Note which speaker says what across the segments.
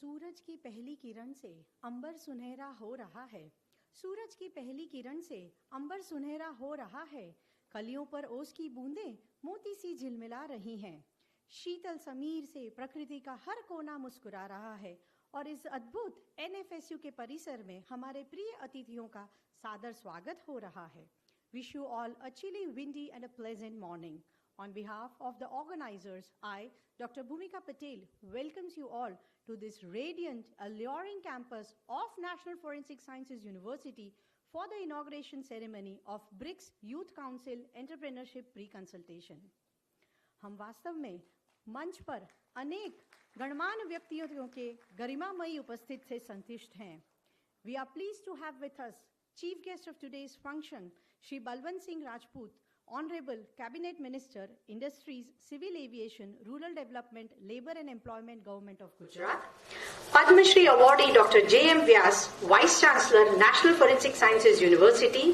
Speaker 1: सूरज की पहली किरण से अंबर सुनहरा हो रहा है। सूरज की पहली किरण से अंबर सुनहरा हो रहा है। कलियों पर ओस की बूंदें मोती सी झिलमिला रही हैं। शीतल समीर से प्रकृति का हर कोना मुस्कुरा रहा है और इस अद्भुत NFSU के परिसर में हमारे प्रिय अतिथियों का सादर स्वागत हो रहा है। Wish you all a chilly, windy and a pleasant morning. On behalf of the organizers, I, Dr. Bhumika Patel, welcomes you all to this radiant, alluring campus of National Forensic Sciences University for the inauguration ceremony of BRICS Youth Council Entrepreneurship Pre-Consultation. हम वास्तव में मंच पर अनेक गणमान्य व्यक्तियों के गरिमामयी उपस्थित से संतुष्ट हैं. We are pleased to have with us Chief Guest of today's function, Shri Balwant Singh Rajput, Honorable Cabinet Minister, Industries, Civil Aviation, Rural Development, Labour and Employment, Government of Gujarat. Padma Shri Awardee Dr. J.M. Vyas, Vice Chancellor, National Forensic Sciences University.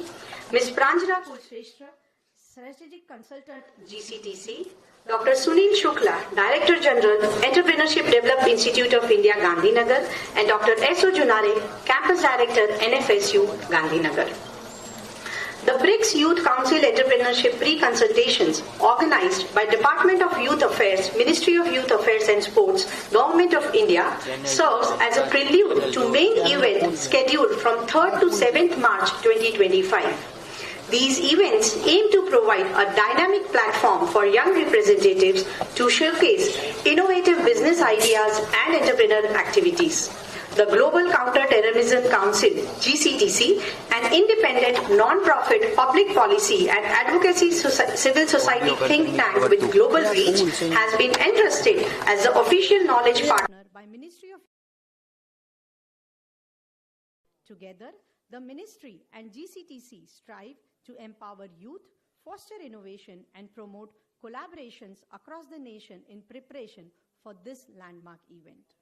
Speaker 1: Ms. Pranjana Kulshrestha, Strategic Consultant, GCTC. Dr. Sunil Shukla, Director General, Entrepreneurship Development Institute of India, Gandhinagar, and Dr. S.O. Junare, Campus Director, NFSU, Gandhinagar. The BRICS Youth Council Entrepreneurship Pre-Consultations, organized by Department of Youth Affairs, Ministry of Youth Affairs and Sports, Government of India, serves as a prelude to main event scheduled from 3rd to 7th March 2025. These events aim to provide a dynamic platform for young representatives to showcase innovative business ideas and entrepreneurial activities. The Global Counter-Terrorism Council, GCTC, an independent, non-profit public policy and advocacy civil society think tank with global reach, has been entrusted as the official knowledge partner by Ministry of. Together, the Ministry and GCTC strive to empower youth, foster innovation, and promote collaborations across the nation in preparation for this landmark event.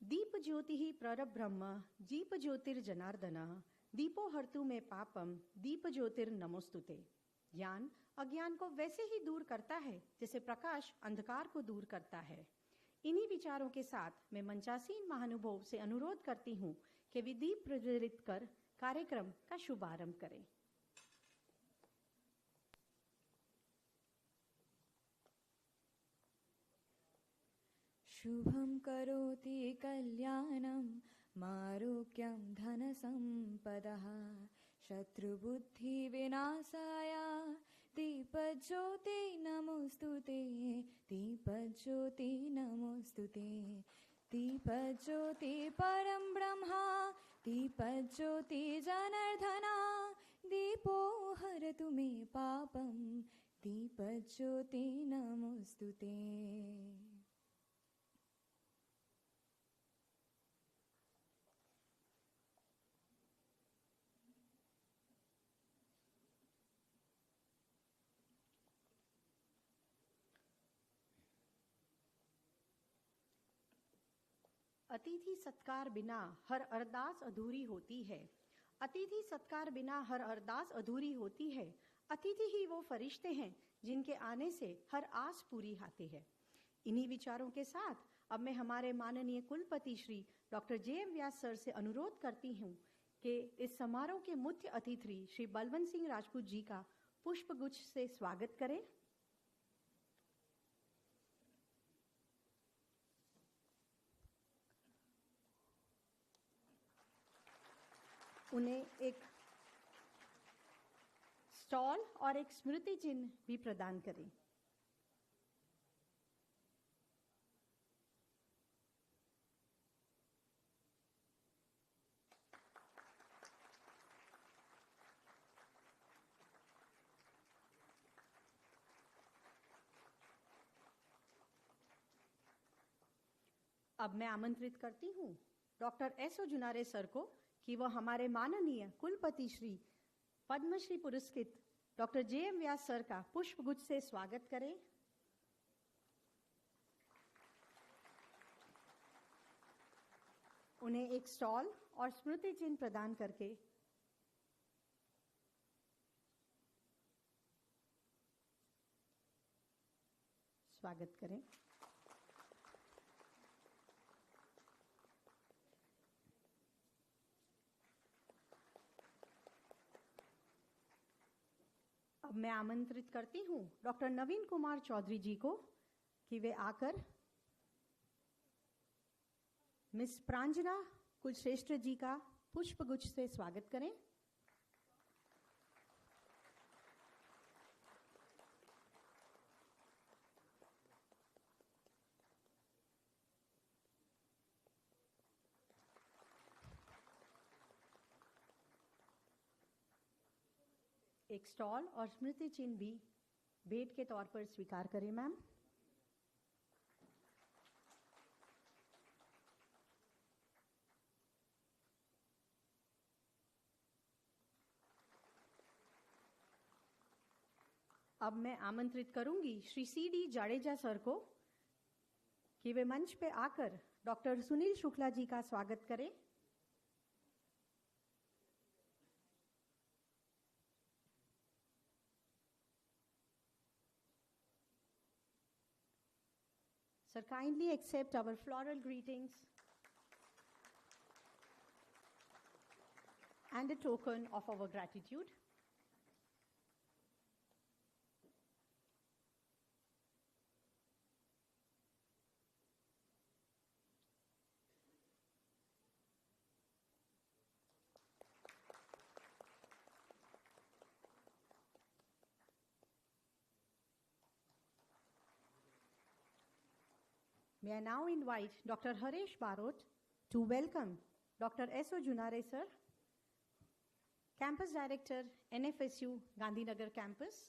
Speaker 1: दीप ज्योति ही परब्रह्म दीप ज्योतिर्जनार्दन दीपो हर्तु में पापम दीप ज्योतिर्नमोस्तुते. ज्ञान अज्ञान को वैसे ही दूर करता है जैसे प्रकाश अंधकार को दूर करता है. इन्हीं विचारों के साथ मैं मंचासीन महानुभाव से अनुरोध करती हूँ कि वे दीप प्रज्वलित कर कार्यक्रम का शुभारंभ करें.
Speaker 2: शुभं करोति कल्याणं मारोग्यं धनसम्पदः शत्रुबुद्धि विनाशाय दीपज्योति नमोस्तुते दीपज्योति नमोस्तुते दीपज्योति परं ब्रह्मा दीपज्योति जनार्दना दीपो हरतु मे पापं दीपज्योति नमोस्तुते.
Speaker 1: अतिथि सत्कार बिना हर अरदास अधूरी होती है. अतिथि सत्कार बिना हर अरदास अधूरी होती है. अतिथि ही वो फरिश्ते हैं जिनके आने से हर आस पूरी होती है. इन्हीं विचारों के साथ अब मैं हमारे माननीय कुलपति श्री डॉक्टर J.M. व्यास सर से अनुरोध करती हूँ कि इस समारोह के मुख्य अतिथि श्री बलवंत सिंह राजपूत जी का पुष्पगुच्छ से स्वागत करें. उन्हें एक स्टॉल और एक स्मृति चिन्ह भी प्रदान करें. अब मैं आमंत्रित करती हूँ डॉक्टर S.O. जुनारे सर को कि वह हमारे माननीय कुलपति श्री पद्मश्री पुरस्कृत डॉक्टर J.M. व्यास सर का पुष्पगुच्छ से स्वागत करें. उन्हें एक स्टॉल और स्मृति चिन्ह प्रदान करके स्वागत करें. अब मैं आमंत्रित करती हूँ डॉक्टर नवीन कुमार चौधरी जी को कि वे आकर मिस प्रांजना कुलश्रेष्ठ जी का पुष्पगुच्छ से स्वागत करें। एक स्टॉल और स्मृति चिन्ह भी भेंट के तौर पर स्वीकार करें मैम। अब मैं आमंत्रित करूंगी श्री सी.डी. जाडेजा सर को कि वे मंच पे आकर डॉक्टर सुनील शुक्ला जी का स्वागत करें। Sir, kindly accept our floral greetings and a token of our gratitude. May I now invite Dr. Haresh Barot to welcome Dr. S.O. Junare sir, Campus Director, NFSU, Gandhinagar Campus.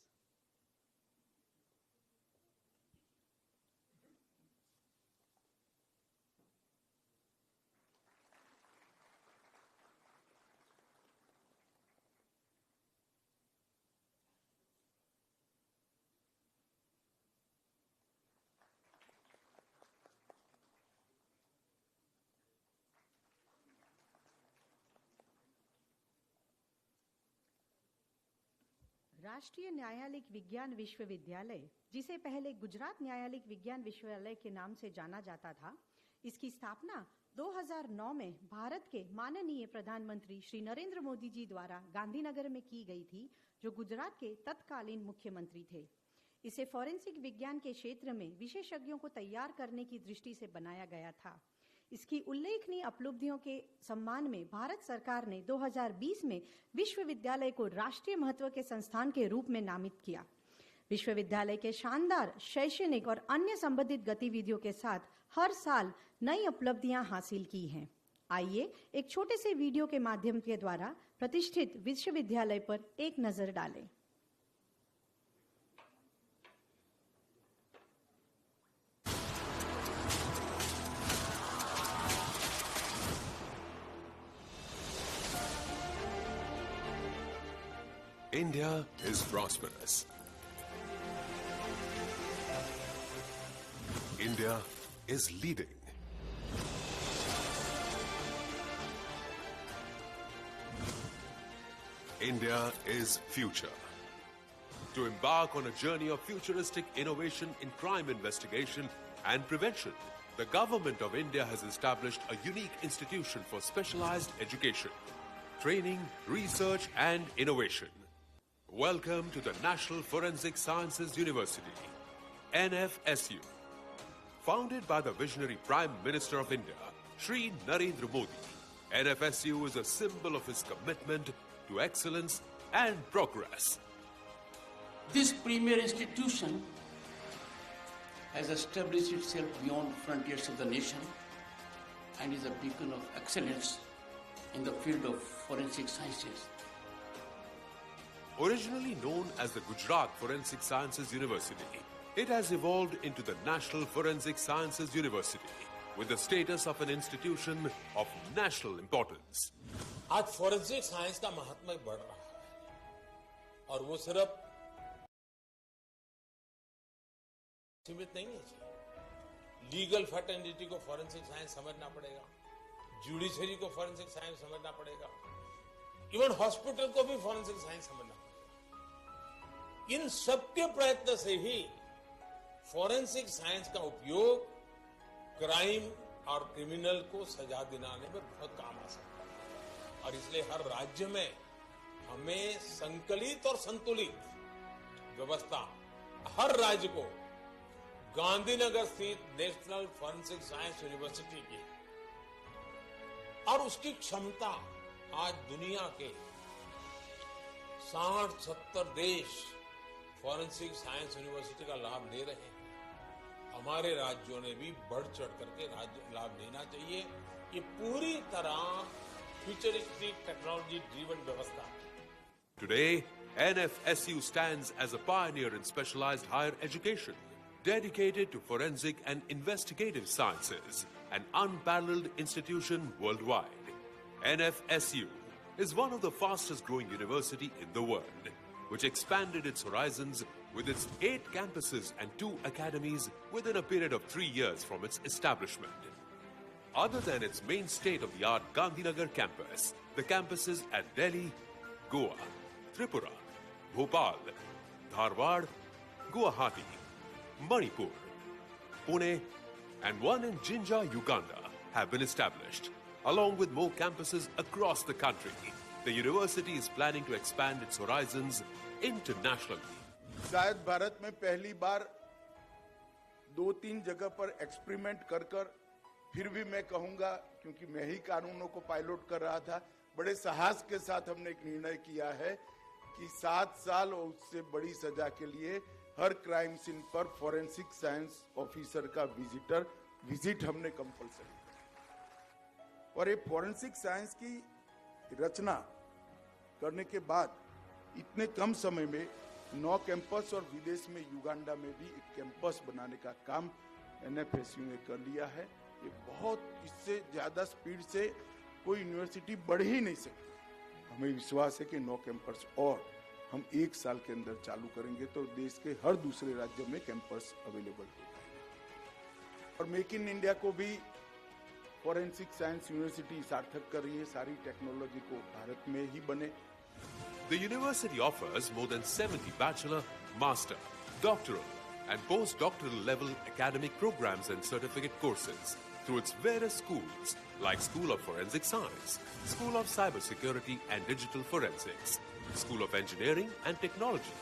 Speaker 1: राष्ट्रीय न्यायालयिक विज्ञान विश्वविद्यालय, जिसे पहले गुजरात न्यायालयिक विज्ञान विश्वविद्यालय के नाम से जाना जाता था, इसकी स्थापना 2009 में भारत के माननीय प्रधानमंत्री श्री नरेंद्र मोदी जी द्वारा गांधीनगर में की गई थी, जो गुजरात के तत्कालीन मुख्यमंत्री थे। इसे फॉरेंसिक विज्ञान के क्षेत्र में विशेषज्ञों को तैयार करने की दृष्टि से बनाया गया था। इसकी उल्लेखनीय उपलब्धियों के सम्मान में भारत सरकार ने 2020 में विश्वविद्यालय को राष्ट्रीय महत्व के संस्थान के रूप में नामित किया। विश्वविद्यालय के शानदार शैक्षणिक और अन्य संबंधित गतिविधियों के साथ हर साल नई उपलब्धियां हासिल की हैं। आइए एक छोटे से वीडियो के माध्यम के द्वारा प्रतिष्ठित विश्वविद्यालय पर एक नजर डालें।
Speaker 3: India is prosperous. India is leading. India is future. To embark on a journey of futuristic innovation in crime investigation and prevention, the Government of India has established a unique institution for specialized education, training, research and innovation. Welcome to the National Forensic Sciences University, NFSU. Founded by the visionary Prime Minister of India, Shri Narendra Modi, NFSU is a symbol of his commitment to excellence and progress.
Speaker 4: This premier institution has established itself beyond frontiers of the nation and is a beacon of excellence in the field of forensic sciences.
Speaker 3: Originally known as the Gujarat Forensic Sciences University, it has evolved into the National Forensic Sciences University with the status of an institution of national importance.
Speaker 5: आज forensic science का महात्मा बढ़ रहा है और वो सिर्फ सीमित नहीं है। लीगल फर्टेनिटी को फोरेंसिक साइंस समझना पड़ेगा, जुडिशरी को फोरेंसिक साइंस समझना पड़ेगा, इवन हॉस्पिटल को भी फोरेंसिक साइंस समझना पड़ेगा। इन सबके प्रयत्न से ही फोरेंसिक साइंस का उपयोग क्राइम और क्रिमिनल को सजा दिलाने में बहुत काम आ सकता है और इसलिए हर राज्य में हमें संकलित और संतुलित व्यवस्था हर राज्य को गांधीनगर स्थित नेशनल फॉरेंसिक साइंस यूनिवर्सिटी की और उसकी क्षमता आज दुनिया के 60-70 देश फॉरेंसिक साइंस यूनिवर्सिटी का लाभ ले रहे हैं। हमारे राज्यों ने भी बढ़ चढ़ करके लाभ लेना चाहिए। ये पूरी तरह फ्यूचरिस्टिक टेक्नोलॉजी ड्रिवन व्यवस्था है।
Speaker 3: Today, NFSU stands as a pioneer in specialized higher education, dedicated to forensic and investigative sciences, an unparalleled institution worldwide. NFSU is one of the fastest growing university in the world, which expanded its horizons with its 8 campuses and 2 academies within a period of 3 years from its establishment. Other than its main state-of-the-art Gandhinagar campus, the campuses at Delhi, Goa, Tripura, Bhopal, Dharwad, Guwahati, Manipur, Pune, and one in Jinja, Uganda have been established. Along with more campuses across the country, the university is planning to expand its horizons internationally.
Speaker 6: शायद भारत में पहली बार 2-3 जगह पर experiment कर फिर भी मैं कहूंगा, क्योंकि मैं ही कानूनों को पायलट कर रहा था, बड़े साहस के साथ हमने एक निर्णय किया है कि 7 साल और उससे बड़ी सजा के लिए हर क्राइम सीन पर फॉरेंसिक साइंस ऑफिसर का विजिट हमने कंपलसरी किया। और ये फॉरेंसिक साइंस की रचना करने के बाद इतने कम समय में 9 कैंपस और विदेश में युगांडा में भी एक कैंपस बनाने का काम एनएफएसयू ने कर लिया है। ये बहुत, इससे ज्यादा स्पीड से कोई यूनिवर्सिटी बढ़ ही नहीं सकती। हमें विश्वास है कि 9 कैंपस और हम 1 साल के अंदर चालू करेंगे तो देश के हर दूसरे राज्य में कैंपस अवेलेबल हो जाएंगे। और मेक इन इंडिया को भी फॉरेंसिक साइंस यूनिवर्सिटी सार्थक कर रही है। सारी टेक्नोलॉजी को भारत में ही बने।
Speaker 3: The university offers more than 70 bachelor, master, doctoral, and postdoctoral level academic programs and certificate courses through its various schools like School of Forensic Science, School of Cybersecurity and Digital Forensics, School of Engineering and Technology,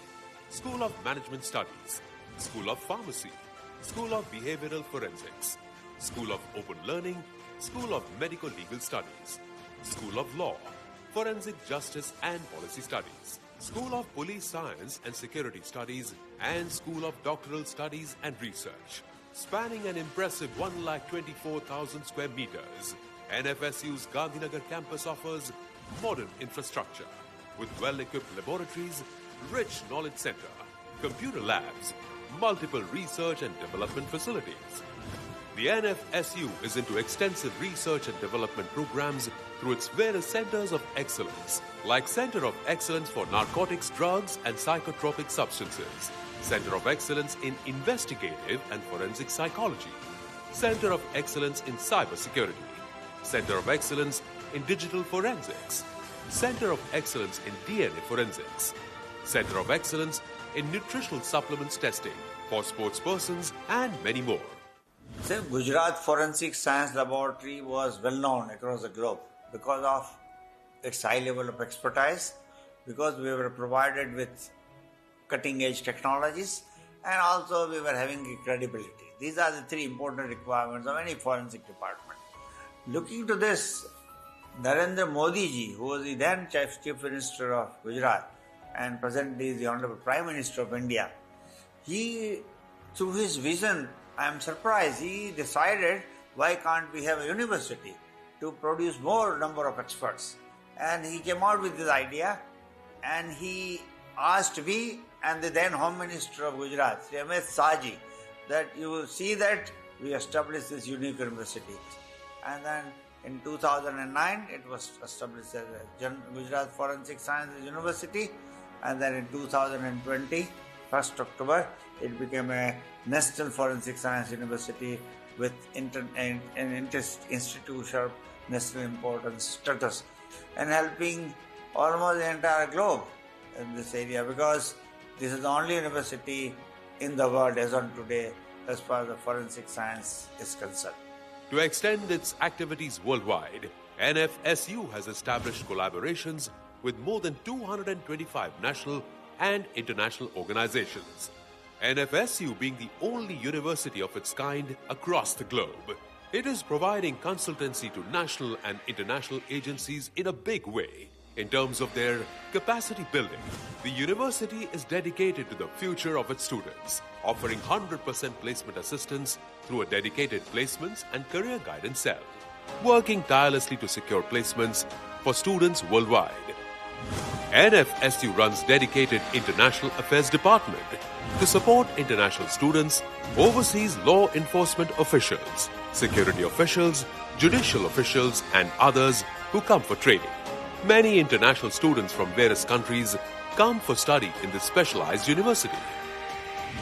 Speaker 3: School of Management Studies, School of Pharmacy, School of Behavioral Forensics, School of Open Learning, School of Medical Legal Studies, School of Law, Forensic Justice and Policy Studies, School of Police Science and Security Studies, and School of Doctoral Studies and Research. Spanning an impressive 124,000 square meters, NFSU's Gandhinagar campus offers modern infrastructure with well-equipped laboratories, rich knowledge center, computer labs, multiple research and development facilities. The NFSU is into extensive research and development programs through its various centers of excellence, like Center of Excellence for Narcotics, Drugs and Psychotropic Substances, Center of Excellence in Investigative and Forensic Psychology, Center of Excellence in Cybersecurity, Center of Excellence in Digital Forensics, Center of Excellence in DNA Forensics, Center of Excellence in Nutritional Supplements Testing for sports persons, and many more.
Speaker 7: The Gujarat Forensic Science Laboratory was well known across the globe because of its high level of expertise, because we were provided with cutting edge technologies, and also we were having credibility. These are the 3 important requirements of any forensic department. Looking to this, Narendra Modi ji, who was the then Chief Minister of Gujarat and presently is the Honorable Prime Minister of India, he, through his vision, I am surprised, he decided, why can't we have a university to produce more number of experts? And he came out with this idea, and he asked me and the then Home Minister of Gujarat, Sri Amit Shahji, that you will see that we established this unique university. And then in 2009, it was established as a Gujarat Forensic Sciences University, and then in 2020, 1st October, it became a National Forensic Science University with an institutional national importance status, and helping almost the entire globe in this area, because this is the only university in the world as on today as far as the forensic science is concerned.
Speaker 3: To extend its activities worldwide, NFSU has established collaborations with more than 225 national and international organizations. NFSU being the only university of its kind across the globe, it is providing consultancy to national and international agencies in a big way. In terms of their capacity building, the university is dedicated to the future of its students, offering 100% placement assistance through a dedicated placements and career guidance cell, working tirelessly to secure placements for students worldwide. NFSU runs dedicated International Affairs Department to support international students, overseas law enforcement officials, security officials, judicial officials, and others who come for training. Many international students from various countries come for study in this specialized university.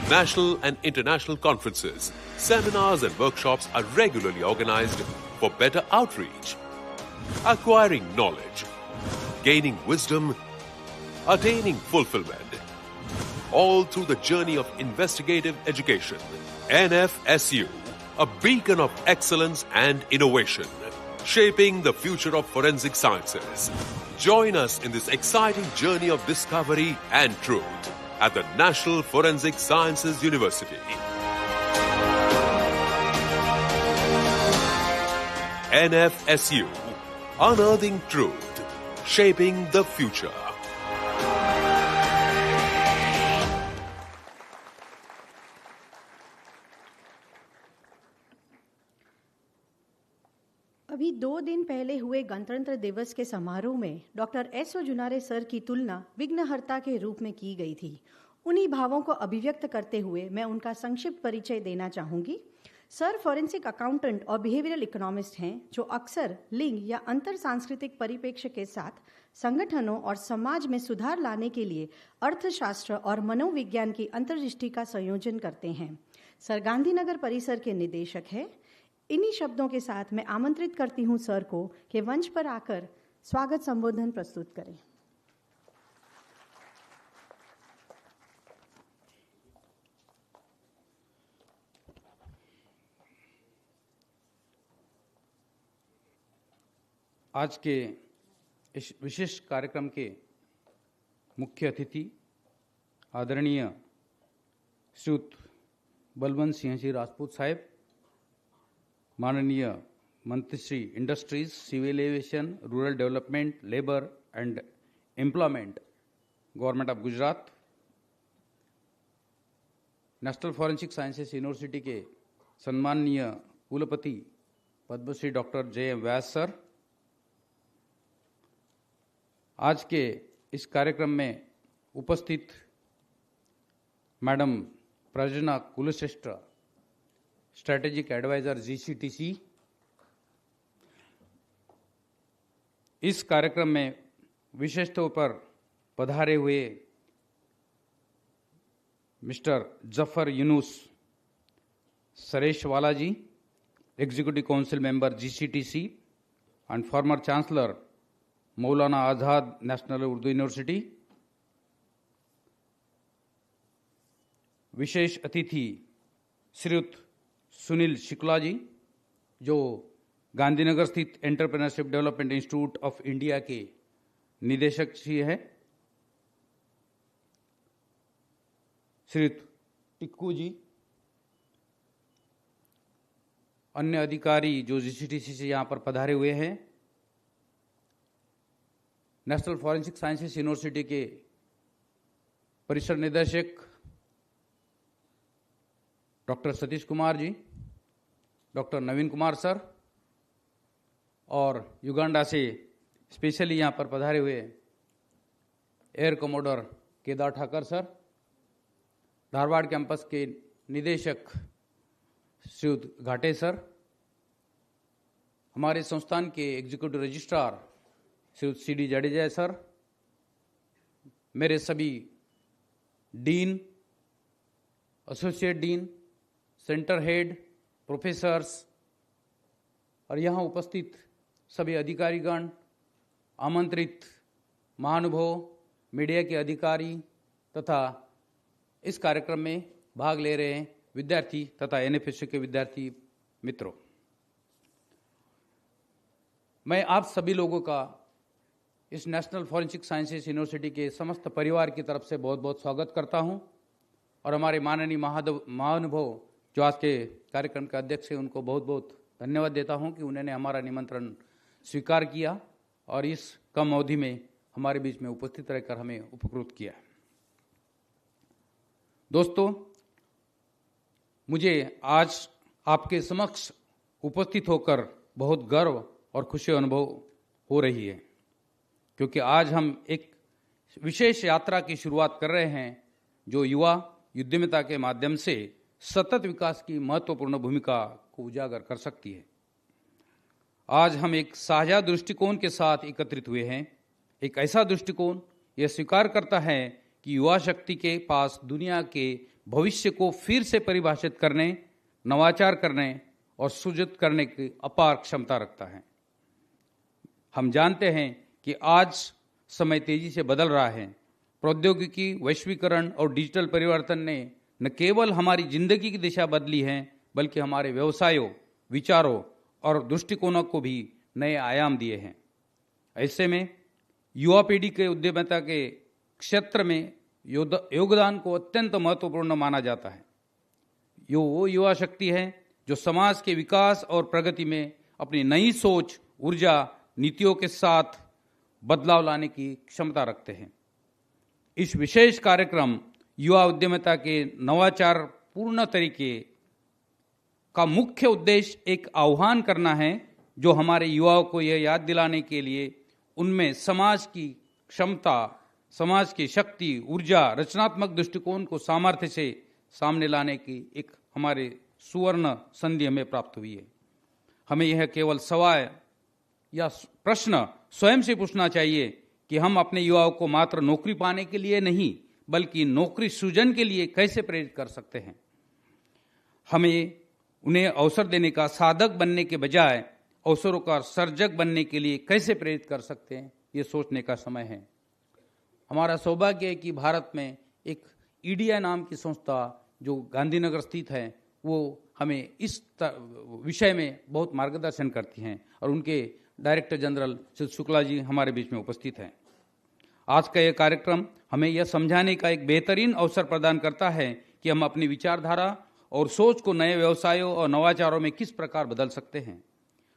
Speaker 3: National and international conferences, seminars, and workshops are regularly organized for better outreach, acquiring knowledge, gaining wisdom, attaining fulfillment, all through the journey of investigative education. NFSU, a beacon of excellence and innovation, shaping the future of forensic sciences. Join us in this exciting journey of discovery and truth at the National Forensic Sciences University. NFSU, unearthing truth, shaping the future.
Speaker 1: अभी 2 दिन पहले हुए गणतंत्र दिवस के समारोह में doctor एस.ओ. जुनारे sir की तुलना विघ्नहर्ता के रूप में की गई थी। उन्हीं भावों को अभिव्यक्त करते हुए मैं उनका संक्षिप्त परिचय देना चाहूंगी। सर फॉरेंसिक अकाउंटेंट और बिहेवियरल इकोनॉमिस्ट हैं, जो अक्सर लिंग या अंतर सांस्कृतिक परिप्रेक्ष्य के साथ संगठनों और समाज में सुधार लाने के लिए अर्थशास्त्र और मनोविज्ञान की अंतर्दृष्टि का संयोजन करते हैं। सर गांधीनगर परिसर के निदेशक हैं। इन्हीं शब्दों के साथ मैं आमंत्रित करती हूं सर को कि मंच पर आकर स्वागत संबोधन प्रस्तुत करें।
Speaker 8: आज के इस विशेष कार्यक्रम के मुख्य अतिथि आदरणीय श्रीयुत बलवंत सिंह जी राजपूत साहेब, माननीय मंत्री Shri industries, civil aviation, rural development, labour and employment, government of Gujarat, national forensic sciences university के सम्माननीय कुलपति पद्मश्री डॉक्टर J.M. व्यास सर, आज के इस कार्यक्रम में उपस्थित madam Prajna Kulshreshtha, strategic adviser GCTC, इस कार्यक्रम में विशेष तौर पर पधारे हुए mister Zafar Yunus Sareshwala ji, executive council member GCTC and former chancellor Maulana Azad national Urdu university, विशेष अतिथि श्रीयुत सुनील शुक्ला जी, जो गांधीनगर स्थित entrepreneurship development institute of India के निदेशक जी हैं, श्रीयुत टिक्कू जी, अन्य अधिकारी जो GCTC से यहाँ पर पधारे हुए हैं, नेशनल फॉरेंसिक साइंसेस यूनिवर्सिटी के परिसर निदेशक doctor Satish Kumar ji, doctor Naveen Kumar sir, और युगांडा से स्पेशली यहाँ पर पधारे हुए air commodore Kedar Thakar sir, Dharwad campus के निदेशक श्रीयुत घाटे सर, हमारे संस्थान के एग्जीक्यूटिव रजिस्ट्रार श्रीयुत CD जडेजा सर, मेरे सभी dean, associate dean, centre head, professors और यहाँ उपस्थित सभी अधिकारीगण, आमंत्रित महानुभाव, मीडिया के अधिकारी तथा इस कार्यक्रम में भाग ले रहे हैं विद्यार्थी तथा NFSU के विद्यार्थी मित्रों, मैं आप सभी लोगों का इस नेशनल फॉरेंसिक साइंसेज यूनिवर्सिटी के समस्त परिवार की तरफ से बहुत बहुत स्वागत करता हूं और हमारे माननीय महानुभाव जो आज के कार्यक्रम के अध्यक्ष हैं उनको बहुत बहुत धन्यवाद देता हूं कि उन्होंने हमारा निमंत्रण स्वीकार किया और इस कम अवधि में हमारे बीच में उपस्थित रहकर हमें उपकृत किया। दोस्तों, मुझे आज आपके समक्ष उपस्थित होकर बहुत गर्व और खुशी अनुभव हो रही है, क्योंकि आज हम एक विशेष यात्रा की शुरुआत कर रहे हैं जो युवा उद्यमिता के माध्यम से सतत विकास की महत्वपूर्ण भूमिका को उजागर कर सकती है। आज हम एक साझा दृष्टिकोण के साथ एकत्रित हुए हैं। एक ऐसा दृष्टिकोण यह स्वीकार करता है कि युवा शक्ति के पास दुनिया के भविष्य को फिर से परिभाषित करने, नवाचार करने और सृजित करने की अपार क्षमता रखता है। हम जानते हैं कि आज समय तेजी से बदल रहा है। प्रौद्योगिकी, वैश्वीकरण और डिजिटल परिवर्तन ने न केवल हमारी जिंदगी की दिशा बदली है, बल्कि हमारे व्यवसायों, विचारों और दृष्टिकोणों को भी नए आयाम दिए हैं। ऐसे में युवा पीढ़ी के उद्यमिता के क्षेत्र में योगदान को अत्यंत महत्वपूर्ण माना जाता है। वो युवा शक्ति है जो समाज के विकास और प्रगति में अपनी नई सोच, ऊर्जा, नीतियों के साथ बदलाव लाने की क्षमता रखते हैं। इस विशेष कार्यक्रम युवा उद्यमिता के नवाचार पूर्ण तरीके का मुख्य उद्देश्य एक आह्वान करना है जो हमारे युवाओं को यह याद दिलाने के लिए उनमें समाज की क्षमता, समाज की शक्ति, ऊर्जा, रचनात्मक दृष्टिकोण को सामर्थ्य से सामने लाने की एक हमारे सुवर्ण संधि हमें प्राप्त हुई है। हमें यह केवल सवाल या प्रश्न स्वयं से पूछना चाहिए कि हम अपने युवाओं को मात्र नौकरी पाने के लिए नहीं, बल्कि नौकरी सृजन के लिए कैसे प्रेरित कर सकते हैं। हमें उन्हें अवसर देने का साधक बनने के बजाय अवसरों का सर्जक बनने के लिए कैसे प्रेरित कर सकते हैं, ये सोचने का समय है। हमारा सौभाग्य है कि भारत में एक ईडीआई नाम की संस्था जो गांधीनगर स्थित है, वो हमें इस विषय में बहुत मार्गदर्शन करती हैं और उनके डायरेक्टर जनरल श्री शुक्ला जी हमारे बीच में उपस्थित हैं। आज का यह कार्यक्रम हमें यह समझाने का एक बेहतरीन अवसर प्रदान करता है कि हम अपनी विचारधारा और सोच को नए व्यवसायों और नवाचारों में किस प्रकार बदल सकते हैं।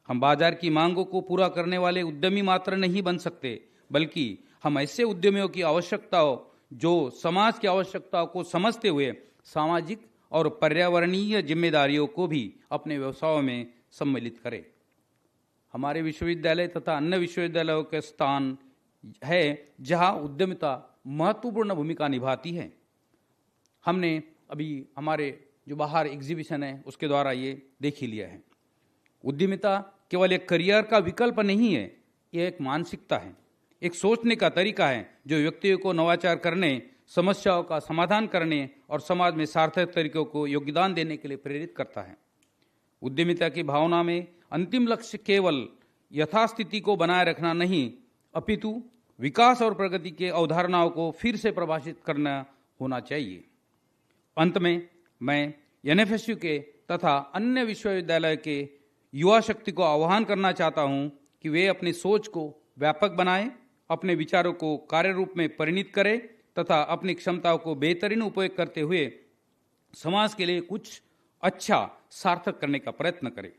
Speaker 8: हम बाजार की मांगों को पूरा करने वाले उद्यमी मात्र नहीं बन सकते, बल्कि हम ऐसे उद्यमियों की आवश्यकताओं जो समाज की आवश्यकताओं को समझते हुए सामाजिक और पर्यावरणीय जिम्मेदारियों को भी अपने व्यवसायों में सम्मिलित करें। हमारे विश्वविद्यालय तथा अन्य विश्वविद्यालयों के स्थान है जहां उद्यमिता महत्वपूर्ण भूमिका निभाती है। हमने अभी हमारे जो बाहर एग्जीबिशन है उसके द्वारा ये देख ही लिया है। उद्यमिता केवल एक करियर का विकल्प नहीं है, यह एक मानसिकता है, एक सोचने का तरीका है जो व्यक्तियों को नवाचार करने, समस्याओं का समाधान करने और समाज में सार्थक तरीकों को योगदान देने के लिए प्रेरित करता है। उद्यमिता की भावना में अंतिम लक्ष्य केवल यथास्थिति को बनाए रखना नहीं, अपितु विकास और प्रगति के अवधारणाओं को फिर से परिभाषित करना होना चाहिए। अंत में मैं NFSU के तथा अन्य विश्वविद्यालय के युवा शक्ति को आह्वान करना चाहता हूं कि वे अपनी सोच को व्यापक बनाएं, अपने विचारों को कार्य रूप में परिणित करें तथा अपनी क्षमताओं को बेहतरीन उपयोग करते हुए समाज के लिए कुछ अच्छा सार्थक करने का प्रयत्न करें।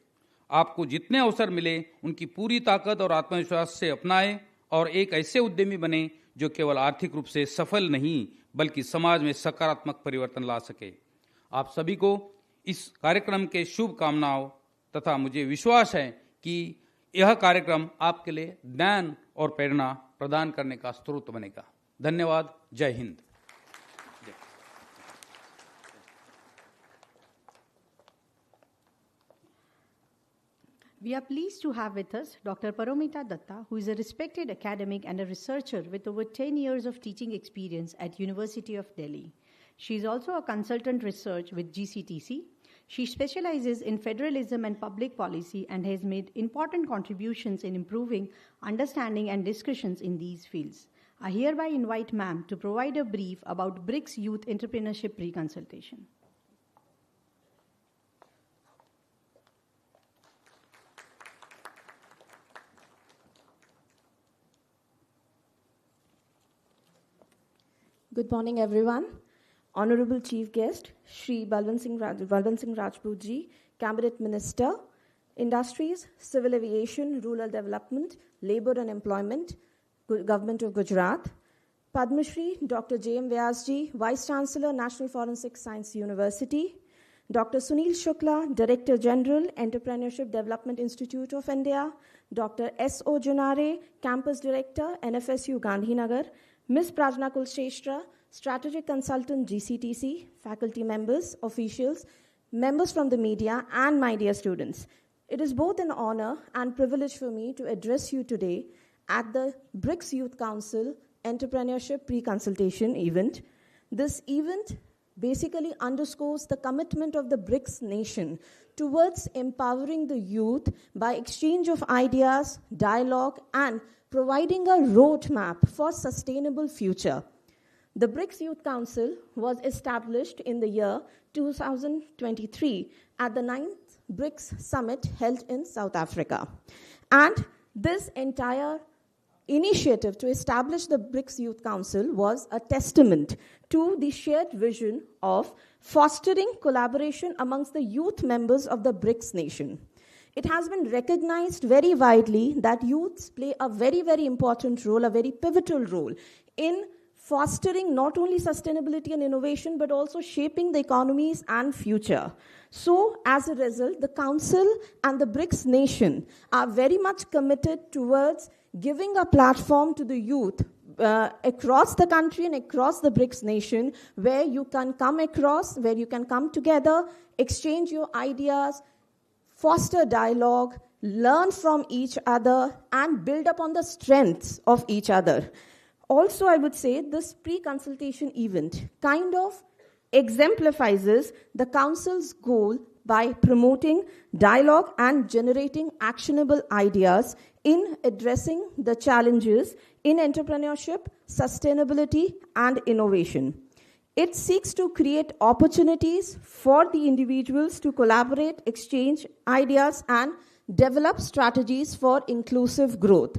Speaker 8: आपको जितने अवसर मिले उनकी पूरी ताकत और आत्मविश्वास से अपनाएं और एक ऐसे उद्यमी बने जो केवल आर्थिक रूप से सफल नहीं बल्कि समाज में सकारात्मक परिवर्तन ला सके। आप सभी को इस कार्यक्रम के शुभकामनाओं तथा मुझे विश्वास है कि यह कार्यक्रम आपके लिए ज्ञान और प्रेरणा प्रदान करने का स्रोत बनेगा। धन्यवाद। जय Hind.
Speaker 1: We are pleased to have with us Dr. Paromita Datta, who is a respected academic and a researcher with over 10 years of teaching experience at University of Delhi. She is also a consultant research with GCTC. She specializes in federalism and public policy and has made important contributions in improving understanding and discussions in these fields. I hereby invite ma'am to provide a brief about BRICS Youth Entrepreneurship Pre-Consultation.
Speaker 9: Good morning, everyone. Honorable Chief Guest, Shri Balwant Singh Rajput Ji, Cabinet Minister, Industries, Civil Aviation, Rural Development, Labour and Employment, Government of Gujarat, Padma Shri Dr. J.M. Vyas Ji, Vice Chancellor, National Forensic Science University, Dr. Sunil Shukla, Director General, Entrepreneurship Development Institute of India, Dr. S.O. Junare, Campus Director, NFSU Gandhinagar, Ms. Prajna Kulshreshtha, Strategic Consultant, GCTC, faculty members, officials, members from the media, and my dear students. It is both an honor and privilege for me to address you today at the BRICS Youth Council Entrepreneurship Pre-Consultation event. This event basically underscores the commitment of the BRICS nation towards empowering the youth by exchange of ideas, dialogue, and providing a roadmap for sustainable future. The BRICS Youth Council was established in the year 2023 at the 9th BRICS Summit held in South Africa. And this entire initiative to establish the BRICS Youth Council was a testament to the shared vision of fostering collaboration amongst the youth members of the BRICS nation. It has been recognized very widely that youths play a very, very important role, a very pivotal role in fostering not only sustainability and innovation, but also shaping the economies and future. So, as a result, the Council and the BRICS nation are very much committed towards giving a platform to the youth across the country and across the BRICS nation, where you can come across, where you can come together, exchange your ideas, foster dialogue, learn from each other, and build upon the strengths of each other. Also, I would say this pre-consultation event kind of exemplifies the Council's goal by promoting dialogue and generating actionable ideas in addressing the challenges in entrepreneurship, sustainability, and innovation. It seeks to create opportunities for the individuals to collaborate, exchange ideas, and develop strategies for inclusive growth.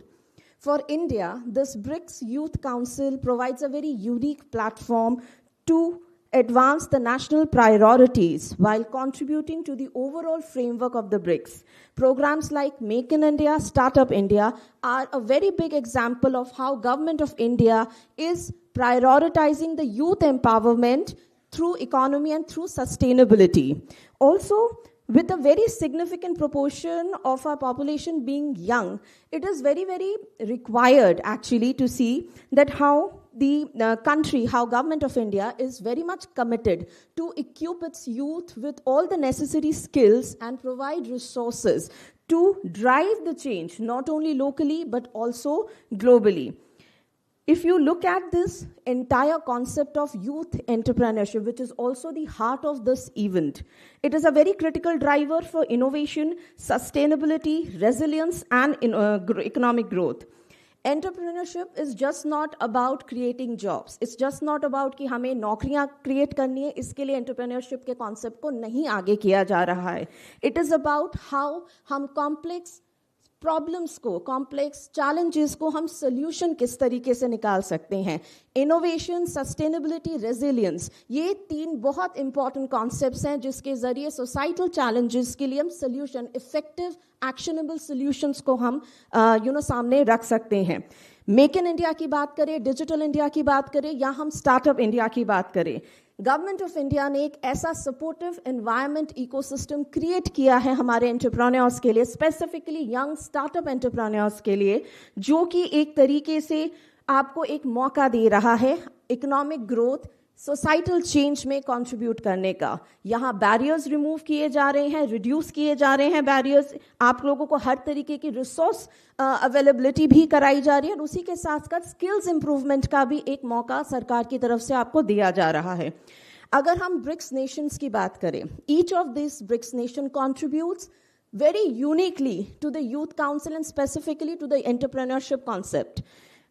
Speaker 9: For India, this BRICS Youth Council provides a very unique platform to advance the national priorities while contributing to the overall framework of the BRICS. Programs like Make in India, Startup India are a very big example of how Government of India is prioritizing the youth empowerment through economy and through sustainability. Also, with a very significant proportion of our population being young, it is very, very required actually to see that how the country, how Government of India is very much committed to equip its youth with all the necessary skills and provide resources to drive the change, not only locally but also globally. If you look at this entire concept of youth entrepreneurship, which is also the heart of this event, it is a very critical driver for innovation, sustainability, resilience, and economic growth. Entrepreneurship is just not about creating jobs. It's just not about कि हमें नौकरियां create करनी है, इसके लिए entrepreneurship के concept को नहीं आगे किया जा रहा है. It is about how हम complex प्रॉब्लम्स को, कॉम्प्लेक्स चैलेंजेस को हम सोल्यूशन किस तरीके से निकाल सकते हैं. इनोवेशन, सस्टेनेबिलिटी, रेजिलियंस, ये 3 बहुत इंपॉर्टेंट कॉन्सेप्ट्स हैं जिसके जरिए सोसाइटल चैलेंजेस के लिए हम सोल्यूशन, इफेक्टिव एक्शनेबल सोल्यूशंस को हम सामने रख सकते हैं. मेक इन इंडिया की बात करें, डिजिटल इंडिया की बात करें, या हम स्टार्टअप इंडिया की बात करें, गवर्नमेंट ऑफ इंडिया ने एक ऐसा सपोर्टिव एनवायरनमेंट इकोसिस्टम क्रिएट किया है हमारे एंटरप्रेन्योर्स के लिए, स्पेसिफिकली यंग स्टार्टअप एंटरप्रेन्योर्स के लिए, जो कि एक तरीके से आपको एक मौका दे रहा है इकोनॉमिक ग्रोथ, सोसाइटल चेंज में कंट्रीब्यूट करने का. यहाँ बैरियर्स रिमूव किए जा रहे हैं, रिड्यूस किए जा रहे हैं बैरियर्स, आप लोगों को हर तरीके की रिसोर्स अवेलेबिलिटी भी कराई जा रही है, और उसी के साथ साथ स्किल्स इंप्रूवमेंट का भी एक मौका सरकार की तरफ से आपको दिया जा रहा है. अगर हम ब्रिक्स नेशंस की बात करें, each of this BRICS nation contributes very uniquely to the Youth Council and specifically to the entrepreneurship concept.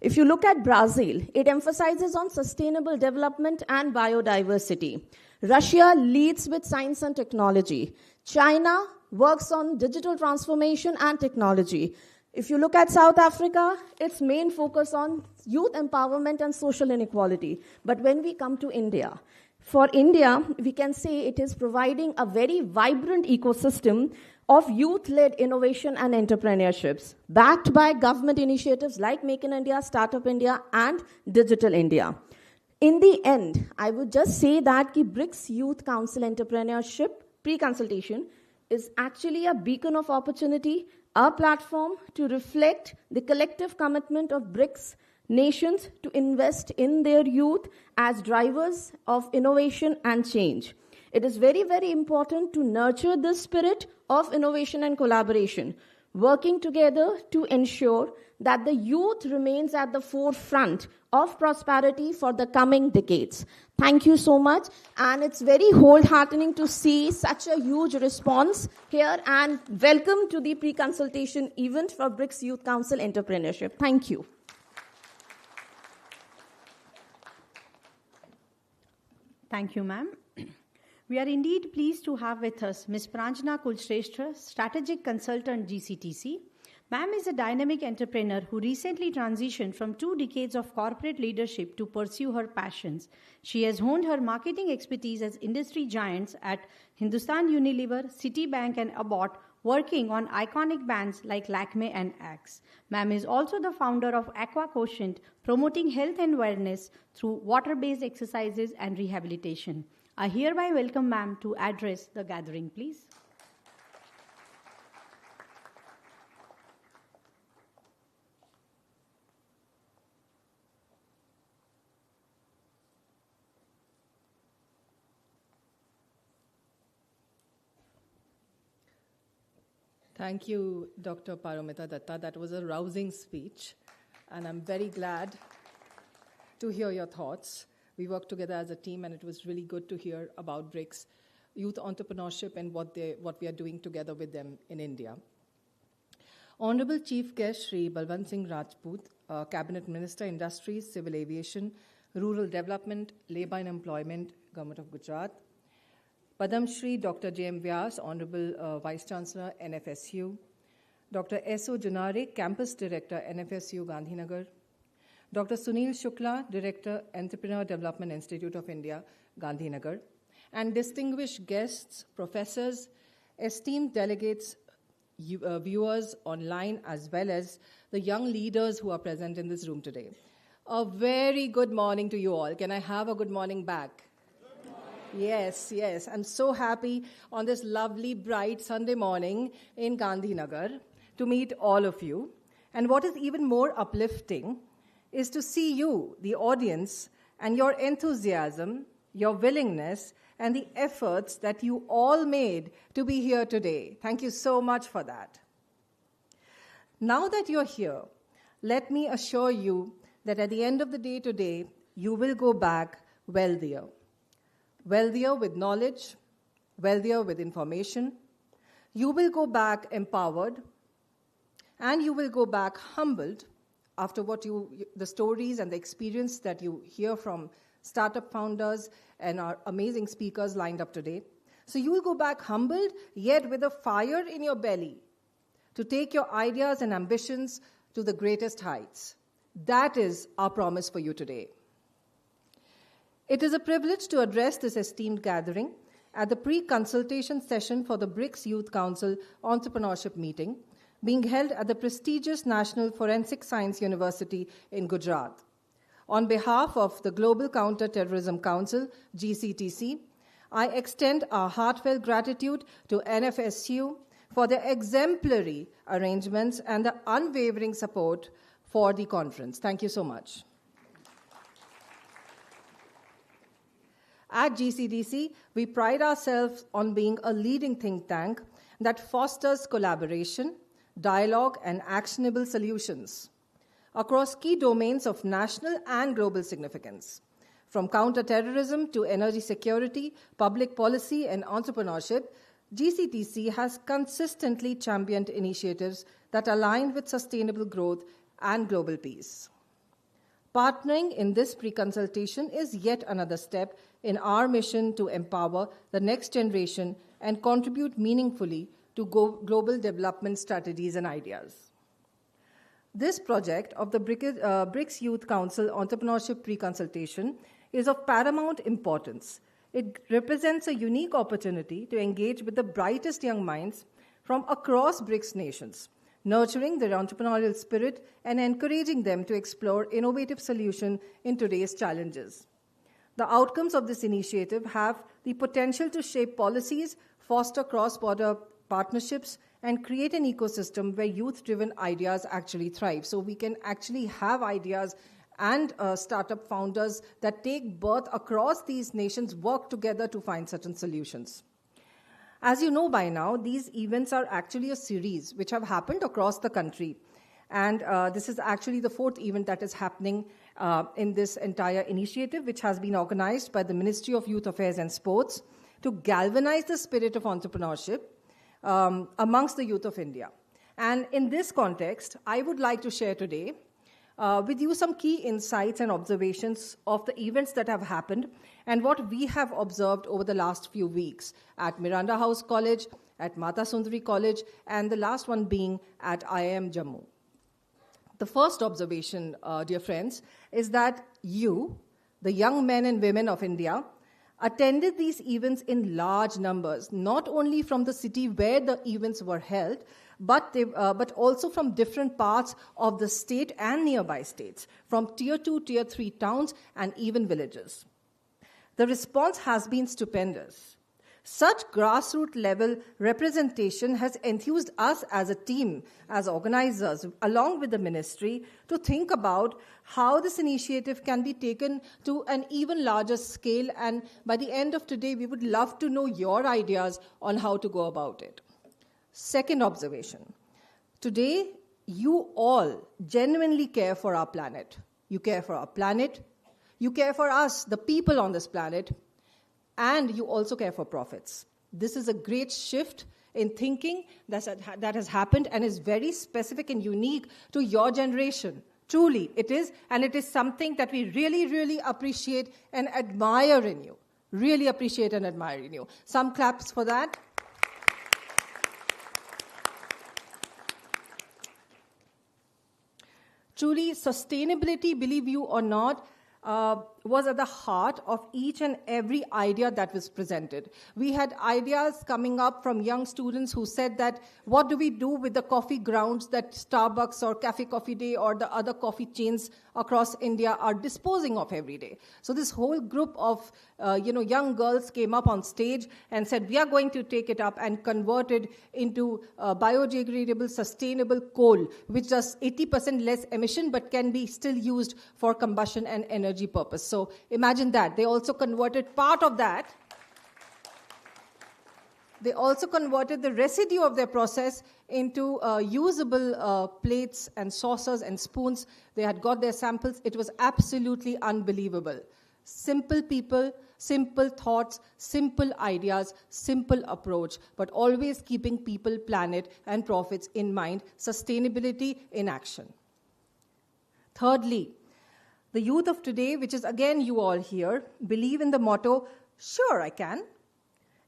Speaker 9: If you look at Brazil, it emphasizes on sustainable development and biodiversity. Russia leads with science and technology. China works on digital transformation and technology. If you look at South Africa, its main focus on youth empowerment and social inequality. But when we come to India, for India, we can say it is providing a very vibrant ecosystem of youth-led innovation and entrepreneurships, backed by government initiatives like Make in India, Startup India, and Digital India. In the end, I would just say that the BRICS Youth Council Entrepreneurship pre-consultation is actually a beacon of opportunity, a platform to reflect the collective commitment of BRICS nations to invest in their youth as drivers of innovation and change. It is very, very important to nurture this spirit of innovation and collaboration, working together to ensure that the youth remains at the forefront of prosperity for the coming decades. Thank you so much, and it's very wholeheartening to see such a huge response here, and welcome to the pre-consultation event for BRICS Youth Council Entrepreneurship. Thank you.
Speaker 1: Thank you, ma'am. We are indeed pleased to have with us Ms. Pranjana Kulshrestha, Strategic Consultant, GCTC. Ma'am is a dynamic entrepreneur who recently transitioned from 2 decades of corporate leadership to pursue her passions. She has honed her marketing expertise as industry giants at Hindustan Unilever, Citibank, and Abbott, working on iconic brands like Lakme and Axe. Ma'am is also the founder of Aqua Quotient, promoting health and wellness through water-based exercises and rehabilitation. I hereby welcome ma'am to address the gathering, please.
Speaker 10: Thank you, Dr. Paromita Datta. That was a rousing speech, and I'm very glad to hear your thoughts. We worked together as a team, and it was really good to hear about BRICS youth entrepreneurship and what we are doing together with them in India. Honorable Chief Guest Shri Balwant Singh Rajput, Cabinet Minister, Industries, Civil Aviation, Rural Development, Labour and Employment, Government of Gujarat. Padam Shri Dr. J.M. Vyas, Honorable Vice Chancellor, NFSU. Dr. S.O. Junare, Campus Director, NFSU, Gandhinagar. Dr. Sunil Shukla, Director, Entrepreneurial Development Institute of India, Gandhinagar. And distinguished guests, professors, esteemed delegates, viewers online, as well as the young leaders who are present in this room today. A very good morning to you all. Can I have a good morning back? Good morning. Yes. I'm so happy on this lovely, bright Sunday morning in Gandhinagar to meet all of you. And what is even more uplifting is to see you, the audience, and your enthusiasm, your willingness, and the efforts that you all made to be here today. Thank you so much for that. Now that you're here, let me assure you that at the end of the day today, you will go back wealthier. Wealthier with knowledge, wealthier with information. You will go back empowered, and you will go back humbled after the stories and the experience that you hear from startup founders and our amazing speakers lined up today. So you will go back humbled, yet with a fire in your belly to take your ideas and ambitions to the greatest heights. That is our promise for you today. It is a privilege to address this esteemed gathering at the pre-consultation session for the BRICS Youth Council Entrepreneurship meeting, being held at the prestigious National Forensic Science University in Gujarat. On behalf of the Global Counter-Terrorism Council, GCTC, I extend our heartfelt gratitude to NFSU for their exemplary arrangements and the unwavering support for the conference. Thank you so much. At GCTC, we pride ourselves on being a leading think tank that fosters collaboration, dialogue, and actionable solutions across key domains of national and global significance. From counter-terrorism to energy security, public policy, and entrepreneurship, GCTC has consistently championed initiatives that align with sustainable growth and global peace. Partnering in this pre-consultation is yet another step in our mission to empower the next generation and contribute meaningfully to global development strategies and ideas. This project of the BRICS Youth Council Entrepreneurship Pre-Consultation is of paramount importance. It represents a unique opportunity to engage with the brightest young minds from across BRICS nations, nurturing their entrepreneurial spirit and encouraging them to explore innovative solutions in today's challenges. The outcomes of this initiative have the potential to shape policies, foster cross-border partnerships, and create an ecosystem where youth-driven ideas actually thrive. So we can actually have ideas and startup founders that take birth across these nations work together to find certain solutions. As you know by now, these events are actually a series which have happened across the country. And this is actually the 4th event that is happening in this entire initiative, which has been organized by the Ministry of Youth Affairs and Sports to galvanize the spirit of entrepreneurship amongst the youth of India. And in this context, I would like to share today with you some key insights and observations of the events that have happened and what we have observed over the last few weeks at Miranda House College, at Mata Sundari College, and the last one being at IIM Jammu. The first observation, dear friends, is that you, the young men and women of India, attended these events in large numbers, not only from the city where the events were held, but also from different parts of the state and nearby states, from Tier 2, Tier 3 towns, and even villages. The response has been stupendous. Such grassroots level representation has enthused us as a team, as organizers, along with the ministry, to think about how this initiative can be taken to an even larger scale. And by the end of today, we would love to know your ideas on how to go about it. Second observation. Today, you all genuinely care for our planet. You care for our planet. You care for us, the people on this planet. And you also care for profits. This is a great shift in thinking that has happened and is very specific and unique to your generation. Truly, it is, and it is something that we really, really appreciate and admire in you. Really appreciate and admire in you. Some claps for that. Truly, sustainability, believe you or not, was at the heart of each and every idea that was presented. We had ideas coming up from young students who said that, what do we do with the coffee grounds that Starbucks or Cafe Coffee Day or the other coffee chains across India are disposing of every day? So this whole group of young girls came up on stage and said, we are going to take it up and convert it into biodegradable, sustainable coal, which does 80% less emission but can be still used for combustion and energy purpose. So imagine that. They also converted part of that. They also converted the residue of their process into usable plates and saucers and spoons. They had got their samples. It was absolutely unbelievable. Simple people, simple thoughts, simple ideas, simple approach, but always keeping people, planet, and profits in mind. Sustainability in action. Thirdly, the youth of today, which is again you all here, believe in the motto, sure I can.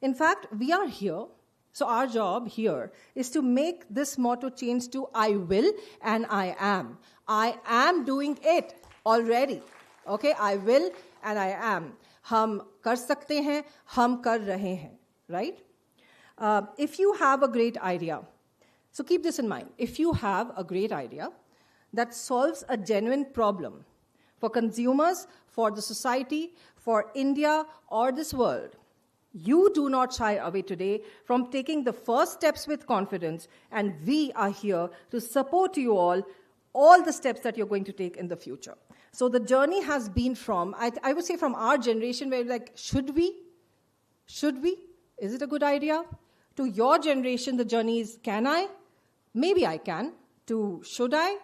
Speaker 10: In fact, we are here. So our job here is to make this motto change to I will and I am. I am doing it already. Okay, I will and I am. हम कर सकते हैं, हम कर रहे हैं, right? If you have a great idea, so keep this in mind. If you have a great idea that solves a genuine problem for consumers, for the society, for India, or this world, you do not shy away today from taking the first steps with confidence, and we are here to support you all the steps that you're going to take in the future. So the journey has been from, I would say from our generation, where like, should we? Should we? Is it a good idea? To your generation, the journey is, can I? Maybe I can. To should I?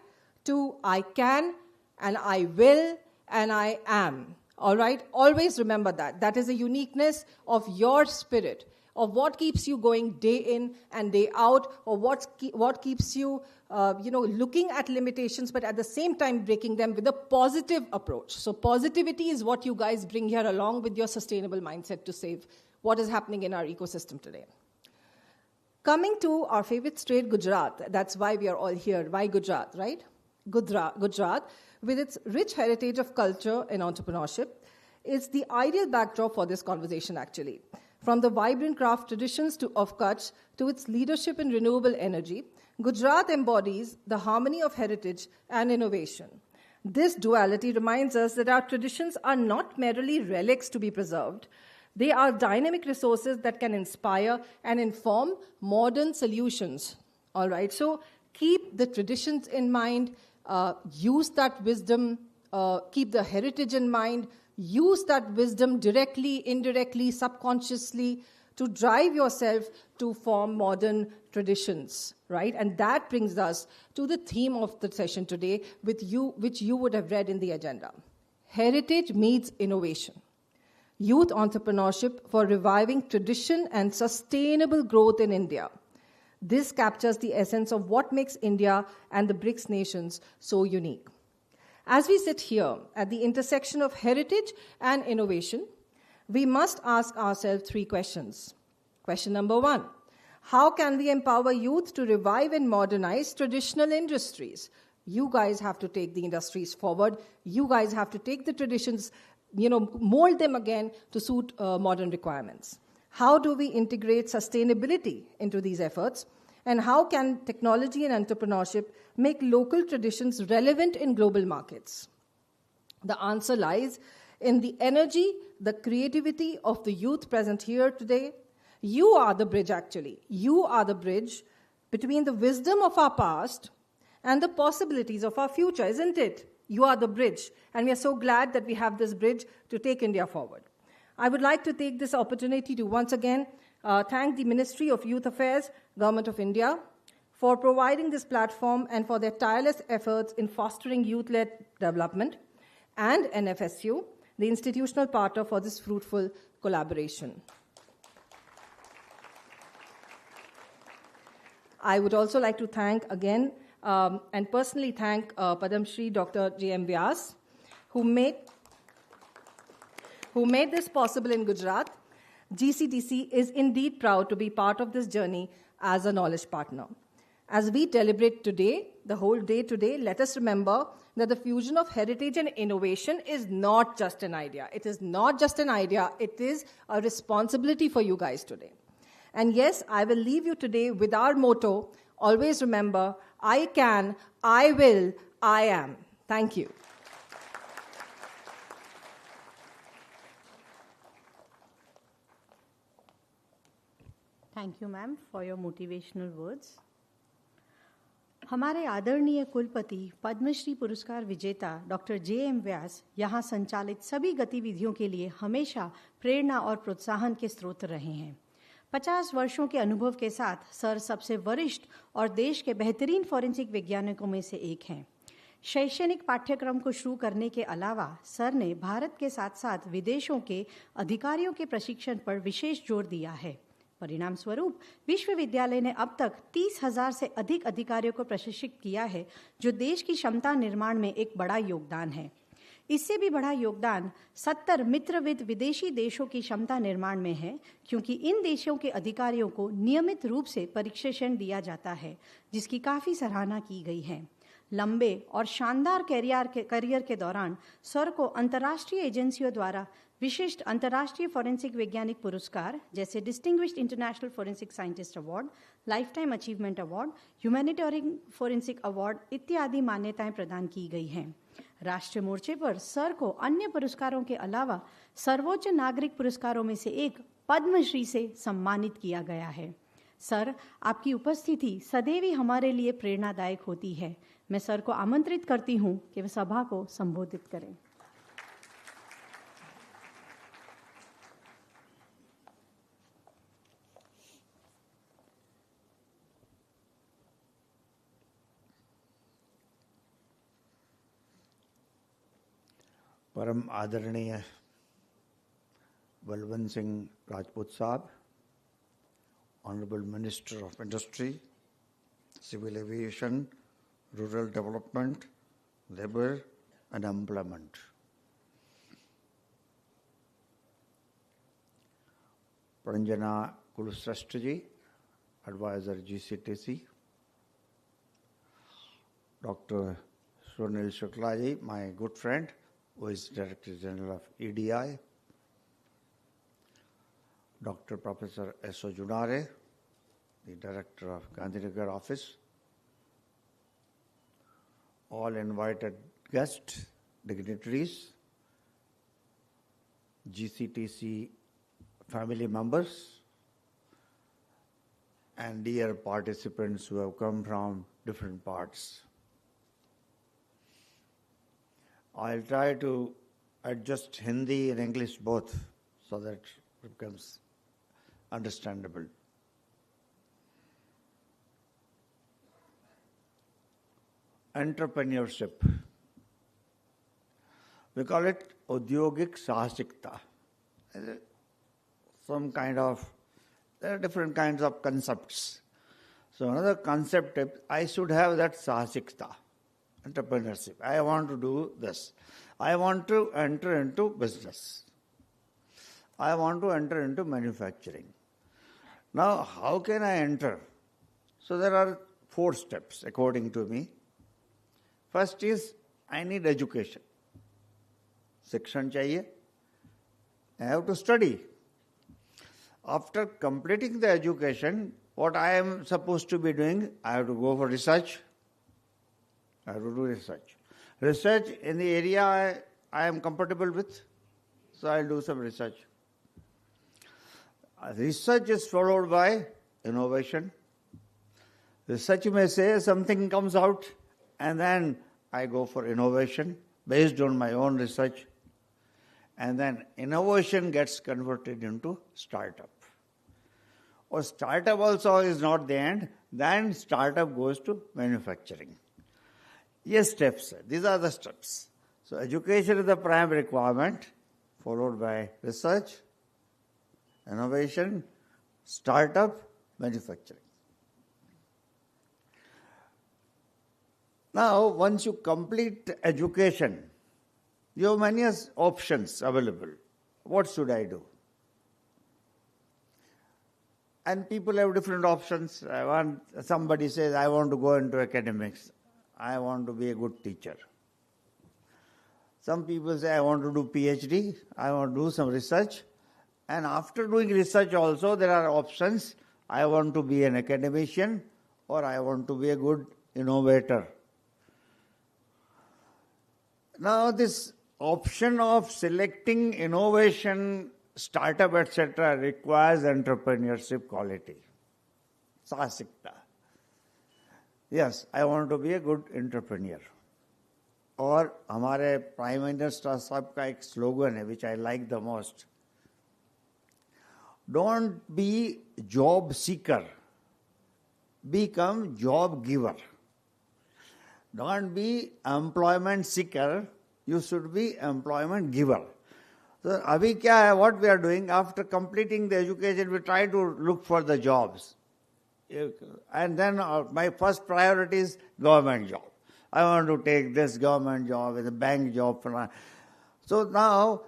Speaker 10: To I can, and I will, and I am. All right? Always remember that. That is a uniqueness of your spirit, of what keeps you going day in and day out, or what keeps you, looking at limitations, but at the same time breaking them with a positive approach. So positivity is what you guys bring here along with your sustainable mindset to save what is happening in our ecosystem today. Coming to our favorite state, Gujarat. That's why we are all here. Why Gujarat, right? Gujarat, with its rich heritage of culture and entrepreneurship, is the ideal backdrop for this conversation, actually. From the vibrant craft traditions of Kutch to its leadership in renewable energy, Gujarat embodies the harmony of heritage and innovation. This duality reminds us that our traditions are not merely relics to be preserved. They are dynamic resources that can inspire and inform modern solutions. All right, so keep the traditions in mind, use that wisdom, keep the heritage in mind, use that wisdom directly, indirectly, subconsciously to drive yourself to form modern traditions, right? And that brings us to the theme of the session today, which you would have read in the agenda. Heritage meets innovation. Youth entrepreneurship for reviving tradition and sustainable growth in India. This captures the essence of what makes India and the BRICS nations so unique. As we sit here at the intersection of heritage and innovation, we must ask ourselves 3 questions. Question number 1, how can we empower youth to revive and modernize traditional industries? You guys have to take the industries forward. You guys have to take the traditions, mold them again to suit modern requirements. How do we integrate sustainability into these efforts? And how can technology and entrepreneurship make local traditions relevant in global markets? The answer lies in the energy, the creativity of the youth present here today. You are the bridge, actually. You are the bridge between the wisdom of our past and the possibilities of our future, isn't it? You are the bridge. And we are so glad that we have this bridge to take India forward. I would like to take this opportunity to once again thank the Ministry of Youth Affairs, Government of India, for providing this platform and for their tireless efforts in fostering youth-led development, and NFSU, the institutional partner for this fruitful collaboration. I would also like to thank again and personally thank Padam Shri Dr. J.M. Vyas, who made this possible in Gujarat. GCTC is indeed proud to be part of this journey as a knowledge partner. As we deliberate today, the whole day today, let us remember that the fusion of heritage and innovation is not just an idea. It is not just an idea. It is a responsibility for you guys today. And yes, I will leave you today with our motto, always remember, I can, I will, I am. Thank you.
Speaker 1: Thank you, ma'am, for your motivational words. हमारे आदरणीय कुलपति पद्मश्री पुरस्कार विजेता doctor J.M. व्यास यहाँ संचालित सभी गतिविधियों के लिए हमेशा प्रेरणा और प्रोत्साहन के स्रोत रहे हैं। 50 वर्षों के अनुभव के साथ सर सबसे वरिष्ठ और देश के बेहतरीन फॉरेंसिक वैज्ञानिकों में से एक हैं। शैक्षणिक पाठ्यक्रम को शुरू करने के अलावा सर ने भारत के साथ साथ विदेशों के अधिकारियों के प्रशिक्षण पर विशेष जोर दिया है। परिणाम स्वरूप विश्वविद्यालय ने अब तक 30,000 से अधिक अधिकारियों को प्रशिक्षित किया है, जो देश की क्षमता निर्माण में एक बड़ा योगदान है। इससे भी बड़ा योगदान 70 मित्रविद विदेशी देशों की क्षमता निर्माण में है, क्योंकि इन देशों के अधिकारियों को नियमित रूप से प्रशिक्षण दिया जाता है, जिसकी काफ़ी सराहना की गई है। लंबे और शानदार करियर के दौरान सर को अंतर्राष्ट्रीय एजेंसियों द्वारा विशिष्ट अंतर्राष्ट्रीय फॉरेंसिक वैज्ञानिक पुरस्कार जैसे distinguished international forensic scientist award, life time achievement award, humanitarian forensic award इत्यादि मान्यताएं प्रदान की गई हैं। राष्ट्रीय मोर्चे पर सर को अन्य पुरस्कारों के अलावा सर्वोच्च नागरिक पुरस्कारों में से एक पद्मश्री से सम्मानित किया गया है। सर, आपकी उपस्थिति सदैव ही हमारे लिए प्रेरणादायक होती है। मैं सर को आमंत्रित करती हूं कि वे सभा को संबोधित करें।
Speaker 7: परम आदरणीय बलवंत सिंह राजपूत साहब, honourable minister of industry, civil aviation, rural development, labour and employment, Pranjana Kulusreshta ji, Advisor GCTC, Dr. Sunil Shukla ji, my good friend, who is Director General of EDI, Dr. Professor S.O. Junare, the Director of Gandhinagar Office, all invited guests, dignitaries, GCTC family members, and dear participants who have come from different parts. I'll try to adjust Hindi and English both so that it becomes understandable. Entrepreneurship. We call it Udyogik Sahasikta. Some kind of, there are different kinds of concepts. So another concept is, I should have that Sahasikta, entrepreneurship. I want to do this. I want to enter into business. I want to enter into manufacturing. Now, how can I enter? So there are 4 steps according to me. First is, I need education. Shikshan chahiye. I have to study. After completing the education, what I am supposed to be doing, I have to go for research. I have to do research. Research in the area I am comfortable with, so I will do some research. Research is followed by innovation. Research may say something comes out, and then I go for innovation based on my own research. And then innovation gets converted into startup. Or startup also is not the end, then startup goes to manufacturing. Yes, steps. These are the steps. So education is the prime requirement, followed by research, innovation, startup, manufacturing. Now, once you complete education, you have many options available. What should I do? And people have different options. Somebody says, I want to go into academics. I want to be a good teacher. Some people say, I want to do PhD. I want to do some research. And after doing research also, there are options. I want to be an academician, or I want to be a good innovator. Now, this option of selecting innovation, startup, etc. requires entrepreneurship quality. Sahasikta. Yes, I want to be a good entrepreneur. और हमारे prime minister साहब का एक slogan है which I like the most. Don't be job seeker. Become job giver. Don't be employment seeker. You should be employment giver. So, abhi kya hai, what we are doing, after completing the education, we try to look for the jobs. And then my first priority is government job. I want to take this government job, the bank job. So now,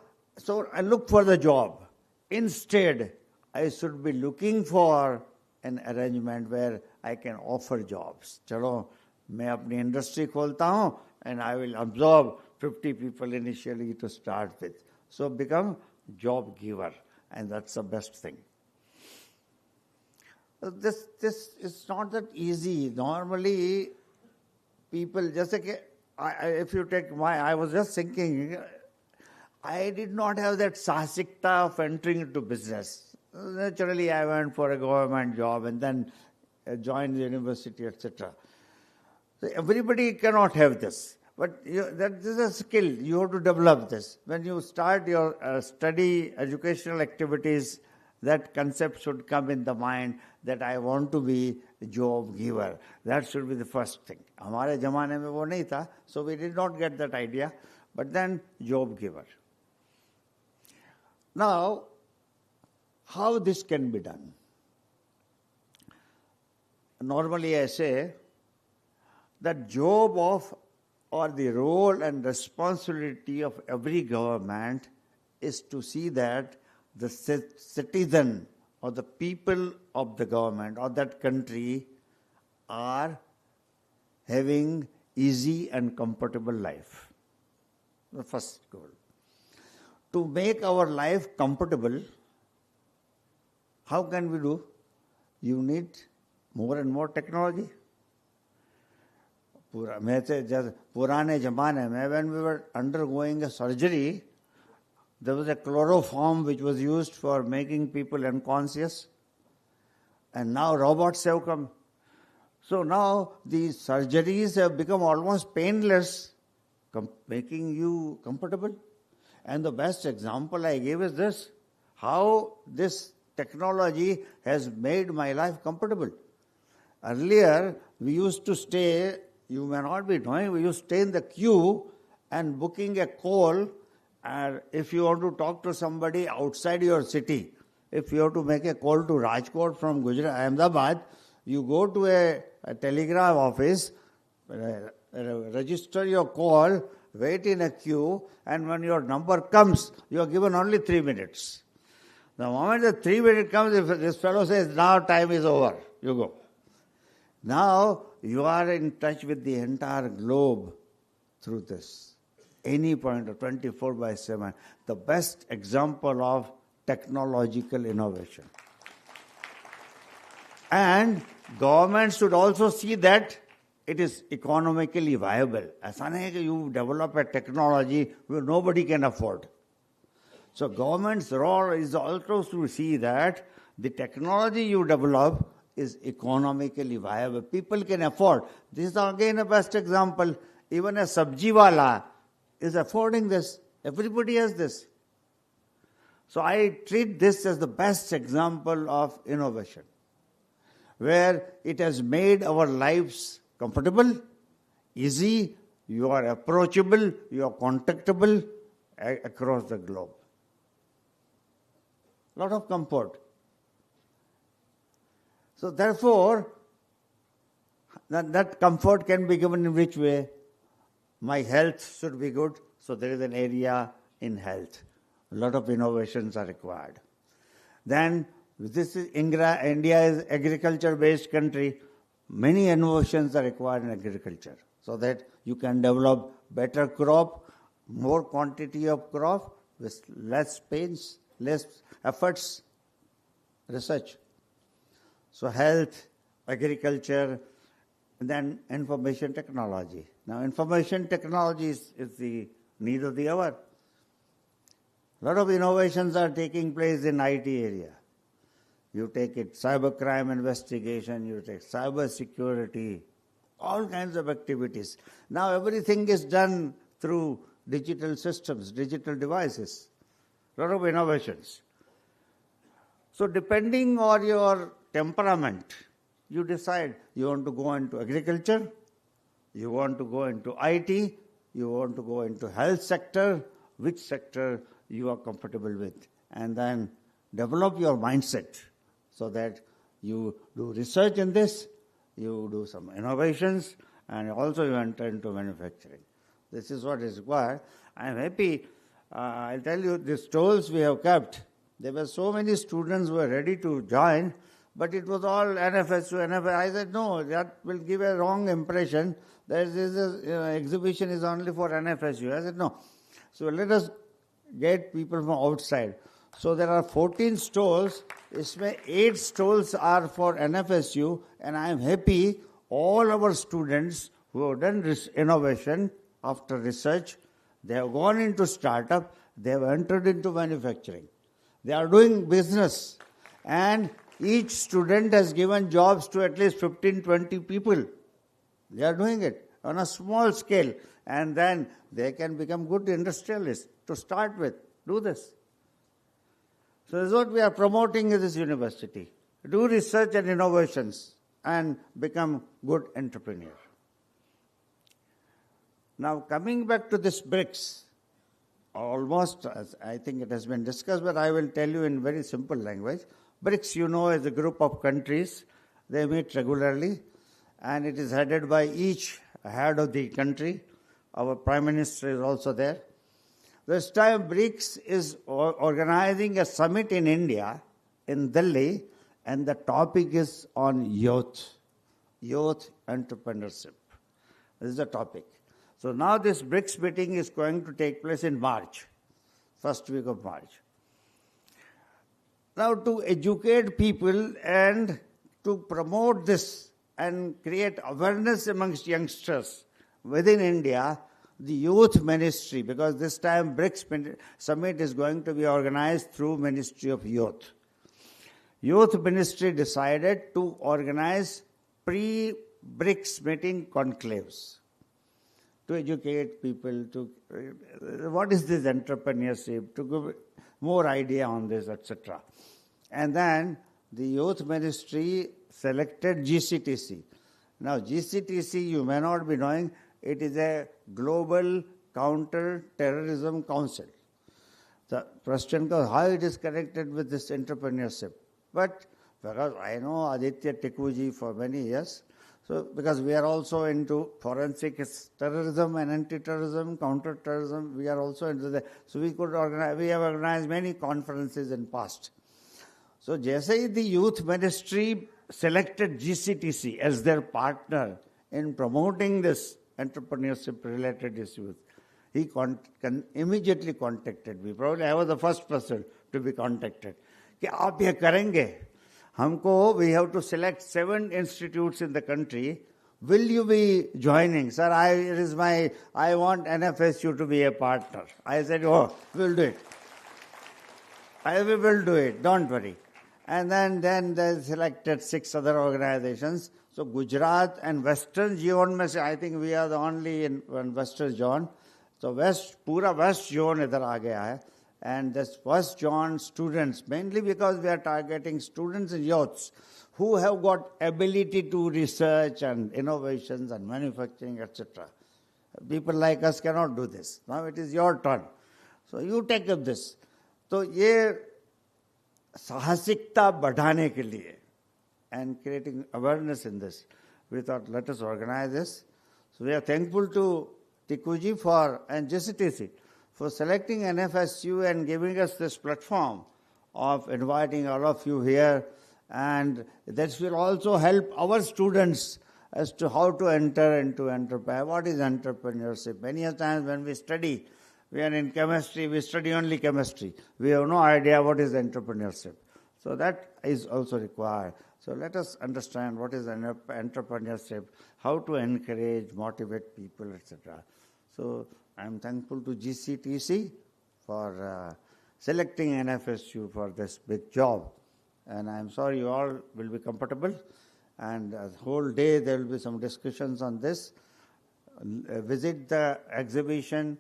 Speaker 7: I look for the job. Instead, I should be looking for an arrangement where I can offer jobs. Chalo, मैं अपनी industry खोलता हूँ, and I will absorb 50 people initially to start with. So become job giver, and that's the best thing. This is not that easy. Normally, people, just like, if you take I was just thinking, I did not have that sahasikta of entering into business. Naturally, I went for a government job and then joined the university, etc. So everybody cannot have this. But this is a skill. You have to develop this. When you start your study, educational activities, that concept should come in the mind that I want to be a job giver. That should be the first thing. हमारे ज़माने में वो नहीं था, so we did not get that idea. But then, job giver. Now, how this can be done? Normally I say that job of or the role and responsibility of every government is to see that the citizen or the people of the government or that country are having easy and comfortable life. The first goal. To make our life comfortable, how can we do? You need more and more technology. पुराने जमाने में, when we were undergoing a surgery, there was a chloroform which was used for making people unconscious. And now robots have come. So now these surgeries have become almost painless, making you comfortable. And the best example I gave is this, how this technology has made my life comfortable. Earlier, we used to stay, you may not be knowing, we used to stay in the queue and booking a call. And if you want to talk to somebody outside your city, if you have to make a call to Rajkot from Gujarat, Ahmedabad, you go to a telegraph office, register your call, wait in a queue, and when your number comes, you are given only 3 minutes. The moment the 3 minutes comes, if this fellow says, now time is over, you go. Now you are in touch with the entire globe through this. Any point of 24/7, the best example of technological innovation. And government should also see that it is economically viable. ऐसा नहीं है कि you develop a technology where nobody can afford. So government's role is also to see that the technology you develop is economically viable. People can afford. This is again a best example. Even a sabji wala is affording this. Everybody has this. So I treat this as the best example of innovation, where it has made our lives comfortable, easy, you are approachable, you are contactable across the globe. Lot of comfort. So therefore, that comfort can be given in which way? My health should be good, so there is an area in health. A lot of innovations are required. Then, this is India is agriculture-based country. Many innovations are required in agriculture, so that you can develop better crop, more quantity of crop, with less pains, less efforts, research. So health, agriculture, and then information technology. Now information technology is the need of the hour. A lot of innovations are taking place in IT area. You take it cybercrime investigation, you take cyber security, all kinds of activities. Now everything is done through digital systems, digital devices. A lot of innovations. So depending on your temperament, you decide you want to go into agriculture, you want to go into IT, you want to go into health sector, which sector you are comfortable with. And then develop your mindset so that you do research in this, you do some innovations, and also you enter into manufacturing. This is what is required. I am happy. I'll tell you, the stalls we have kept, there were so many students who were ready to join, but it was all NFSU, I said, no, that will give a wrong impression. This exhibition is only for NFSU. I said, no. So let us get people from outside. So there are 14 stalls. 8 stalls are for NFSU, and I am happy all our students who have done this innovation after research, they have gone into startup, they have entered into manufacturing. They are doing business, and each student has given jobs to at least 15-20 people. They are doing it on a small scale, and then they can become good industrialists to start with. Do this. So this is what we are promoting in this university. Do research and innovations and become good entrepreneur. Now coming back to this BRICS, almost, as I think it has been discussed, but I will tell you in very simple language. BRICS, you know, is a group of countries. They meet regularly, and it is headed by each head of the country. Our Prime Minister is also there. This time BRICS is organizing a summit in India, in Delhi, and the topic is on youth entrepreneurship. This is the topic. So now this BRICS meeting is going to take place in March, first week of March. Now to educate people and to promote this and create awareness amongst youngsters within India, the youth ministry, because this time BRICS summit is going to be organized through Ministry of Youth. Youth ministry decided to organize pre-BRICS meeting conclaves to educate people to what is this entrepreneurship, to give more idea on this, etc. And then the youth ministry selected GCTC. Now GCTC, you may not be knowing, it is a global counter-terrorism council. The question goes, how it is connected with this entrepreneurship? But because I know Aditya Tikuji for many years, so because we are also into forensic terrorism and anti-terrorism, counter-terrorism, we are also into that. So we have organized many conferences in past. So just as the youth ministry selected GCTC as their partner in promoting this entrepreneurship-related issues, he immediately contacted me. Probably I was the first person to be contacted. कि आप ये करेंगे, हमको we have to select 7 institutes in the country. Will you be joining? Sir, I want NFSU to be a partner. I said, oh, we'll do it. We will do it, don't worry. And then they selected 6 other organizations. So Gujarat and Western Zone में से I think we are the only in Western Zone. So पूरा West Zone इधर आ गया है. And this West Zone students, mainly because we are targeting students and youths who have got ability to research and innovations and manufacturing, etc. People like us cannot do this. Now it is your turn. So you take up this. So ये साहसिकता बढ़ाने के लिए and creating awareness in this, we thought let us organize this. So we are thankful to Tikuji and JCTC for selecting NFSU and giving us this platform of inviting all of you here, and that will also help our students as to how to enter into entrepreneur. What is entrepreneurship? Many times when we study, we are in chemistry, we study only chemistry. We have no idea what is entrepreneurship. So that is also required. So let us understand what is entrepreneurship, how to encourage, motivate people, etc. So I am thankful to GCTC for selecting NFSU for this big job. And I am sorry you all will be comfortable. And the whole day there will be some discussions on this. Visit the exhibition,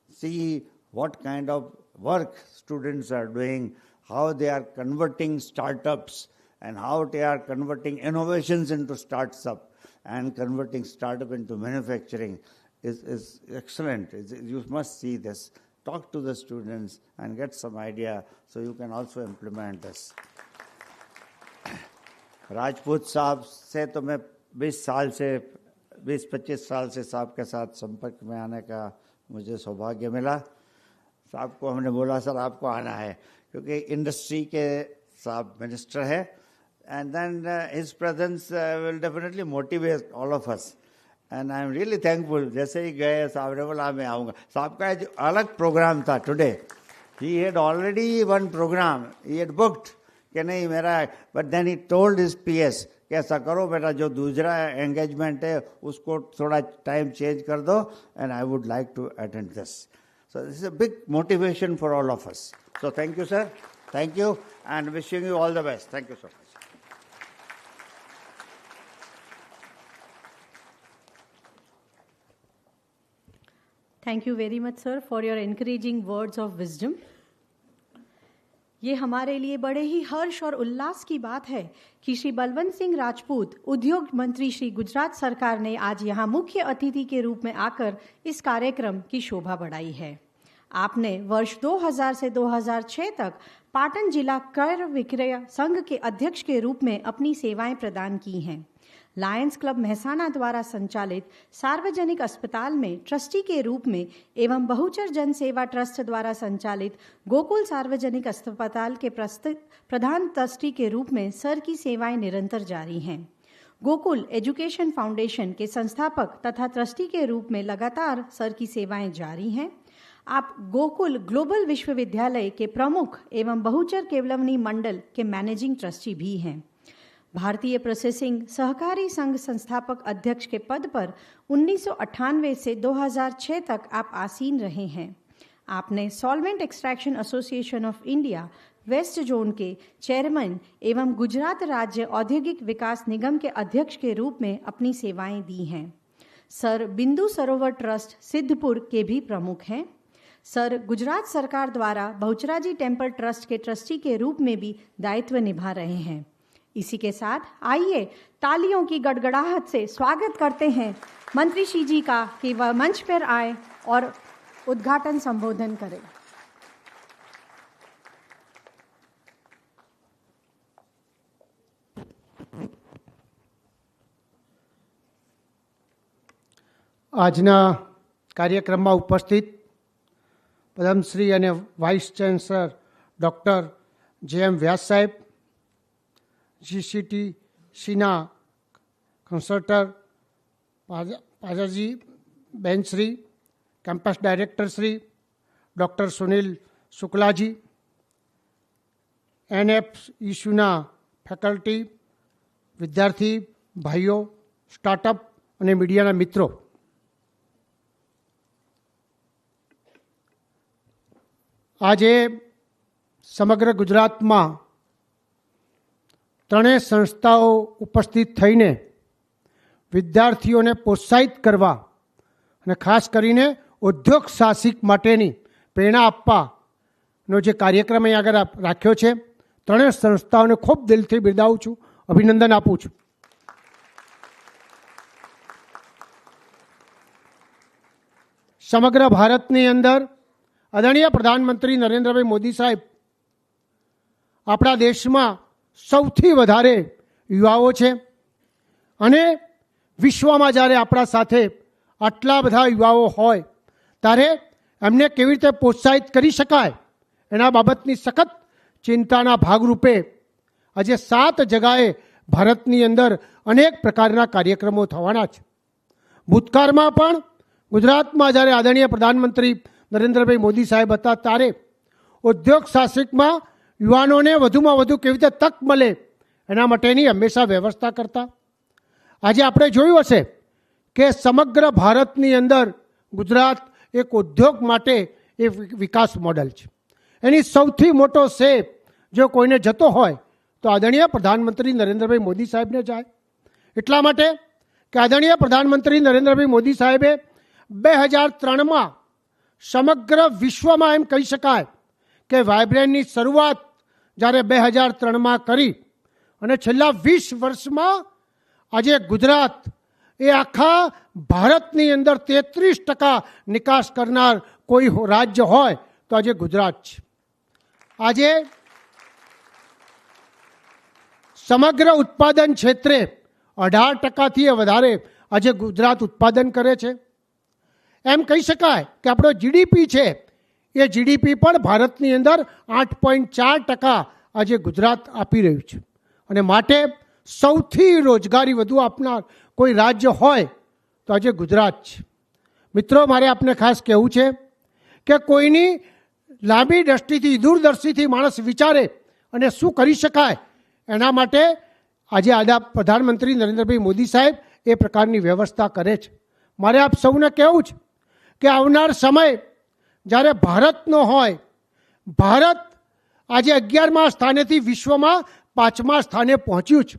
Speaker 7: see what kind of work students are doing, how they are converting startups, and how they are converting innovations into startups and converting startup into manufacturing is excellent. You must see this. Talk to the students and get some idea so you can also implement this. Rajput साहब से तो मैं 20-25 साल से साहब के साथ संपर्क में आने का मुझे सौभाग्य मिला. साहब को हमने बोला सर आपको आना है क्योंकि इंडस्ट्री के साहब मिनिस्टर है, and then his presence will definitely motivate all of us. And I am really thankful. जैसे ही गए साहब ने बोला मैं आऊँगा. साहब का जो अलग प्रोग्राम था today. He had already one program. He had booked कि नहीं मेरा, but then he told his PS कि ऐसा करो बेटा जो दूसरा engagement है उसको थोड़ा time change कर दो, and I would like to attend this. So this is a big motivation for all of us. So thank you, sir. Thank you, and wishing you all the best. Thank you so much.
Speaker 1: Thank you very much, sir, for your encouraging words of wisdom. ये हमारे लिए बड़े ही हर्ष और उल्लास की बात है कि श्री बलवंत सिंह राजपूत, उद्योग मंत्री श्री गुजरात सरकार ने आज यहाँ मुख्य अतिथि के रूप में आकर इस कार्यक्रम की शोभा बढ़ाई है. आपने वर्ष 2000 से 2006 तक पाटन जिला क्रय विक्रय संघ के अध्यक्ष के रूप में अपनी सेवाएं प्रदान की हैं. लायंस क्लब मेहसाणा द्वारा संचालित सार्वजनिक अस्पताल में ट्रस्टी के रूप में एवं बहुचर जन सेवा ट्रस्ट द्वारा संचालित गोकुल सार्वजनिक अस्पताल के प्रधान ट्रस्टी के रूप में सर की सेवाएं निरंतर जारी हैं. गोकुल एजुकेशन फाउंडेशन के संस्थापक तथा ट्रस्टी के रूप में लगातार सर की सेवाएं जारी हैं। आप गोकुल ग्लोबल विश्वविद्यालय के प्रमुख एवं बहुचर केवलवनी मंडल के मैनेजिंग ट्रस्टी भी हैं। भारतीय प्रोसेसिंग सहकारी संघ संस्थापक अध्यक्ष के पद पर 1998 से 2006 तक आप आसीन रहे हैं। आपने solvent extraction association of India west zone के चेयरमैन एवं गुजरात राज्य औद्योगिक विकास निगम के अध्यक्ष के रूप में अपनी सेवाएं दी हैं। सर बिंदु सरोवर ट्रस्ट सिद्धपुर के भी प्रमुख हैं। सर गुजरात सरकार द्वारा बहुचराजी टेम्पल ट्रस्ट के ट्रस्टी के रूप में भी दायित्व निभा रहे हैं। इसी के साथ आइए तालियों की गड़गड़ाहट से स्वागत करते हैं मंत्री श्री जी का कि वह मंच पर आए और उद्घाटन संबोधन करें।
Speaker 11: આજના કાર્યક્રમમાં ઉપસ્થિત પદ્મશ્રી અને વાઇસ ચાન્સલર ડૉક્ટર જે.એમ. વ્યાસ સાહેબ, GCTCના કન્સલ્ટર પાજાજી બેનશ્રી, કેમ્પસ ડાયરેક્ટરશ્રી ડૉક્ટર સુનિલ શુક્લાજી, NFSUના ફેકલ્ટી, વિદ્યાર્થી ભાઈઓ, સ્ટાર્ટઅપ અને મીડિયાના મિત્રો, આજે સમગ્ર ગુજરાતમાં ત્રણેય સંસ્થાઓ ઉપસ્થિત થઈને વિદ્યાર્થીઓને પ્રોત્સાહિત કરવા અને ખાસ કરીને ઉદ્યોગ સાહસિક માટેની પ્રેરણા આપવાનો જે કાર્યક્રમ અહીં આગળ રાખ્યો છે, ત્રણેય સંસ્થાઓને ખૂબ દિલથી બિરદાવું છું, અભિનંદન આપું છું. સમગ્ર ભારતની અંદર આદરણીય પ્રધાનમંત્રી નરેન્દ્રભાઈ મોદી સાહેબ આપણા દેશમાં સૌથી વધારે યુવાઓ છે અને વિશ્વમાં જ્યારે આપણા સાથે આટલા બધા યુવાઓ હોય ત્યારે એમને કેવી રીતે પ્રોત્સાહિત કરી શકાય એના બાબતની સખત ચિંતાના ભાગરૂપે આજે 7 જગાએ ભારતની અંદર અનેક પ્રકારના કાર્યક્રમો થવાના છે. ભૂતકાળમાં પણ ગુજરાતમાં જ્યારે આદરણીય પ્રધાનમંત્રી નરેન્દ્રભાઈ મોદી સાહેબ હતા ત્યારે ઉદ્યોગ સાહસિકમાં યુવાનોને વધુમાં વધુ કેવી રીતે તક મળે એના માટેની હંમેશા વ્યવસ્થા કરતા. આજે આપણે જોયું હશે કે સમગ્ર ભારતની અંદર ગુજરાત એક ઉદ્યોગ માટે એ વિકાસ મોડલ છે. એની સૌથી મોટો શ્રેય જો કોઈને જતો હોય તો આદરણીય પ્રધાનમંત્રી નરેન્દ્રભાઈ મોદી સાહેબને જાય. એટલા માટે કે આદરણીય પ્રધાનમંત્રી નરેન્દ્રભાઈ મોદી સાહેબે 2003માં સમગ્ર વિશ્વમાં એમ કહી શકાય કે વાઇબ્રન્ટની શરૂઆત જ્યારે 2003માં કરી અને છેલ્લા 20 વર્ષમાં આજે ગુજરાત એ આખા ભારતની અંદર 33% નિકાસ કરનાર કોઈ રાજ્ય હોય તો આજે ગુજરાત છે. આજે સમગ્ર ઉત્પાદન ક્ષેત્રે 18%થી વધારે આજે ગુજરાત ઉત્પાદન કરે છે. એમ કહી શકાય કે આપણો જીડીપી છે એ જીડીપી પણ ભારતની અંદર 8.4% આજે ગુજરાત આપી રહ્યું છે. અને માટે સૌથી રોજગારી વધુ આપનાર કોઈ રાજ્ય હોય તો આજે ગુજરાત છે. મિત્રો, મારે આપને ખાસ કહેવું છે કે કોઈની લાંબી દ્રષ્ટિથી દૂરદર્શીથી માણસ વિચારે અને શું કરી શકાય એના માટે આજે પ્રધાનમંત્રી નરેન્દ્રભાઈ મોદી સાહેબ એ પ્રકારની વ્યવસ્થા કરે છે. મારે આપ સૌને કહેવું છે કે આવનાર સમય જ્યારે ભારતનો હોય, ભારત આજે 11મા સ્થાનેથી વિશ્વમાં 5મા સ્થાને પહોંચ્યું છે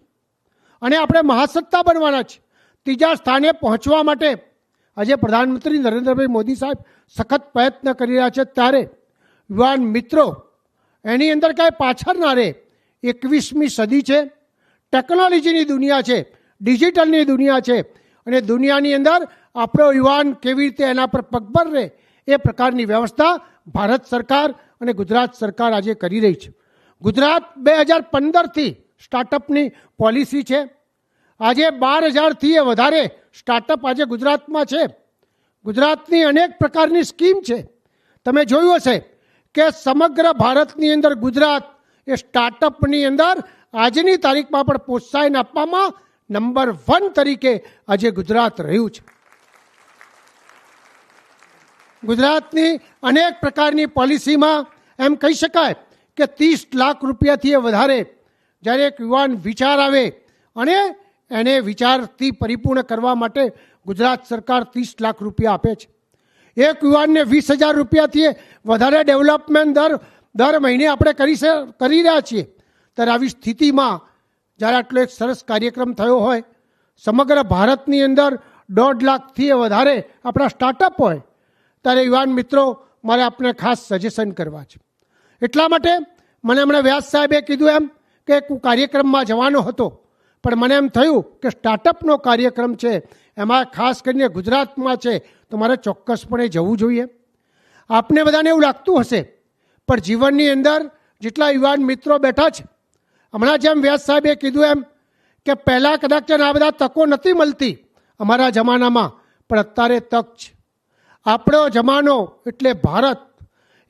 Speaker 11: અને આપણે મહાસત્તા બનવાના છે. 3જા સ્થાને પહોંચવા માટે આજે પ્રધાનમંત્રી નરેન્દ્રભાઈ મોદી સાહેબ સખત પ્રયત્ન કરી રહ્યા છે. ત્યારે યુવાન મિત્રો એની અંદર કાંઈ પાછળ ના રહે. 21મી સદી છે, ટેકનોલોજીની દુનિયા છે, ડિજિટલની દુનિયા છે અને દુનિયાની અંદર આપણો યુવાન કેવી રીતે એના પર પગભર રહે એ પ્રકારની વ્યવસ્થા ભારત સરકાર અને ગુજરાત સરકાર આજે કરી રહી છે. ગુજરાત 2015થી સ્ટાર્ટઅપની પોલિસી છે. આજે 12,000થી વધારે સ્ટાર્ટઅપ આજે ગુજરાતમાં છે. ગુજરાતની અનેક પ્રકારની સ્કીમ છે. તમે જોયું હશે કે સમગ્ર ભારતની અંદર ગુજરાત એ સ્ટાર્ટઅપની અંદર આજની તારીખમાં પણ પ્રોત્સાહન આપવામાં નંબર 1 તરીકે આજે ગુજરાત રહ્યું છે. ગુજરાતની અનેક પ્રકારની પોલિસીમાં એમ કહી શકાય કે 30 લાખ રૂપિયાથી વધારે જ્યારે એક યુવાન વિચાર આવે અને એને વિચારથી પરિપૂર્ણ કરવા માટે ગુજરાત સરકાર 30 લાખ રૂપિયા આપે છે. એક યુવાનને 20,000 રૂપિયાથી વધારે ડેવલપમેન્ટ દર મહિને આપણે કરી રહ્યા છીએ. ત્યારે આવી સ્થિતિમાં જ્યારે આટલો એક સરસ કાર્યક્રમ થયો હોય, સમગ્ર ભારતની અંદર 1.5 લાખથી વધારે આપણા સ્ટાર્ટઅપ હોય, ત્યારે યુવાન મિત્રો મારે આપને ખાસ સજેશન કરવા છે. એટલા માટે મને હમણાં વ્યાસ સાહેબે કીધું એમ કે હું કાર્યક્રમમાં જવાનો હતો, પણ મને એમ થયું કે સ્ટાર્ટઅપનો કાર્યક્રમ છે, એમાં ખાસ કરીને ગુજરાતમાં છે, તો મારે ચોક્કસપણે જવું જોઈએ. આપને બધાને એવું લાગતું હશે, પણ જીવનની અંદર જેટલા યુવાન મિત્રો બેઠા છે, હમણાં જેમ વ્યાસ સાહેબે કીધું એમ કે પહેલાં કદાચ આ બધા તકો નથી મળતી અમારા જમાનામાં, પણ અત્યારે તક છે. આપણો જમાનો એટલે ભારત.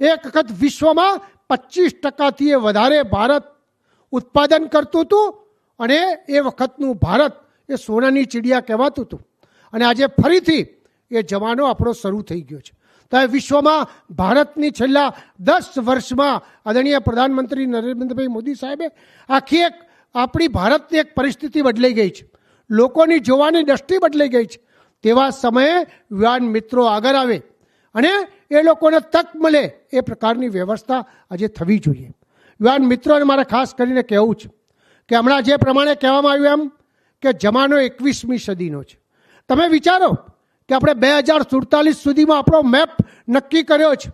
Speaker 11: એક વખત વિશ્વમાં 25% વધારે ભારત ઉત્પાદન કરતું હતું અને એ વખતનું ભારત એ સોનાની ચીડિયા કહેવાતું હતું. અને આજે ફરીથી એ જમાનો આપણો શરૂ થઈ ગયો છે. તો વિશ્વમાં ભારતની છેલ્લા 10 વર્ષમાં આદરણીય પ્રધાનમંત્રી નરેન્દ્રભાઈ મોદી સાહેબે આખી એક આપણી ભારતની એક પરિસ્થિતિ બદલાઈ ગઈ છે. લોકોની જોવાની દ્રષ્ટિ બદલાઈ ગઈ છે. તેવા સમયે યુવાન મિત્રો આગળ આવે અને એ લોકોને તક મળે એ પ્રકારની વ્યવસ્થા આજે થવી જોઈએ. યુવાન મિત્રોને મારે ખાસ કરીને કહેવું છે કે હમણાં જે પ્રમાણે કહેવામાં આવ્યું એમ કે જમાનો 21મી સદીનો છે. તમે વિચારો કે આપણે 2047 સુધીમાં આપણો મેપ નક્કી કર્યો છે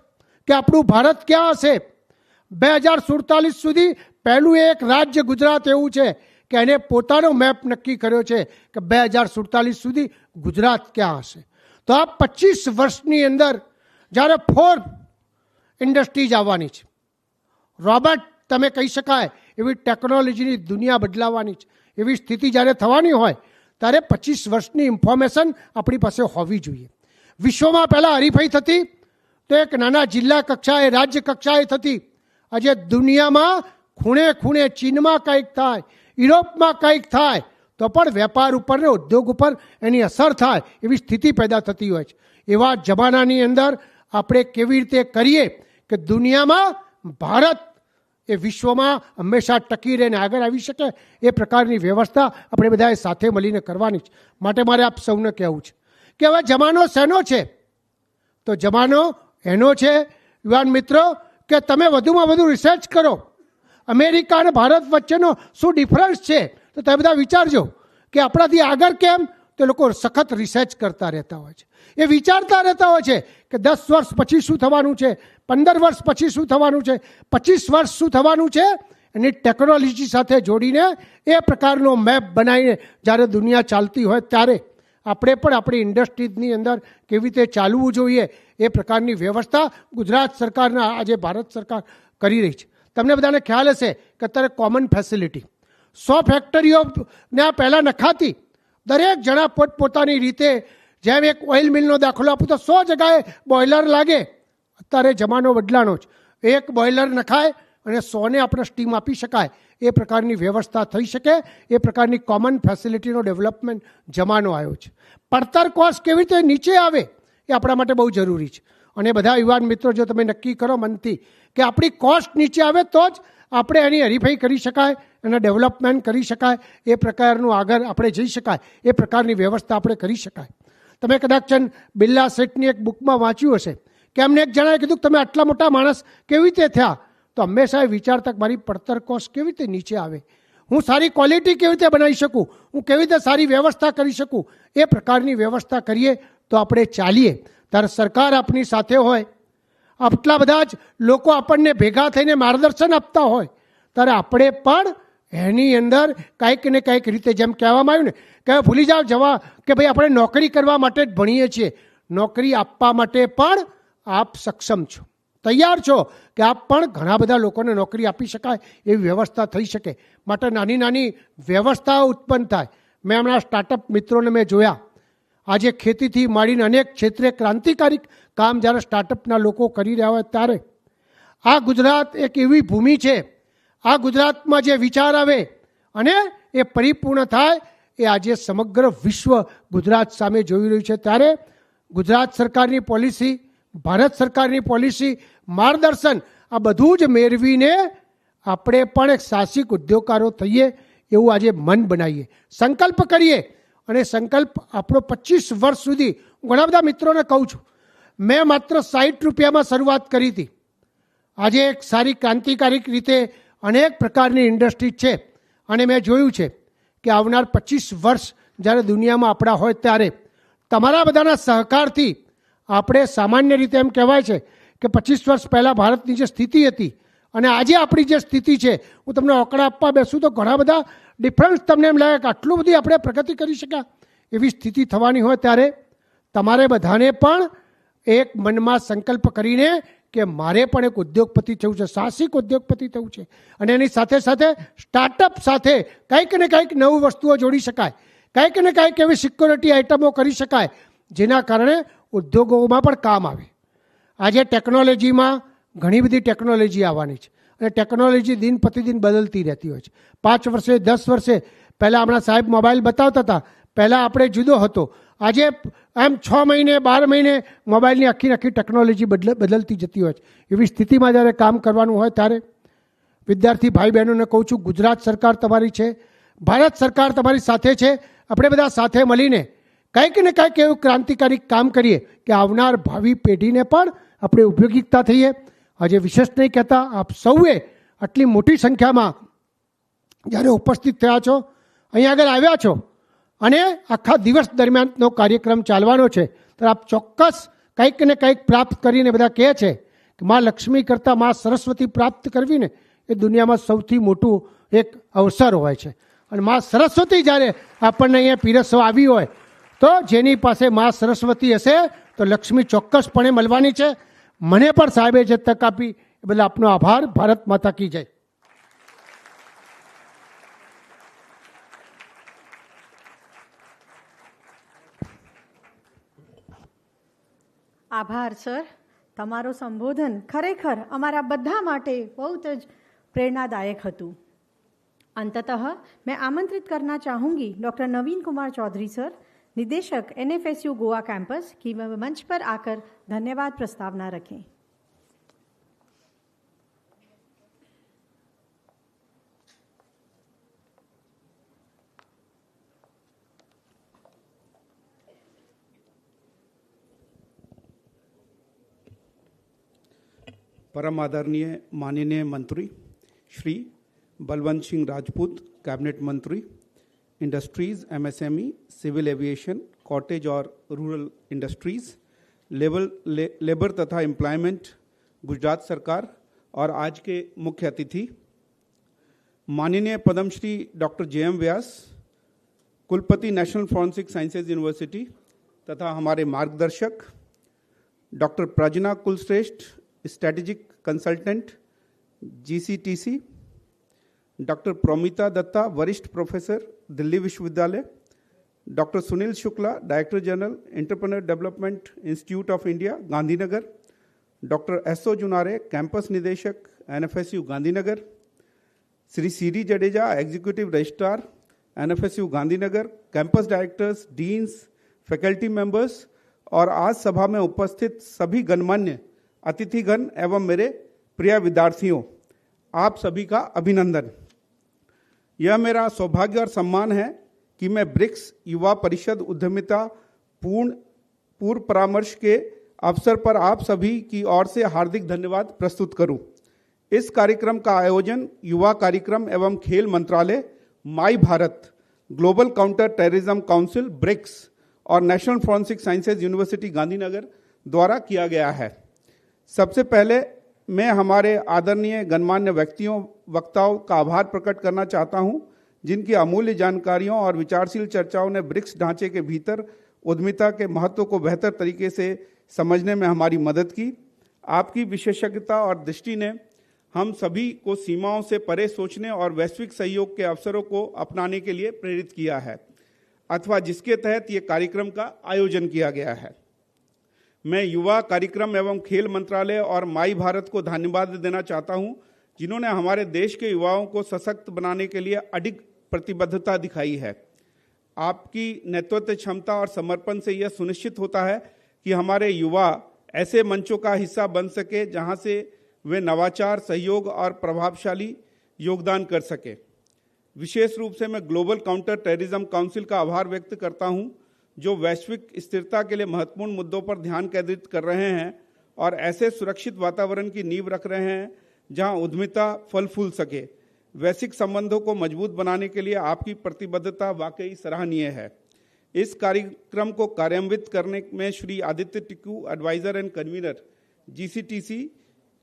Speaker 11: કે આપણું ભારત ક્યાં હશે. 2047 સુધી પહેલું એક રાજ્ય ગુજરાત એવું છે કે એને પોતાનો મેપ નક્કી કર્યો છે કે 2047 સુધી ગુજરાત ક્યાં હશે. તો આ 25 વર્ષની અંદર જ્યારે ફોર્થ ઇન્ડસ્ટ્રીઝ આવવાની છે, રોબોટ તમે કહી શકાય એવી ટેકનોલોજીની દુનિયા બદલાવાની છે, એવી સ્થિતિ જ્યારે થવાની હોય ત્યારે 25 વર્ષની ઇન્ફોર્મેશન આપણી પાસે હોવી જોઈએ. વિશ્વમાં પહેલાં હરીફાઈ થતી તો એક નાના જિલ્લા કક્ષાએ, રાજ્ય કક્ષાએ થતી. આજે દુનિયામાં ખૂણે ખૂણે, ચીનમાં કંઈક થાય, યુરોપમાં કંઈક થાય, તો પણ વેપાર ઉપર ને ઉદ્યોગ ઉપર એની અસર થાય એવી સ્થિતિ પેદા થતી હોય છે. એવા જમાનાની અંદર આપણે કેવી રીતે કરીએ કે દુનિયામાં ભારત એ વિશ્વમાં હંમેશા ટકી રહીને આગળ આવી શકે એ પ્રકારની વ્યવસ્થા આપણે બધાએ સાથે મળીને કરવાની છે. માટે મારે આપ સૌને કહેવું છે કે હવે જમાનો શેનો છે? તો જમાનો એનો છે યુવાન મિત્રો કે તમે વધુમાં વધુ રિસર્ચ કરો. અમેરિકા અને ભારત વચ્ચેનો શું ડિફરન્સ છે તો તમે બધા વિચારજો કે આપણાથી આગળ કેમ. તો લોકો સખત રિસર્ચ કરતા રહેતા હોય છે, એ વિચારતા રહેતા હોય છે કે 10 વર્ષ પછી શું થવાનું છે, 15 વર્ષ પછી શું થવાનું છે, 25 વર્ષ શું થવાનું છે. એની ટેકનોલોજી સાથે જોડીને એ પ્રકારનો મેપ બનાવીને જ્યારે દુનિયા ચાલતી હોય ત્યારે આપણે પણ આપણી ઇન્ડસ્ટ્રીઝની અંદર કેવી રીતે ચાલવું જોઈએ એ પ્રકારની વ્યવસ્થા ગુજરાત સરકારના આજે ભારત સરકાર કરી રહી છે. તમને બધાને ખ્યાલ હશે કે અત્યારે કોમન ફેસિલિટી 100 ફેક્ટરીઓને પહેલાં નખાતી, દરેક જણા પોતપોતાની રીતે, જેમ એક ઓઇલ મિલનો દાખલો આપું તો 100 જગ્યાએ બોઇલર લાગે. અત્યારે જમાનો બદલાનો છે. એક બોઇલર નખાય અને 100ને આપણે સ્ટીમ આપી શકાય એ પ્રકારની વ્યવસ્થા થઈ શકે એ પ્રકારની કોમન ફેસિલિટીનો ડેવલપમેન્ટ જમાનો આવ્યો છે. પડતર કોસ્ટ કેવી રીતે નીચે આવે એ આપણા માટે બહુ જરૂરી છે. અને બધા યુવાન મિત્રો જો તમે નક્કી કરો મનથી કે આપણી કોસ્ટ નીચે આવે તો જ આપણે એની હરીફાઈ કરી શકાય, એના ડેવલપમેન્ટ કરી શકાય, એ પ્રકારનું આગળ આપણે જઈ શકાય એ પ્રકારની વ્યવસ્થા આપણે કરી શકાય. તમે કદાચ બિરલા શેઠની એક બુકમાં વાંચ્યું હશે કે એમને એક જણાએ કીધું કે તમે આટલા મોટા માણસ કેવી રીતે થયા. તો હંમેશા એ વિચારતા મારી પડતર કોસ્ટ કેવી રીતે નીચે આવે, હું સારી ક્વોલિટી કેવી રીતે બનાવી શકું, હું કેવી રીતે સારી વ્યવસ્થા કરી શકું. એ પ્રકારની વ્યવસ્થા કરીએ તો આપણે ચાલીએ. ત્યારે સરકાર આપણી સાથે હોય, આટલા બધા જ લોકો આપણને ભેગા થઈને માર્ગદર્શન આપતા હોય, ત્યારે આપણે પણ એની અંદર કંઈક ને કંઈક રીતે જેમ કહેવામાં આવ્યું ને કે ભૂલી જાઓ જવા કે ભાઈ આપણે નોકરી કરવા માટે જ ભણીએ છીએ. નોકરી આપવા માટે પણ આપ સક્ષમ છો, તૈયાર છો કે આપ પણ ઘણા બધા લોકોને નોકરી આપી શકાય એવી વ્યવસ્થા થઈ શકે. માટે નાની નાની વ્યવસ્થાઓ ઉત્પન્ન થાય. મેં હમણાં સ્ટાર્ટઅપ મિત્રોને મેં જોયા, આજે ખેતીથી માંડીને અનેક ક્ષેત્રે ક્રાંતિકારી કામ જ્યારે સ્ટાર્ટઅપના લોકો કરી રહ્યા હોય ત્યારે આ ગુજરાત એક એવી ભૂમિ છે, આ ગુજરાતમાં જે વિચાર આવે અને એ પરિપૂર્ણ થાય એ આજે સમગ્ર વિશ્વ ગુજરાત સામે જોઈ રહ્યું છે. ત્યારે ગુજરાત સરકારની પોલિસી, ભારત સરકારની પોલિસી, માર્ગદર્શન આ બધું જ મેળવીને આપણે પણ એક સાહસિક ઉદ્યોગકારો થઈએ એવું આજે મન બનાવીએ, સંકલ્પ કરીએ. અને સંકલ્પ આપણો 25 વર્ષ સુધી, ઘણા બધા મિત્રોને કહું છું, મેં માત્ર 60 રૂપિયામાં શરૂઆત કરી હતી. આજે એક સારી ક્રાંતિકારી રીતે અનેક પ્રકારની ઇન્ડસ્ટ્રી છે અને મેં જોયું છે કે આવનાર 25 વર્ષ જ્યારે દુનિયામાં આપણા હોય ત્યારે તમારા બધાના સહકારથી આપણે સામાન્ય રીતે એમ કહેવાય છે કે 25 વર્ષ પહેલાં ભારતની જે સ્થિતિ હતી અને આજે આપણી જે સ્થિતિ છે, હું તમને આંકડા આપવા બેસું તો ઘણા બધા ડિફરન્સ તમને એમ લાગે કે આટલું બધી આપણે પ્રગતિ કરી શક્યા. એવી સ્થિતિ થવાની હોય ત્યારે તમારે બધાને પણ એક મનમાં સંકલ્પ કરીને કે મારે પણ એક ઉદ્યોગપતિ થવું છે, સાહસિક ઉદ્યોગપતિ થવું છે. અને એની સાથે સાથે સ્ટાર્ટઅપ સાથે કંઈક ને કંઈક નવી વસ્તુઓ જોડી શકાય, કંઈક ને કંઈક એવી સિક્યોરિટી આઇટમો કરી શકાય જેના કારણે ઉદ્યોગોમાં પણ કામ આવે. આજે ટેકનોલોજીમાં ઘણી બધી ટેકનોલોજી આવવાની છે અને ટેકનોલોજી દિન પ્રતિદિન બદલતી રહેતી હોય છે. 5 વર્ષે 10 વર્ષે પહેલાં હમણાં સાહેબ મોબાઈલ બતાવતા હતા, પહેલાં આપણે જુદો હતો. આજે એમ 6 મહિને 12 મહિને મોબાઈલની આખી ટેકનોલોજી બદલતી જતી હોય છે. એવી સ્થિતિમાં જ્યારે કામ કરવાનું હોય ત્યારે વિદ્યાર્થી ભાઈ બહેનોને કહું છું, ગુજરાત સરકાર તમારી છે, ભારત સરકાર તમારી સાથે છે. આપણે બધા સાથે મળીને કંઈક ને કંઈક એવું ક્રાંતિકારી કામ કરીએ કે આવનાર ભાવિ પેઢીને પણ આપણે ઉપયોગિકતા થઈએ. આજે વિશેષ નહીં કહેતા, આપ સૌએ આટલી મોટી સંખ્યામાં જ્યારે ઉપસ્થિત થયા છો, અહીંયા આગળ આવ્યા છો અને આખા દિવસ દરમિયાનનો કાર્યક્રમ ચાલવાનો છે, તો આપ ચોક્કસ કંઈક ને કંઈક પ્રાપ્ત કરીને બધા કહે છે કે મા લક્ષ્મી કરતાં મા સરસ્વતી પ્રાપ્ત કરવી ને એ દુનિયામાં સૌથી મોટું એક અવસર હોય છે. અને મા સરસ્વતી જ્યારે આપણને અહીંયા પીરસવા આવી હોય તો જેની પાસે મા સરસ્વતી હશે તો લક્ષ્મી ચોક્કસપણે મળવાની છે. મને પણ સાહેબે જે તક આપી એ બદલ આપનો આભાર. ભારત માતા કી જય.
Speaker 1: આભાર સર. તમારો સંબોધન ખરેખર અમારા બધા માટે બહુ જ प्रेरणादायक હતું. अंततः मैं आमंत्रित करना चाहूँगी डॉक्टर नवीन कुमार चौधरी सर, निदेशक NFSU गोवा कैंपस, की वह मंच पर आकर धन्यवाद प्रस्तावना रखें.
Speaker 12: परम आदरणीय माननीय मंत्री श्री बलवंत सिंह राजपूत, कैबिनेट मंत्री, industries, MSME, civil aviation, cottage और रूरल इंडस्ट्रीज, लेबर तथा एम्प्लॉयमेंट, गुजरात सरकार और आज के मुख्य अतिथि माननीय पद्मश्री डॉक्टर JM व्यास, कुलपति नेशनल फॉरेंसिक साइंसेज यूनिवर्सिटी, तथा हमारे मार्गदर्शक doctor Prajna Kulshreshtha, strategic consultant GCTC, doctor Promita Dutta, वरिष्ठ प्रोफेसर, दिल्ली विश्वविद्यालय, doctor Sunil Shukla, director general, entrepreneur development institute of India, Gandhinagar, doctor SO Junare, campus निदेशक, NFSU Gandhinagar, Shri CD Jadeja, executive registrar, NFSU Gandhinagar, campus directors, deans, faculty members और आज सभा में उपस्थित सभी गणमान्य अतिथिगण एवं मेरे प्रिय विद्यार्थियों, आप सभी का अभिनंदन। यह मेरा सौभाग्य और सम्मान है कि मैं ब्रिक्स युवा परिषद उद्यमिता पूर्व परामर्श के अवसर पर आप सभी की ओर से हार्दिक धन्यवाद प्रस्तुत करूं। इस कार्यक्रम का आयोजन युवा कार्यक्रम एवं खेल मंत्रालय, my Bharat, global counter terrorism council BRICS और national forensic sciences university Gandhinagar द्वारा किया गया है। सबसे पहले मैं हमारे आदरणीय गणमान्य वक्ताओं का आभार प्रकट करना चाहता हूं, जिनकी अमूल्य जानकारियों और विचारशील चर्चाओं ने ब्रिक्स ढांचे के भीतर उद्यमिता के महत्व को बेहतर तरीके से समझने में हमारी मदद की। आपकी विशेषज्ञता और दृष्टि ने हम सभी को सीमाओं से परे सोचने और वैश्विक सहयोग के अवसरों को अपनाने के लिए प्रेरित किया है, अथवा जिसके तहत ये कार्यक्रम का आयोजन किया गया है। मैं युवा कार्यक्रम एवं खेल मंत्रालय और माई भारत को धन्यवाद देना चाहता हूं, जिन्होंने हमारे देश के युवाओं को सशक्त बनाने के लिए अडिग प्रतिबद्धता दिखाई है। आपकी नेतृत्व क्षमता और समर्पण से यह सुनिश्चित होता है कि हमारे युवा ऐसे मंचों का हिस्सा बन सके जहां से वे नवाचार, सहयोग और प्रभावशाली योगदान कर सके। विशेष रूप से मैं ग्लोबल काउंटर टेररिज्म काउंसिल का आभार व्यक्त करता हूं, जो वैश्विक स्थिरता के लिए महत्वपूर्ण मुद्दों पर ध्यान केंद्रित कर रहे हैं और ऐसे सुरक्षित वातावरण की नींव रख रहे हैं जहां उद्यमिता फल फूल सके। वैश्विक संबंधों को मजबूत बनाने के लिए आपकी प्रतिबद्धता वाकई सराहनीय है। इस कार्यक्रम को कार्यान्वित करने में Shri Aditya Tikku, adviser and convener GCTC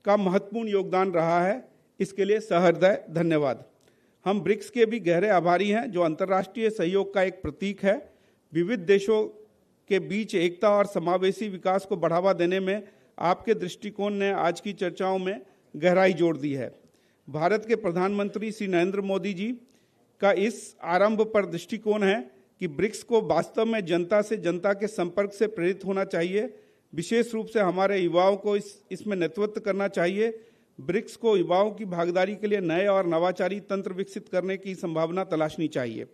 Speaker 12: का महत्वपूर्ण योगदान रहा है। इसके लिए सहृदय धन्यवाद। हम ब्रिक्स के भी गहरे आभारी हैं, जो अंतर्राष्ट्रीय सहयोग का एक प्रतीक है। विविध देशों के बीच एकता और समावेशी विकास को बढ़ावा देने में आपके दृष्टिकोण ने आज की चर्चाओं में गहराई जोड़ दी है। भारत के प्रधानमंत्री श्री नरेंद्र मोदी जी का इस आरंभ पर दृष्टिकोण है कि ब्रिक्स को वास्तव में जनता से जनता के संपर्क से प्रेरित होना चाहिए। विशेष रूप से हमारे युवाओं को इसमें नेतृत्व करना चाहिए। ब्रिक्स को युवाओं की भागीदारी के लिए नए और नवाचारी तंत्र विकसित करने की संभावना तलाशनी चाहिए।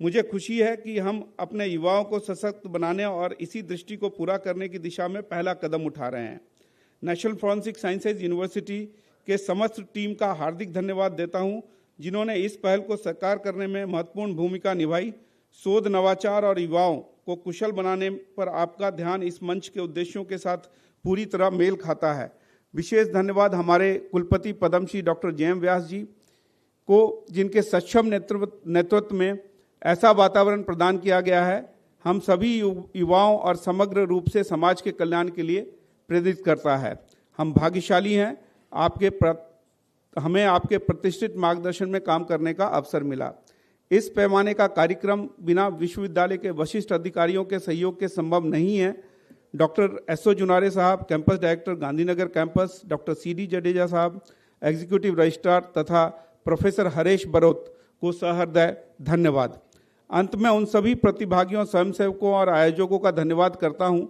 Speaker 12: मुझे खुशी है कि हम अपने युवाओं को सशक्त बनाने और इसी दृष्टि को पूरा करने की दिशा में पहला कदम उठा रहे हैं। नेशनल फॉरेंसिक साइंसेज यूनिवर्सिटी के समस्त टीम का हार्दिक धन्यवाद देता हूं, जिन्होंने इस पहल को साकार करने में महत्वपूर्ण भूमिका निभाई। शोध, नवाचार और युवाओं को कुशल बनाने पर आपका ध्यान इस मंच के उद्देश्यों के साथ पूरी तरह मेल खाता है। विशेष धन्यवाद हमारे कुलपति पद्मश्री डॉक्टर JM व्यास जी को, जिनके सक्षम नेतृत्व में ऐसा वातावरण प्रदान किया गया है हम सभी युवाओं और समग्र रूप से समाज के कल्याण के लिए प्रेरित करता है। हम भाग्यशाली हैं, हमें आपके प्रतिष्ठित मार्गदर्शन में काम करने का अवसर मिला। इस पैमाने का कार्यक्रम बिना विश्वविद्यालय के वरिष्ठ अधिकारियों के सहयोग के संभव नहीं है। डॉक्टर SO जुनारे साहब, campus director Gandhinagar campus, doctor CD Jadeja साहब, एग्जीक्यूटिव रजिस्ट्रार तथा प्रोफेसर हरेश बरोत को सहृदय धन्यवाद। अंत में उन सभी प्रतिभागियों, स्वयंसेवकों और आयोजकों का धन्यवाद करता हूं,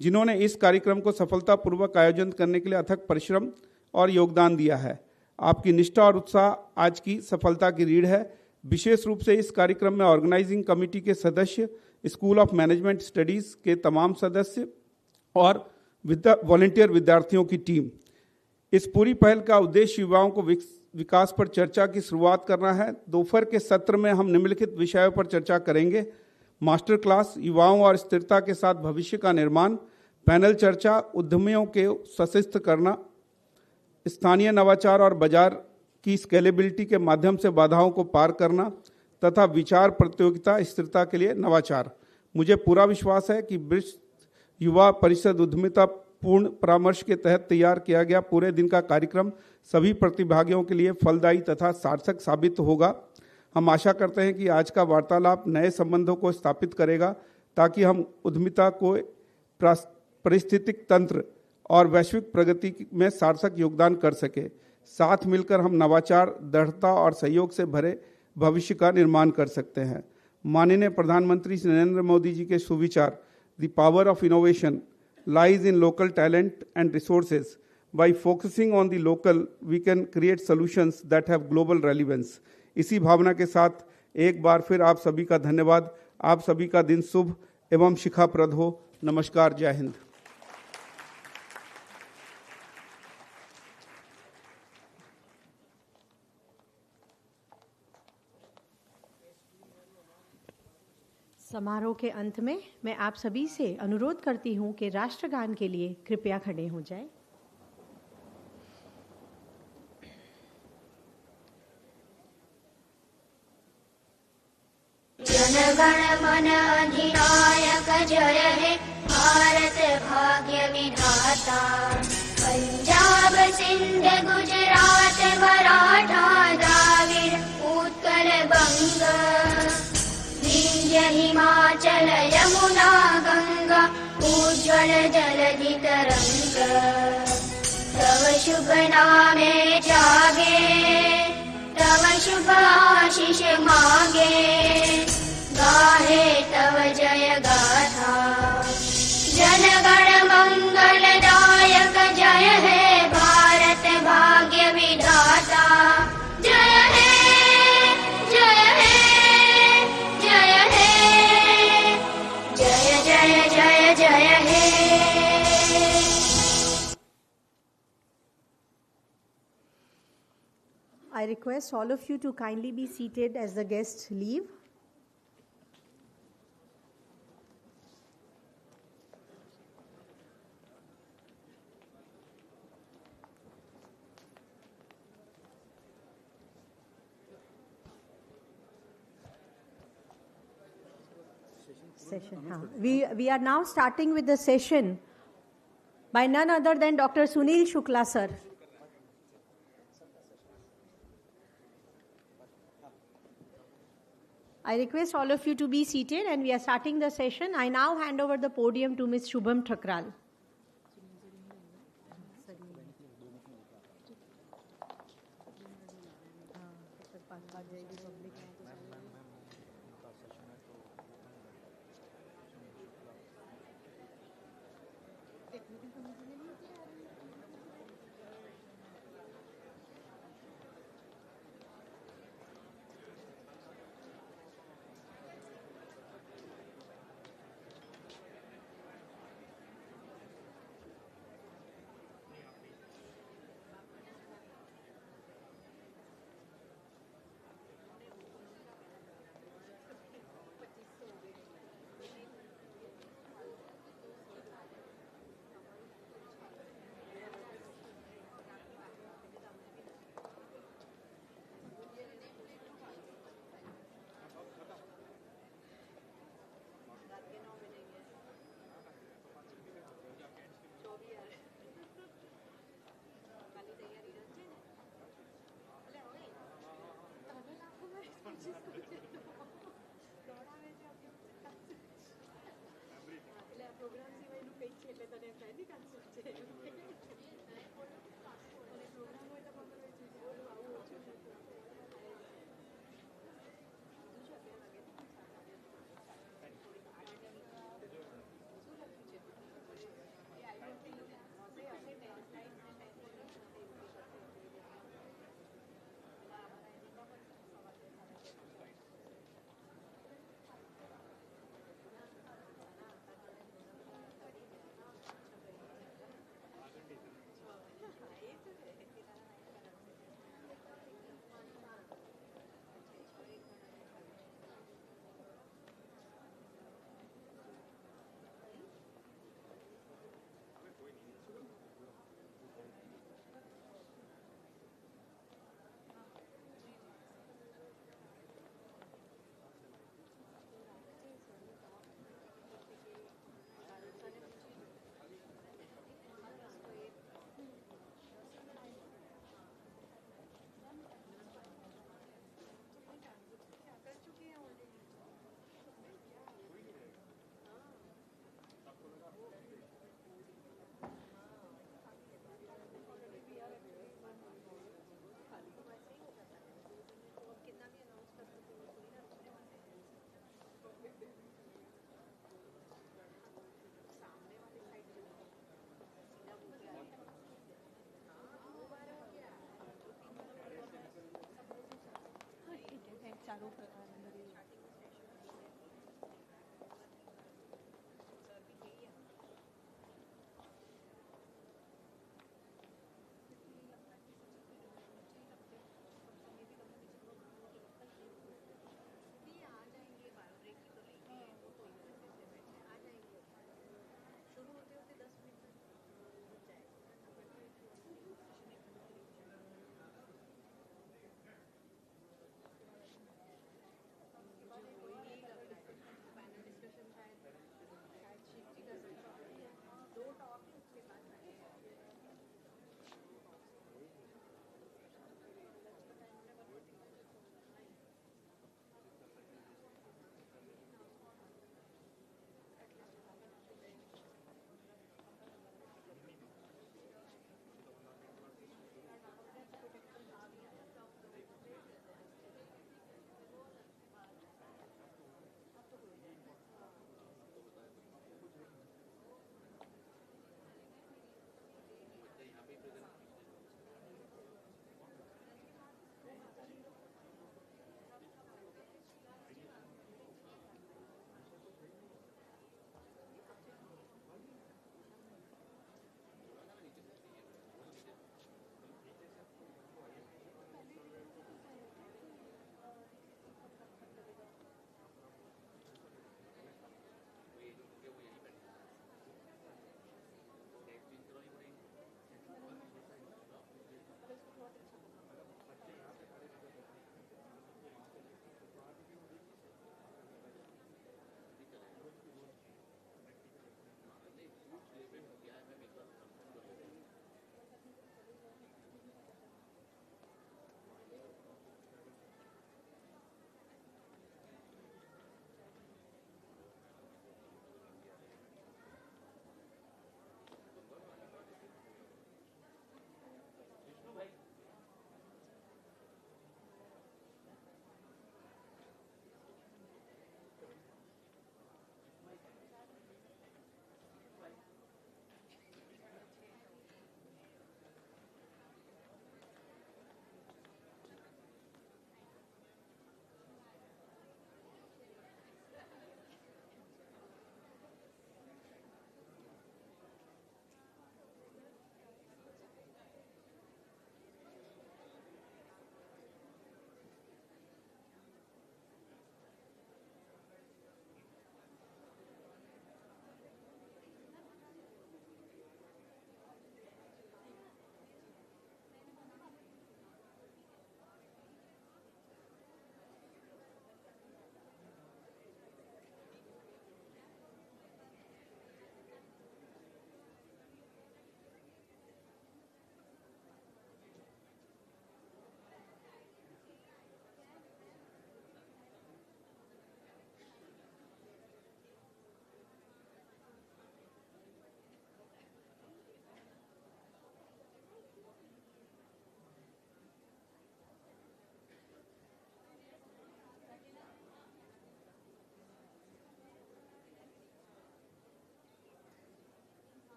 Speaker 12: जिन्होंने इस कार्यक्रम को सफलतापूर्वक आयोजन करने के लिए अथक परिश्रम और योगदान दिया है। आपकी निष्ठा और उत्साह आज की सफलता की रीढ़ है। विशेष रूप से इस कार्यक्रम में ऑर्गेनाइजिंग कमेटी के सदस्य, स्कूल ऑफ मैनेजमेंट स्टडीज के तमाम सदस्य और वॉलंटियर विद्यार्थियों की टीम। इस पूरी पहल का उद्देश्य युवाओं को विकास पर चर्चा की शुरुआत करना है। दोपहर के सत्र में हम निम्नलिखित विषयों पर चर्चा करेंगे: मास्टर क्लास, युवाओं और स्थिरता के साथ भविष्य का निर्माण; पैनल चर्चा, उद्यमियों के सशक्त करना; स्थानीय नवाचार और बाजार की स्केलेबिलिटी के माध्यम से बाधाओं को पार करना; तथा विचार प्रतियोगिता, स्थिरता के लिए नवाचार। मुझे पूरा विश्वास है कि ब्रिक्स युवा परिषद उद्यमिता पूर्ण परामर्श के तहत तैयार किया गया पूरे दिन का कार्यक्रम सभी प्रतिभागियों के लिए फलदायी तथा सार्थक साबित होगा। हम आशा करते हैं कि आज का वार्तालाप नए संबंधों को स्थापित करेगा, ताकि हम उद्यमिता को पारिस्थितिक तंत्र और वैश्विक प्रगति में सार्थक योगदान कर सके। साथ मिलकर हम नवाचार, दृढ़ता और सहयोग से भरे भविष्य का निर्माण कर सकते हैं। माननीय प्रधानमंत्री श्री नरेंद्र मोदी जी के सुविचार, the power of innovation lies in local talent and resources. By focusing on the local, we can create solutions that have global relevance. इसी भावना के साथ एक बार फिर आप सभी का धन्यवाद। आप सभी का दिन शुभ एवं शिखाप्रद हो। नमस्कार, जय हिंद।
Speaker 1: समारोह के अंत में मैं आप सभी से अनुरोध करती हूं कि राष्ट्रगान के लिए कृपया खड़े हो जाएं।
Speaker 13: जनगण मन अधिनायक जय हे भारत भाग्य विधाता। पंजाब सिंध गुजरात मराठा द्राविड़ उत्कल बंग विंध्य हिमाचल यमुना गंगा उज्ज्वल जलधि तरंग। तव शुभ नामे जागे तव शुभ आशीष मांगे गाहे तव जय गाथा। जनगण मंगलदायक जय हे भारत भाग्य विधाता। जय हे जय हे जय हे
Speaker 1: I request all of you to kindly be seated as the guests leave. We are now starting with the session by none other than Dr. Sunil Shukla sir. I request all of you to be seated and we are starting the session. I now hand over the podium to Ms. Shubham Thakral.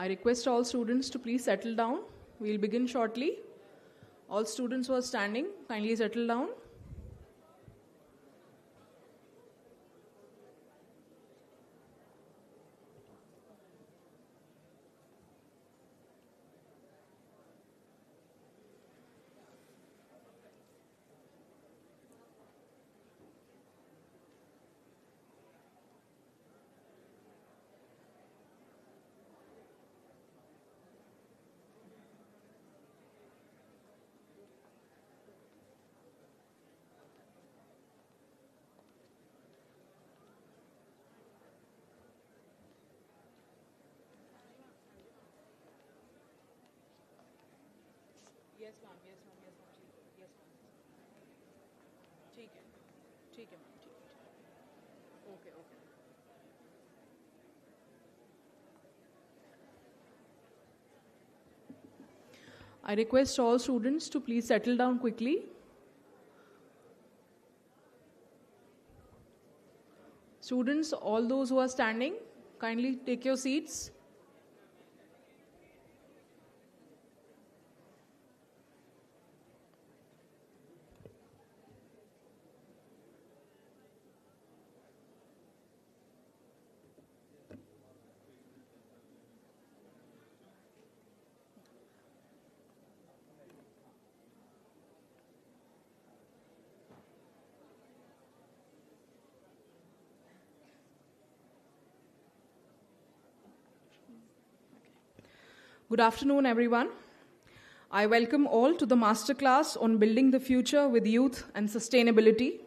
Speaker 14: I request all students to please settle down. We'll begin shortly. All students who are standing, kindly settle down. Yes, ma'am. Yes, ma'am. Yes, ma'am. Yes, ma'am. ठीक है, ma'am. ठीक है. Okay, okay. I request all students to please settle down quickly. Students, all those who are standing, kindly take your seats. Good afternoon, everyone. I welcome all to the masterclass on building the future with youth and sustainability.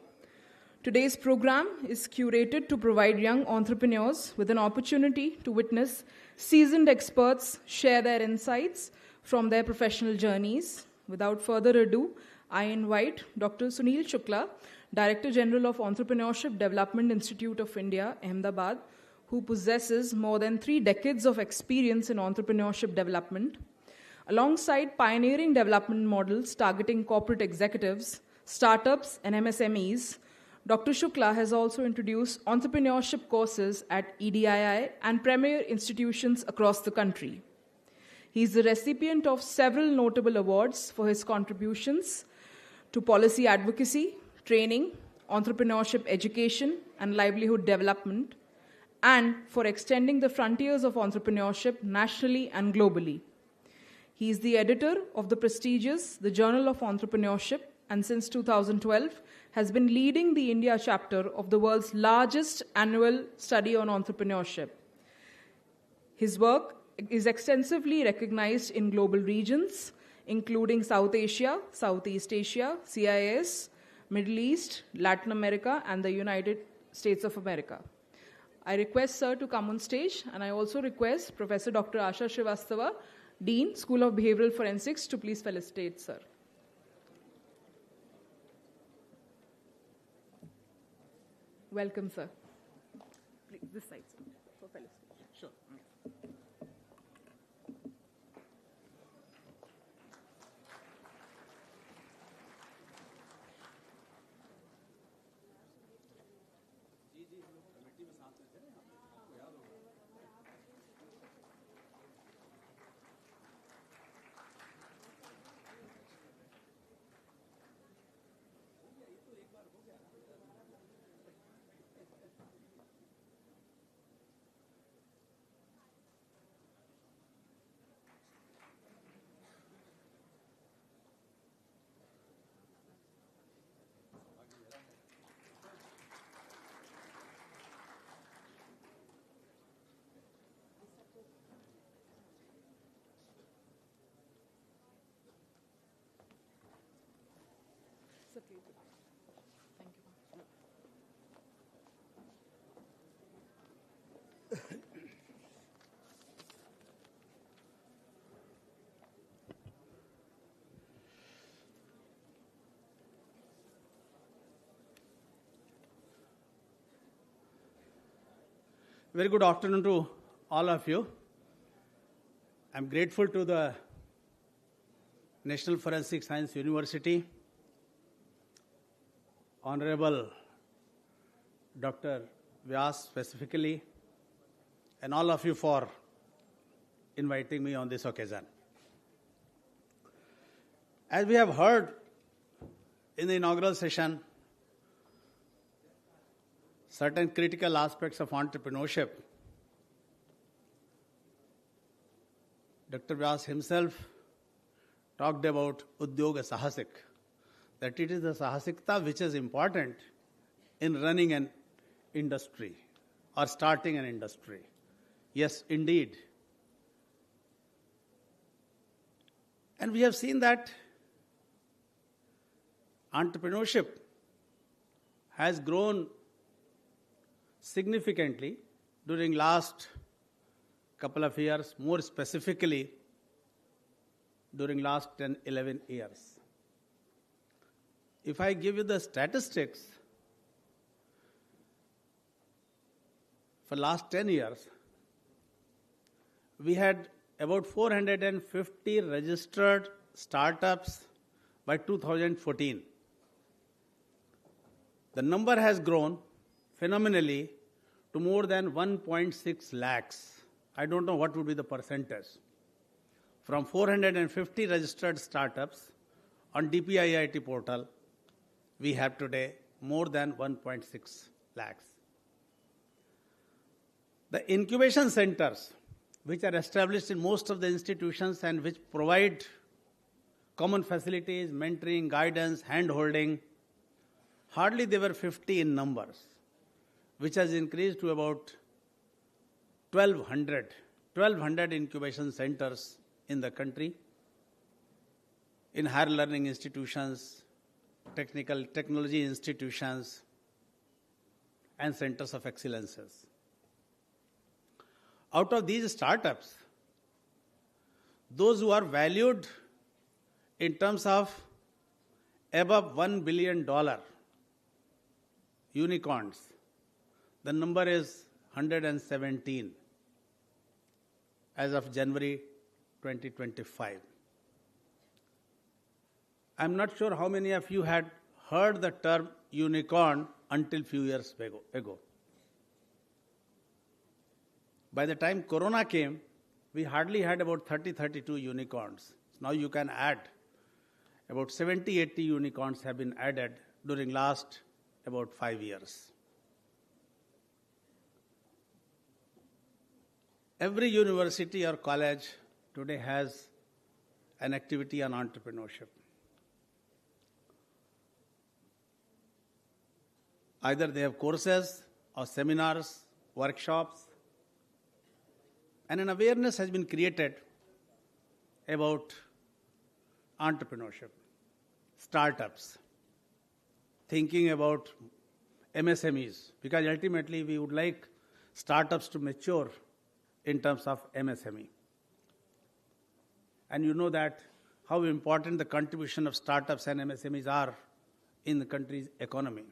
Speaker 14: Today's program is curated to provide young entrepreneurs with an opportunity to witness seasoned experts share their insights from their professional journeys. Without further ado, I invite Dr. Sunil Shukla, Director General of Entrepreneurship Development Institute of India, Ahmedabad, who possesses more than 3 decades of experience in entrepreneurship development. Alongside pioneering development models targeting corporate executives, startups, and MSMEs, Dr. Shukla has also introduced entrepreneurship courses at EDII and premier institutions across the country. He is the recipient of several notable awards for his contributions to policy advocacy, training, entrepreneurship education, and livelihood development, and for extending the frontiers of entrepreneurship nationally and globally. He is the editor of the prestigious The Journal of Entrepreneurship, and since 2012 has been leading the India chapter of the world's largest annual study on entrepreneurship. His work is extensively recognized in global regions, including South Asia, Southeast Asia, CIS, Middle East, Latin America, and the United States of America. I request Sir to come on stage, and I also request Professor Dr. Asha Srivastava, Dean, School of Behavioral Forensics, to please felicitate Sir. Welcome, Sir. Please, this side, sir, for felicitation. Sure. Thank you.
Speaker 15: Very good afternoon to all of you. I'm grateful to the National Forensic Science University, Honorable Dr. Vyas specifically, and all of you for inviting me on this occasion. As we have heard in the inaugural session, certain critical aspects of entrepreneurship. Dr. Vyas himself talked about Udyoga Sahasik, that it is the sahasikta which is important in running an industry or starting an industry. Yes, indeed. And we have seen that entrepreneurship has grown significantly during last couple of years, more specifically during last 10, 11 years. If I give you the statistics, for last 10 years, we had about 450 registered startups by 2014. The number has grown phenomenally to more than 1.6 lakhs. I don't know what would be the percentage. From 450 registered startups on DPIIT portal, we have today more than 1.6 lakhs. The incubation centers, which are established in most of the institutions and which provide common facilities, mentoring, guidance, hand-holding, hardly they were 50 in numbers, which has increased to about 1,200 incubation centers in the country, in higher learning institutions, technology institutions, and centers of excellences. Out of these startups, those who are valued in terms of above $1 billion unicorns, the number is 117 as of January 2025. I'm not sure how many of you had heard the term unicorn until few years ago. By the time Corona came, we hardly had about 32 unicorns. Now you can add about 70-80 unicorns have been added during last about 5 years. Every university or college today has an activity on entrepreneurship. Either they have courses or seminars, workshops, and an awareness has been created about entrepreneurship, startups, thinking about MSMEs, because ultimately we would like startups to mature in terms of MSME. And you know that how important the contribution of startups and MSMEs are in the country's economy.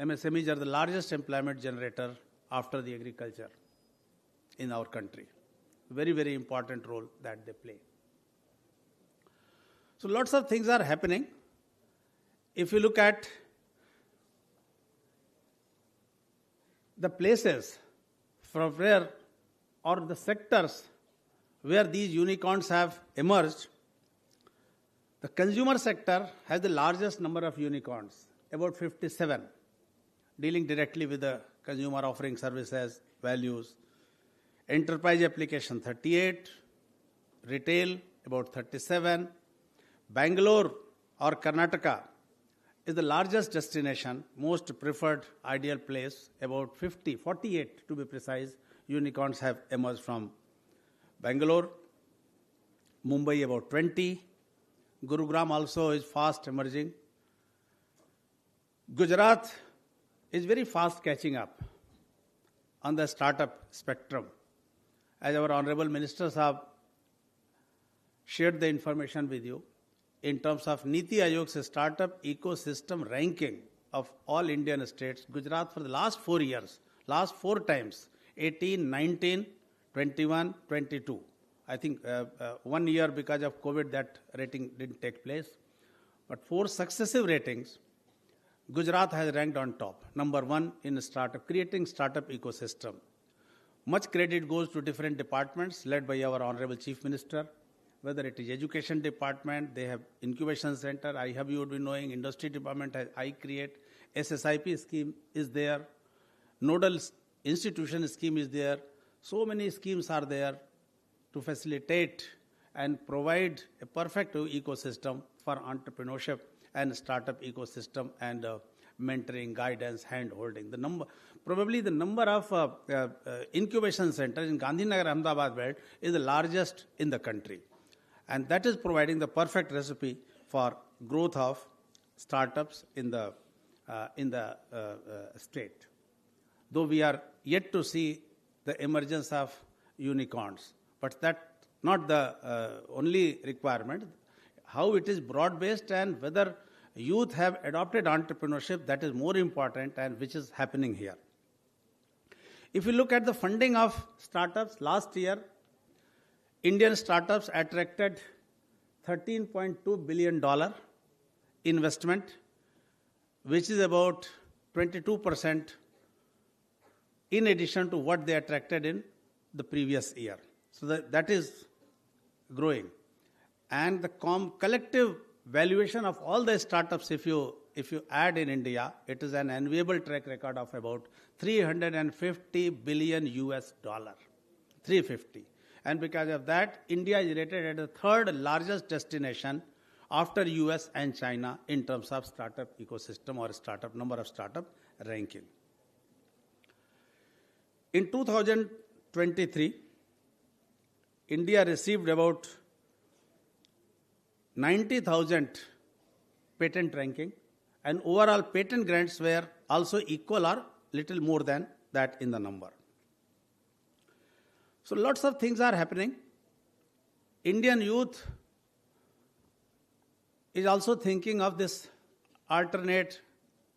Speaker 15: MSMEs are the largest employment generator after the agriculture in our country. Very, very important role that they play. So lots of things are happening. If you look at the places from where or the sectors where these unicorns have emerged, the consumer sector has the largest number of unicorns, about 57, dealing directly with the consumer, offering services, values. Enterprise application 38, retail about 37. Bangalore or Karnataka is the largest destination, most preferred ideal place, about 48 to be precise, unicorns have emerged from Bangalore. Mumbai about 20. Gurugram also is fast emerging. Gujarat is very fast catching up on the startup spectrum. As our honorable ministers have shared the information with you, in terms of Niti Ayog's startup ecosystem ranking of all Indian states, Gujarat for the last 4 years, last 4 times, 18, 19, 21, 22. I think 1 year because of COVID that rating didn't take place. But 4 successive ratings, Gujarat has ranked on top, number 1 in startup, creating startup ecosystem. Much credit goes to different departments led by our Honorable Chief Minister, whether it is Education Department, they have Incubation Center, I have you would be knowing, Industry Department has iCreate, SSIP scheme is there, Nodal Institution scheme is there. So many schemes are there to facilitate and provide a perfect ecosystem for entrepreneurship and startup ecosystem and mentoring, guidance, hand-holding. Probably the number of incubation centers in Gandhinagar, Ahmedabad belt is the largest in the country. And that is providing the perfect recipe for growth of startups in the state. Though we are yet to see the emergence of unicorns, but that's not the only requirement. How it is broad-based and whether youth have adopted entrepreneurship, that is more important, and which is happening here. If you look at the funding of startups, last year, Indian startups attracted $13.2 billion investment, which is about 22% in addition to what they attracted in the previous year. So that is growing. And the collective valuation of all the startups, if you add in India, it is an enviable track record of about $350 billion US. 350. And because of that, India is rated as the third largest destination after US and China in terms of startup ecosystem or startup number of startup ranking. In 2023, India received about 90,000 patent ranking, and overall patent grants were also equal or little more than that in the number. So lots of things are happening. Indian youth is also thinking of this alternate,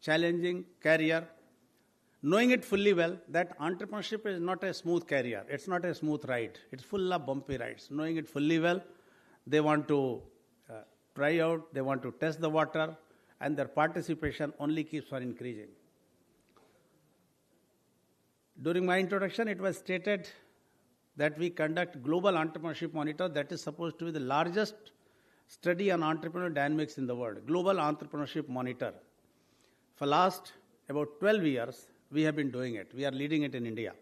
Speaker 15: challenging career, knowing it fully well that entrepreneurship is not a smooth career. It's not a smooth ride. It's full of bumpy rides. Knowing it fully well, they want to try out, they want to test the water, and their participation only keeps on increasing. During my introduction, it was stated that we conduct Global Entrepreneurship Monitor, that is supposed to be the largest study on entrepreneurial dynamics in the world. Global Entrepreneurship Monitor. For last about 12 years, we have been doing it. We are leading it in India.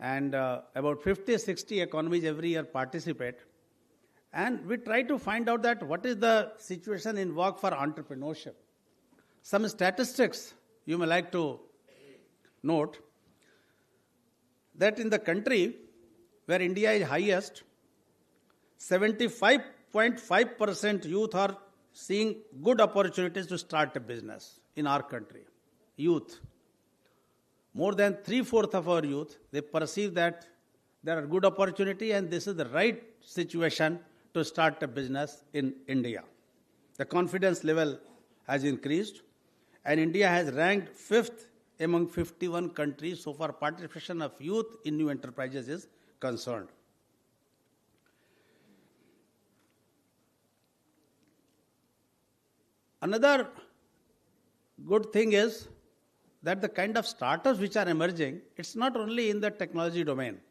Speaker 15: And about 50-60 economies every year participate. And we try to find out that what is the situation in work for entrepreneurship. Some statistics you may like to note that in the country where India is highest, 75.5% youth are seeing good opportunities to start a business in our country. Youth. More than 3/4 of our youth, they perceive that there are good opportunity and this is the right situation to start a business in India. The confidence level has increased and India has ranked 5th among 51 countries so far participation of youth in new enterprises is concerned. Another good thing is that the kind of startups which are emerging, it's not only in the technology domain.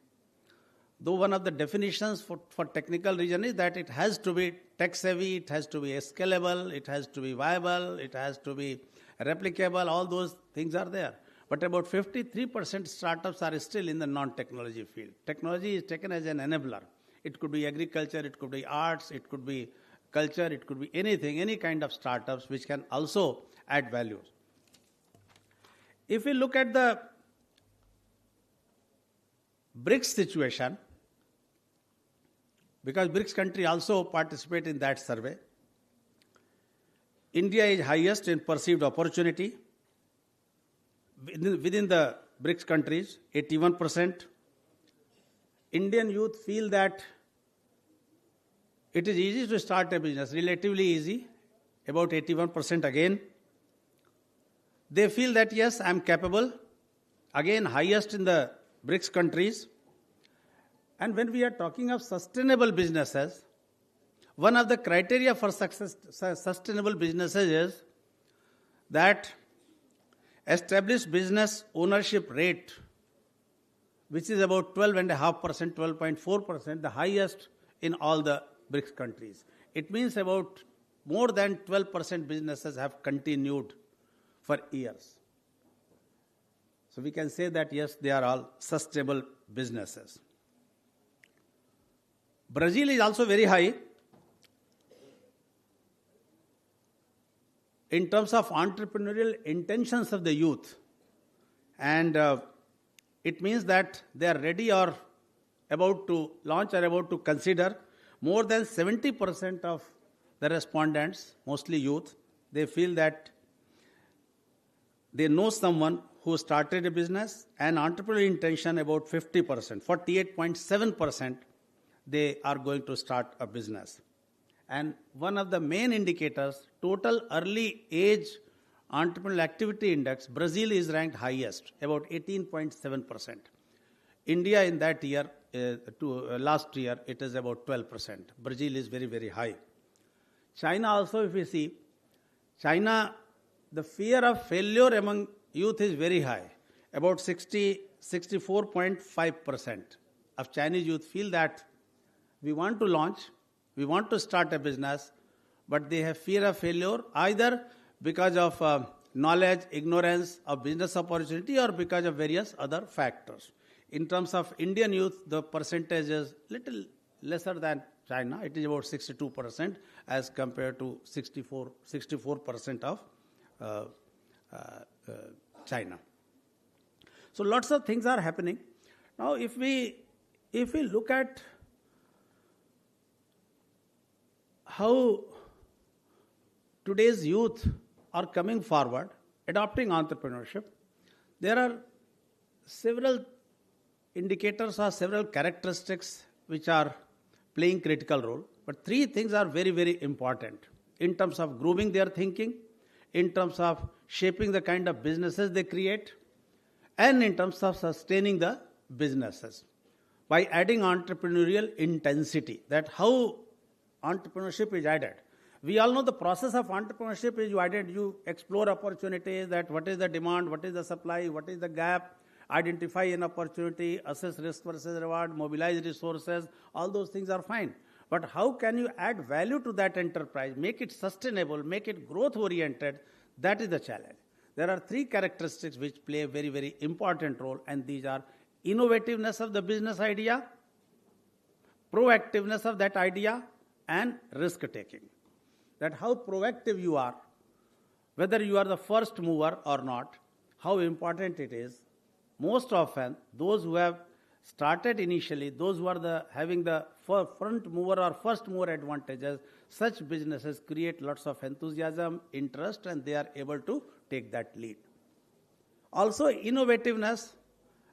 Speaker 15: Though one of the definitions for technical region is that it has to be tech savvy, it has to be scalable, it has to be viable, it has to be replicable, all those things are there. But about 53% startups are still in the non-technology field. Technology is taken as an enabler. It could be agriculture, it could be arts, it could be culture, it could be anything, any kind of startups which can also add value. If we look at the BRICS situation, because BRICS country also participate in that survey, India is highest in perceived opportunity. Within the BRICS countries, 81%. Indian youth feel that it is easy to start a business, relatively easy, about 81% again. They feel that yes, I am capable, again highest in the BRICS countries. And when we are talking of sustainable businesses, one of the criteria for sustainable businesses is that established business ownership rate which is about 12.5%, 12.4%, the highest in all the BRICS countries. It means about more than 12% businesses have continued for years. So we can say that yes, they are all sustainable businesses. Brazil is also very high in terms of entrepreneurial intentions of the youth. And it means that they are ready or about to launch or about to consider. More than 70% of the respondents, mostly youth, they feel that they know someone who started a business, and entrepreneurial intention about 50%, 48.7% they are going to start a business. And one of the main indicators, total early age entrepreneurial activity index, Brazil is ranked highest, about 18.7%. India in that year, last year, it is about 12%. Brazil is very, very high. China also, if we see, China, the fear of failure among youth is very high. About 64.5% of Chinese youth feel that we want to launch, we want to start a business, but they have fear of failure either because of knowledge, ignorance of business opportunity, or because of various other factors. In terms of Indian youth, the percentage is little lesser than China. It is about 62% as compared to 64% of China. So lots of things are happening. Now, if we look at how today's youth are coming forward, adopting entrepreneurship, there are several indicators or several characteristics which are playing critical role. But three things are very, very important in terms of grooming their thinking, in terms of shaping the kind of businesses they create, and in terms of sustaining the businesses. By adding entrepreneurial intensity, that how entrepreneurship is added. We all know the process of entrepreneurship is you explore opportunities, that what is the demand, what is the supply, what is the gap, identify an opportunity, assess risk versus reward, mobilize resources, all those things are fine. But how can you add value to that enterprise, make it sustainable, make it growth oriented? That is the challenge. There are three characteristics which play a very, very important role, and these are innovativeness of the business idea, proactiveness of that idea, and risk taking. That how proactive you are, whether you are the first mover or not, how important it is. Most often, those who have started initially, those who are having the front mover or first mover advantages, such businesses create lots of enthusiasm, interest, and they are able to take that lead. Also, innovativeness,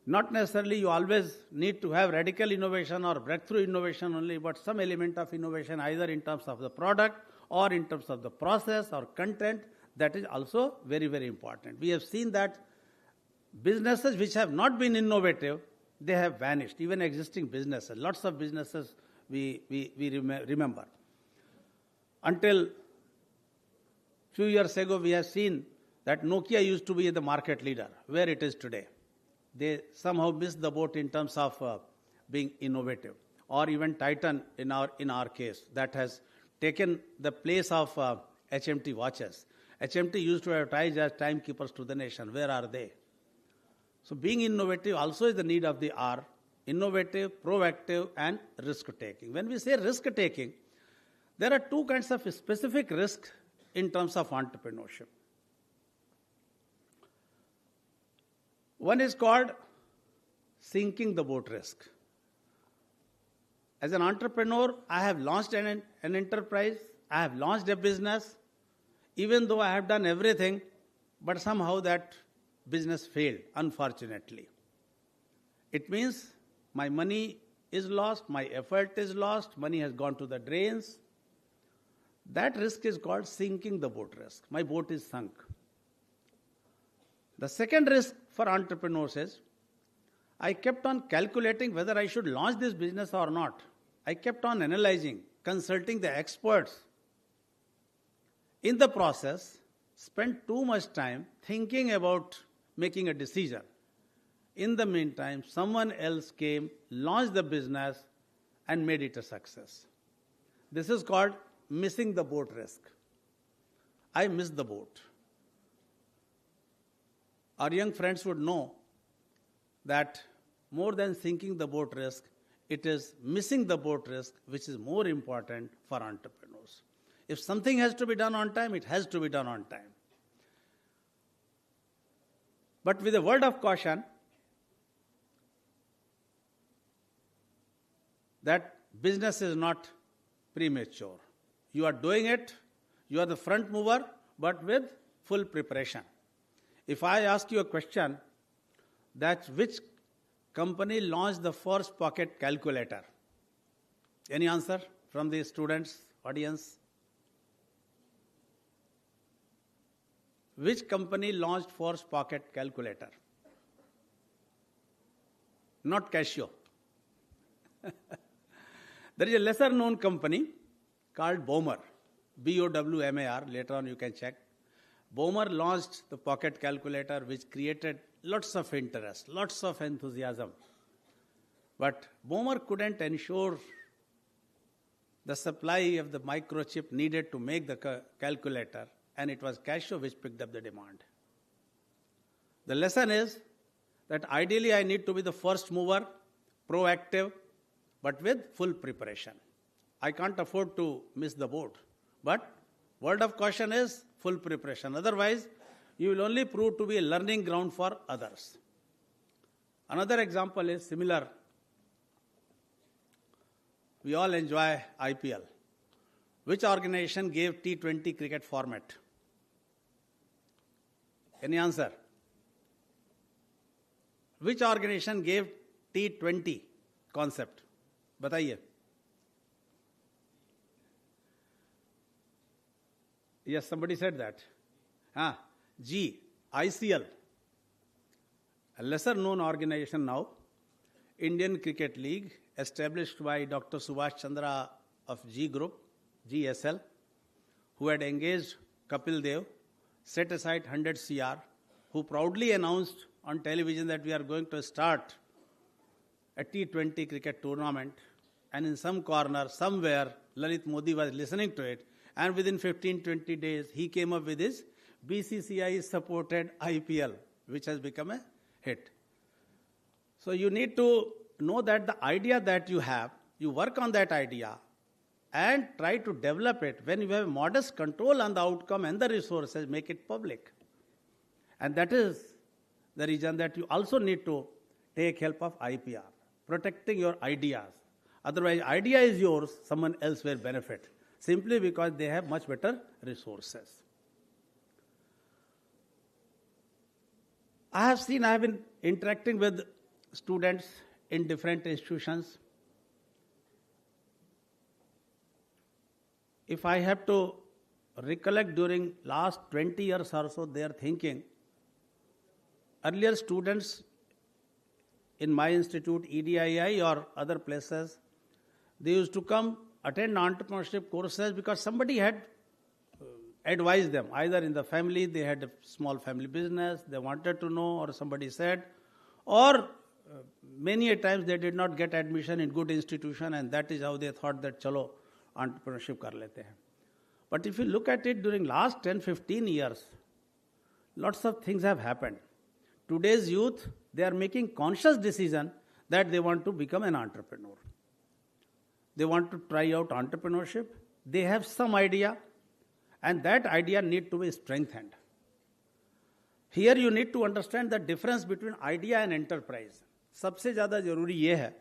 Speaker 15: not necessarily you always need to have radical innovation or breakthrough innovation only, but some element of innovation either in terms of the product or in terms of the process or content, that is also very, very important. We have seen that businesses which have not been innovative, they have vanished, even existing businesses. Lots of businesses we remember. Until few years ago, we have seen that Nokia used to be the market leader, where it is today. They somehow missed the boat in terms of being innovative. Or even Titan, in our case, that has taken the place of HMT watches. HMT used to advertise as timekeepers to the nation. Where are they? So being innovative also is the need of the hour. Innovative, proactive, and risk-taking. When we say risk-taking, there are two kinds of specific risk in terms of entrepreneurship. One is called sinking the boat risk. As an entrepreneur, I have launched an enterprise, I have launched a business, even though I have done everything, but somehow that business failed, unfortunately. It means my money is lost, my effort is lost, money has gone to the drains. That risk is called sinking the boat risk. My boat is sunk. The second risk for entrepreneurs is, I kept on calculating whether I should launch this business or not. I kept on analyzing, consulting the experts. In the process, spent too much time thinking about making a decision. In the meantime, someone else came, launched the business, and made it a success. This is called missing the boat risk. I missed the boat. Our young friends would know that more than sinking the boat risk, it is missing the boat risk which is more important for entrepreneurs. If something has to be done on time, it has to be done on time. But with a word of caution, that business is not premature. You are doing it, you are the front mover, but with full preparation. If I ask you a question, that which company launched the first pocket calculator? Any answer from the students, audience? Which company launched first pocket calculator? Not Casio. There is a lesser known company called Bowmer, B-O-W-M-A-R, later on you can check. Bowmer launched the pocket calculator which created lots of interest, lots of enthusiasm. But Bowmer couldn't ensure the supply of the microchip needed to make the calculator, and it was Casio which picked up the demand. The lesson is that ideally I need to be the first mover, proactive, but with full preparation. I can't afford to miss the boat. But word of caution is full preparation. Otherwise, you will only prove to be a learning ground for others. Another example is similar. We all enjoy IPL. Which organization gave T20 cricket format? Any answer? Which organization gave T20 concept? बताइए. Yes, somebody said that. G, ICL, a lesser known organization now, Indian Cricket League, established by Dr. Subhash Chandra of G Group, GSL, who had engaged Kapil Dev, set aside 100 CR, who proudly announced on television that we are going to start a T20 cricket tournament, and in some corner, somewhere, Lalit Modi was listening to it, and within 15-20 days, he came up with his BCCI-supported IPL, which has become a hit. So you need to know that the idea that you have, you work on that idea, and try to develop it. When you have modest control on the outcome and the resources, make it public. And that is the reason that you also need to take help of IPR, protecting your ideas. Otherwise, idea is yours, someone else will benefit, simply because they have much better resources. I have been interacting with students in different institutions. If I have to recollect during last 20 years or so, they are thinking, earlier students in my institute, EDII or other places, they used to come attend entrepreneurship courses because somebody had advised them. Either in the family, they had a small family business, they wanted to know, or somebody said, or many a times they did not get admission in good institution, and that is how they thought that, chalo, entrepreneurship kar lete hain. But if you look at it during last 10-15 years, lots of things have happened. Today's youth, they are making conscious decision that they want to become an entrepreneur. They want to try out entrepreneurship. They have some idea, and that idea need to be strengthened. Here you need to understand the difference between idea and enterprise. सबसे ज़्यादा जरूरी ये है,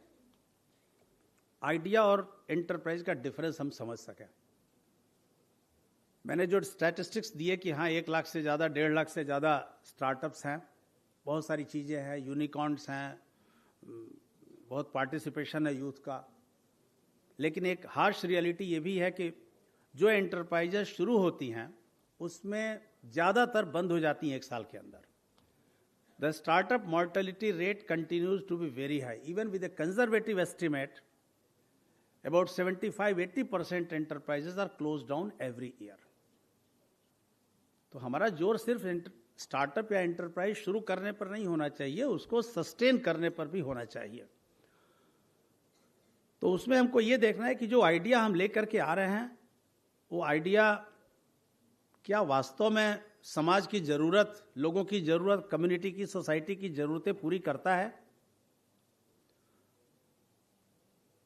Speaker 15: idea और enterprise का difference हम समझ सकें. मैंने जो स्टैटिस्टिक्स दिए कि हाँ 1 लाख से ज़्यादा 1.5 लाख से ज़्यादा स्टार्टअप्स हैं, बहुत सारी चीज़ें हैं, यूनिकॉर्न्स हैं, बहुत पार्टिसिपेशन है यूथ का. लेकिन एक हार्श रियलिटी ये भी है कि जो एंटरप्राइजेस शुरू होती हैं उसमें ज़्यादातर बंद हो जाती हैं 1 साल के अंदर. The startup mortality rate continues to be very high. Even with a conservative estimate, about 75-80% enterprises are closed down every year. तो हमारा जोर सिर्फ स्टार्टअप या एंटरप्राइज शुरू करने पर नहीं होना चाहिए, उसको सस्टेन करने पर भी होना चाहिए। तो उसमें हमको ये देखना है कि जो आइडिया हम लेकर के आ रहे हैं वो आइडिया क्या वास्तव में समाज की जरूरत, लोगों की जरूरत, कम्युनिटी की, सोसाइटी की जरूरतें पूरी करता है,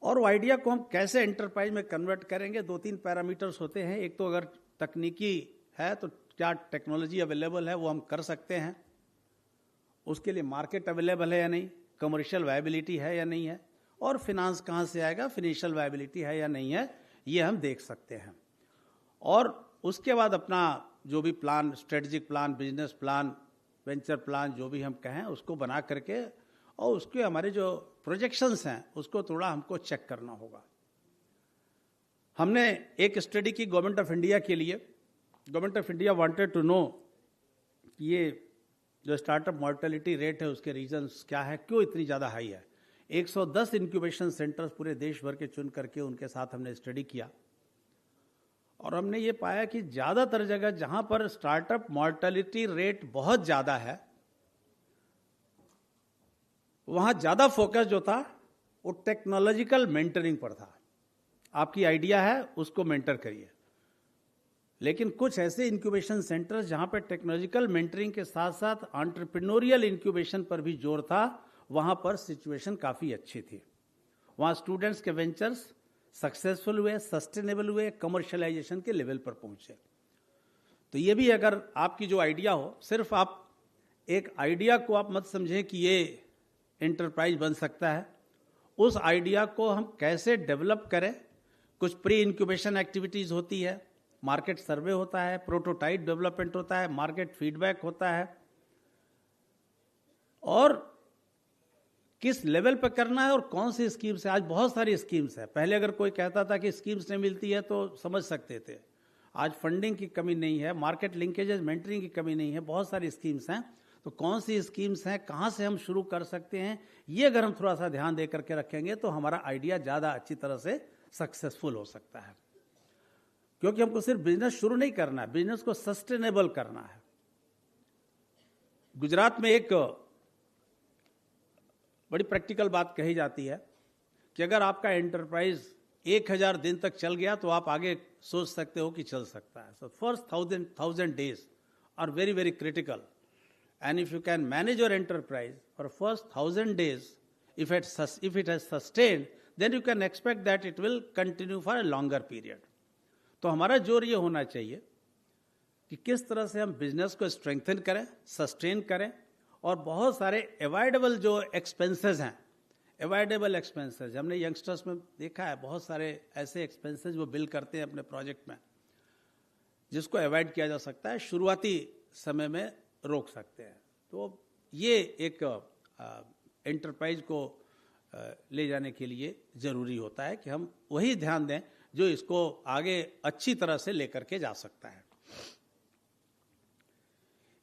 Speaker 15: और वो आइडिया को हम कैसे एंटरप्राइज में कन्वर्ट करेंगे। 2-3 पैरामीटर्स होते हैं। एक तो अगर तकनीकी है तो क्या टेक्नोलॉजी अवेलेबल है वो हम कर सकते हैं, उसके लिए मार्केट अवेलेबल है या नहीं, कमर्शियल वायबिलिटी है या नहीं है, और फिनांस कहाँ से आएगा, फिनेंशियल वायबिलिटी है या नहीं है, ये हम देख सकते हैं। और उसके बाद अपना जो भी plan, strategic plan, business plan, venture plan, जो भी हम कहें, उसको बना करके और उसके हमारे जो प्रोजेक्शंस हैं उसको थोड़ा हमको चेक करना होगा। हमने एक स्टडी की गवर्नमेंट ऑफ इंडिया के लिए। Government of India wanted to know ये जो स्टार्टअप मॉर्टेलिटी रेट है उसके रीजंस क्या है, क्यों इतनी ज़्यादा हाई है। 110 इंक्यूबेशन सेंटर्स पूरे देश भर के चुन करके उनके साथ हमने स्टडी किया, और हमने ये पाया कि ज़्यादातर जगह जहां पर स्टार्टअप मॉर्टेलिटी रेट बहुत ज़्यादा है, वहां ज़्यादा फोकस जो था वो टेक्नोलॉजिकल मेंटरिंग पर था। आपकी आइडिया है उसको मेंटर करिए। लेकिन कुछ ऐसे इंक्यूबेशन सेंटर्स जहां पर टेक्नोलॉजिकल मेंटरिंग के साथ साथ एंटरप्रेन्योरियल इंक्यूबेशन पर भी जोर था, वहां पर सिचुएशन काफ़ी अच्छी थी। वहां स्टूडेंट्स के वेंचर्स सक्सेसफुल हुए, सस्टेनेबल हुए, कमर्शियलाइजेशन के लेवल पर पहुंचे। तो ये भी अगर आपकी जो आइडिया हो, सिर्फ आप एक आइडिया को आप मत समझें कि ये एंटरप्राइज बन सकता है, उस आइडिया को हम कैसे डेवलप करें। कुछ प्री इंक्यूबेशन एक्टिविटीज होती है, मार्केट सर्वे होता है, प्रोटोटाइप डेवलपमेंट होता है, मार्केट फीडबैक होता है, और किस लेवल पर करना है और कौन सी स्कीम्स है। आज बहुत सारी स्कीम्स है। पहले अगर कोई कहता था कि स्कीम्स नहीं मिलती है तो समझ सकते थे। आज फंडिंग की कमी नहीं है, मार्केट लिंकेजेस, मेंटरिंग की कमी नहीं है, बहुत सारी स्कीम्स हैं। तो कौन सी स्कीम्स हैं, कहाँ से हम शुरू कर सकते हैं, ये अगर हम थोड़ा सा ध्यान दे करके रखेंगे तो हमारा आइडिया ज़्यादा अच्छी तरह से सक्सेसफुल हो सकता है। क्योंकि हमको सिर्फ बिजनेस शुरू नहीं करना है, बिजनेस को सस्टेनेबल करना है। गुजरात में एक बड़ी प्रैक्टिकल बात कही जाती है कि अगर आपका एंटरप्राइज 1000 दिन तक चल गया तो आप आगे सोच सकते हो कि चल सकता है। So first 1000 days are very very critical, and if you can manage your enterprise for first 1000 days, if it has sustained, then you can expect that it will continue for a longer period. तो हमारा जोर ये होना चाहिए कि किस तरह से हम बिजनेस को स्ट्रेंथन करें, सस्टेन करें, और बहुत सारे अवॉइडेबल जो एक्सपेंसेस हैं, अवॉइडेबल एक्सपेंसेस हमने यंगस्टर्स में देखा है, बहुत सारे ऐसे एक्सपेंसेस वो बिल करते हैं अपने प्रोजेक्ट में, जिसको अवॉइड किया जा सकता है, शुरुआती समय में रोक सकते हैं। तो ये एक एंटरप्राइज को ले जाने के लिए जरूरी होता है कि हम वही ध्यान दें जो इसको आगे अच्छी तरह से लेकर के जा सकता है।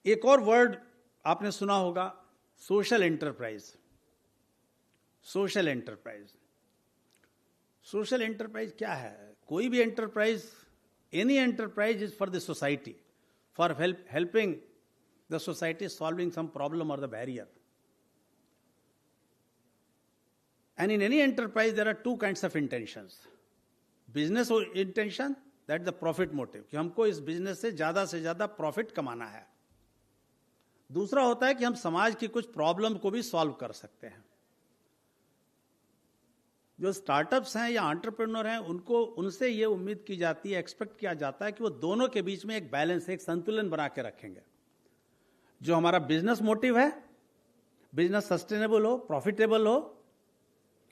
Speaker 15: एक और वर्ड आपने सुना होगा, social enterprise. Social enterprise, social enterprise क्या है? कोई भी enterprise, any enterprise is for the society, for helping the society solving some problem और the barrier. And in any enterprise, there are two kinds of intentions. Business intention, that is the profit motive, कि हमको इस business से ज्यादा profit कमाना है। दूसरा होता है कि हम समाज की कुछ प्रॉब्लम को भी सॉल्व कर सकते हैं। जो स्टार्टअप्स हैं या एंटरप्रेन्योर हैं, उनको उनसे ये उम्मीद की जाती है, एक्सपेक्ट किया जाता है कि वो दोनों के बीच में एक बैलेंस, एक संतुलन बना के रखेंगे। जो हमारा बिजनेस मोटिव है, बिजनेस सस्टेनेबल हो, प्रॉफिटेबल हो,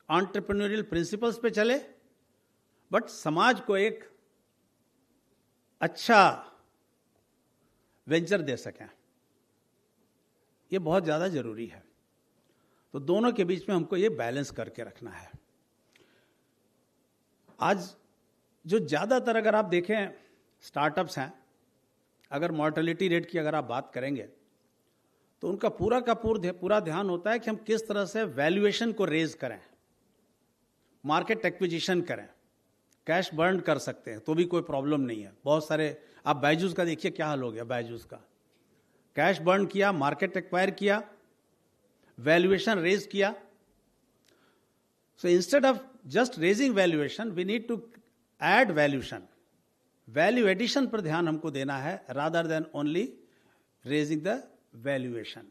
Speaker 15: एंटरप्रेन्योरियल प्रिंसिपल्स पे चले, बट समाज को एक अच्छा वेंचर दे सकें, ये बहुत ज्यादा जरूरी है। तो दोनों के बीच में हमको ये बैलेंस करके रखना है। आज जो ज्यादातर अगर आप देखें स्टार्टअप्स हैं, अगर मॉर्टेलिटी रेट की अगर आप बात करेंगे तो उनका पूरा ध्यान होता है कि हम किस तरह से वैल्यूएशन को रेज करें, मार्केट एक्विजिशन करें, कैश बर्न कर सकते हैं तो भी कोई प्रॉब्लम नहीं है। बहुत सारे आप बायजूस का देखिए क्या हाल हो गया, बायजूस का कैश बर्न किया, मार्केट एक्वायर किया, वैल्यूएशन रेज किया. So instead of just raising valuation, we need to add valuation. Value addition पर ध्यान हमको देना है rather than only raising the valuation.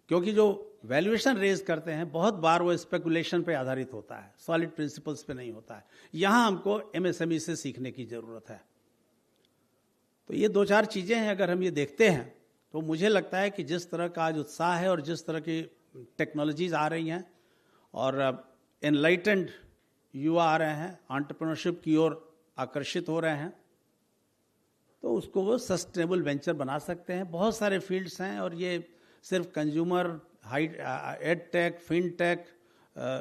Speaker 15: क्योंकि जो वैल्यूएशन रेज करते हैं बहुत बार वो स्पेकुलेशन पे आधारित होता है, सॉलिड प्रिंसिपल्स पे नहीं होता है. यहां हमको एमएसएमई से सीखने की जरूरत है. तो ये 2-4 चीजें हैं, अगर हम ये देखते हैं तो मुझे लगता है कि जिस तरह का आज उत्साह है और जिस तरह की टेक्नोलॉजीज आ रही हैं और एनलाइटेंड युवा आ रहे हैं, एंटरप्रेन्योरशिप की ओर आकर्षित हो रहे हैं, तो उसको वो सस्टेनेबल वेंचर बना सकते हैं. बहुत सारे फील्ड्स हैं और ये सिर्फ कंज्यूमर एड टेक फिनटेक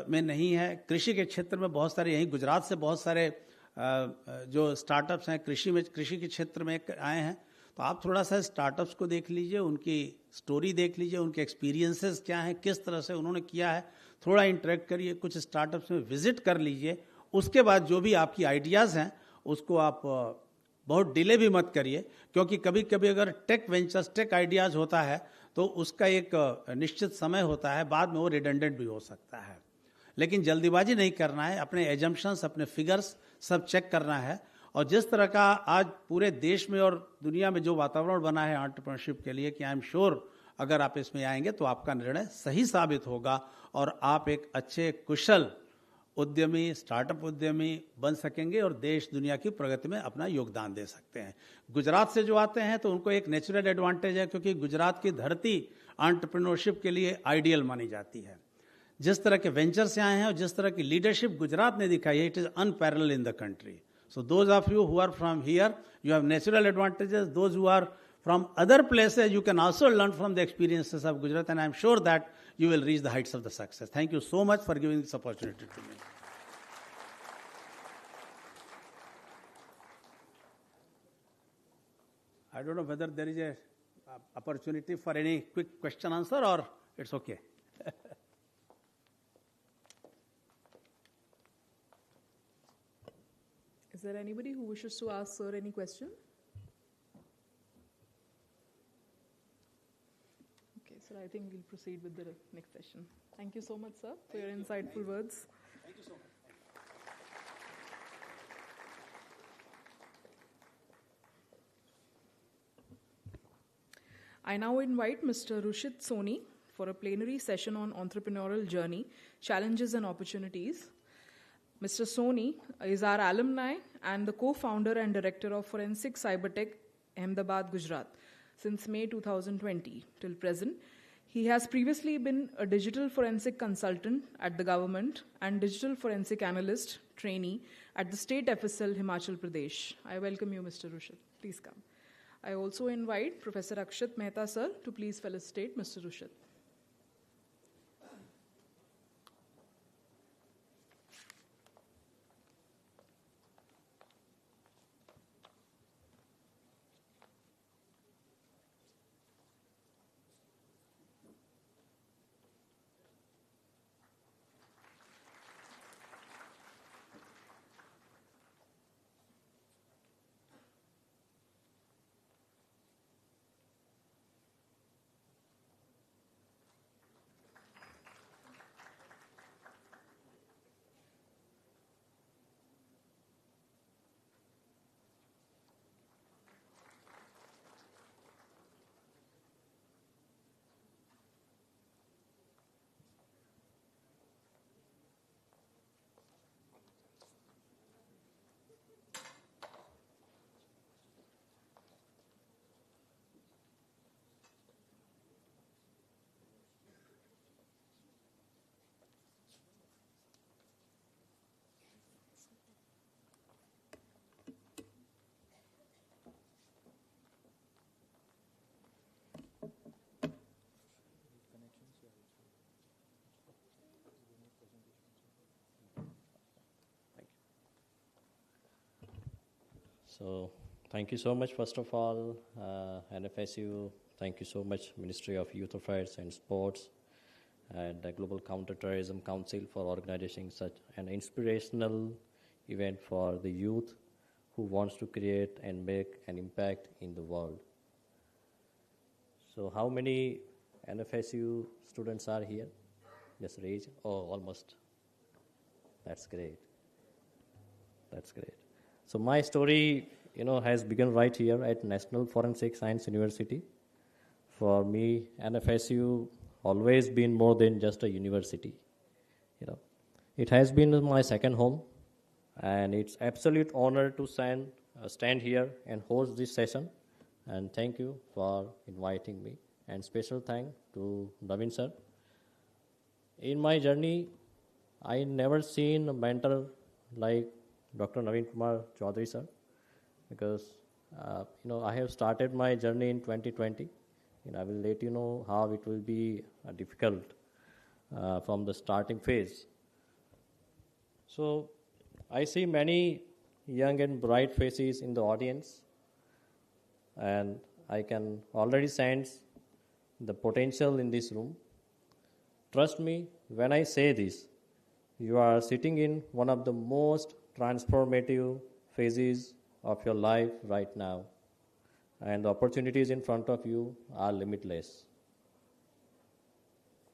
Speaker 15: में नहीं है. कृषि के क्षेत्र में बहुत सारे, यहीं गुजरात से बहुत सारे जो स्टार्टअप्स हैं कृषि के क्षेत्र में आए हैं. तो आप थोड़ा सा स्टार्टअप्स को देख लीजिए, उनकी स्टोरी देख लीजिए, उनके एक्सपीरियंसेस क्या हैं, किस तरह से उन्होंने किया है. थोड़ा इंटरेक्ट करिए, कुछ स्टार्टअप्स में विजिट कर लीजिए. उसके बाद जो भी आपकी आइडियाज़ हैं उसको आप बहुत डिले भी मत करिए, क्योंकि कभी कभी अगर टेक वेंचर्स, टेक आइडियाज़ होता है तो उसका एक निश्चित समय होता है, बाद में वो रिडंडेंट भी हो सकता है. लेकिन जल्दीबाजी नहीं करना है, अपने एजम्पशंस, अपने फिगर्स सब चेक करना है. और जिस तरह का आज पूरे देश में और दुनिया में जो वातावरण बना है एंटरप्रेन्योरशिप के लिए, कि आई एम श्योर अगर आप इसमें आएंगे तो आपका निर्णय सही साबित होगा और आप एक अच्छे कुशल उद्यमी, स्टार्टअप उद्यमी बन सकेंगे और देश दुनिया की प्रगति में अपना योगदान दे सकते हैं. गुजरात से जो आते हैं तो उनको एक नेचुरल एडवांटेज है, क्योंकि गुजरात की धरती एंटरप्रेन्योरशिप के लिए आइडियल मानी जाती है. जिस तरह के वेंचर से आए हैं और जिस तरह की लीडरशिप गुजरात ने दिखाई है, it is unparalleled in the country. So those of you who are from here, you have natural advantages. Those who are from other places, you can also learn from the experiences of Gujarat, and I am sure that you will reach the heights of the success. Thank you so much for giving this opportunity to me. I don't know whether there is a opportunity for any quick question answer or it's okay.
Speaker 14: Is there anybody who wishes to ask Sir any question? Okay, so I think we'll proceed with the next session. Thank you so much, sir, for your insightful words.
Speaker 15: Thank you so much.
Speaker 14: I now invite Mr. Rushit Soni for a plenary session on entrepreneurial journey, challenges and opportunities. Mr. Soni is our alumni and the co-founder and director of Forensic Cybertech, Ahmedabad, Gujarat, since May 2020 till present. He has previously been a digital forensic consultant at the government and digital forensic analyst trainee at the State FSL, Himachal Pradesh. I welcome you, Mr. Rushit. Please come. I also invite Professor Akshat Mehta, sir, to please felicitate Mr. Rushit.
Speaker 16: So thank you so much, first of all, NFSU. Thank you so much, Ministry of Youth Affairs and Sports and the Global Counterterrorism Council for organizing such an inspirational event for the youth who wants to create and make an impact in the world. So how many NFSU students are here? Just raise. Oh, almost. That's great. That's great. So my story, has begun right here at National Forensic Science University. For me, NFSU always been more than just a university. It has been my second home, and it's absolute honor to stand here and host this session. And thank you for inviting me. And special thank to Navin sir. In my journey, I never seen a mentor like Dr. Navin Kumar Chaudhary sir, because I have started my journey in 2020. I will let you know how it will be difficult from the starting phase. So I see many young and bright faces in the audience, and I can already sense the potential in this room. Trust me when I say this, you are sitting in one of the most transformative phases of your life right now, and the opportunities in front of you are limitless.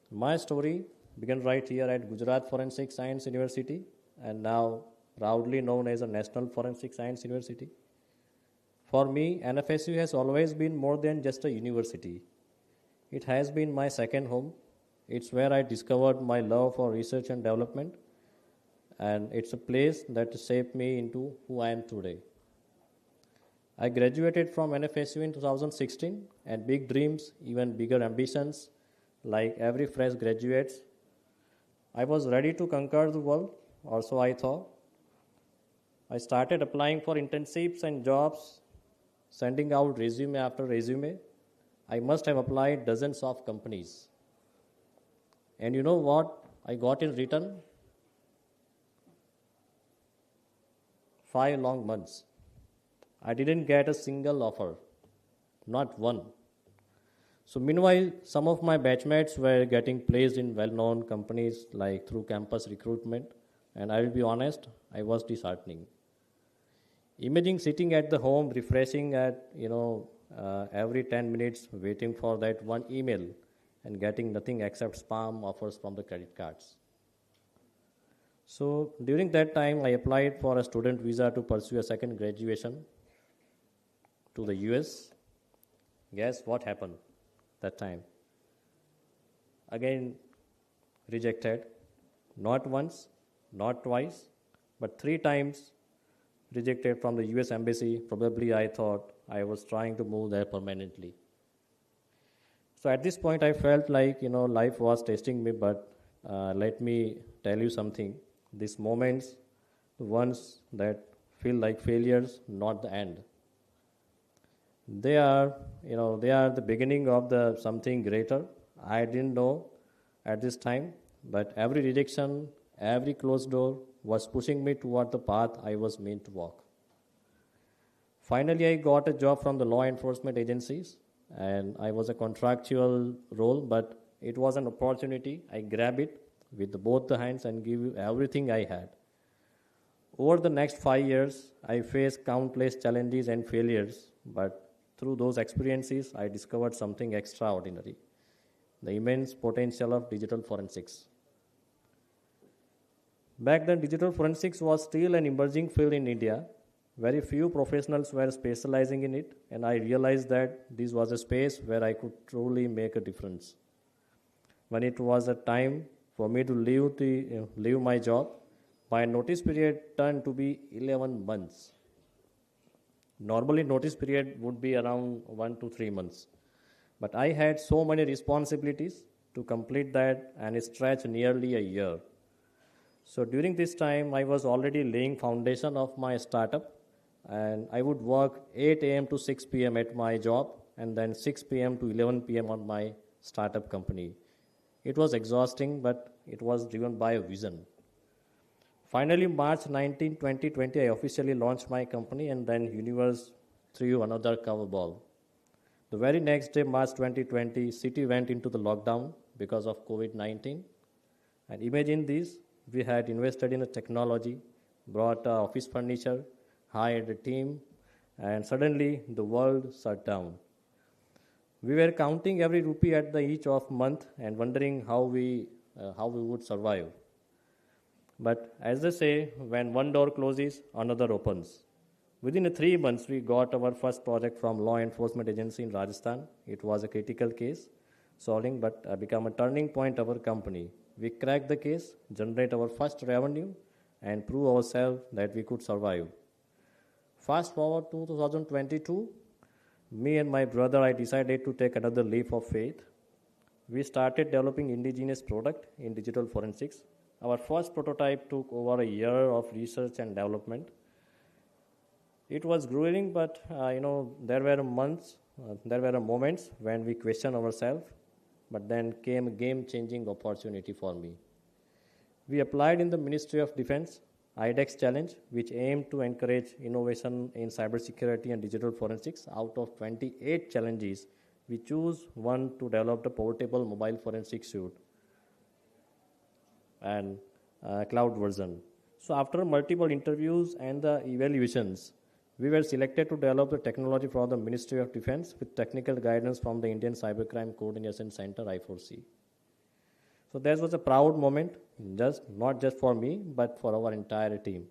Speaker 16: My story began right here at Gujarat Forensic Science University, and now proudly known as a National Forensic Science University. For me, NFSU has always been more than just a university. It has been my second home. It's where I discovered my love for research and development, and it's a place that shaped me into who I am today. I graduated from NFSU in 2016, and big dreams, even bigger ambitions, like every fresh graduate. I was ready to conquer the world, or so I thought. I started applying for internships and jobs, sending out resume after resume. I must have applied dozens of companies. And you know what I got in return? 5 long months. I didn't get a single offer, not one. So meanwhile, some of my batchmates were getting placed in well-known companies like through campus recruitment, and I will be honest, I was disheartening. Imagine sitting at the home, refreshing at, every 10 minutes, waiting for that one email and getting nothing except spam offers from the credit cards. So during that time, I applied for a student visa to pursue a second graduation to the US. Guess what happened that time? Again, rejected. Not once, not twice, but 3 times rejected from the US Embassy. Probably I thought I was trying to move there permanently. So at this point, I felt like, life was testing me, but let me tell you something. These moments, the ones that feel like failures, not the end. They are the beginning of the something greater. I didn't know at this time, but every rejection, every closed door was pushing me toward the path I was meant to walk. Finally, I got a job from the law enforcement agencies, and I was a contractual role, but it was an opportunity. I grabbed it with both the hands and give everything I had. Over the next 5 years, I faced countless challenges and failures, but through those experiences, I discovered something extraordinary: the immense potential of digital forensics. Back then, digital forensics was still an emerging field in India. Very few professionals were specializing in it, and I realized that this was a space where I could truly make a difference. When it was a time for me to leave my job, my notice period turned to be 11 months. Normally, notice period would be around 1 to 3 months. But I had so many responsibilities to complete that, and it stretched nearly a year. So during this time, I was already laying foundation of my startup, and I would work 8 a.m. to 6 p.m. at my job, and then 6 p.m. to 11 p.m. on my startup company. It was exhausting, but it was driven by a vision. Finally, March 19, 2020, I officially launched my company, and then universe threw another curveball. The very next day, March 2020, city went into the lockdown because of COVID-19. And imagine this, we had invested in a technology, brought office furniture, hired a team, and suddenly the world shut down. We were counting every rupee at the each of month and wondering how we would survive. But as they say, when one door closes, another opens. Within 3 months, we got our first project from law enforcement agency in Rajasthan. It was a critical case solving, but became a turning point of our company. We cracked the case, generate our first revenue, and prove ourselves that we could survive. Fast forward to 2022, me and my brother, I decided to take another leap of faith. We started developing indigenous product in digital forensics. Our first prototype took over a year of research and development. It was grueling, but there were moments when we questioned ourselves, but then came a game-changing opportunity for me. We applied in the Ministry of Defense IDEX challenge, which aimed to encourage innovation in cybersecurity and digital forensics. Out of 28 challenges, we chose one to develop the portable mobile forensic suite and cloud version. So after multiple interviews and the evaluations, we were selected to develop the technology for the Ministry of Defense with technical guidance from the Indian Cybercrime Coordination Center, I4C. So that was a proud moment, not just for me, but for our entire team.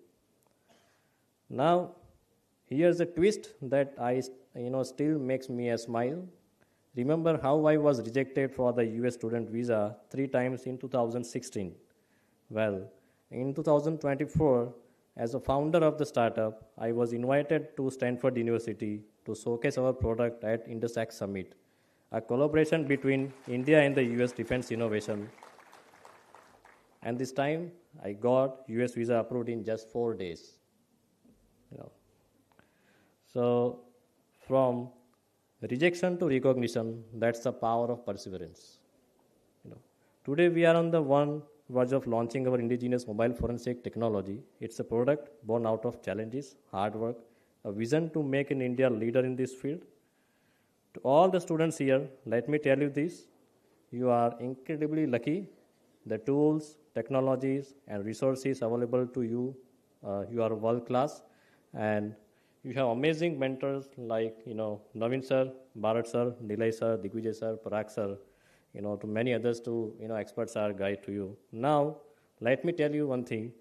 Speaker 16: Now, here's a twist that still makes me a smile. Remember how I was rejected for the US student visa 3 times in 2016? Well, in 2024, as a founder of the startup, I was invited to Stanford University to showcase our product at Intersect Summit, a collaboration between India and the US Defense Innovation. And this time, I got US visa approved in just 4 days. So, from rejection to recognition, that's the power of perseverance. Today, we are on the one verge of launching our indigenous mobile forensic technology. It's a product born out of challenges, hard work, a vision to make in India a leader in this field. To all the students here, let me tell you this: you are incredibly lucky. The tools, technologies, and resources available to you, you are world class, and you have amazing mentors like Navin sir, Bharat sir, Nilay sir, Digvijay sir, Parag sir, to many others, experts are guide to you. Now, let me tell you one thing.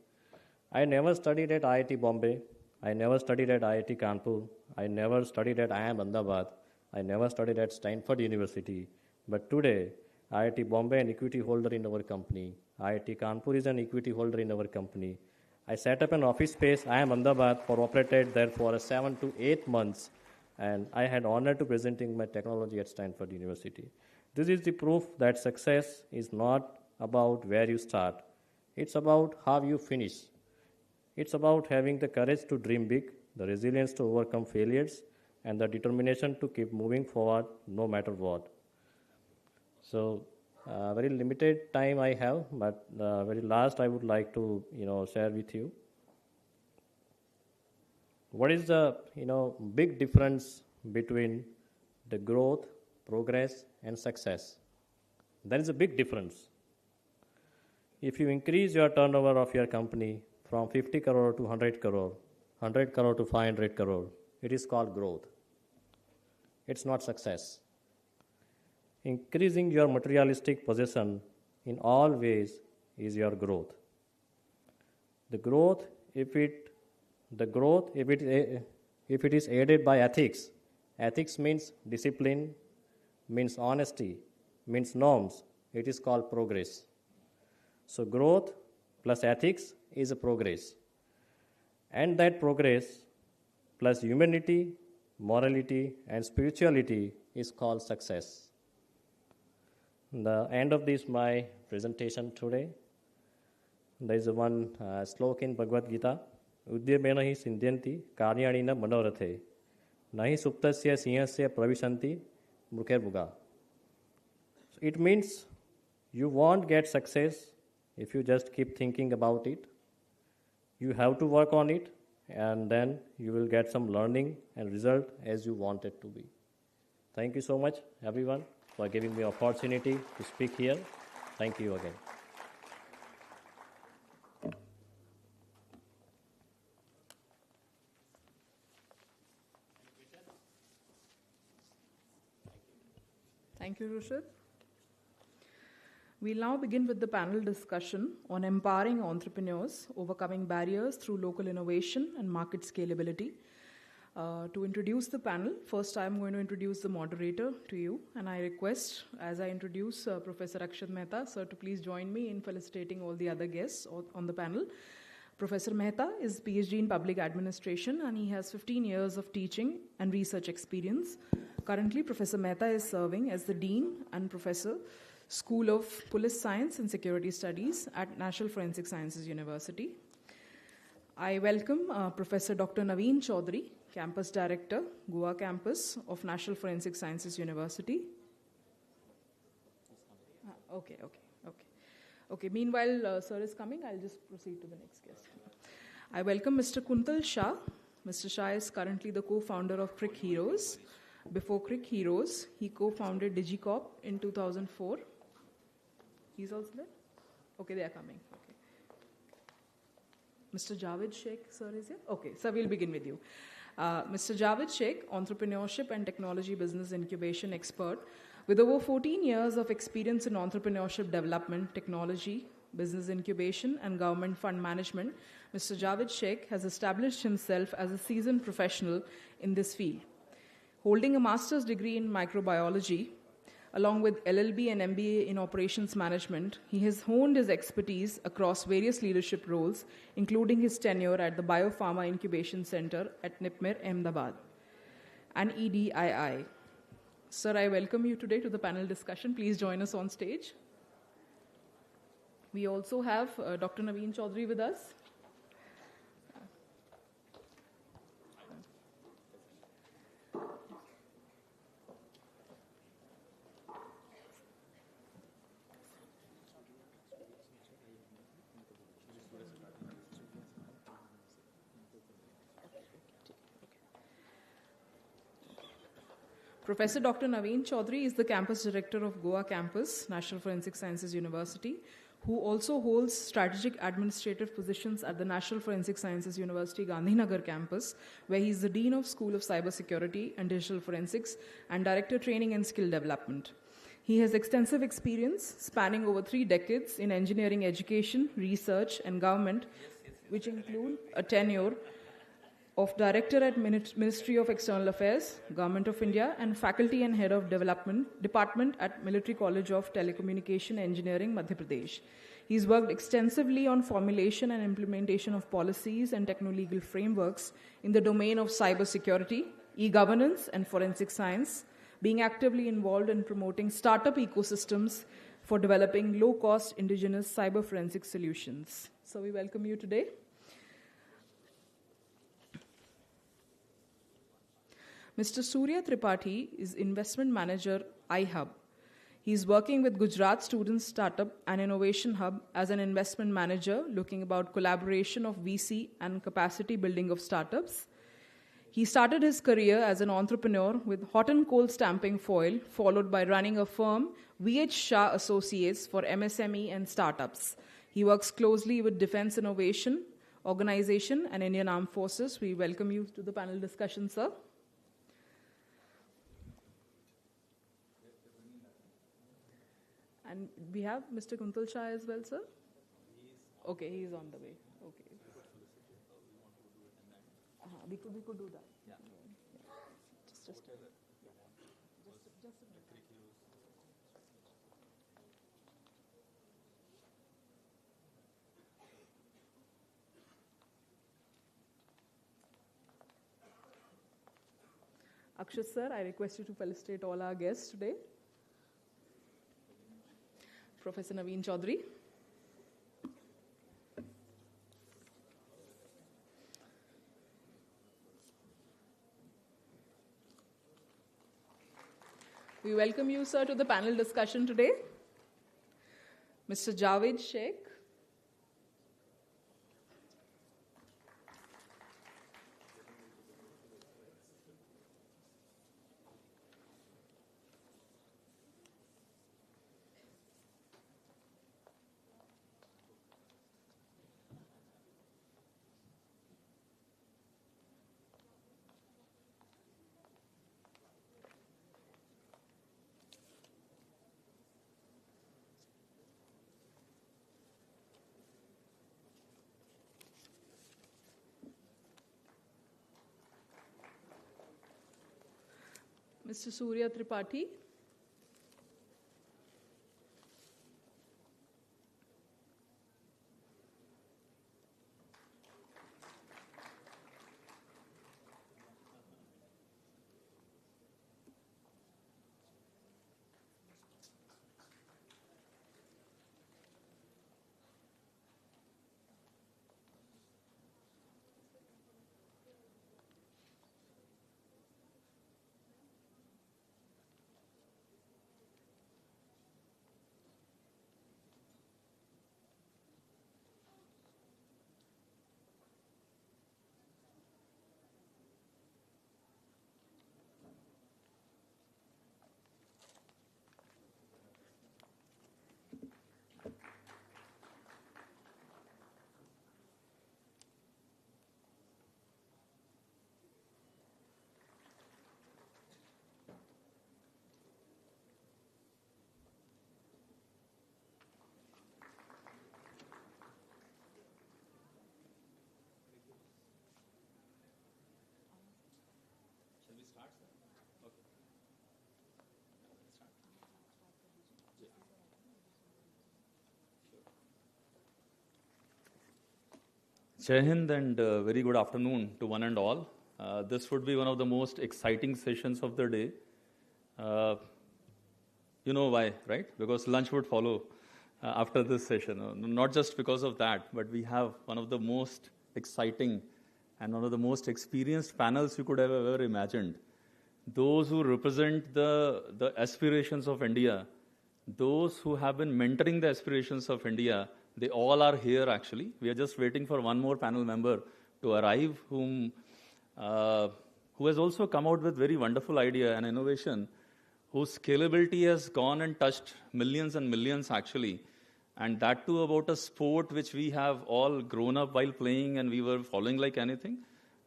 Speaker 16: I never studied at IIT Bombay. I never studied at IIT Kanpur. I never studied at IIM Ahmedabad. I never studied at Stanford University. But today, IIT Bombay an equity holder in our company. IIT Kanpur is an equity holder in our company. I set up an office space, IIM Ahmedabad, operated there for 7 to 8 months, and I had honor to presenting my technology at Stanford University. This is the proof that success is not about where you start. It's about how you finish. It's about having the courage to dream big, the resilience to overcome failures, and the determination to keep moving forward no matter what. So, very limited time I have, but very last I would like to share with you. What is the big difference between the growth, progress, and success? There is a big difference. If you increase your turnover of your company from 50 crore to 100 crore, 100 crore to 500 crore, it is called growth. It's not success. Increasing your materialistic possession in all ways is your growth. The growth, if it is aided by ethics, ethics means discipline, means honesty, means norms, it is called progress. So growth plus ethics is a progress. And that progress plus humanity, morality, and spirituality is called success. The end of this my presentation today. There is one slok in Bhagavad Gita. Udyamena hi sindhyanti karyanina manorathe nahi suptasya sinhasya pravishanti mukherbuga. It means you won't get success if you just keep thinking about it. You have to work on it, and then you will get some learning and result as you want it to be. Thank you so much, everyone, for giving me opportunity to speak here. Thank you again.
Speaker 14: Thank you, Rushad. We'll now begin with the panel discussion on empowering entrepreneurs, overcoming barriers through local innovation and market scalability. To introduce the panel, first I'm going to introduce the moderator to you, and I request, as I introduce Professor Akshat Mehta, sir, to please join me in felicitating all the other guests on the panel. Professor Mehta is PhD in Public Administration, and he has 15 years of teaching and research experience. Currently, Professor Mehta is serving as the Dean and Professor, School of Police Science and Security Studies at National Forensic Sciences University. I welcome Professor Dr. Naveen Chaudhary, Campus Director, Goa Campus of National Forensic Sciences University. Okay. Meanwhile, sir is coming. I'll just proceed to the next guest. I welcome Mr. Kuntal Shah. Mr. Shah is currently the co-founder of Crick Heroes. Before Crick Heroes, he co-founded Digicorp in 2004. He's also there? Okay, they are coming. Okay. Mr. Javed Sheikh, sir, is here? Okay, sir, we'll begin with you. Mr. Javed Sheikh, entrepreneurship and technology business incubation expert. With over 14 years of experience in entrepreneurship development, technology, business incubation, and government fund management, Mr. Javed Sheikh has established himself as a seasoned professional in this field. Holding a master's degree in microbiology, along with LLB and MBA in operations management, he has honed his expertise across various leadership roles, including his tenure at the Biopharma Incubation Center at NIPMER, Ahmedabad, and EDII. Sir, I welcome you today to the panel discussion. Please join us on stage. We also have Dr. Naveen Chaudhary with us. Professor Dr. Naveen Chaudhary is the campus director of Goa Campus, National Forensic Sciences University, who also holds strategic administrative positions at the National Forensic Sciences University Gandhinagar campus, where he is the Dean of School of Cybersecurity and Digital Forensics and Director Training and Skill Development. He has extensive experience spanning over 3 decades in engineering education, research, and government, which include a tenure of Director at Ministry of External Affairs, Government of India, and Faculty and Head of Department at Military College of Telecommunication Engineering, Madhya Pradesh. He's worked extensively on formulation and implementation of policies and techno-legal frameworks in the domain of cybersecurity, e-governance, and forensic science, being actively involved in promoting startup ecosystems for developing low-cost indigenous cyber forensic solutions. So we welcome you today. Mr. Surya Tripathi is Investment Manager, iHub. He is working with Gujarat Student Startup and Innovation Hub as an investment manager, looking about collaboration of VC and capacity building of startups. He started his career as an entrepreneur with hot and cold stamping foil, followed by running a firm, VH Shah Associates, for MSME and startups. He works closely with Defense Innovation Organization and Indian Armed Forces. We welcome you to the panel discussion, sir. And we have Mr. Kuntal Shah as well, sir? Okay, he's on the way. Okay. We could do that. Yeah. Just a minute. Akshat sir, I request you to felicitate all our guests today. Professor Naveen Chaudhary. We welcome you, sir, to the panel discussion today. Mr. Javed Sheikh. Mr. Surya Tripathi.
Speaker 17: Jai Hind and very good afternoon to one and all. This would be one of the most exciting sessions of the day. You know why, right? Because lunch would follow after this session. Not just because of that, but we have one of the most exciting and one of the most experienced panels you could have ever imagined. Those who represent the aspirations of India, those who have been mentoring the aspirations of India, they all are here actually. We are just waiting for one more panel member to arrive who has also come out with very wonderful idea and innovation, whose scalability has gone and touched millions and millions actually. And that too about a sport which we have all grown up while playing and we were following like anything.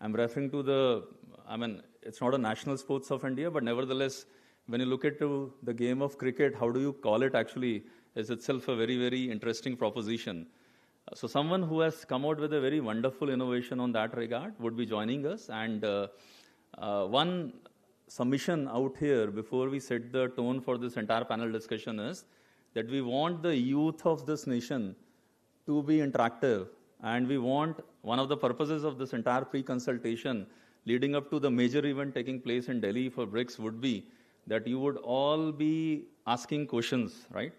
Speaker 17: I'm referring to it's not a national sports of India, but nevertheless, when you look at the game of cricket, how do you call it actually, is itself a very, very interesting proposition. So someone who has come out with a very wonderful innovation on that regard would be joining us. And one submission out here before we set the tone for this entire panel discussion is that we want the youth of this nation to be interactive. And we want, one of the purposes of this entire pre-consultation leading up to the major event taking place in Delhi for BRICS would be that you would all be asking questions, right?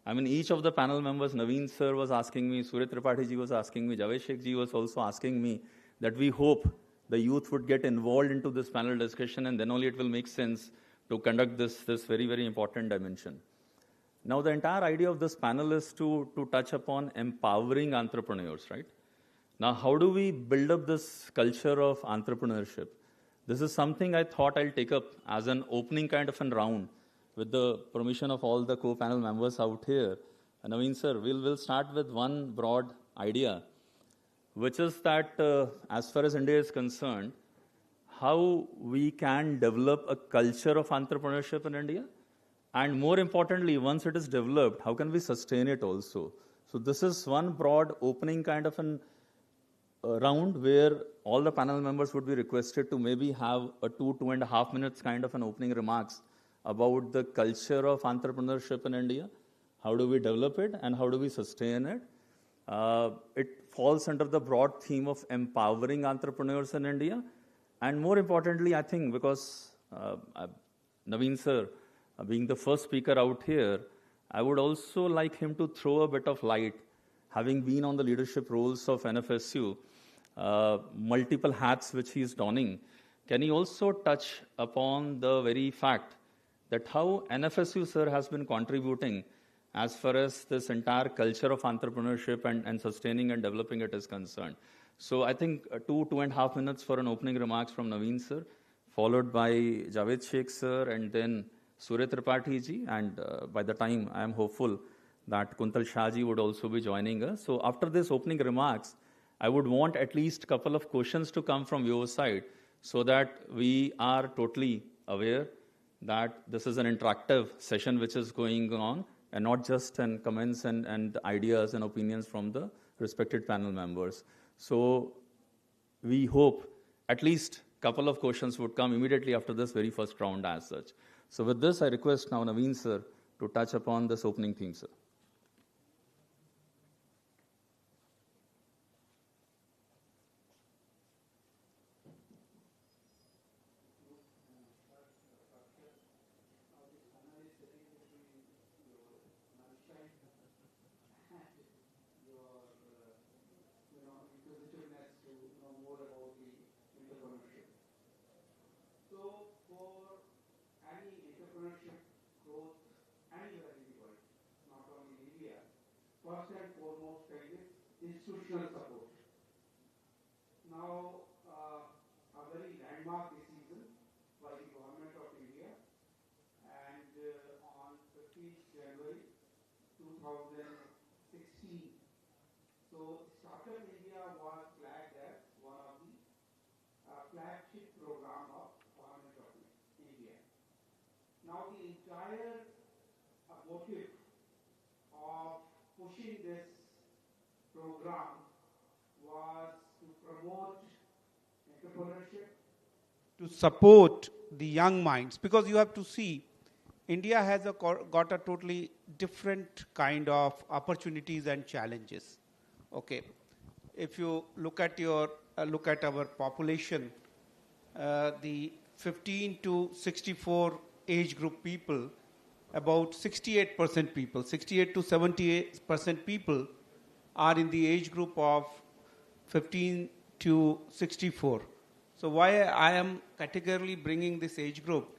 Speaker 17: I mean, each of the panel members, Naveen sir was asking me, Surya Tripathi ji was asking me, Javed Sheikh ji was also asking me that we hope the youth would get involved into this panel discussion and then only it will make sense to conduct this very, very important dimension. Now, the entire idea of this panel is to touch upon empowering entrepreneurs, right? Now, how do we build up this culture of entrepreneurship? This is something I thought I'll take up as an opening kind of a round with the permission of all the co-panel members out here. And Naveen sir, we'll start with one broad idea, which is that as far as India is concerned, how we can develop a culture of entrepreneurship in India. And more importantly, once it is developed, how can we sustain it also? So this is one broad opening kind of an round where all the panel members would be requested to maybe have a 2.5 minutes kind of an opening remarks about the culture of entrepreneurship in India. How do we develop it and how do we sustain it? It falls under the broad theme of empowering entrepreneurs in India. And more importantly, I think, because Naveen sir, being the first speaker out here, I would also like him to throw a bit of light, having been on the leadership roles of NFSU, multiple hats which he is donning. Can he also touch upon the very fact that how NFSU sir has been contributing as far as this entire culture of entrepreneurship and sustaining and developing it is concerned. So I think 2.5 minutes for an opening remarks from Naveen sir, followed by Javed Sheikh sir, and then Surya Tripathi ji, and by the time I am hopeful that Kuntal Shah ji would also be joining us. So after this opening remarks, I would want at least a couple of questions to come from your side so that we are totally aware that this is an interactive session which is going on and not just comments and ideas and opinions from the respected panel members. So we hope at least a couple of questions would come immediately after this very first round as such. So with this, I request now Naveen sir to touch upon this opening theme, sir.
Speaker 15: So, for any entrepreneurship growth anywhere in the world, not only in India, first and foremost is institutional support. Now, a very landmark decision by the government of India, and on 15th January 2016. So, Startup India was flagged as one of the flagship program of government of India. Now, the entire motive of pushing this program was to promote entrepreneurship, to support the young minds, because you have to see India has got a totally different kind of opportunities and challenges. Okay, if you look at our population, the 15 to 64 age group people, about 68% people, 68 to 78% people are in the age group of 15 to 64. So why I am categorically bringing this age group?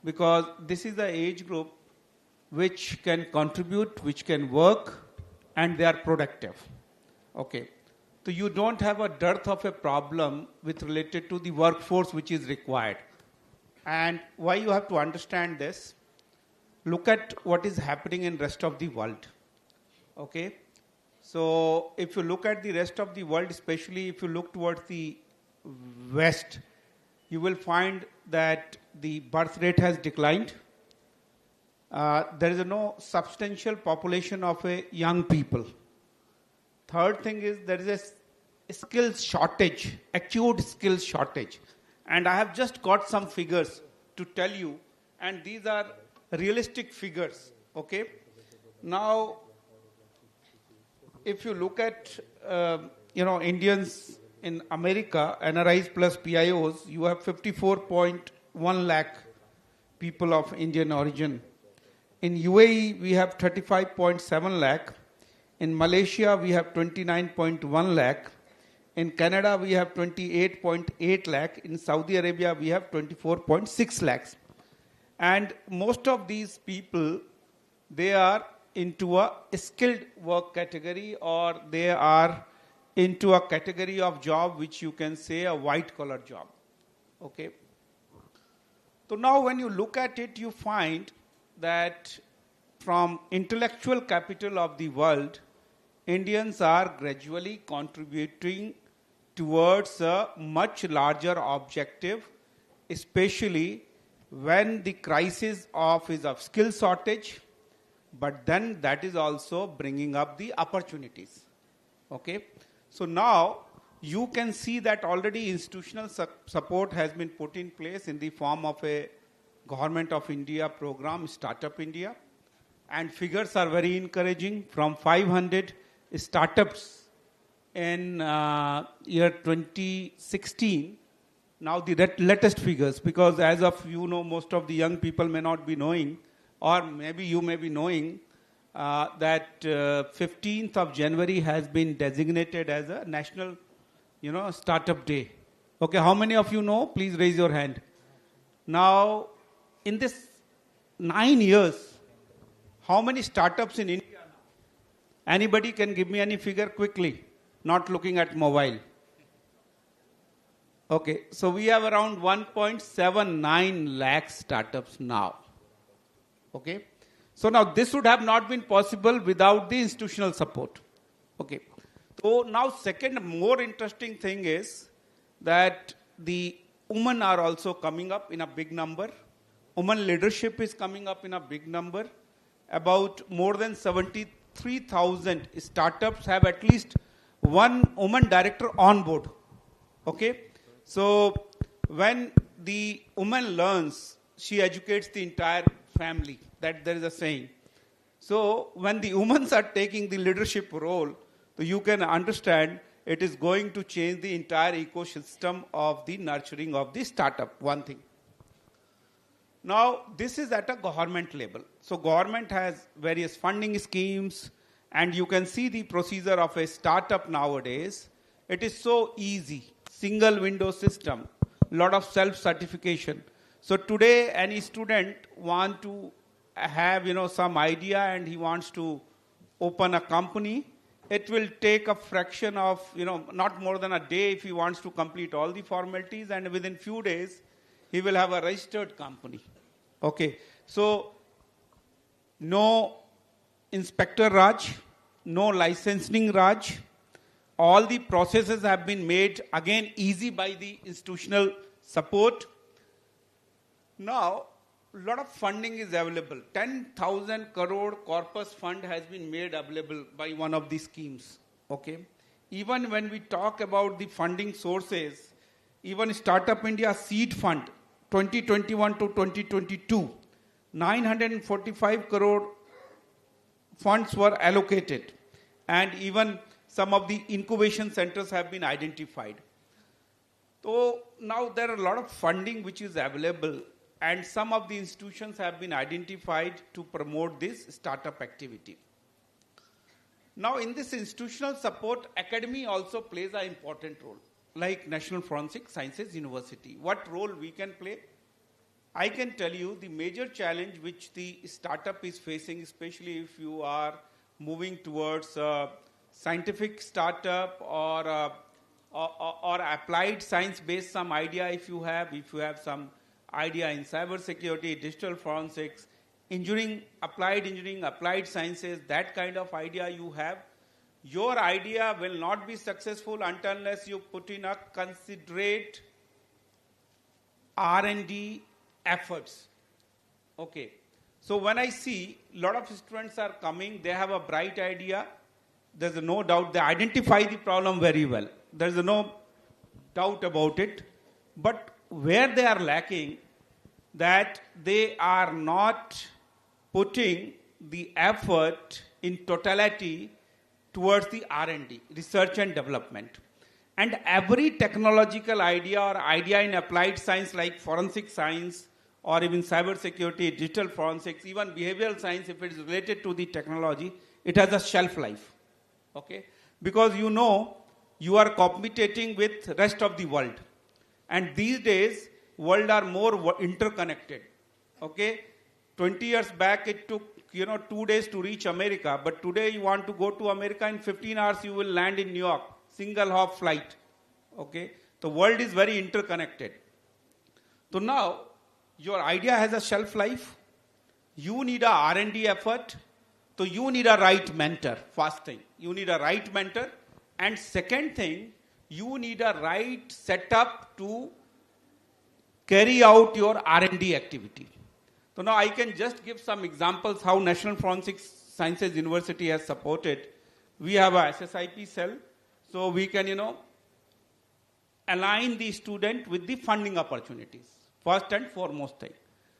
Speaker 15: Because this is the age group which can contribute, which can work, and they are productive. Okay. So you don't have a dearth of a problem with related to the workforce which is required. And why you have to understand this? Look at what is happening in rest of the world. Okay. So if you look at the rest of the world, especially if you look towards the West, you will find that the birth rate has declined. There is no substantial population of young people. Third thing is there is a skills shortage, acute skills shortage. And I have just got some figures to tell you, and these are realistic figures, okay? Now, if you look at, Indians in America, NRIs plus PIOs, you have 54.1 lakh people of Indian origin. In UAE, we have 35.7 lakh. In Malaysia, we have 29.1 lakh. In Canada, we have 28.8 lakh. In Saudi Arabia, we have 24.6 lakhs. And most of these people, they are into a skilled work category, or they are into a category of job which you can say a white collar job. Okay. So now when you look at it, you find that from intellectual capital of the world, Indians are gradually contributing towards a much larger objective, especially when the crisis is of skill shortage, but then that is also bringing up the opportunities. Okay. So now you can see that already institutional support has been put in place in the form of a Government of India program, Startup India, and figures are very encouraging. From 500 startups in year 2016, now the latest figures, because as of most of the young people may not be knowing, or maybe you may be knowing, that 15th of January has been designated as a national, startup day. Okay, how many of you know? Please raise your hand. Now, in this 9 years, how many startups in India? Anybody can give me any figure quickly, not looking at mobile. Okay, so we have around 1.79 lakh startups now. Okay, so now this would have not been possible without the institutional support. Okay, so now second more interesting thing is that the women are also coming up in a big number. Women leadership is coming up in a big number. About more than 73,000 startups have at least one woman director on board. Okay, so when the woman learns, she educates the entire family. That there is a saying. So when the women are taking the leadership role, so you can understand it is going to change the entire ecosystem of the nurturing of the startup, one thing. Now, this is at a government level. So government has various funding schemes, and you can see the procedure of a startup nowadays. It is so easy, single window system, lot of self-certification. So today, any student want to have, some idea and he wants to open a company. It will take a fraction of, not more than a day if he wants to complete all the formalities, and within few days, he will have a registered company. Okay, so no inspector Raj, no licensing Raj. All the processes have been made, again, easy by the institutional support. Now, a lot of funding is available. 10,000 crore corpus fund has been made available by one of the schemes. Okay, even when we talk about the funding sources, even Startup India Seed Fund, 2021 to 2022, 945 crore funds were allocated, and even some of the incubation centers have been identified. So now there are a lot of funding which is available, and some of the institutions have been identified to promote this startup activity. Now in this institutional support, academy also plays an important role, like National Forensic Sciences University. What role we can play? I can tell you the major challenge which the startup is facing, especially if you are moving towards a scientific startup or applied science-based some idea if you have some idea in cybersecurity, digital forensics, engineering, applied sciences, that kind of idea you have, your idea will not be successful unless you put in a considerate R&D efforts. Okay. So when I see a lot of students are coming, they have a bright idea, there's no doubt, they identify the problem very well. There's no doubt about it. But where they are lacking, that they are not putting the effort in totality towards the R&D, research and development. And every technological idea or idea in applied science like forensic science or even cybersecurity, digital forensics, even behavioral science, if it is related to the technology, it has a shelf life. Okay? Because you are competing with rest of the world. And these days, world are more interconnected. Okay? 20 years back, it took 2 days to reach America, but today you want to go to America, in 15 hours you will land in New York, single hop flight. Okay? The world is very interconnected. So now, your idea has a shelf life. You need a R&D effort. So you need a right mentor, first thing. You need a right mentor. And second thing, you need a right setup to carry out your R&D activity. So now I can just give some examples how National Forensic Sciences University has supported. We have a SSIP cell, so we can, align the student with the funding opportunities, first and foremost thing.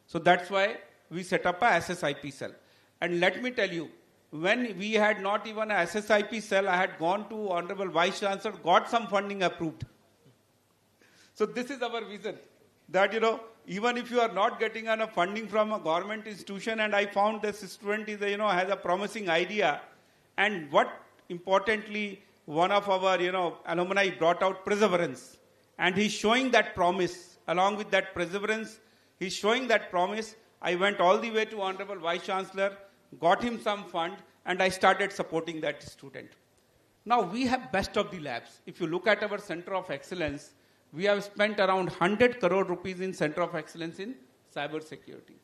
Speaker 15: So that's why we set up a SSIP cell. And let me tell you, when we had not even a SSIP cell, I had gone to Honorable Vice Chancellor, got some funding approved. So this is our vision, that, even if you are not getting enough funding from a government institution, and I found this student is, has a promising idea, and what importantly, one of our, alumni brought out perseverance, and he's showing that promise. Along with that perseverance, he's showing that promise. I went all the way to Honorable Vice Chancellor, got him some fund, and I started supporting that student. Now we have best of the labs. If you look at our Center of Excellence, we have spent around 100 crore rupees in Center of Excellence in cybersecurity.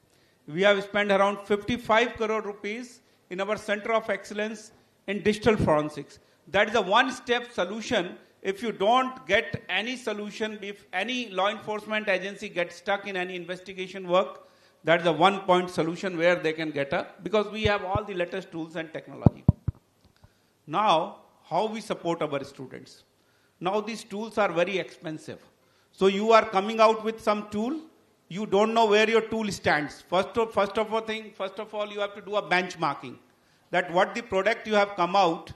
Speaker 15: We have spent around 55 crore rupees in our Center of Excellence in digital forensics. That is a one-step solution. If you don't get any solution, if any law enforcement agency gets stuck in any investigation work, that is a one-point solution where they can get because we have all the latest tools and technology. Now, how we support our students? Now these tools are very expensive. So you are coming out with some tool, you don't know where your tool stands. First of all, you have to do a benchmarking. That what the product you have come out,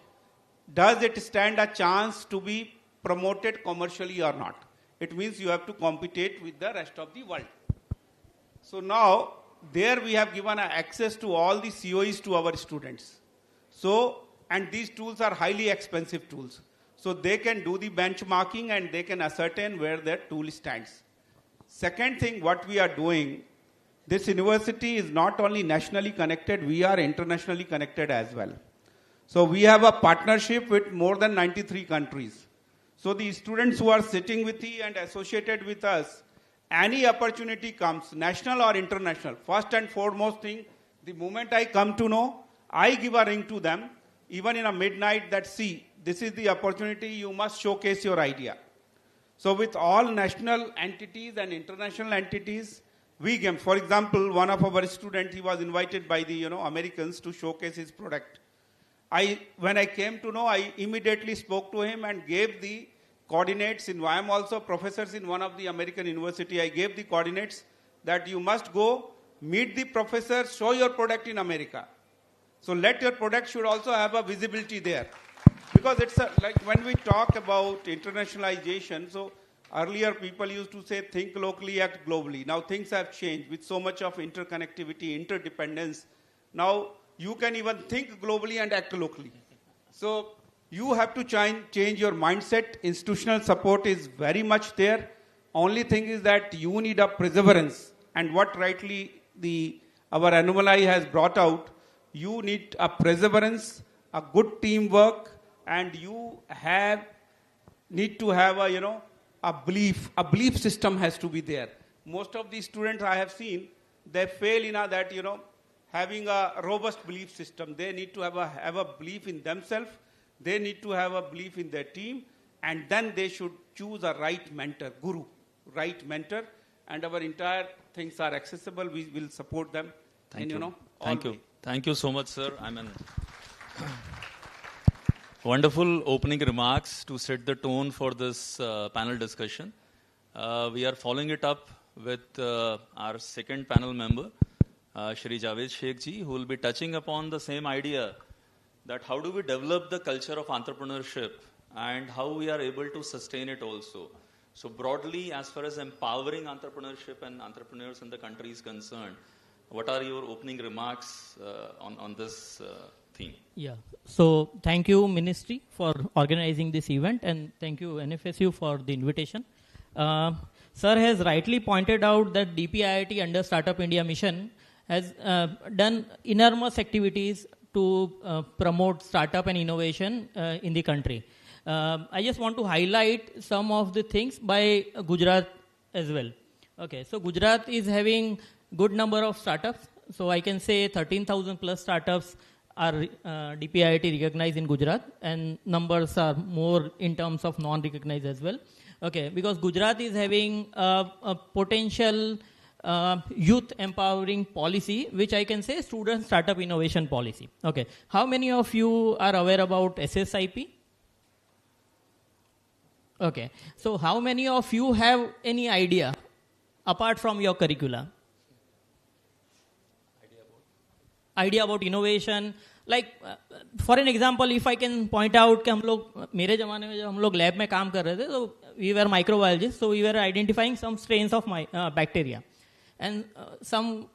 Speaker 15: does it stand a chance to be promoted commercially or not? It means you have to compete with the rest of the world. So now, there we have given access to all the COEs to our students. So, and these tools are highly expensive tools. So they can do the benchmarking and they can ascertain where their tool stands. Second thing, what we are doing, this university is not only nationally connected, we are internationally connected as well. So we have a partnership with more than 93 countries. So the students who are sitting with me and associated with us, any opportunity comes, national or international, first and foremost thing, the moment I come to know, I give a ring to them, even in a midnight, that see, this is the opportunity, you must showcase your idea. So with all national entities and international entities, we give, for example, one of our students, he was invited by the Americans to showcase his product. When I came to know, I immediately spoke to him and gave the coordinates. I am also professors in one of the American university. I gave the coordinates that you must go, meet the professor, show your product in America. So let your product should also have a visibility there. Because it's like when we talk about internationalization, so earlier people used to say think locally, act globally. Now things have changed with so much of interconnectivity, interdependence. Now you can even think globally and act locally. So you have to change your mindset. Institutional support is very much there. Only thing is that you need a perseverance. And what rightly our alumni has brought out, you need a perseverance, a good teamwork, and you need to have a belief. A belief system has to be there. Most of these students I have seen, they fail in that, having a robust belief system. They need to have a belief in themselves. They need to have a belief in their team, and then they should choose a right mentor, guru, right mentor, and our entire things are accessible. We will support them.
Speaker 17: Thank
Speaker 15: in,
Speaker 17: you.
Speaker 15: Thank you.
Speaker 17: Thank you so much, sir. Wonderful opening remarks to set the tone for this panel discussion. We are following it up with our second panel member, Shri Javed Sheikh ji, who will be touching upon the same idea that how do we develop the culture of entrepreneurship and how we are able to sustain it also. So broadly, as far as empowering entrepreneurship and entrepreneurs in the country is concerned, what are your opening remarks on this theme?
Speaker 18: Yeah, so thank you Ministry for organizing this event, and thank you NFSU for the invitation. Sir has rightly pointed out that DPIIT under Startup India Mission has done enormous activities to promote startup and innovation in the country. I just want to highlight some of the things by Gujarat as well. Okay, so Gujarat is having good number of startups. So I can say 13,000 plus startups are DPIIT recognized in Gujarat, and numbers are more in terms of non-recognized as well. Okay, because Gujarat is having a potential youth empowering policy, which I can say student startup innovation policy. Okay, how many of you are aware about SSIP? Okay, so how many of you have any idea apart from your curricula? Idea about innovation, like for an example, if I can point out कि हम लोग मेरे ज़माने में जब हम लोग lab में काम कर रहे थे, तो we were microbiologists, so we were identifying some strains of bacteria, and some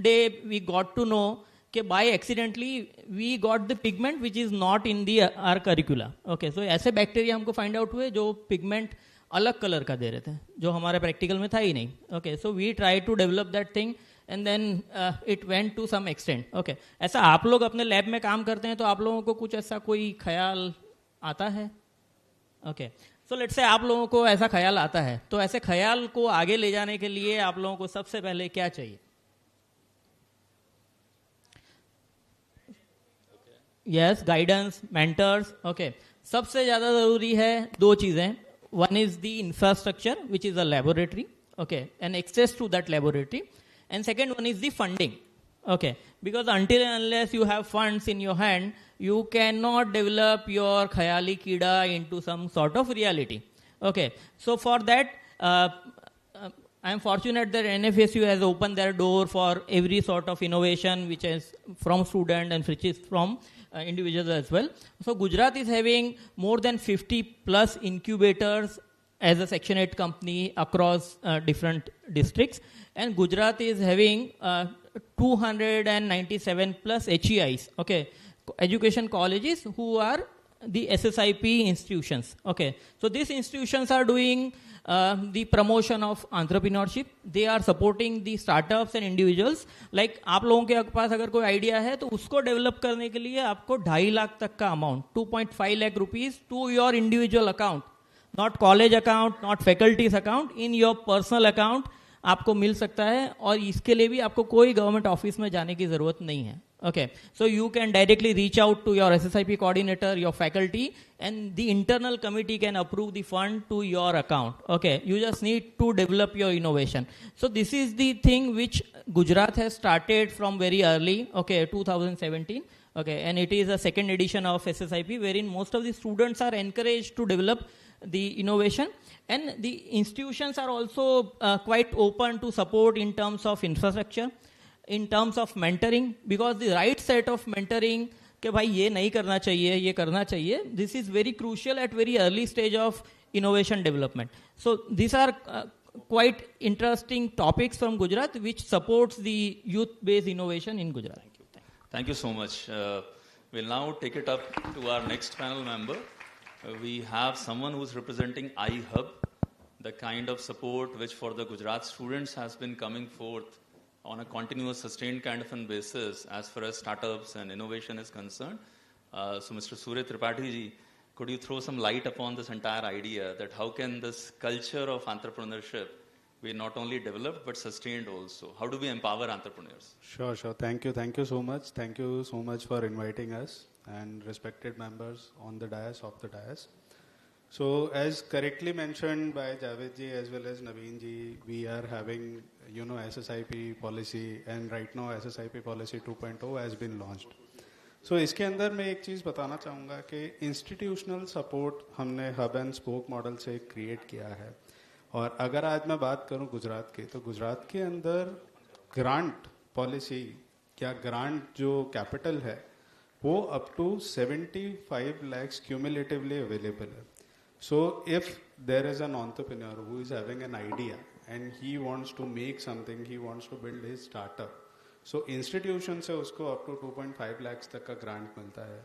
Speaker 18: day we got to know कि by accidentally we got the pigment which is not in our curricula. Okay, so ऐसे bacteria हमको find out हुए जो pigment अलग colour का दे रहे थे, जो हमारे प्रैक्टिकल में था ही नहीं. Okay, so we tried to develop that thing. And then it went to some extent. Okay. ऐसा आप लोग अपने लैब में काम करते हैं तो आप लोगों को कुछ ऐसा कोई ख्याल आता है? Okay. So let's say आप लोगों को ऐसा ख्याल आता है, तो ऐसे ख्याल को आगे ले जाने के लिए आप लोगों को सबसे पहले क्या चाहिए? Yes, guidance, mentors. Okay. सबसे ज़्यादा ज़रूरी है दो चीज़ें. One is the infrastructure, which is a laboratory. Okay. And access to that laboratory. And second one is the funding. Okay, because until and unless you have funds in your hand, you cannot develop your khayali kida into some sort of reality. Okay, so for that, I am fortunate that NFSU has opened their door for every sort of innovation, which is from student and which is from individuals as well. So Gujarat is having more than 50 plus incubators as a Section 8 company across different districts. And Gujarat is having 297 plus HEIs, okay, education colleges who are the SSIP institutions. Okay, so these institutions are doing the promotion of entrepreneurship. They are supporting the startups and individuals. Like आप लोगों के पास अगर कोई idea है तो उसको develop करने के लिए आपको 2.5 लाख तक का amount 2.5 lakh rupees to your individual account, not college account, not faculty's account, in your personal account आपको मिल सकता है. और इसके लिए भी आपको कोई गवर्नमेंट ऑफिस में जाने की जरूरत नहीं है. Okay, so you can directly reach out to your SSIP coordinator, your faculty, and the internal committee can approve the fund to your account. Okay, you just need to develop your innovation. So this is the thing which Gujarat has started from very early, okay, 2017. Okay, and it is a second edition of SSIP wherein most of the students are encouraged to develop the innovation, and the institutions are also quite open to support in terms of infrastructure, in terms of mentoring, because the right set of mentoring कि भाई ये नहीं करना चाहिए, ये करना चाहिए, this is very crucial at very early stage of innovation development. So these are quite interesting topics from Gujarat which supports the youth-based innovation in Gujarat.
Speaker 17: Thank you so much. We'll now take it up to our next panel member. We have someone who's representing iHub, the kind of support which for the Gujarat students has been coming forth on a continuous, sustained kind of a basis as far as startups and innovation is concerned. So Mr. Surya Tripathi ji, could you throw some light upon this entire idea that how can this culture of entrepreneurship be not only developed but sustained also? How do we empower entrepreneurs?
Speaker 19: Sure. Thank you so much. Thank you so much for inviting us and respected members on the dais, of the dais. So as correctly mentioned by Javed ji as well as Naveen ji, we are having, SSIP policy, and right now SSIP policy 2.0 has been launched. So इसके अंदर मैं एक चीज़ बताना चाहूँगा कि institutional support हमने hub and spoke model से create किया है. और अगर आज मैं बात करूँ गुजरात की, तो गुजरात के अंदर ग्रांट पॉलिसी या ग्रांट जो कैपिटल है वो up to 75 lakhs cumulatively available है. So if there is an entrepreneur who is having an idea and he wants to make something, he wants to build his startup, so institution से उसको up to 2.5 lakhs तक का grant मिलता है.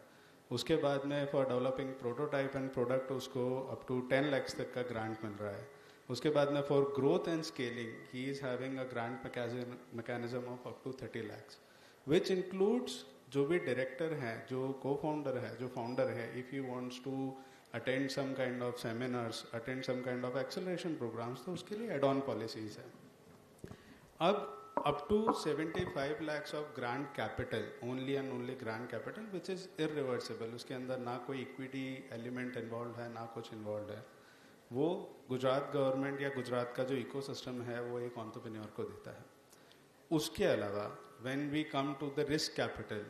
Speaker 19: उसके बाद में for developing prototype and product उसको up to 10 lakhs तक का grant मिल रहा है. उसके बाद में for growth and scaling he is having a grant mechanism of up to 30 lakhs, which includes जो भी director है, जो co-founder है, जो founder है, if he wants to attend some kind of seminars, attend some kind of acceleration programs, तो उसके लिए add-on policies है. अब up to 75 lakhs of grant capital, only and only grant capital, which is irreversible. उसके अंदर ना कोई equity element involved है, ना कुछ involved है. वो गुजरात गवर्नमेंट या गुजरात का जो इकोसिस्टम है वो एक एंटरप्रेन्योर को देता है. उसके अलावा when we come to the risk capital,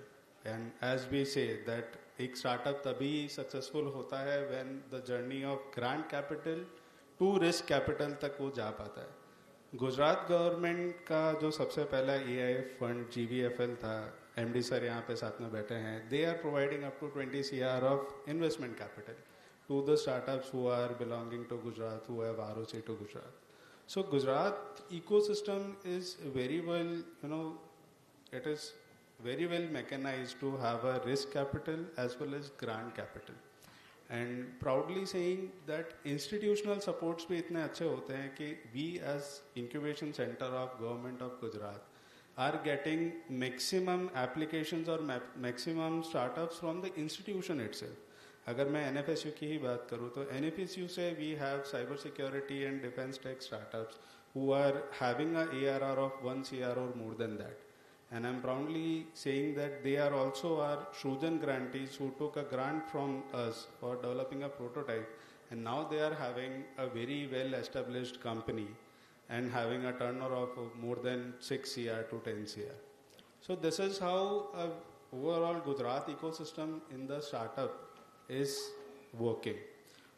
Speaker 19: and as we say that एक स्टार्टअप तभी सक्सेसफुल होता है when the journey of grant capital to risk capital तक वो जा पाता है. गुजरात गवर्नमेंट का जो सबसे पहला AIF फंड GVFL था, MD सर यहाँ पे साथ में बैठे हैं, they are providing up to 20 CR of investment capital to the startups who are belonging to Gujarat, who have ROC to Gujarat. So Gujarat ecosystem is very well, it is very well mechanized to have a risk capital as well as grant capital. And proudly saying that institutional supports भी इतने अच्छे होते हैं कि we as incubation center of government of Gujarat are getting maximum applications or maximum startups from the institution itself. अगर मैं NFSU की ही बात करूँ तो NFSU से we have cyber security and defense tech startups who are having a ARR of 1 CR or more than that. And I'm proudly saying that they are also our Shrujan grantees who took a grant from us for developing a prototype, and now they are having a very well established company and having a turnover of more than 6 CR to 10 CR. So this is how overall Gujarat ecosystem in the startup is working.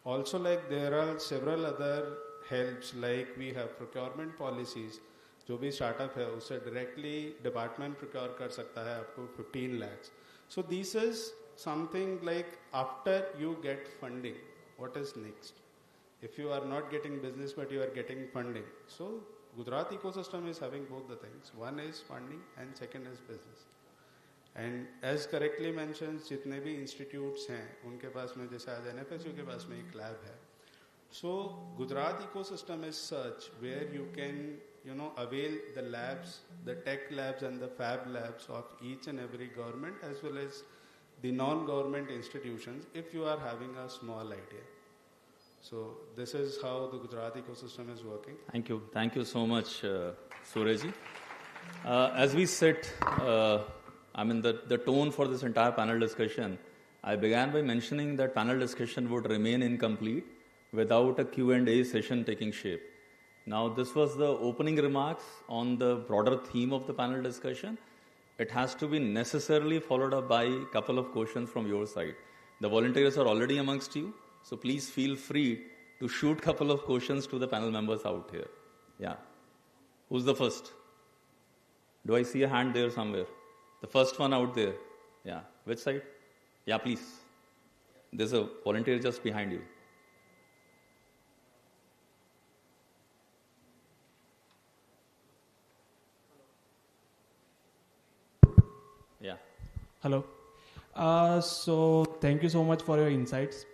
Speaker 19: Also, like there are several other helps, like we have procurement policies, जो भी startup है उसे directly department procure कर सकता है up to 15 lakhs. So this is something like after you get funding, what is next? If you are not getting business but you are getting funding. So Gujarat ecosystem is having both the things. One is funding and second is business. And as correctly mentioned, जितने भी institutes हैं उनके पास में जैसे आज NFSU के पास में एक lab है. So Gujarat ecosystem is such where you can avail the labs, the tech labs and the fab labs of each and every government as well as the non-government institutions if you are having a small idea. So this is how the Gujarat ecosystem is working.
Speaker 17: Thank you. Thank you so much, Surajji. As we sit, the tone for this entire panel discussion, I began by mentioning that panel discussion would remain incomplete without a Q&A session taking shape. Now, this was the opening remarks on the broader theme of the panel discussion. It has to be necessarily followed up by a couple of questions from your side. The volunteers are already amongst you, so please feel free to shoot a couple of questions to the panel members out here. Yeah. Who's the first? Do I see a hand there somewhere? The first one out there. Yeah. Which side? Yeah, please. There's a volunteer just behind you. Yeah.
Speaker 20: Hello. So thank you so much for your insights.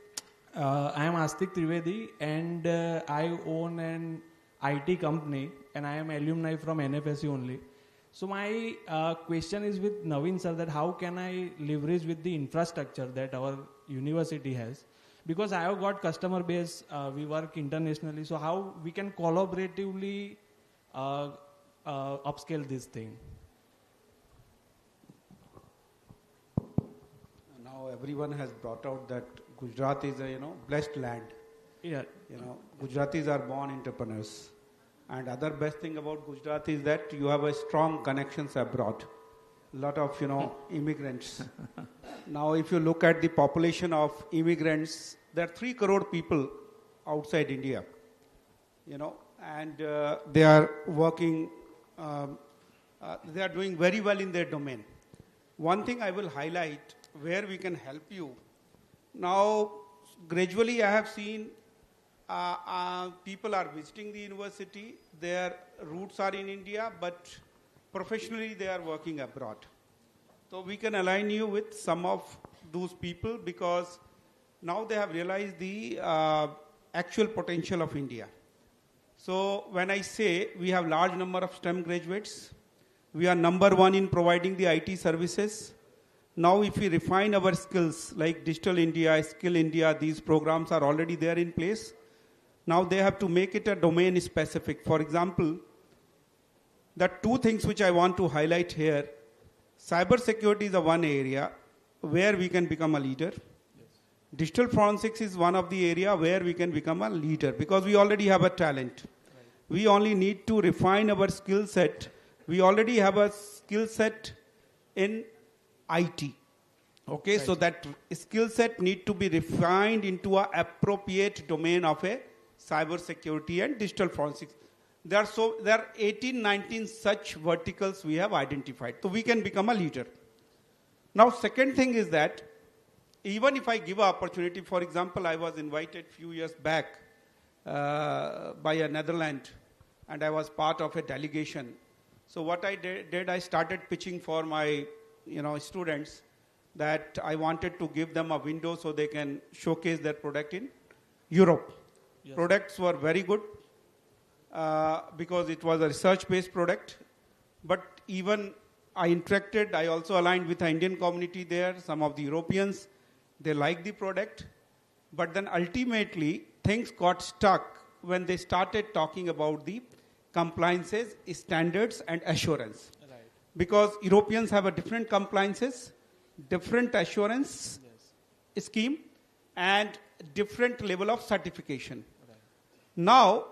Speaker 20: I am Astik Trivedi and I own an IT company and I am alumni from NFSU only. So my question is with Naveen sir, that how can I leverage with the infrastructure that our university has? Because I have got customer base, we work internationally, so how we can collaboratively upscale this thing?
Speaker 12: Now everyone has brought out that Gujarat is a blessed land.
Speaker 20: Yeah.
Speaker 12: Gujaratis are born entrepreneurs. And other best thing about Gujarat is that you have a strong connections abroad. A lot of immigrants. Now if you look at the population of immigrants, there are 3 crore people outside India. And they are working, they are doing very well in their domain. One thing I will highlight where we can help you. Now, gradually I have seen people are visiting the university, their roots are in India, but professionally they are working abroad. So we can align you with some of those people because now they have realized the actual potential of India. So when I say we have large number of STEM graduates, we are number 1 in providing the IT services. Now if we refine our skills like Digital India, Skill India, these programs are already there in place. Now they have to make it a domain specific. For example, the 2 things which I want to highlight here, cyber security is a one area where we can become a leader. Yes. Digital forensics is one of the area where we can become a leader because we already have a talent. Right. We only need to refine our skill set. We already have a skill set in IT. Okay, right. So that skill set need to be refined into an appropriate domain of a cyber security and digital forensics. There are 18, 19 such verticals we have identified. So we can become a leader. Now, second thing is that even if I give an opportunity, for example, I was invited few years back by a Netherlands, and I was part of a delegation. So what I did, I started pitching for my students that I wanted to give them a window so they can showcase their product in Europe. Yes. Products were very good because it was a research-based product. But even I interacted, I also aligned with the Indian community there, some of the Europeans. They liked the product. But then ultimately, things got stuck when they started talking about the compliances, standards, and assurance. Right. Because Europeans have a different compliances, different assurance scheme, and different level of certification. Right. Now,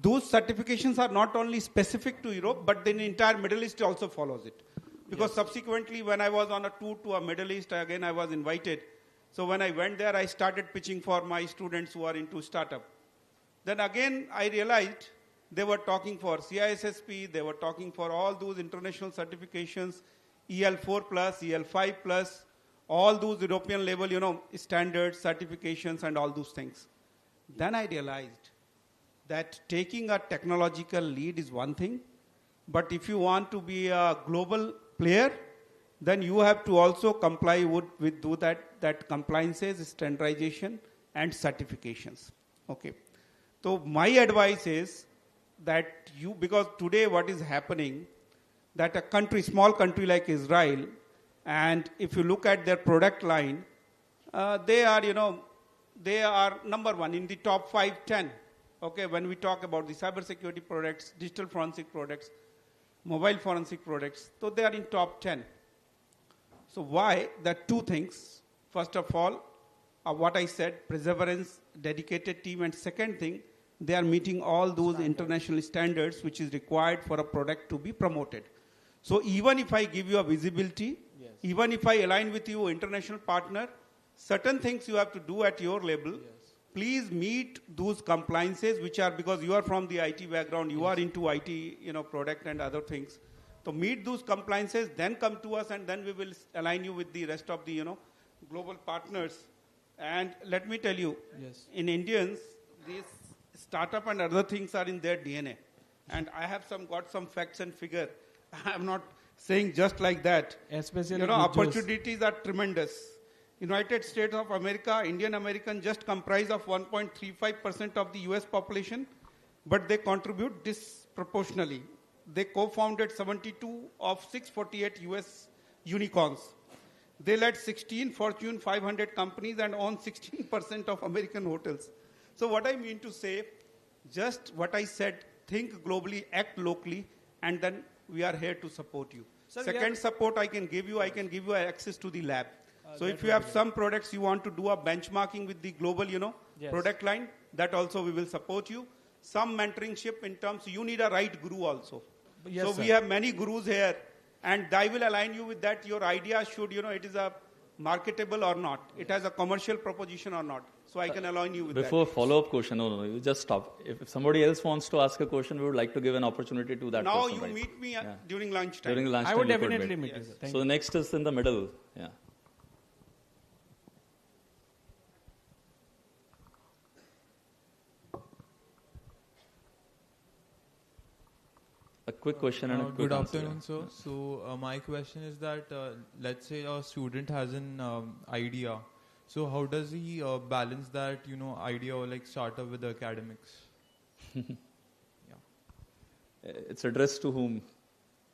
Speaker 12: those certifications are not only specific to Europe, but the entire Middle East also follows it. Because subsequently, when I was on a tour to a Middle East, again I was invited. So when I went there, I started pitching for my students who are into startup.
Speaker 15: Then again, I realized they were talking for CISSP, they were talking for all those international certifications, EL4+, EL5+, all those European level, standards, certifications, and all those things. Then I realized that taking a technological lead is one thing, but if you want to be a global player, then you have to also comply with that compliances, standardization, and certifications. Okay. So my advice is that because today what is happening, that a country, small country like Israel, and if you look at their product line, they are number one in the top 5-10. Okay, when we talk about the cybersecurity products, digital forensic products, mobile forensic products, so they are in top 10. So why? There are two things. First of all, what I said, perseverance, dedicated team, and second thing, they are meeting all those international standards which is required for a product to be promoted. So even if I give you a visibility, even if I align with you, international partner, certain things you have to do at your level. Please meet those compliances which are, because you are from the IT background, you are into IT, product and other things. So meet those compliances, then come to us, and then we will align you with the rest of the, global partners. And let me tell you, in Indians, these startup and other things are in their DNA. And I have got some facts and figure. I'm not saying just like that.
Speaker 20: Especially
Speaker 15: opportunities are tremendous. United States of America, Indian American just comprise of 1.35% of the US population, but they contribute disproportionately. They co-founded 72 of 648 US unicorns. They led 16 Fortune 500 companies and own 16% of American hotels. So what I mean to say, just what I said, think globally, act locally, and then we are here to support you.
Speaker 20: Sir,
Speaker 15: Second support I can give you access to the lab. So if you have some products you want to do a benchmarking with the global, product line, that also we will support you. Some mentoringship in terms, you need a right guru also.
Speaker 20: Yes,
Speaker 15: so
Speaker 20: sir.
Speaker 15: we have many gurus here, and I will align you with that. Your idea should, it is a marketable or not. It has a commercial proposition or not. So I can align you with
Speaker 17: Before
Speaker 15: that.
Speaker 17: follow-up question, no, you just stop. If somebody else wants to ask a question, we would like to give an opportunity to that
Speaker 15: now
Speaker 17: person.
Speaker 15: Now you meet me during lunchtime.
Speaker 17: During lunchtime,
Speaker 20: I would definitely meet you. Sir.
Speaker 17: So the next is in the middle. Yeah. A quick question and a quick
Speaker 21: good
Speaker 17: answer.
Speaker 21: afternoon, sir. So my question is that let's say a student has an idea. So how does he balance that, idea or like startup with the academics?
Speaker 17: It's addressed to whom?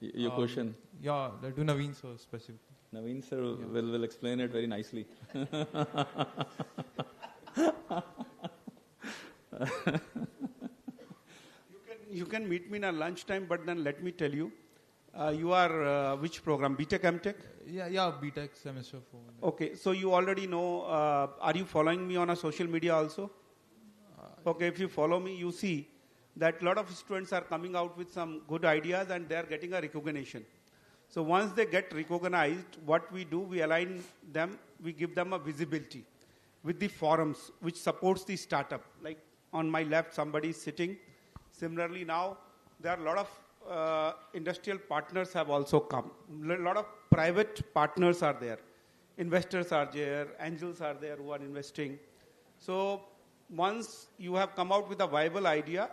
Speaker 17: Your question?
Speaker 21: Yeah, to Naveen sir specifically.
Speaker 17: Naveen sir will explain it very nicely.
Speaker 15: You can meet me in a lunchtime, but then let me tell you, you are which program? BTech, MTech?
Speaker 21: Yeah, BTech semester 4.
Speaker 15: Okay, so you already know, are you following me on a social media also? Okay, if you follow me, you see that a lot of students are coming out with some good ideas and they are getting a recognition. So once they get recognized, what we do, we align them, we give them a visibility with the forums which supports the startup. Like on my left, somebody is sitting. Similarly, now there are a lot of industrial partners have also come. A lot of private partners are there. Investors are there, angels are there who are investing. So once you have come out with a viable idea,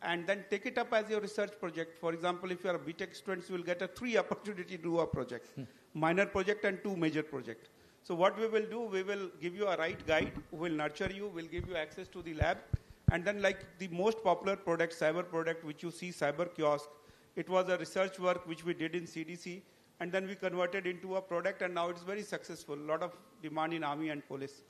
Speaker 15: and then take it up as your research project. For example, if you are a BTech student, you will get 3 opportunity to do a project. Minor project and 2 major project. So what we will do, we will give you a right guide, who will nurture you, will give you access to the lab. And then like the most popular product, cyber product, which you see, Cyber Kiosk, it was a research work which we did in CDC, and then we converted into a product, and now it's very successful. A lot of demand in army and police.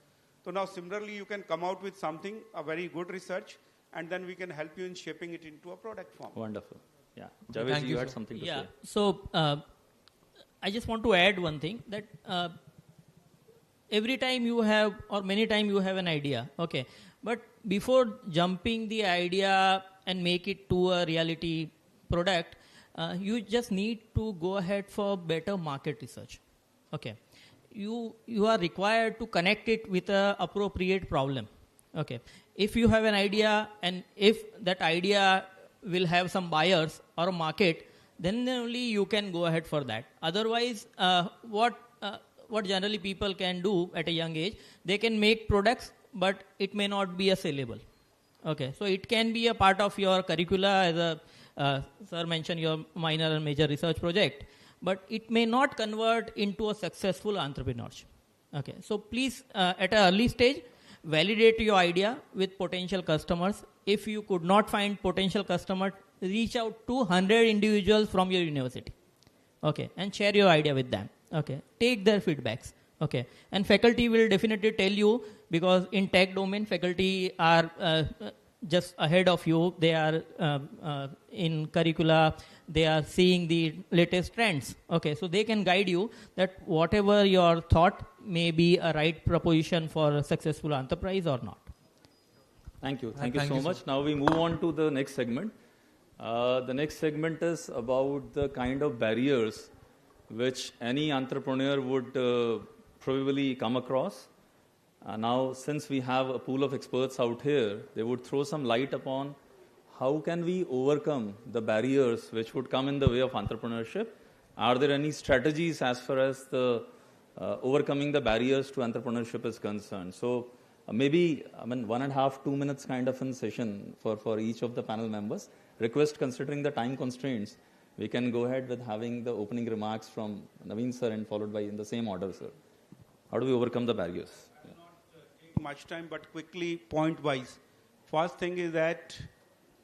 Speaker 15: So now similarly, you can come out with something, a very good research, and then we can help you in shaping it into a product form.
Speaker 17: Wonderful. Yeah. Javed, you had something to say.
Speaker 18: Yeah. So I just want to add one thing, that every time you have, or many times you have an idea, okay, but before jumping the idea and make it to a reality product, you just need to go ahead for better market research. Okay. You are required to connect it with an appropriate problem. Okay. If you have an idea and if that idea will have some buyers or a market, then only you can go ahead for that. Otherwise, what generally people can do at a young age, they can make products, but it may not be a sellable. Okay, so it can be a part of your curricula as a, sir mentioned your minor and major research project, but it may not convert into a successful entrepreneurship. Okay, so please, at an early stage, validate your idea with potential customers. If you could not find potential customers, reach out to 100 individuals from your university. Okay, and share your idea with them. Okay, take their feedbacks. Okay, and faculty will definitely tell you, because in tech domain, faculty are just ahead of you. They are in curricula, they are seeing the latest trends. Okay, so they can guide you that whatever your thought may be a right proposition for a successful enterprise or not.
Speaker 17: Thank you. Thank you so much. Now we move on to the next segment. The next segment is about the kind of barriers which any entrepreneur would probably come across. Now, since we have a pool of experts out here, they would throw some light upon how can we overcome the barriers which would come in the way of entrepreneurship. Are there any strategies as far as the overcoming the barriers to entrepreneurship is concerned? So maybe 1.5 to 2 minutes kind of a session for each of the panel members. Request, considering the time constraints, we can go ahead with having the opening remarks from Naveen sir and followed by in the same order, sir. How do we overcome the barriers?
Speaker 15: Not much time, but quickly, point-wise. First thing is that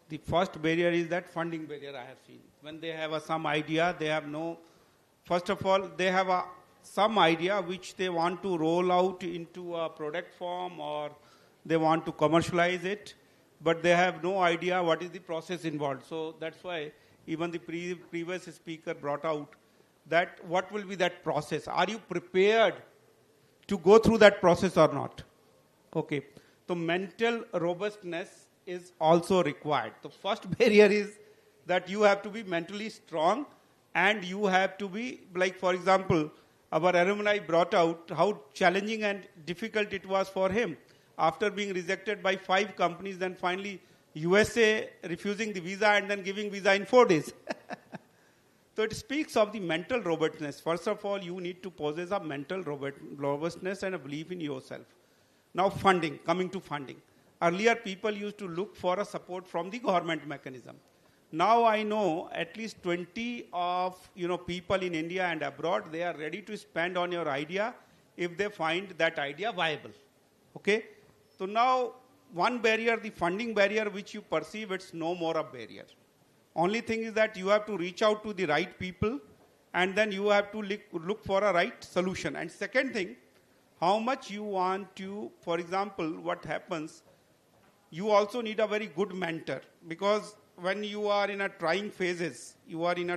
Speaker 15: the first barrier is that funding barrier I have seen. When they have some idea, they have no, first of all, they have some idea which they want to roll out into a product form or they want to commercialize it, but they have no idea what is the process involved. So that's why even the previous speaker brought out that what will be that process? Are you prepared to go through that process or not? Okay. So mental robustness is also required. The first barrier is that you have to be mentally strong and you have to be, like for example, our alumni brought out how challenging and difficult it was for him after being rejected by 5 companies, then finally USA refusing the visa and then giving visa in 4 days. So it speaks of the mental robustness. First of all, you need to possess a mental robustness and a belief in yourself. Now funding, coming to funding. Earlier people used to look for a support from the government mechanism. Now I know at least 20 of people in India and abroad, they are ready to spend on your idea if they find that idea viable. Okay? So now one barrier, the funding barrier which you perceive, it's no more a barrier. Only thing is that you have to reach out to the right people and then you have to look for a right solution. And second thing, how much you want to, for example, what happens, you also need a very good mentor, because when you are in a trying phases, when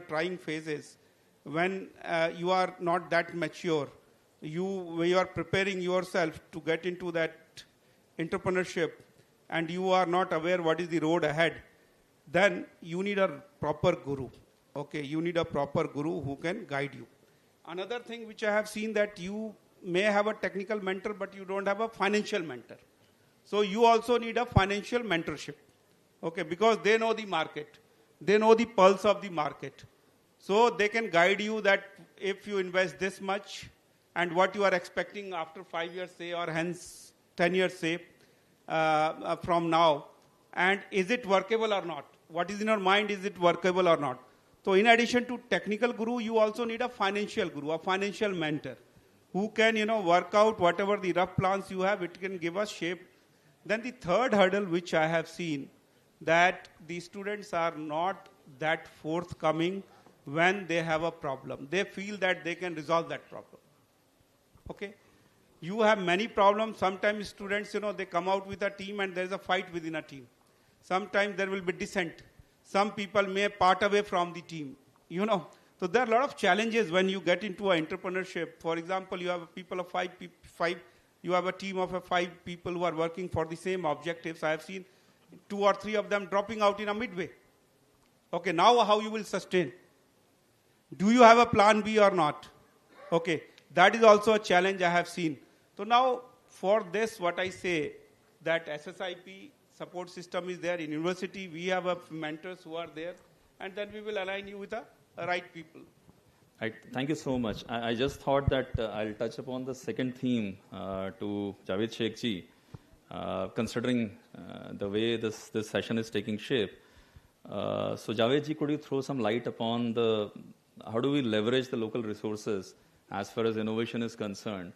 Speaker 15: you are not that mature, when you are preparing yourself to get into that entrepreneurship and you are not aware what is the road ahead, then you need a proper guru. Okay, you need a proper guru who can guide you. Another thing which I have seen, that you may have a technical mentor, but you don't have a financial mentor. So you also need a financial mentorship. Okay, because they know the market. They know the pulse of the market. So they can guide you that if you invest this much and what you are expecting after 5 years, say, or hence 10 years, say, from now, and is it workable or not? What is in your mind, is it workable or not? So in addition to technical guru, you also need a financial guru, a financial mentor, who can, work out whatever the rough plans you have, it can give us shape. Then the third hurdle which I have seen, that the students are not that forthcoming when they have a problem. They feel that they can resolve that problem. Okay? You have many problems. Sometimes students, they come out with a team and there is a fight within a team. Sometimes there will be dissent. Some people may part away from the team. So there are a lot of challenges when you get into an entrepreneurship. For example, you have a people of five. You have a team of 5 people who are working for the same objectives. I have seen 2 or 3 of them dropping out in a midway. Okay, now how you will sustain? Do you have a plan B or not? Okay, that is also a challenge I have seen. So now for this, what I say,
Speaker 12: that SSIP support system is there. In university, we have mentors who are there, and then we will align you with the right people.
Speaker 17: Thank you so much. I just thought that I'll touch upon the second theme to Javed Sheikh ji, considering the way this session is taking shape. So Javed ji, could you throw some light upon how do we leverage the local resources as far as innovation is concerned?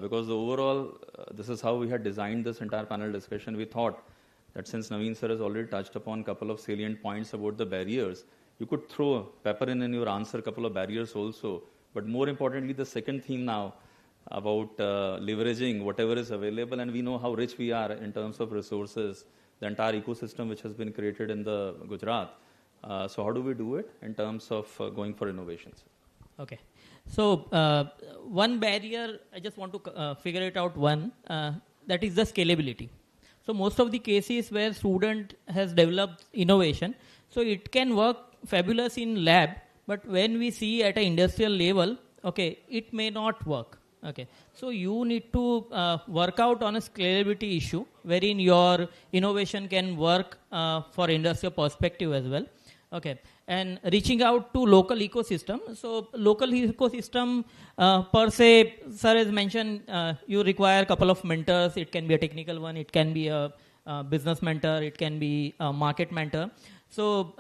Speaker 17: Because the overall, this is how we had designed this entire panel discussion. We thought that since Naveen sir has already touched upon a couple of salient points about the barriers, you could pepper in your answer a couple of barriers also. But more importantly, the second theme now about leveraging whatever is available, and we know how rich we are in terms of resources, the entire ecosystem which has been created in the Gujarat. So how do we do it in terms of going for innovations?
Speaker 18: Okay. So one barrier, I just want to figure it out that is the scalability. So most of the cases where student has developed innovation, so it can work fabulous in lab, but when we see at an industrial level, okay, it may not work. Okay, so you need to work out on a scalability issue wherein your innovation can work for industrial perspective as well. Okay, and reaching out to local ecosystem. So local ecosystem per se, sir has mentioned, you require a couple of mentors. It can be a technical one, it can be a business mentor, it can be a market mentor. So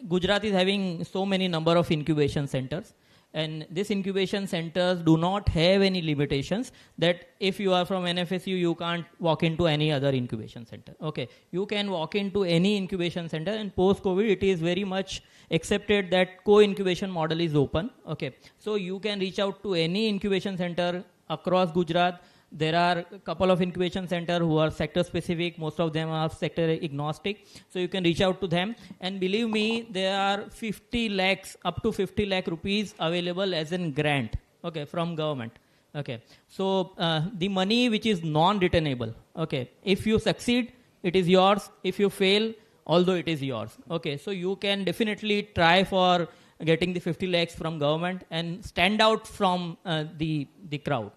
Speaker 18: Gujarat is having so many number of incubation centers. And these incubation centers do not have any limitations that if you are from NFSU, you can't walk into any other incubation center. Okay, you can walk into any incubation center, and post-COVID, it is very much accepted that co-incubation model is open. Okay, so you can reach out to any incubation center across Gujarat. There are a couple of incubation centers who are sector specific. Most of them are sector agnostic. So you can reach out to them. And believe me, there are 50 lakhs, up to 50 lakh rupees available as in grant, okay, from government. Okay. So the money which is non-returnable, okay, if you succeed, it is yours. If you fail, although it is yours. Okay. So you can definitely try for getting the 50 lakhs from government and stand out from the crowd.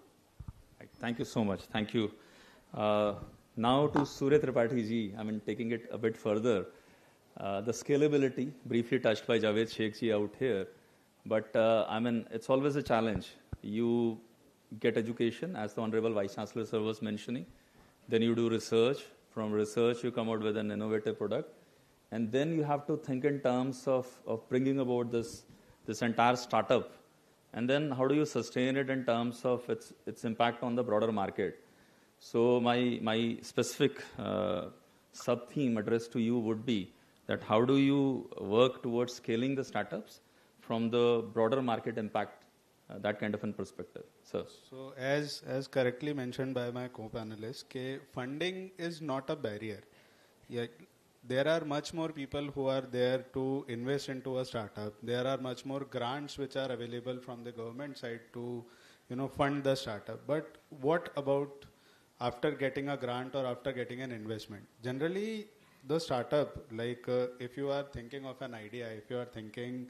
Speaker 17: Thank you so much. Thank you. Now to Surya Tripathi ji, I mean, taking it a bit further, the scalability, briefly touched by Javed Sheikh ji out here, but I mean, it's always a challenge. You get education, as the Honorable Vice Chancellor sir was mentioning, then you do research. From research, you come out with an innovative product, and then you have to think in terms of bringing about this entire startup. And then how do you sustain it in terms of its impact on the broader market? So my specific sub-theme addressed to you would be that how do you work towards scaling the startups from the broader market impact, that kind of a perspective, sir?
Speaker 19: So as correctly mentioned by my co-panelists, funding is not a barrier. Yeah, there are much more people who are there to invest into a startup. There are much more grants which are available from the government side to, fund the startup. But what about after getting a grant or after getting an investment? Generally, the startup, like if you are thinking of an idea, if you are thinking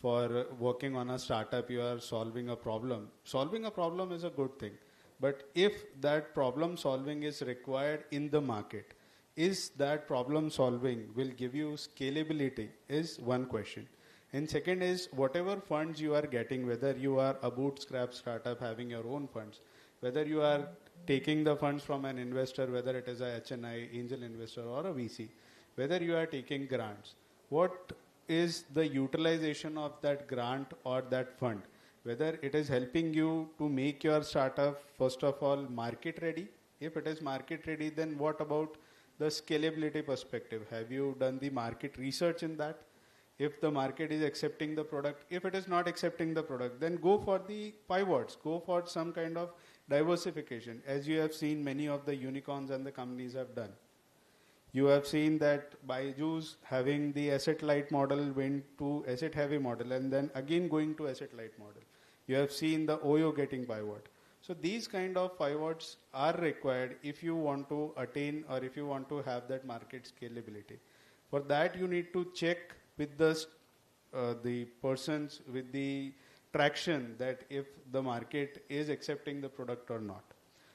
Speaker 19: for working on a startup, you are solving a problem. Solving a problem is a good thing. But if that problem solving is required in the market, is that problem solving will give you scalability is one question. And second is whatever funds you are getting, whether you are a bootstrap startup having your own funds, whether you are taking the funds from an investor, whether it is a HNI, angel investor or a VC, whether you are taking grants, what is the utilization of that grant or that fund? Whether it is helping you to make your startup, first of all, market ready. If it is market ready, then what about the scalability perspective? Have you done the market research in that? If the market is accepting the product, if it is not accepting the product, then go for the pivots, go for some kind of diversification, as you have seen many of the unicorns and the companies have done. You have seen that Byju's having the asset light model went to asset heavy model and then again going to asset light model. You have seen the OYO getting pivot. So these kind of pivots are required if you want to attain or if you want to have that market scalability. For that, you need to check with the persons with the traction that if the market is accepting the product or not.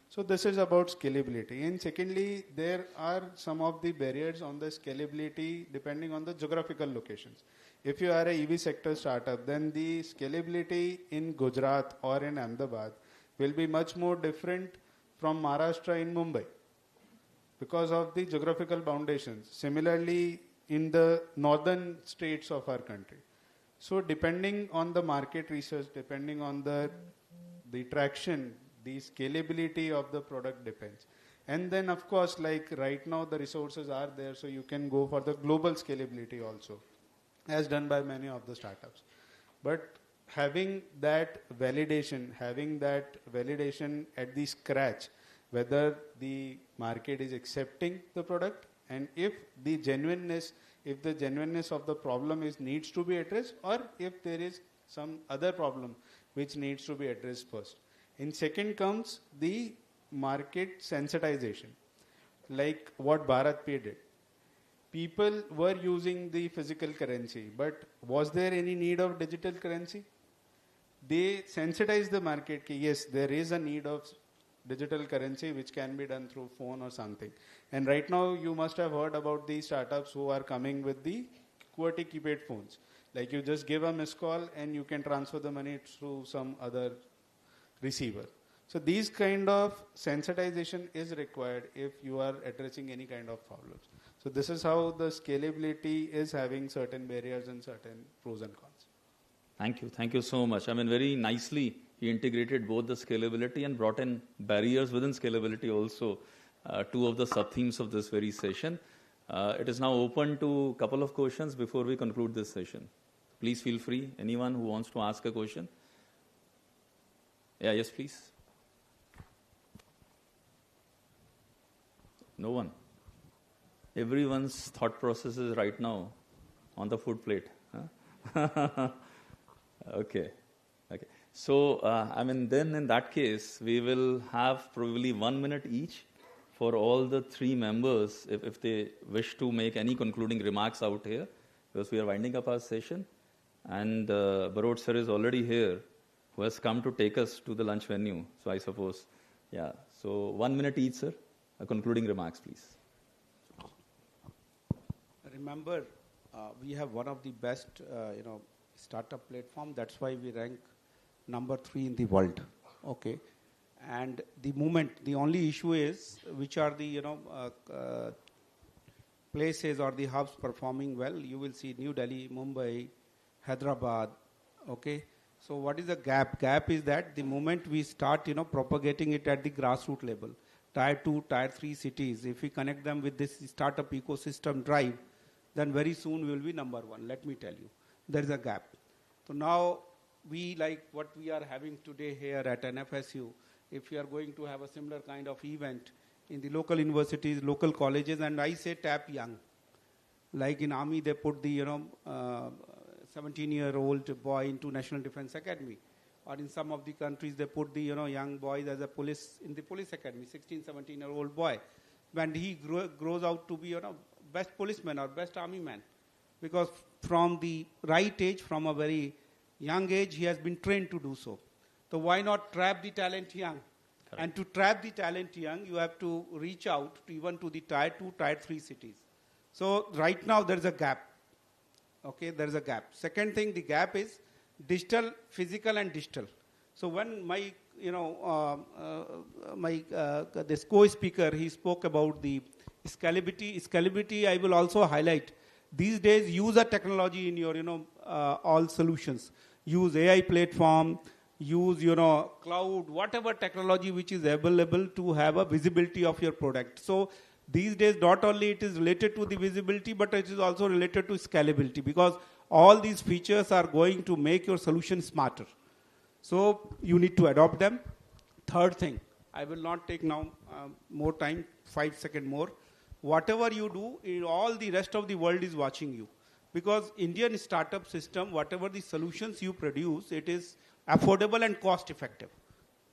Speaker 19: So this is about scalability. And secondly, there are some of the barriers on the scalability depending on the geographical locations. If you are a EV sector startup, then the scalability in Gujarat or in Ahmedabad will be much more different from Maharashtra in Mumbai because of the geographical foundations. Similarly, in the northern states of our country. So depending on the market research, depending on the traction, the scalability of the product depends. And then of course, like right now the resources are there, so you can go for the global scalability also, as done by many of the startups. But having that validation at the scratch, whether the market is accepting the product, and if the genuineness of the problem needs to be addressed, or if there is some other problem which needs to be addressed first. In second comes the market sensitization, like what BharatPay did. People were using the physical currency, but was there any need of digital currency? They sensitized the market that yes, there is a need of digital currency which can be done through phone or something. And right now you must have heard about these startups who are coming with the QWERTY keypad phones. Like you just give a missed call and you can transfer the money through some other receiver. So these kind of sensitization is required if you are addressing any kind of problems. So this is how the scalability is having certain barriers and certain pros and cons.
Speaker 17: Thank you so much. I mean, very nicely he integrated both the scalability and brought in barriers within scalability also, two of the sub-themes of this very session. It is now open to a couple of questions before we conclude this session. Please feel free. Anyone who wants to ask a question? Yeah, yes, please. No one. Everyone's thought process is right now on the food plate. Huh? Okay. So, then in that case, we will have probably 1 minute each for all the three members if they wish to make any concluding remarks out here, because we are winding up our session. And Barot sir is already here, who has come to take us to the lunch venue. So I suppose, yeah. So 1 minute each, sir. Concluding remarks, please.
Speaker 15: Remember, we have one of the best, startup platform. That's why we rank number 3 in the world. Okay, and the only issue is which are the places or the hubs performing well. You will see New Delhi, Mumbai, Hyderabad. Okay, so what is the gap? Gap is that the moment we start propagating it at the grassroots level, tier 2, tier 3 cities, if we connect them with this startup ecosystem drive, then very soon we will be number 1. Let me tell you, there is a gap. So now we like what we are having today here at NFSU. If we are going to have a similar kind of event in the local universities, local colleges, and I say tap young. Like in Army, they put the 17-year-old boy into National Defense Academy. Or in some of the countries, they put the young boys as in the police academy, 16, 17-year-old boy. When he grows out to be best policeman or best army man, because from the right age, from a very young age, he has been trained to do so. So why not trap the talent young? Correct. And to trap the talent young, you have to reach out to even to the tier 2, tier 3 cities. So right now there is a gap. Okay, there is a gap. Second thing, the gap is digital, physical, and digital. So when my this co-speaker, he spoke about the scalability. Scalability, I will also highlight. These days, use a technology in your all solutions. Use AI platform. Use cloud, whatever technology which is available to have a visibility of your product. So these days, not only it is related to the visibility, but it is also related to scalability, because all these features are going to make your solution smarter. So you need to adopt them. Third thing, I will not take now more time, 5 seconds more. Whatever you do, all the rest of the world is watching you. Because Indian startup system, whatever the solutions you produce, it is affordable and cost effective.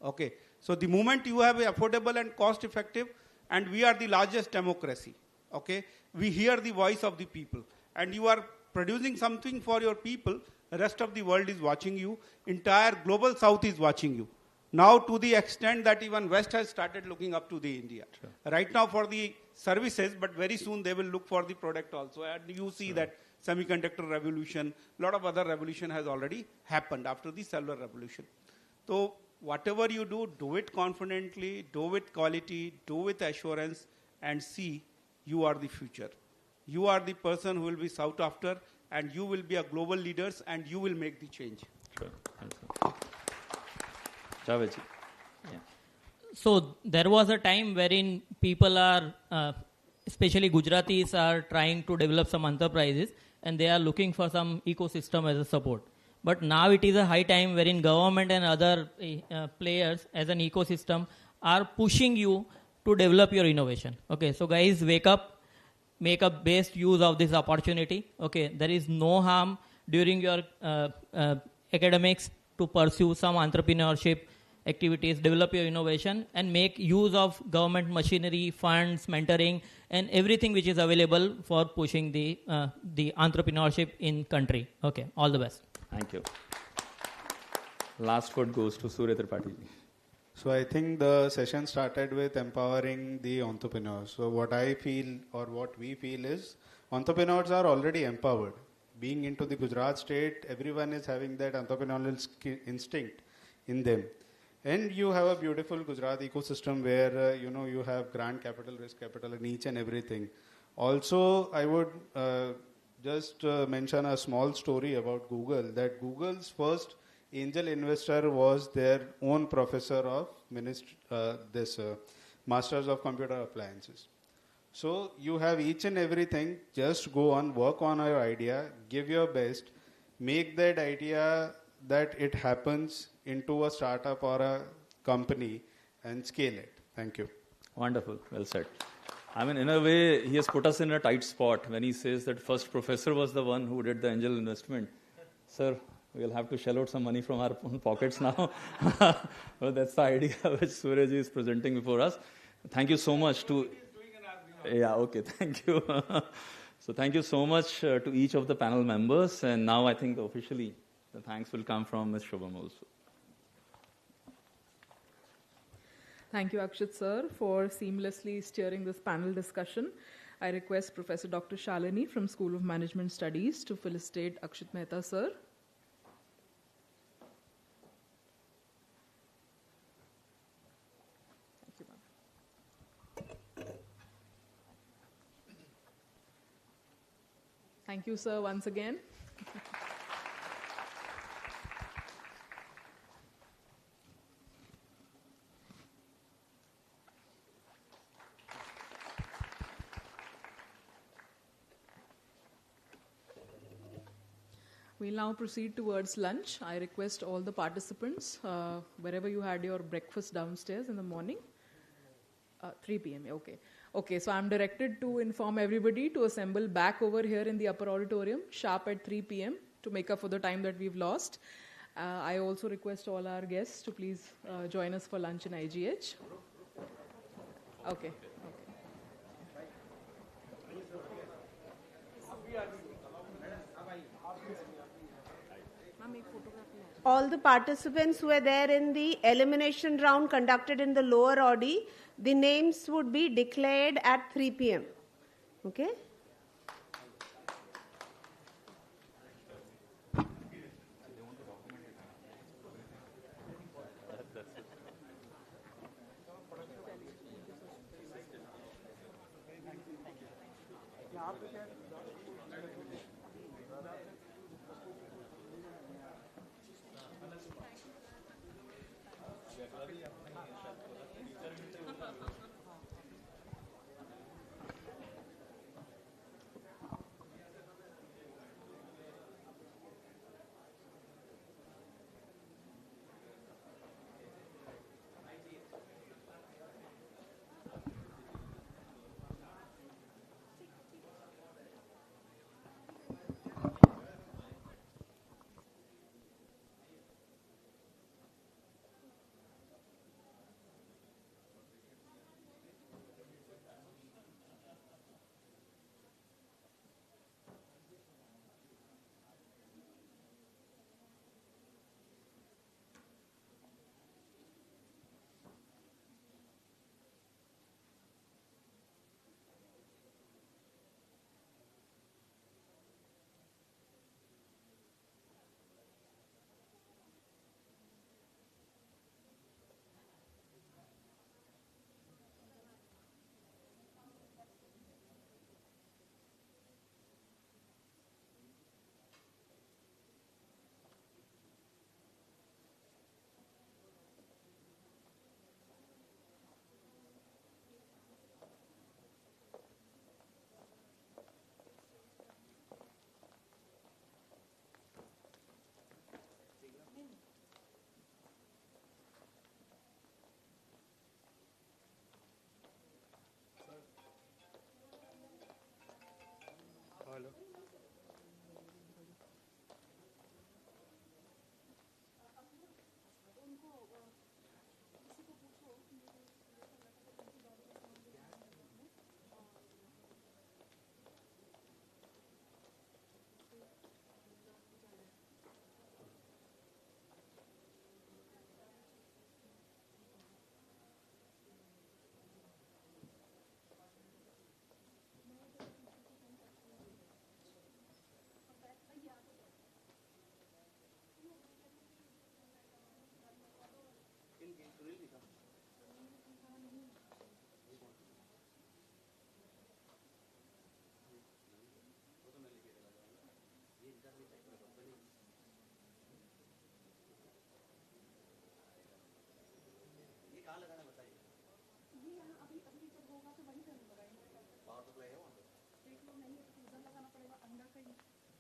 Speaker 15: Okay. So the moment you have affordable and cost effective, and we are the largest democracy. Okay. We hear the voice of the people. And you are producing something for your people, the rest of the world is watching you. Entire global south is watching you.
Speaker 12: Now to the extent that even West has started looking up to the India. Sure. Right now for the services, but very soon they will look for the product also. And you see that semiconductor revolution, a lot of other revolution has already happened after the cellular revolution. So whatever you do, do it confidently, do with quality, do with assurance, and see you are the future. You are the person who will be sought after, and you will be a global leaders, and you will make the change.
Speaker 17: Sure. Javed ji.
Speaker 18: Yeah. So there was a time wherein people are, especially Gujaratis, are trying to develop some enterprises, and they are looking for some ecosystem as a support. But now it is a high time wherein government and other players as an ecosystem are pushing you to develop your innovation. Okay, so guys, wake up, make a best use of this opportunity. Okay, there is no harm during your academics to pursue some entrepreneurship activities, develop your innovation, and make use of government machinery, funds, mentoring, and everything which is available for pushing the entrepreneurship in country. Okay, all the best.
Speaker 17: Thank you. Last word goes to Surya Tripathi.
Speaker 19: So I think the session started with empowering the entrepreneurs. So what I feel or what we feel is entrepreneurs are already empowered. Being into the Gujarat state, everyone is having that entrepreneurial instinct in them. And you have a beautiful Gujarat ecosystem where, you have grant capital, risk capital, and each and everything. Also, I would just mention a small story about Google, that Google's first angel investor was their own professor of Masters of Computer Appliances. So you have each and everything, just go on, work on your idea, give your best, make that idea that it happens into a startup or a company and scale it. Thank you.
Speaker 17: Wonderful. Well said. I mean, in a way, he has put us in a tight spot when he says that first professor was the one who did the angel investment. Sir, we'll have to shell out some money from our own pockets now. Well, that's the idea which Suryaji is presenting before us. Thank you so much to... Yeah, okay, thank you. So thank you so much to each of the panel members. And now I think officially the thanks will come from Ms. Shubham also.
Speaker 14: Thank you, Akshit sir, for seamlessly steering this panel discussion. I request Professor Dr. Shalini from School of Management Studies to felicitate Akshit Mehta sir. Thank you, ma'am. Thank you, sir, once again. We'll now proceed towards lunch. I request all the participants, wherever you had your breakfast downstairs in the morning, 3 p.m. Okay. Okay, so I'm directed to inform everybody to assemble back over here in the upper auditorium, sharp at 3 p.m. to make up for the time that we've lost. I also request all our guests to please join us for lunch in IGH. Okay.
Speaker 2: All the participants who were there in the elimination round conducted in the lower Audi, the names would be declared at 3 p.m. Okay?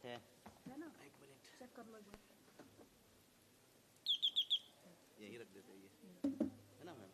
Speaker 4: बात है।
Speaker 1: है ना? Check कर लो एक बार।
Speaker 4: यही रख देते हैं ये, है ना मैम?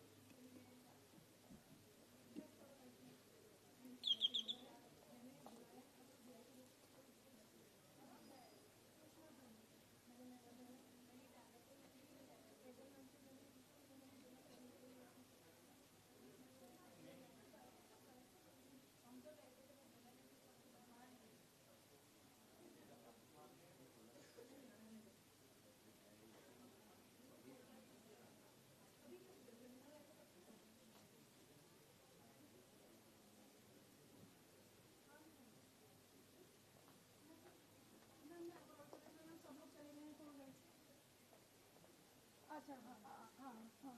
Speaker 1: अच्छा हाँ हाँ हाँ हाँ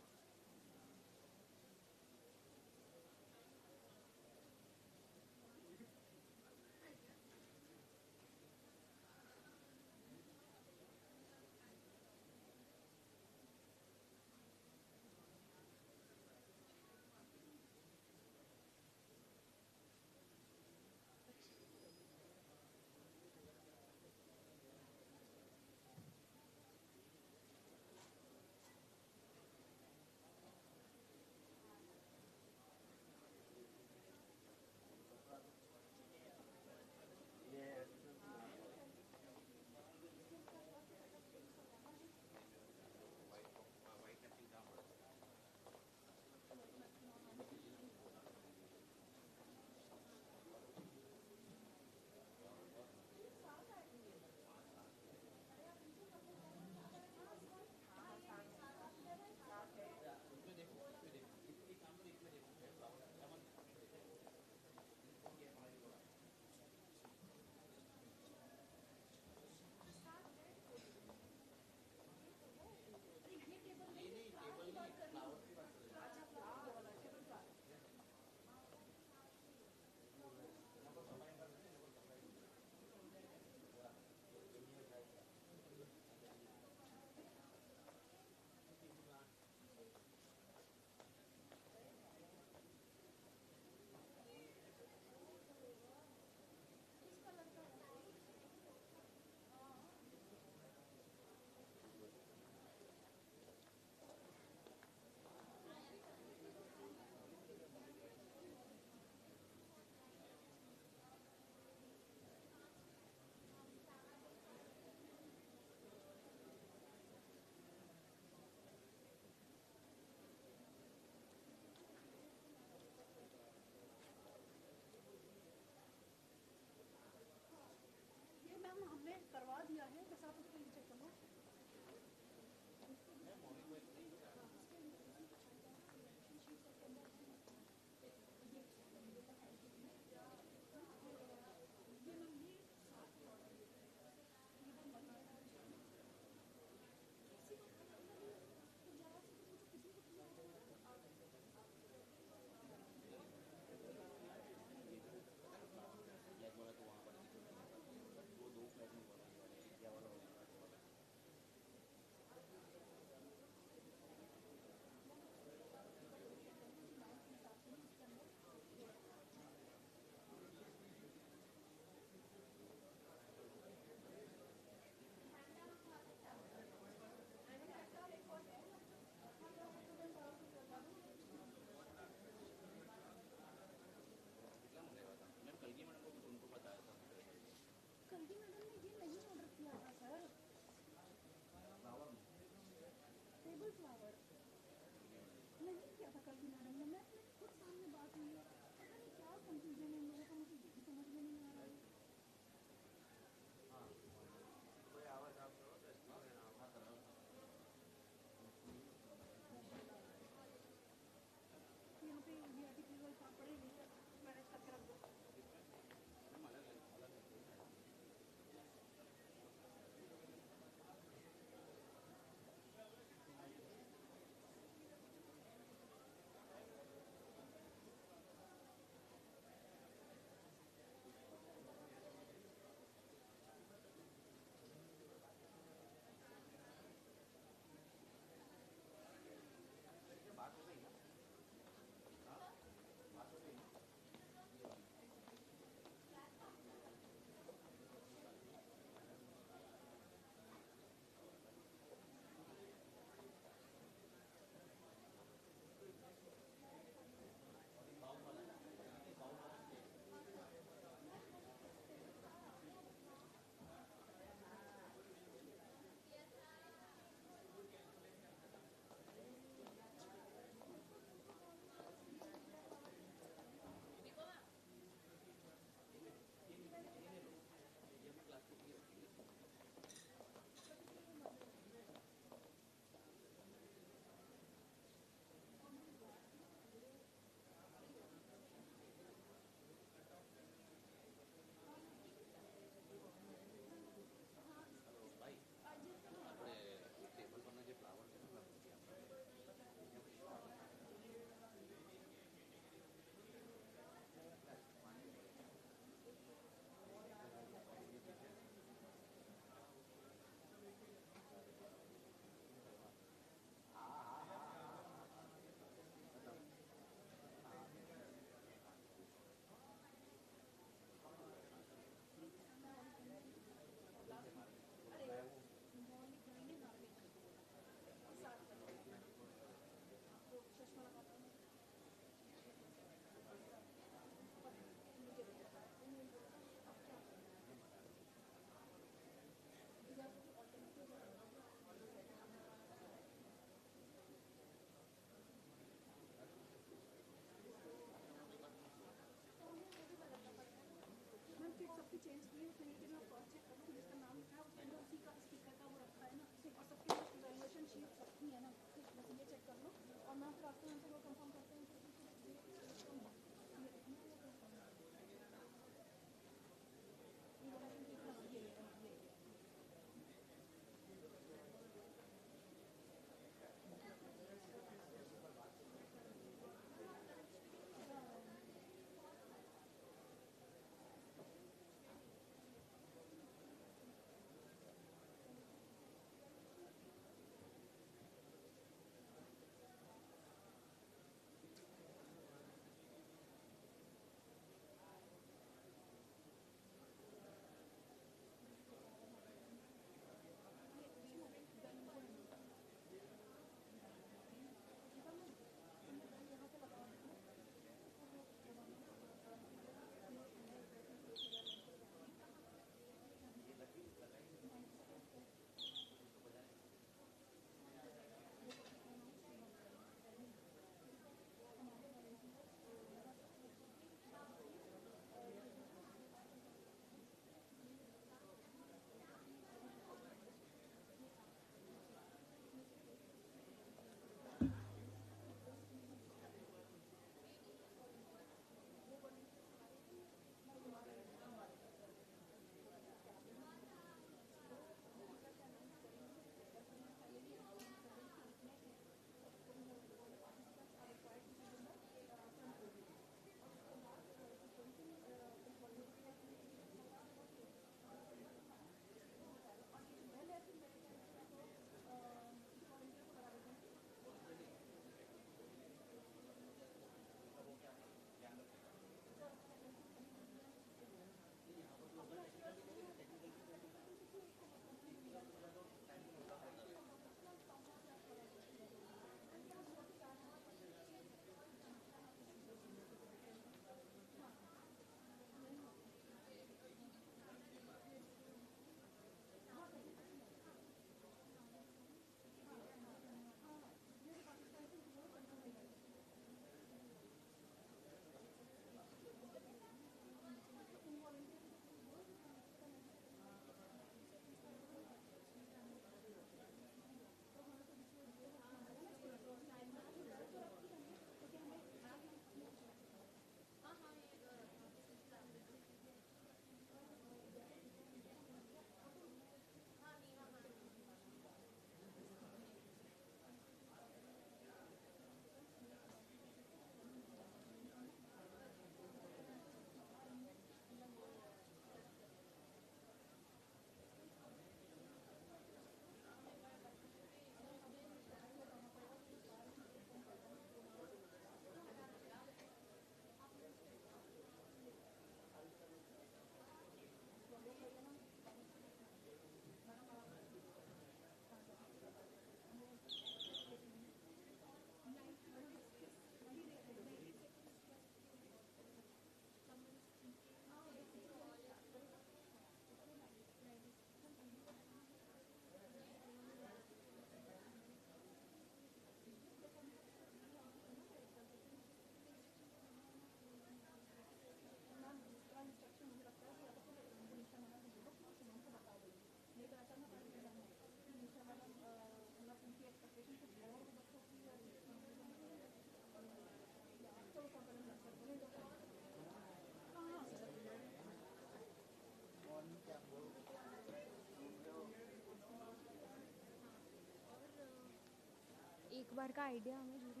Speaker 5: एक बार का आइडिया हमें जूरी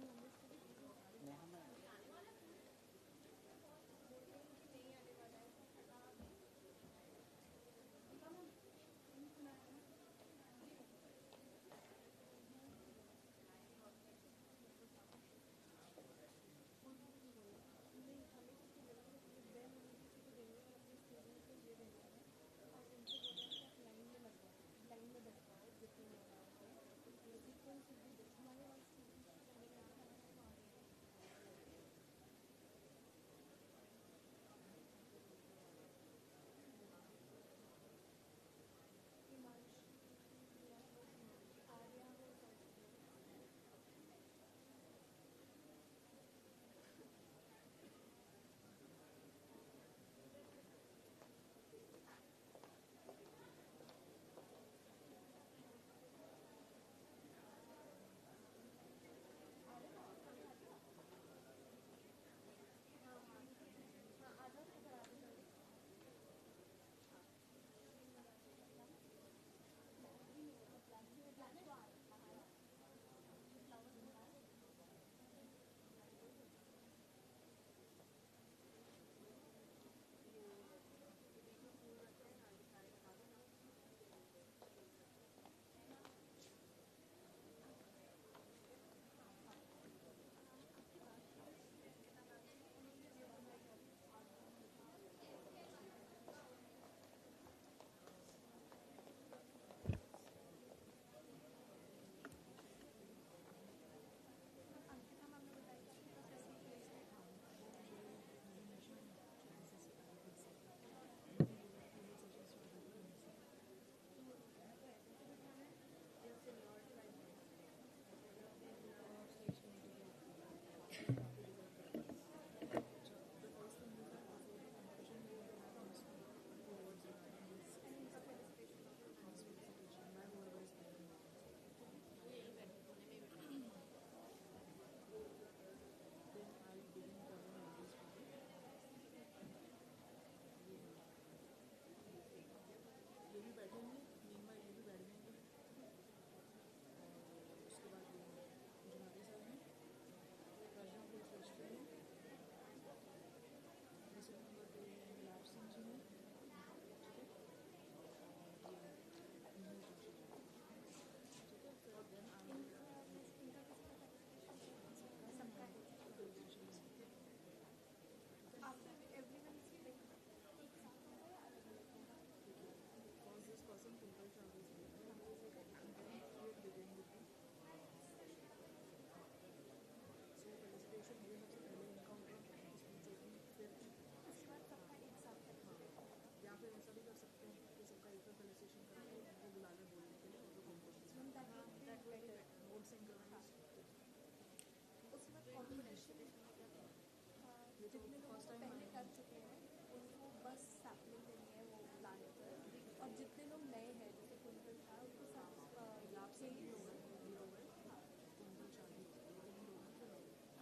Speaker 5: जितने लोग पहले कर चुके हैं उनको बस सैम्पलिंग देनी है वो लाने पर, और जितने लोग नए हैं जैसे कुंतल था उनको लाभ से ही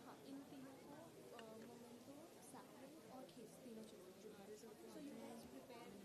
Speaker 5: हाँ इन तीनों को मोमेंटो सैम्पलिंग और खेस तीनों चाहिए। सो you have prepare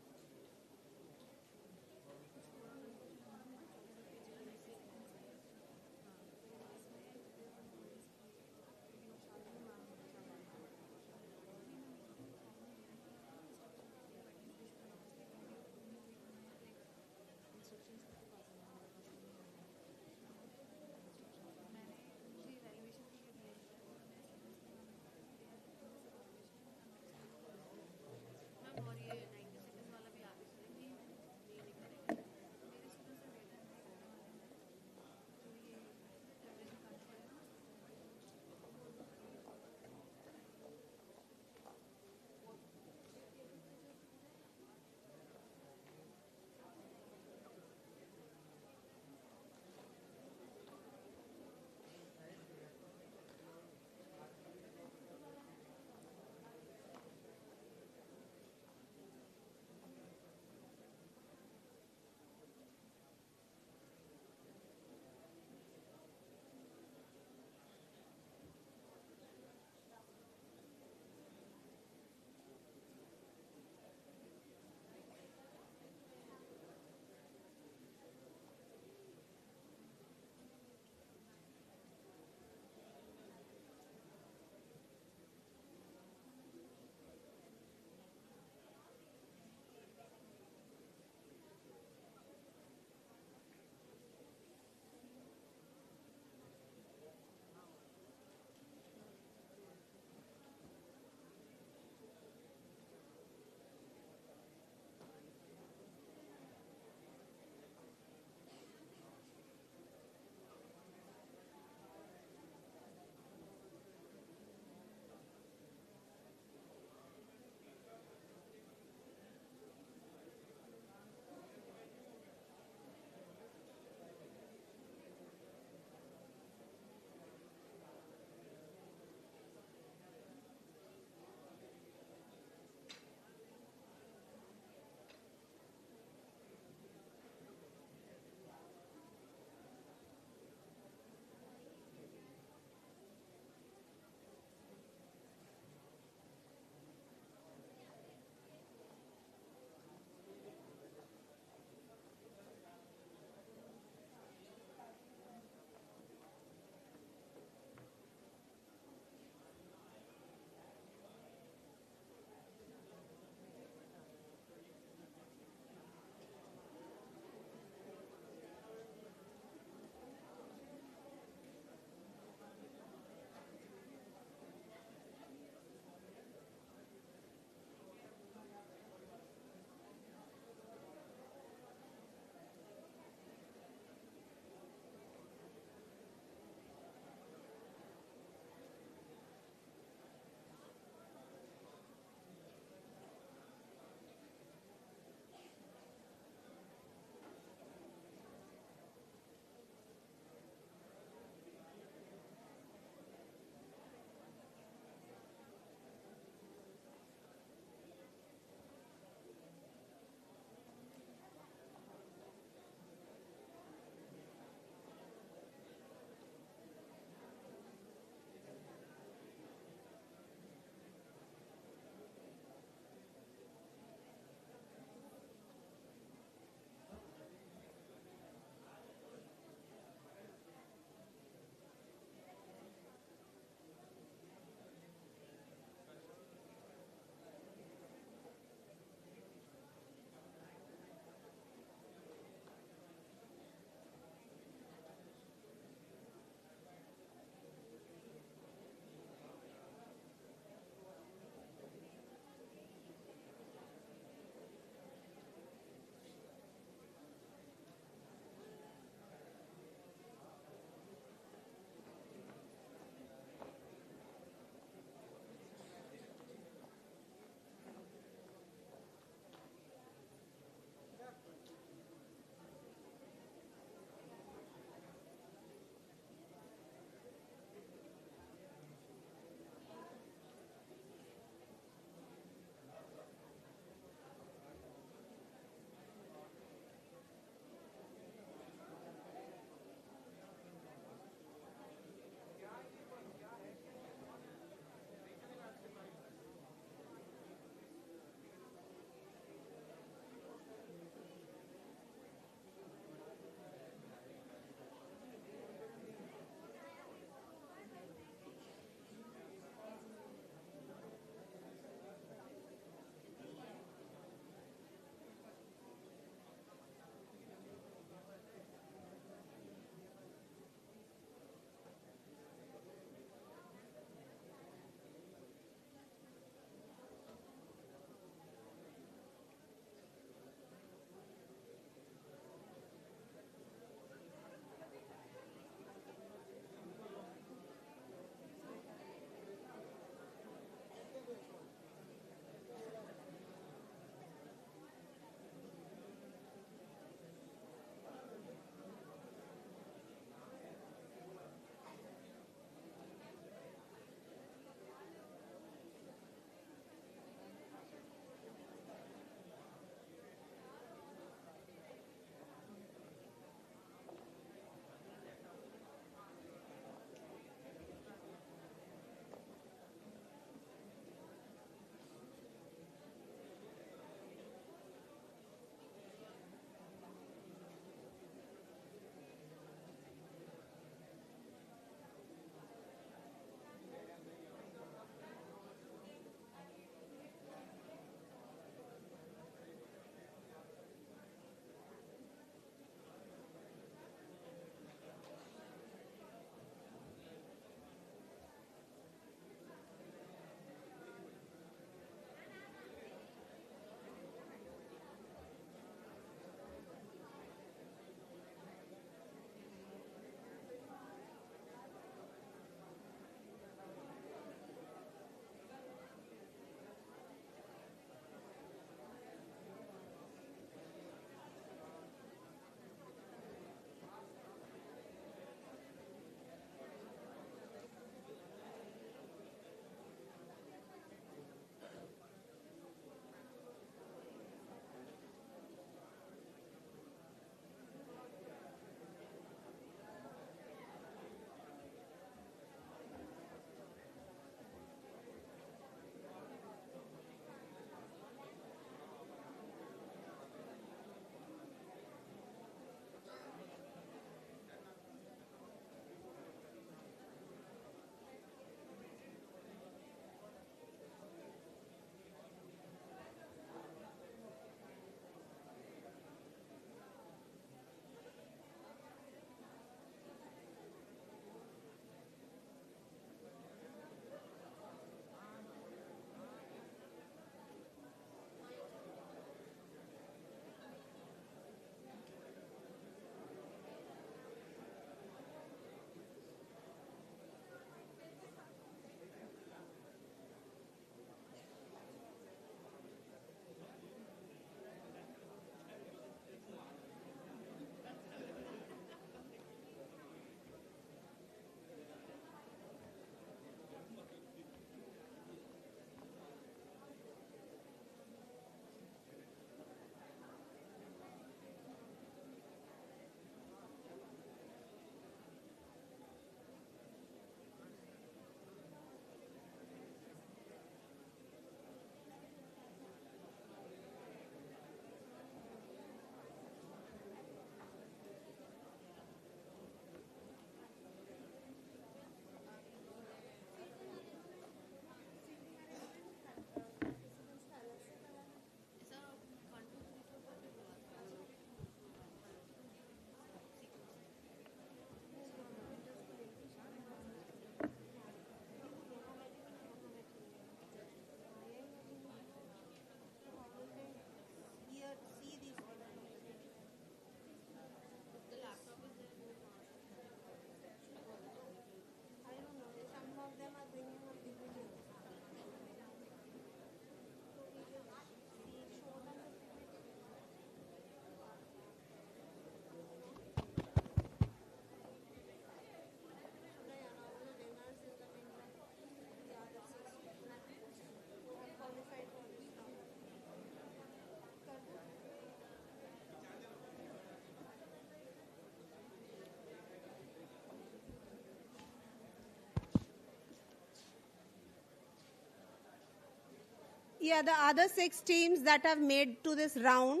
Speaker 2: Yeah, the other 6 teams that have made to this round,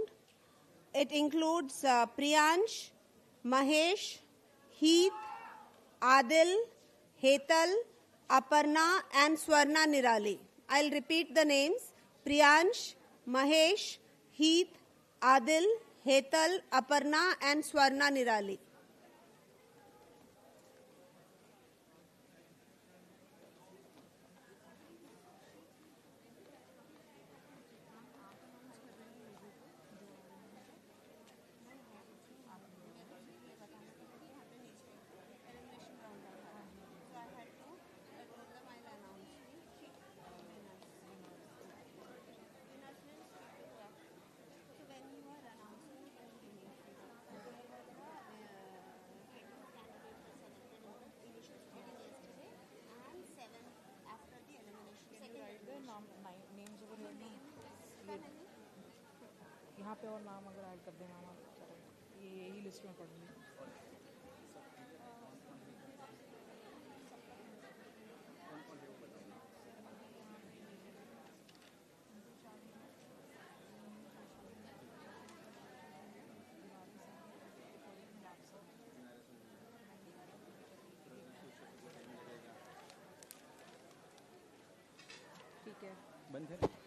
Speaker 2: it includes Priyansh, Mahesh, Heath, Adil, Hetal, Aparna and Swarna Nirali. I'll repeat the names. Priyansh, Mahesh, Heath, Adil, Hetal, Aparna and Swarna Nirali.
Speaker 14: यहाँ पे और नाम अगर add कर देना ये यही list में पढ़ूंगी ठीक है
Speaker 8: बंद है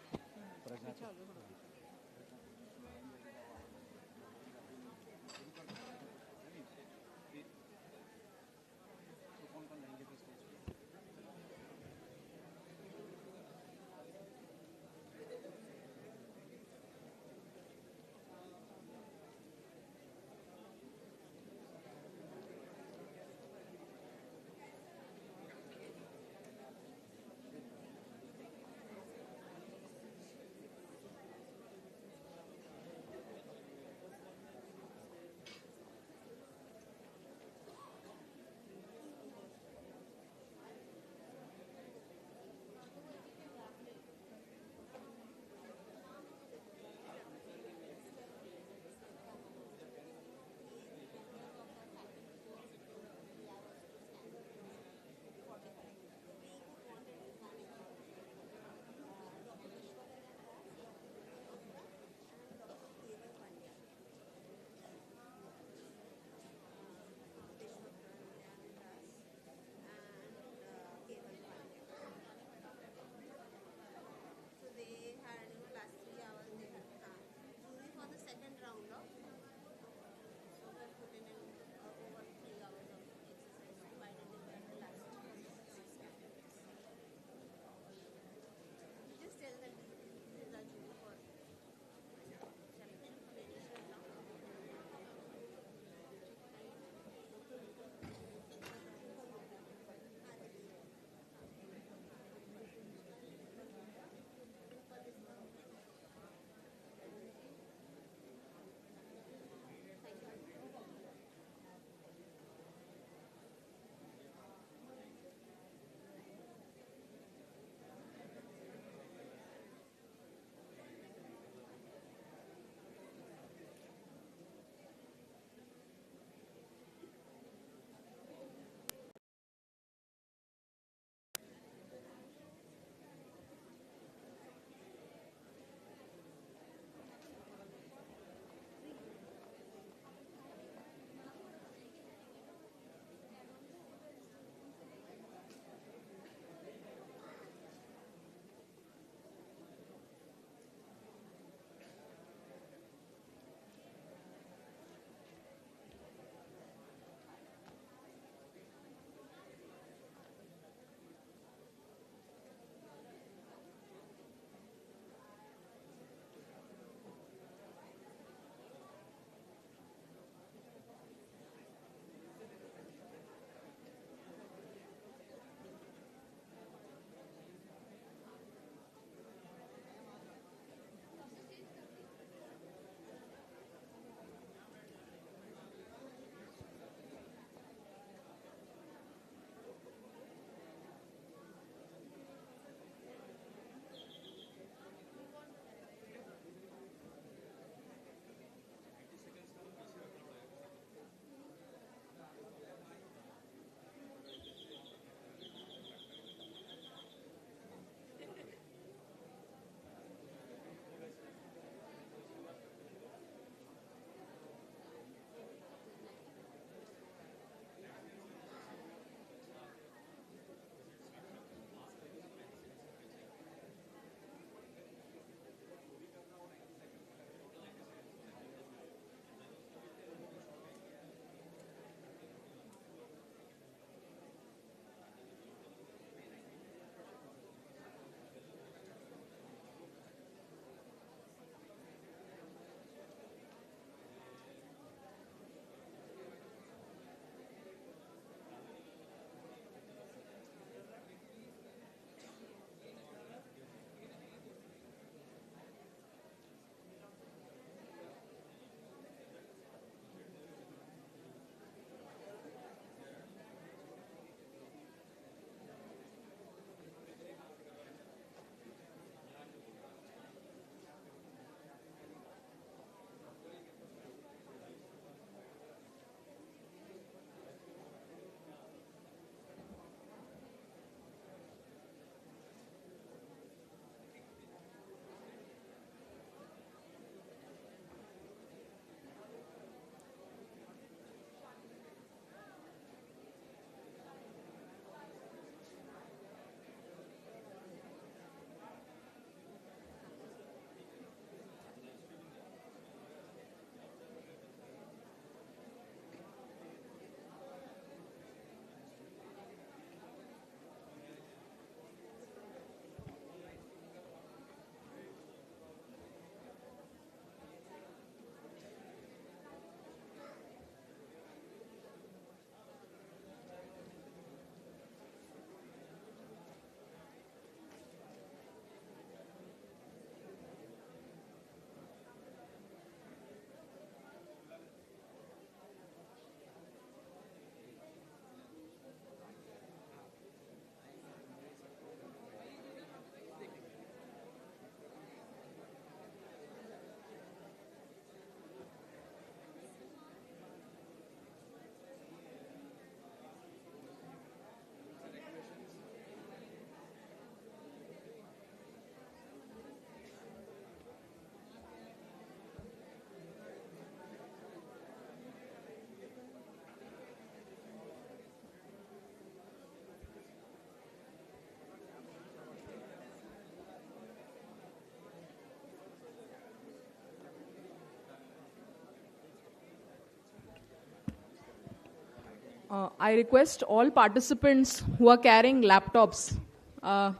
Speaker 14: I request all participants who are carrying laptops,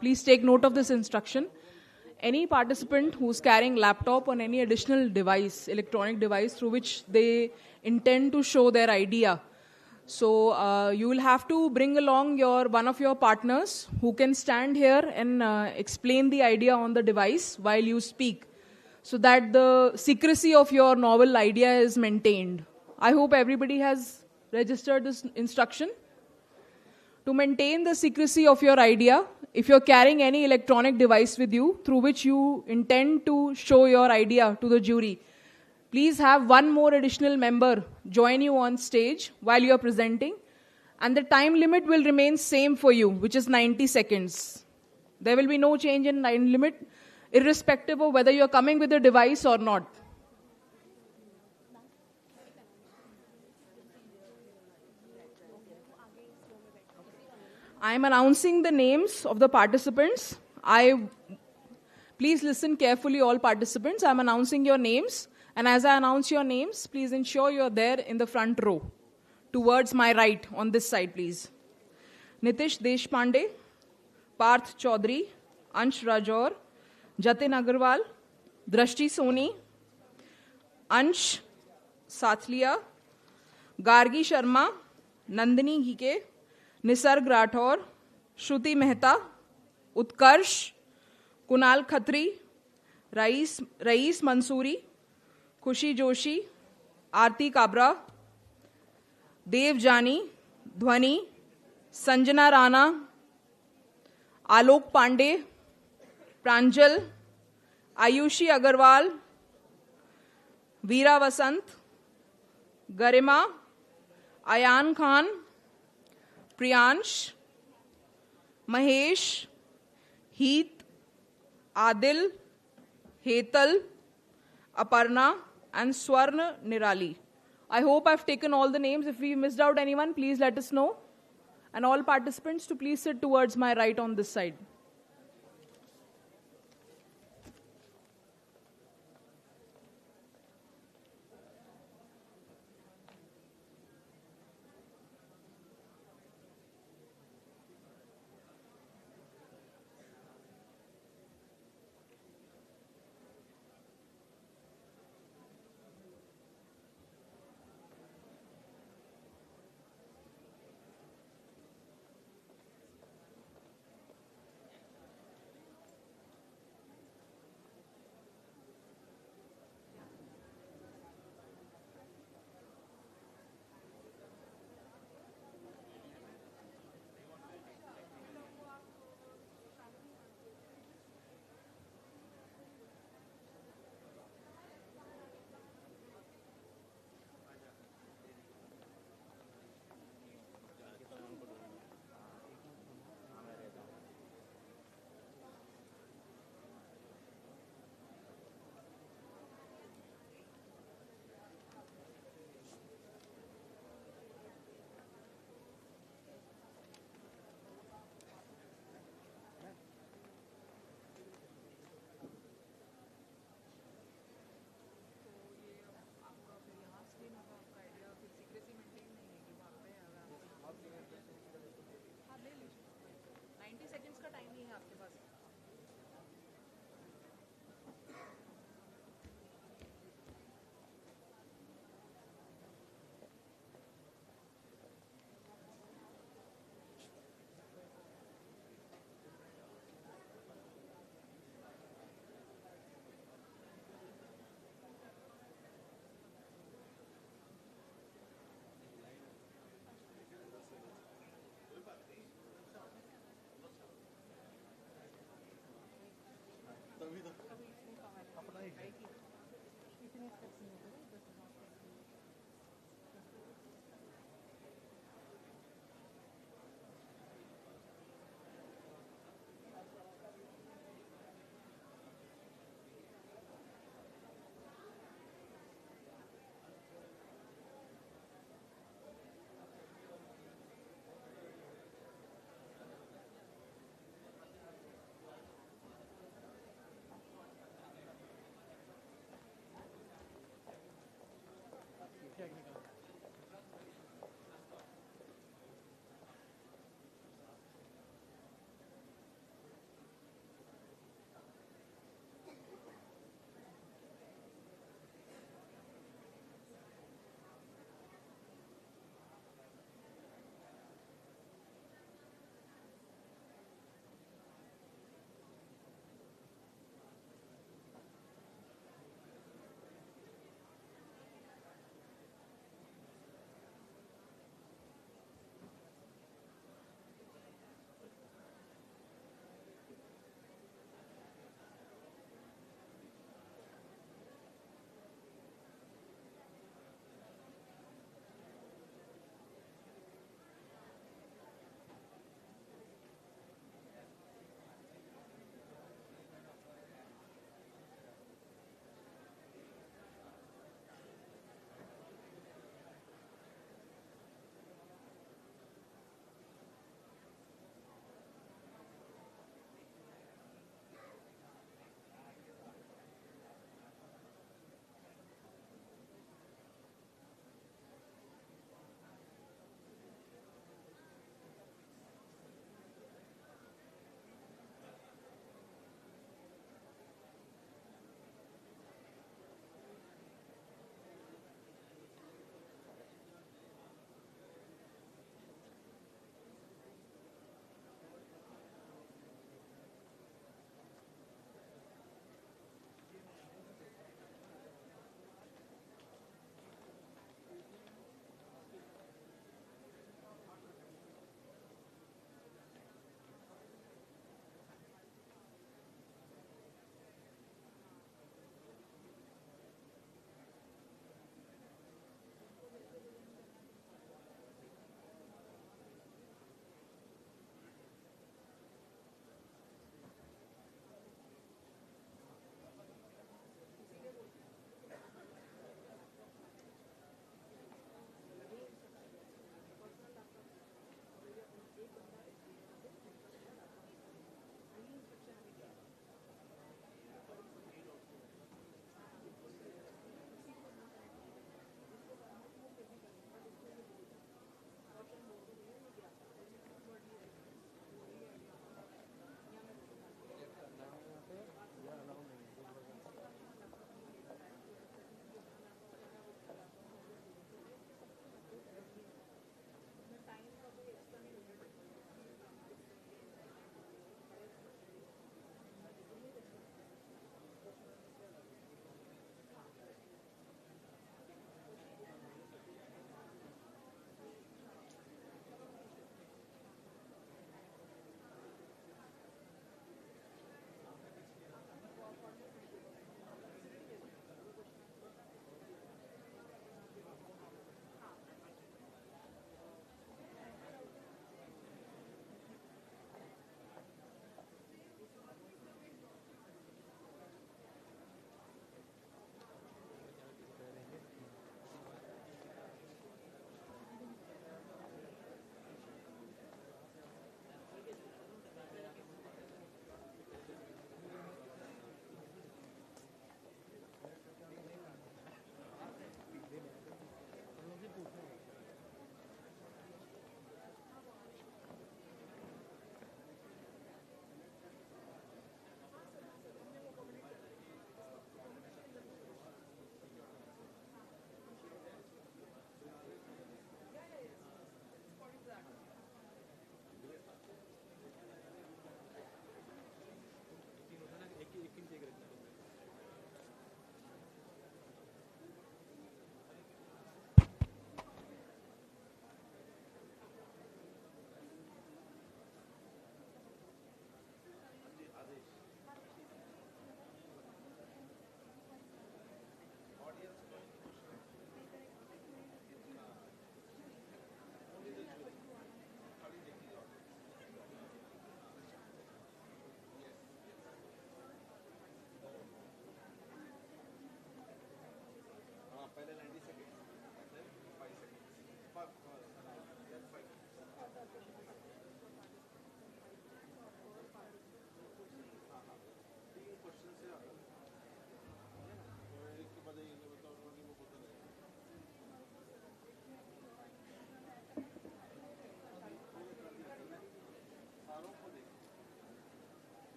Speaker 14: please take note of this instruction. Any participant who's carrying laptop or any additional device, electronic device through which they intend to show their idea. So you will have to bring along one of your partners who can stand here and explain the idea on the device while you speak, so that the secrecy of your novel idea is maintained. I hope everybody has registered this instruction. To maintain the secrecy of your idea, if you're carrying any electronic device with you through which you intend to show your idea to the jury, please have one more additional member join you on stage while you are presenting, and the time limit will remain same for you, which is 90 seconds. There will be no change in time limit, irrespective of whether you're coming with a device or not. I am announcing the names of the participants. Please listen carefully, all participants. I am announcing your names. And as I announce your names, please ensure you are there in the front row. Towards my right, on this side, please. Nitish Deshpande, Parth Chaudhary, Ansh Rajour, Jatin Agarwal, Drashti Soni, Ansh Sathliya, Gargi Sharma, Nandini Hike, Nisarg Rathore, Shruti Mehta, Utkarsh, Kunal Khatri, Rais Mansoori, Khushi Joshi, Aarti Kabra, Dev Jani, Dhwani, Sanjana Rana, Alok Pandey, Pranjal, Ayushi Agarwal, Veera Vasant, Garima, Ayan Khan, Priyansh, Mahesh, Heath, Adil, Hetal, Aparna, and Swarna Nirali. I hope I've taken all the names. If we missed out anyone, please let us know. And all participants to please sit towards my right on this side.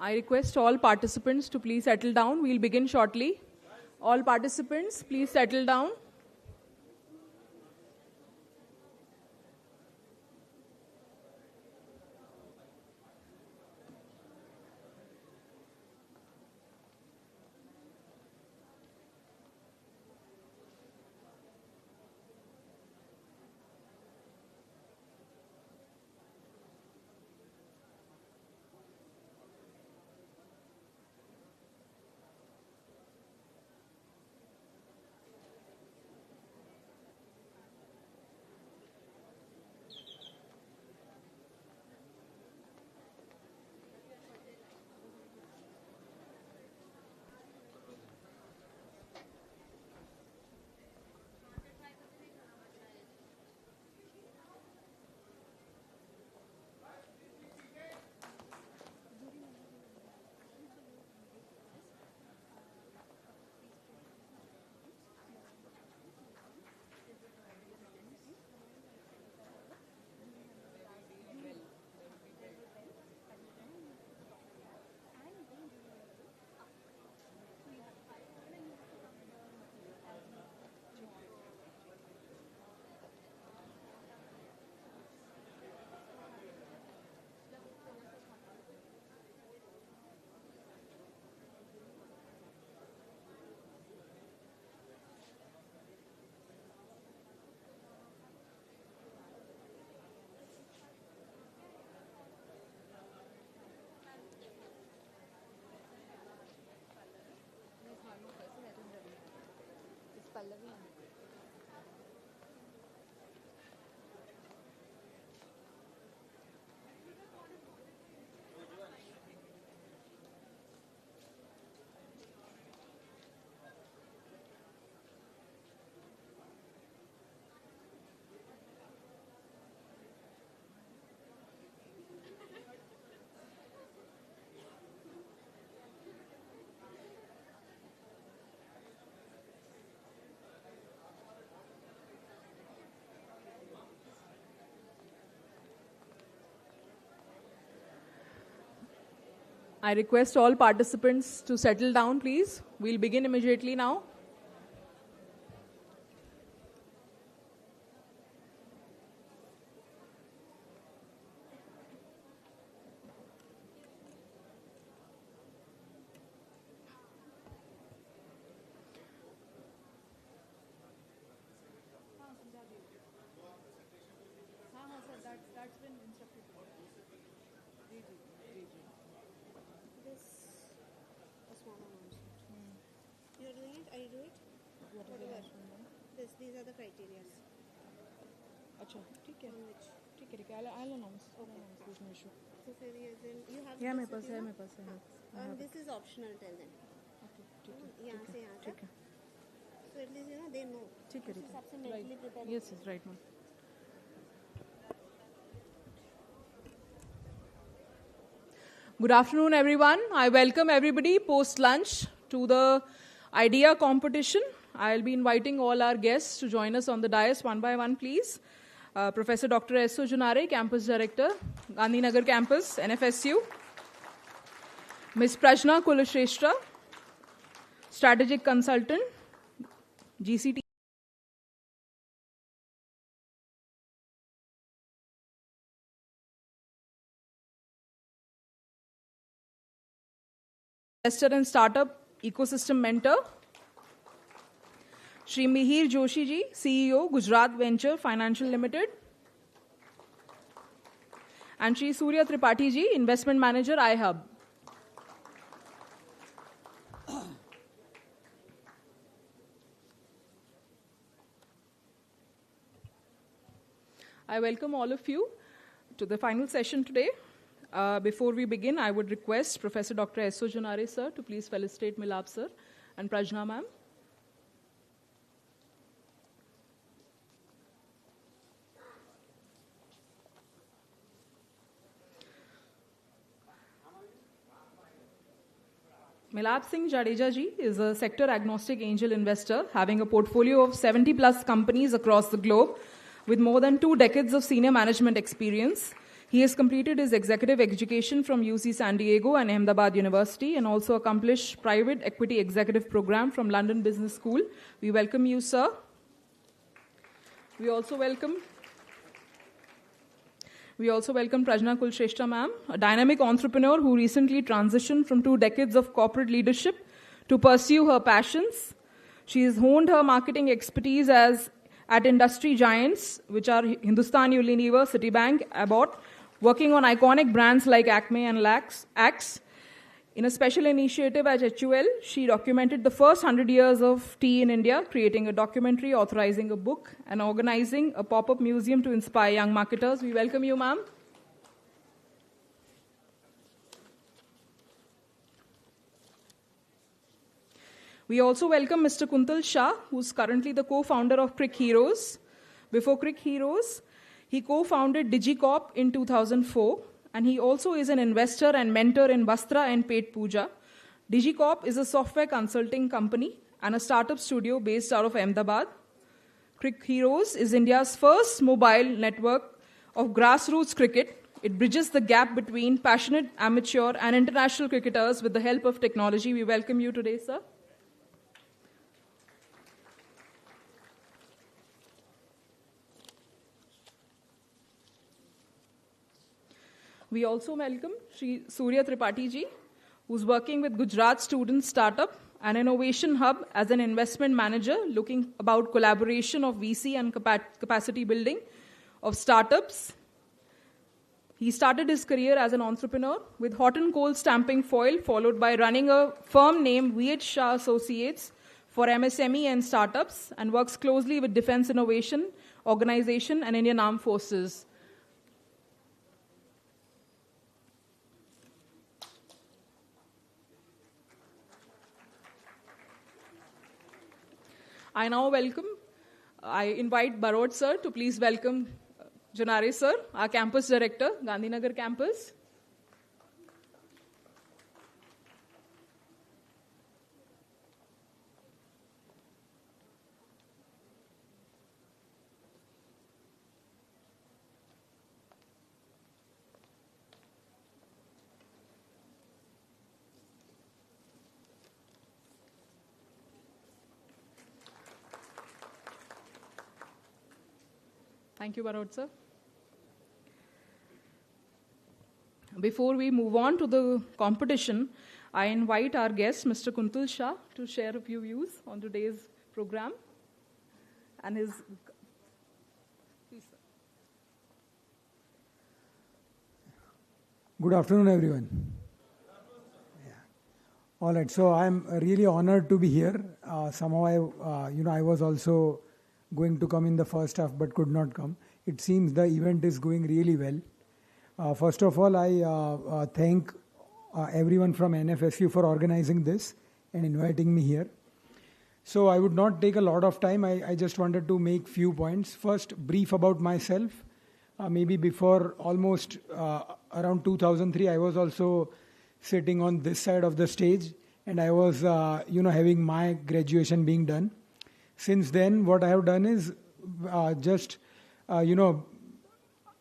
Speaker 14: I request all participants to please settle down. We'll begin shortly. All participants, please settle down. I request all participants to settle down, please. We'll begin immediately now.
Speaker 2: You're doing it? Are you doing it? Whatever. These are the criteria.
Speaker 14: अच्छा ठीक है ठीक है I'll announce. There's no issue.
Speaker 2: So फिर you have
Speaker 14: Yeah,
Speaker 2: this
Speaker 14: मेरे
Speaker 2: with
Speaker 14: pass
Speaker 2: you
Speaker 14: है
Speaker 2: ना?
Speaker 14: मेरे पास है.
Speaker 2: And this is optional, tell them.
Speaker 14: Okay, ठीक है
Speaker 2: यहाँ से यहाँ
Speaker 14: ठीक
Speaker 2: तक.
Speaker 14: है
Speaker 2: So at least they know.
Speaker 14: ठीक है
Speaker 2: उस हिसाब से mentally prepare.
Speaker 14: Yes, right, ma'am. Good afternoon, everyone. I welcome everybody post-lunch to the idea competition. I'll be inviting all our guests to join us on the dais one by one, please. Professor Dr. S.O. Junare, Campus Director, Gandhinagar Campus, NFSU. Ms. Prajna Kulashrestha, Strategic Consultant, GCT. Investor and Startup Ecosystem Mentor. Shri Mihir Joshi ji, CEO, Gujarat Venture Financial Limited. And Shri Surya Tripathi ji, Investment Manager, iHub. I welcome all of you to the final session today. Before we begin, I would request Professor Dr. S.O. Junare sir to please felicitate Milap sir and Prajna ma'am. Milap Singh Jadeja ji is a sector-agnostic angel investor having a portfolio of 70-plus companies across the globe with more than 2 decades of senior management experience. He has completed his executive education from UC San Diego and Ahmedabad University and also accomplished private equity executive program from London Business School. We welcome you, sir. We also welcome Prajna Kulshrestha ma'am, a dynamic entrepreneur who recently transitioned from 2 decades of corporate leadership to pursue her passions. She has honed her marketing expertise at industry giants, which are Hindustan Unilever, Citibank, Abbott, working on iconic brands like Acme and Axe. In a special initiative at HUL, she documented the first 100 years of tea in India, creating a documentary, authorizing a book, and organizing a pop-up museum to inspire young marketers. We welcome you, ma'am. We also welcome Mr. Kuntal Shah, who's currently the co-founder of Crick Heroes. Before Crick Heroes, he co-founded DigiCorp in 2004, and he also is an investor and mentor in Bastra and Pet Puja. DigiCorp is a software consulting company and a startup studio based out of Ahmedabad. Crick Heroes is India's first mobile network of grassroots cricket. It bridges the gap between passionate amateur and international cricketers with the help of technology. We welcome you today, sir. We also welcome Shri Surya Tripathi ji, who's working with Gujarat Student Startup, an innovation hub as an investment manager, looking about collaboration of VC and capacity building of startups. He started his career as an entrepreneur with hot and cold stamping foil, followed by running a firm named V.H. Shah Associates for MSME and startups, and works closely with Defense Innovation Organization and Indian Armed Forces. I invite Barod sir to please welcome Junare sir, our campus director, Gandhinagar campus. Thank you, Barod sir. Before we move on to the competition, I invite our guest, Mr. Kuntal Shah, to share a few views on today's program and his. Please, sir.
Speaker 6: Good afternoon, everyone. Yeah. All right, so I'm really honored to be here. Somehow I was also going to come in the first half but could not come. It seems the event is going really well. First of all, I thank everyone from NFSU for organizing this and inviting me here. So I would not take a lot of time. I just wanted to make few points. First, brief about myself. Maybe before almost around 2003, I was also sitting on this side of the stage, and I was having my graduation being done. Since then, what I have done is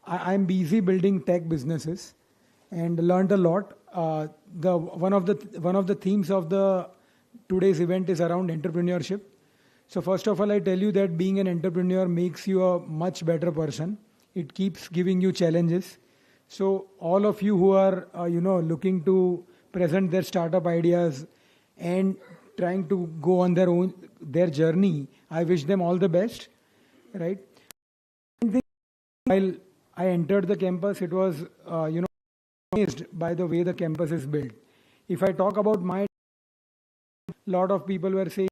Speaker 6: I'm busy building tech businesses and learned a lot. One of the themes of the today's event is around entrepreneurship. So first of all, I tell you that being an entrepreneur makes you a much better person. It keeps giving you challenges. So all of you who are looking to present their startup ideas and trying to go on their journey, I wish them all the best, right? While I entered the campus, it was amazed by the way the campus is built. If I talk about my, lot of people were saying,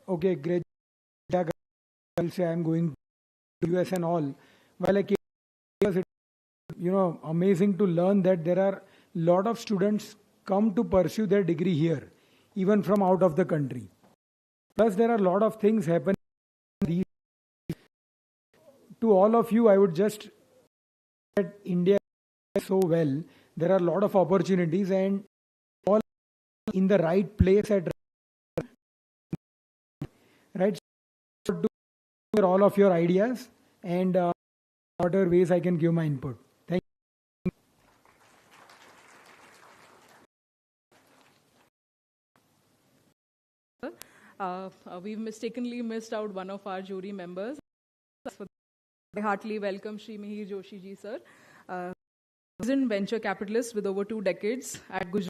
Speaker 6: okay, great, I'll say I'm going to US and all. While I came, amazing to learn that there are a lot of students come to pursue their degree here, even from out of the country. Plus, there are a lot of things happening. To all of you, I would just that India is so well. There are a lot of opportunities, and all in the right place at right. So to hear all of your ideas and whatever ways I can give my input. Thank you.
Speaker 14: We've mistakenly missed out one of our jury members. I heartily welcome Shri Mihir Joshi ji, sir. He's a venture capitalist with over 2 decades at Gujarat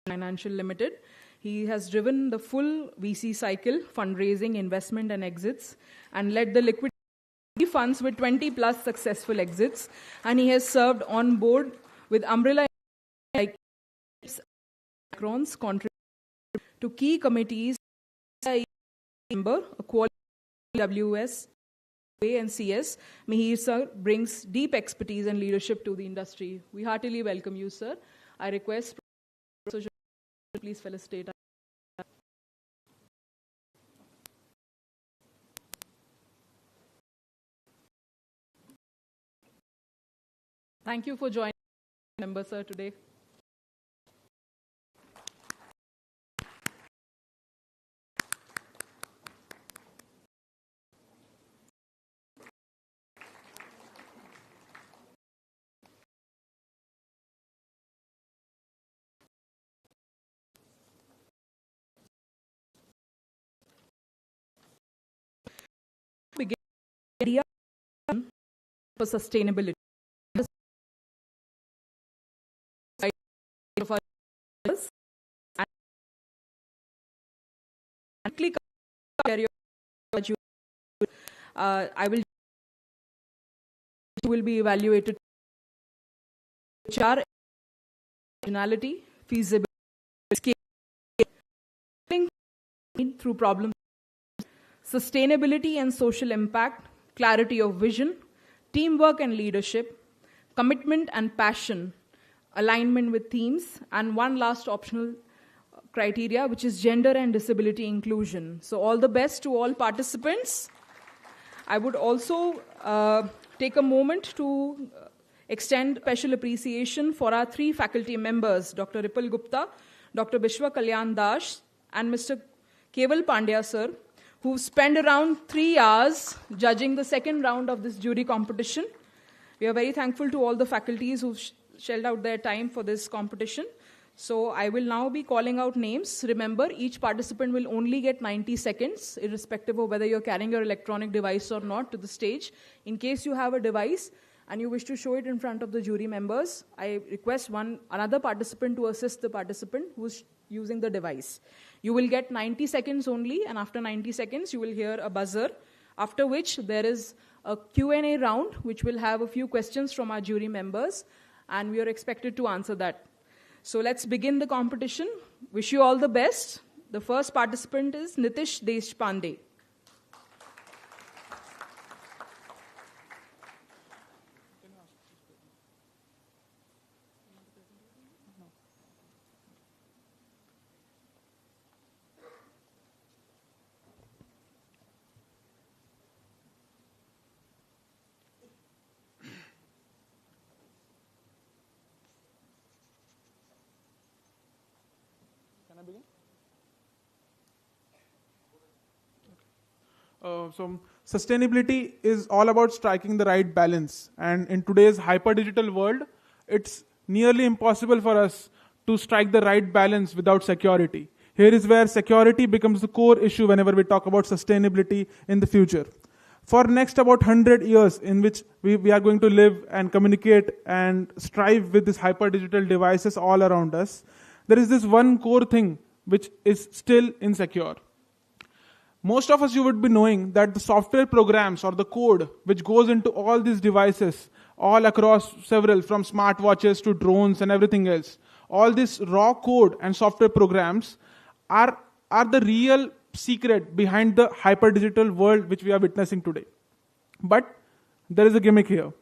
Speaker 14: Financial Limited. He has driven the full VC cycle, fundraising, investment and exits, and led the liquidity funds with 20 plus successful exits. And he has served on board with umbrella like Macron's contribution to key committees, member, a quality WS and CS. Mihir sir brings deep expertise and leadership to the industry. We heartily welcome you, sir. I request Professor please felicitate. Thank you for joining, member sir, today. Idea for sustainability. I will be evaluated HR, originality, feasibility, scaling through problem, sustainability and social impact, clarity of vision, teamwork and leadership, commitment and passion, alignment with themes, and one last optional criteria, which is gender and disability inclusion. So all the best to all participants. I would also take a moment to extend special appreciation for our 3 faculty members, Dr. Ripal Gupta, Dr. Bishwa Kalyan Das, and Mr. Keval Pandya, sir, who spent around 3 hours judging the second round of this jury competition. We are very thankful to all the faculties who've shelled out their time for this competition. So I will now be calling out names. Remember, each participant will only get 90 seconds, irrespective of whether you're carrying your electronic device or not, to the stage. In case you have a device and you wish to show it in front of the jury members, I request another participant to assist the participant who's using the device. You will get 90 seconds only, and after 90 seconds, you will hear a buzzer, after which there is a Q&A round, which will have a few questions from our jury members, and we are expected to answer that. So let's begin the competition. Wish you all the best. The first participant is Nitish Deshpande.
Speaker 3: So sustainability is all about striking the right balance. And in today's hyper-digital world, it's nearly impossible for us to strike the right balance without security. Here is where security becomes the core issue whenever we talk about sustainability in the future. For next about 100 years in which we are going to live and communicate and strive with these hyper-digital devices all around us, there is this one core thing which is still insecure. Most of us, you would be knowing that the software programs or the code which goes into all these devices, all across several, from smartwatches to drones and everything else, all this raw code and software programs are the real secret behind the hyper-digital world which we are witnessing today. But there is a gimmick here.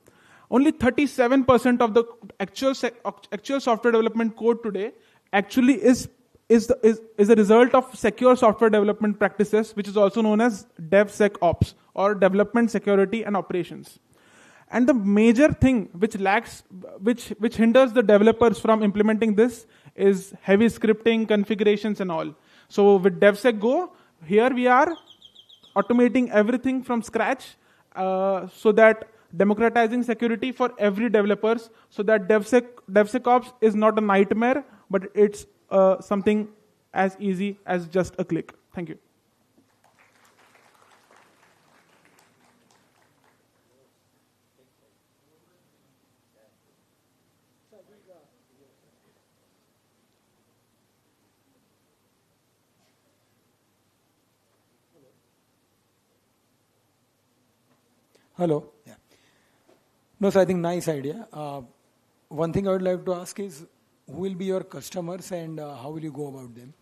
Speaker 3: only 37% of the actual software development code today actually is a result of secure software development practices, which is also known as DevSecOps, or development security and operations. And the major thing which hinders the developers from implementing this is heavy scripting, configurations and all. So with DevSec Go, here we are automating everything from scratch, so that democratizing security for every developers, so that DevSecOps is not a nightmare, but it's something as easy as just a click. Thank you.
Speaker 6: Hello. Yeah. No, so I think nice idea. One thing I would like to ask is, who will be your customers and how will you go about them?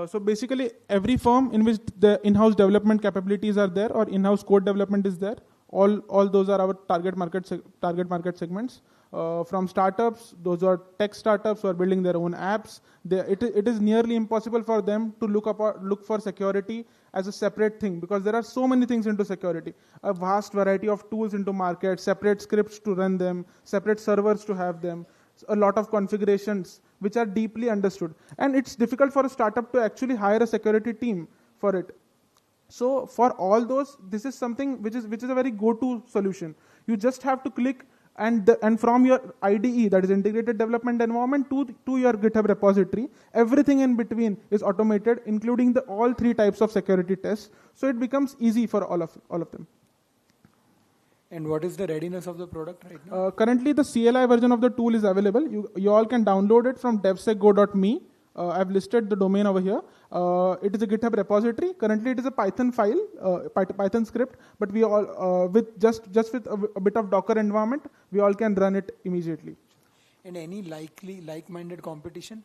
Speaker 3: So basically, every firm in which the in-house development capabilities are there, or in-house code development is there, all those are our target market segments. From startups, those are tech startups who are building their own apps. It is nearly impossible for them to look for security as a separate thing, because there are so many things into security. A vast variety of tools into market, separate scripts to run them, separate servers to have them, a lot of configurations which are deeply understood. And it's difficult for a startup to actually hire a security team for it. So for all those, this is something which is a very go-to solution. You just have to click, and from your IDE, that is integrated development environment, to your GitHub repository, everything in between is automated, including all three types of security tests. So it becomes easy for all of them.
Speaker 6: And what is the readiness of the product right now?
Speaker 3: Currently, the CLI version of the tool is available. You all can download it from devsecgo.me. I've listed the domain over here. It is a GitHub repository. Currently, it is a Python file, Python script, but we all, with just with a bit of Docker environment, we all can run it immediately.
Speaker 6: And any like-minded competition?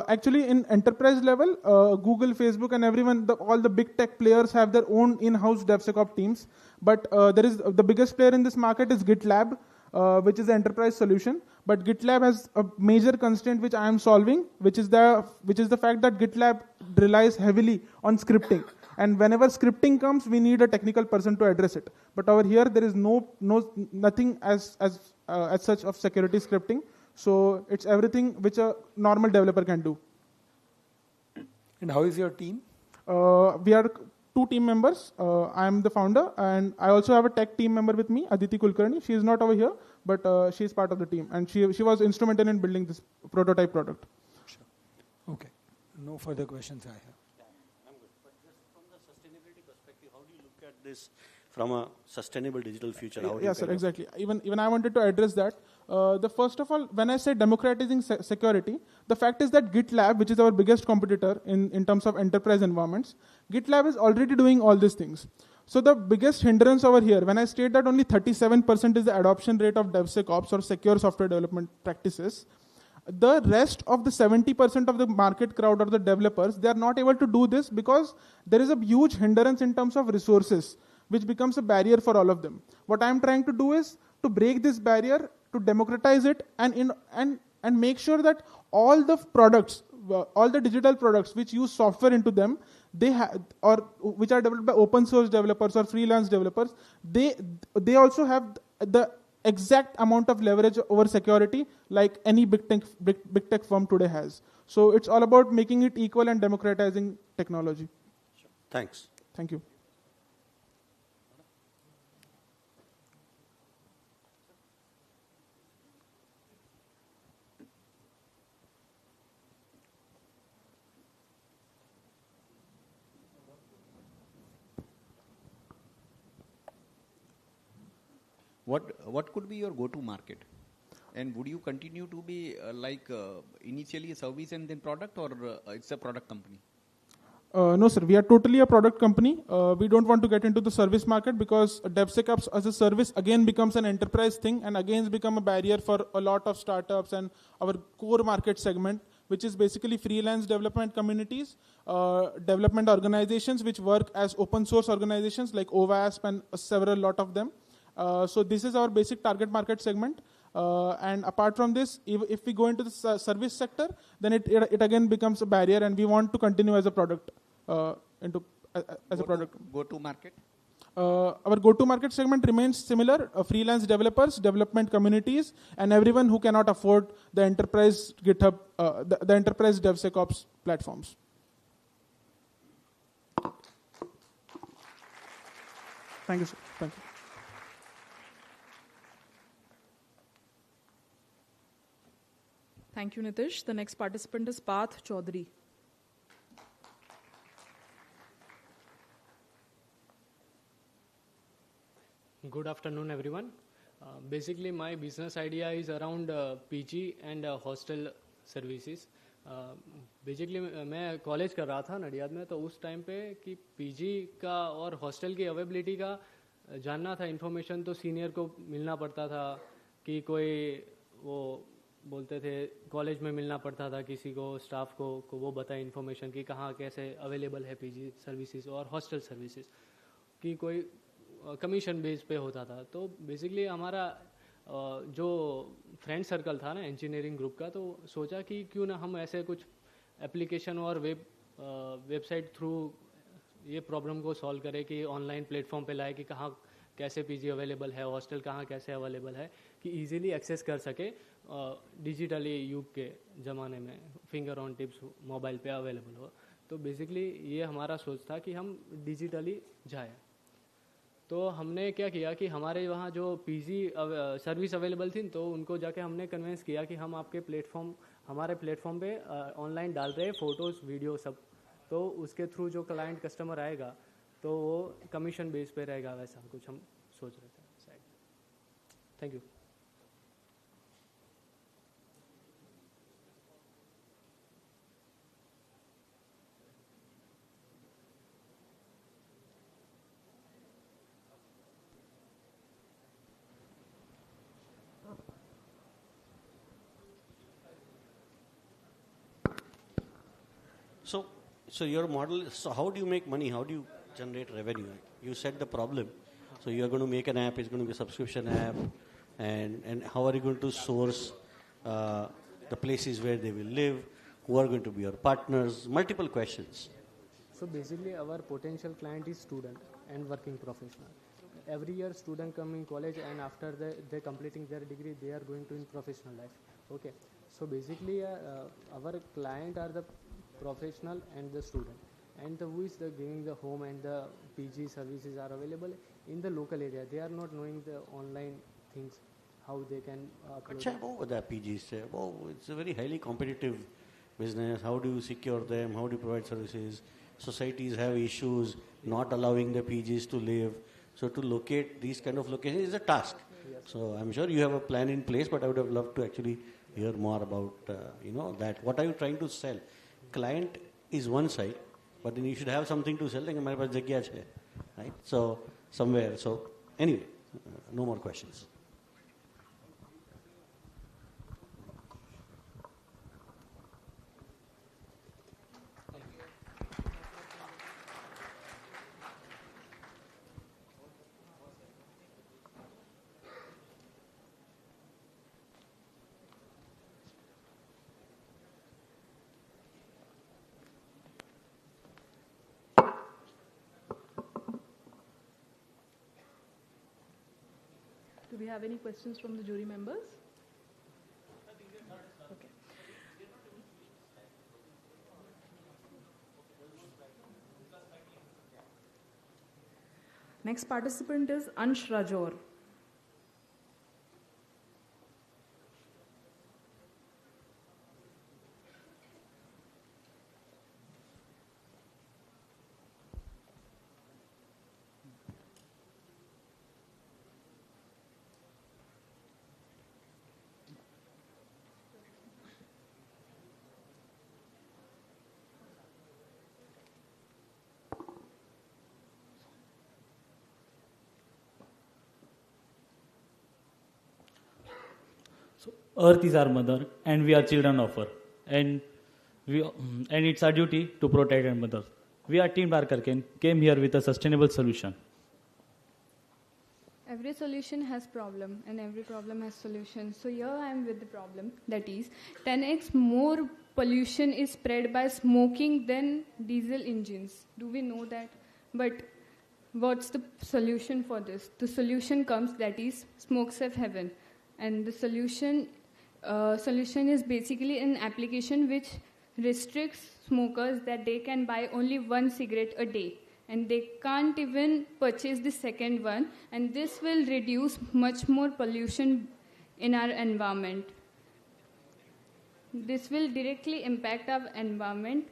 Speaker 3: Actually, in enterprise level, Google, Facebook, and everyone, all the big tech players have their own in-house DevSecOps teams. But there is the biggest player in this market is GitLab, which is an enterprise solution. But GitLab has a major constraint which I am solving, which is the fact that GitLab relies heavily on scripting. And whenever scripting comes, we need a technical person to address it. But over here, there is nothing as such of security scripting. So it's everything which a normal developer can do.
Speaker 6: And how is your team?
Speaker 3: We are 2 team members. I am the founder, and I also have a tech team member with me, Aditi Kulkarni. She is not over here, but she is part of the team, and she was instrumental in building this prototype product.
Speaker 6: Sure. Okay. No further questions I have.
Speaker 4: I'm good. But just from the sustainability perspective, how do you look at this from a sustainable digital future?
Speaker 3: Yes, sir, exactly. Even I wanted to address that. The first of all, when I say democratizing security, the fact is that GitLab, which is our biggest competitor in terms of enterprise environments, GitLab is already doing all these things. So the biggest hindrance over here, when I state that only 37% is the adoption rate of DevSecOps or secure software development practices, the rest of the 70% of the market crowd or the developers, they are not able to do this because there is a huge hindrance in terms of resources, which becomes a barrier for all of them. What I am trying to do is to break this barrier, to democratize it, and make sure that all the products, all the digital products which use software into them, or which are developed by open source developers or freelance developers, they also have the exact amount of leverage over security like any big tech firm today has. So it's all about making it equal and democratizing technology.
Speaker 4: Sure. Thanks.
Speaker 3: Thank you.
Speaker 9: What could be your go-to market? And would you continue to be initially a service and then product, or it's a product company?
Speaker 3: No, sir. We are totally a product company. We don't want to get into the service market because DevSecOps as a service again becomes an enterprise thing and again become a barrier for a lot of startups and our core market segment, which is basically freelance development communities, development organizations which work as open source organizations like OWASP and several lot of them. So this is our basic target market segment. And apart from this, if we go into the service sector, then it again becomes a barrier, and we want to continue as a product
Speaker 9: Go-to market?
Speaker 3: Our go-to-market segment remains similar: freelance developers, development communities, and everyone who cannot afford the enterprise GitHub, the enterprise DevSecOps platforms. Thank you, sir. Thank you.
Speaker 14: Thank you, Nitish. The next participant is Path Chaudhary.
Speaker 10: Good afternoon, everyone. Basically, my business idea is around PG and hostel services. Basically मैं college कर रहा था नडियाद में, तो उस time पे कि PG का और हॉस्टल की अवेलेबिलिटी का जानना था इन्फॉर्मेशन, तो सीनियर को मिलना पड़ता था कि कोई वो बोलते थे कॉलेज में मिलना पड़ता था किसी को, स्टाफ को वो बताए इन्फॉर्मेशन कि कहाँ कैसे अवेलेबल है पीजी सर्विसेज और हॉस्टल सर्विसेज, कि कोई कमीशन बेस पे होता था. तो बेसिकली हमारा जो फ्रेंड सर्कल था ना इंजीनियरिंग ग्रुप का, तो सोचा कि क्यों ना हम ऐसे कुछ एप्लीकेशन और वेबसाइट थ्रू ये प्रॉब्लम को सॉल्व करें, कि ऑनलाइन प्लेटफॉर्म पे लाए कि कहाँ कैसे पीजी अवेलेबल है, हॉस्टल कहाँ कैसे अवेलेबल है, कि इजीली एक्सेस कर सके डिजिटली युग के ज़माने में, फिंगर ऑन टिप्स मोबाइल पे अवेलेबल हो. तो बेसिकली ये हमारा सोच था कि हम डिजिटली जाए. तो हमने क्या किया कि हमारे वहाँ जो पीजी सर्विस अवेलेबल थी, तो उनको जाके हमने कन्विंस किया कि हम आपके हमारे प्लेटफॉर्म पे ऑनलाइन डाल रहे हैं फ़ोटोज़ वीडियो सब, तो उसके थ्रू जो क्लाइंट कस्टमर आएगा तो वो कमीशन बेस पे रहेगा, वैसा कुछ हम सोच रहे थे. Thank you.
Speaker 4: So your model, so how do you make money? How do you generate revenue? You said the problem. So you are going to make an app, it's going to be a subscription app, and how are you going to source the places where they will live? Who are going to be your partners? Multiple questions.
Speaker 10: So basically our potential client is student and working professional. Every year student come in college, and after they completing their degree, they are going to in professional life. Okay. So basically our client are the professional and the student, and who is giving the home and the PG services are available in the local area. They are not knowing the online things, how they can upload.
Speaker 4: What the PGs say? Oh, it's a very highly competitive business. How do you secure them? How do you provide services? Societies have issues not allowing the PGs to live. So to locate these kind of locations is a task. Yes. So I'm sure you have a plan in place, but I would have loved to actually hear more about that. What are you trying to sell? Client is one side, but then you should have something to sell. Like हमारे पास जगह है, right? So somewhere. So anyway, no more questions.
Speaker 14: Do we have any questions from the jury members? Okay. Next participant is Ansh Rajor.
Speaker 22: Earth is our mother, and we are children of her, and it's our duty to protect our mother. We are Team Barker came here with a sustainable solution.
Speaker 7: every solution has problem and every problem has solution. So here I am with the problem, that is 10x more pollution is spread by smoking than diesel engines. Do we know that? But what's the solution for this? The solution comes, that is smoke safe heaven. And the solution is basically an application which restricts smokers that they can buy only one cigarette a day. And they can't even purchase the second one, and this will reduce much more pollution in our environment. This will directly impact our environment.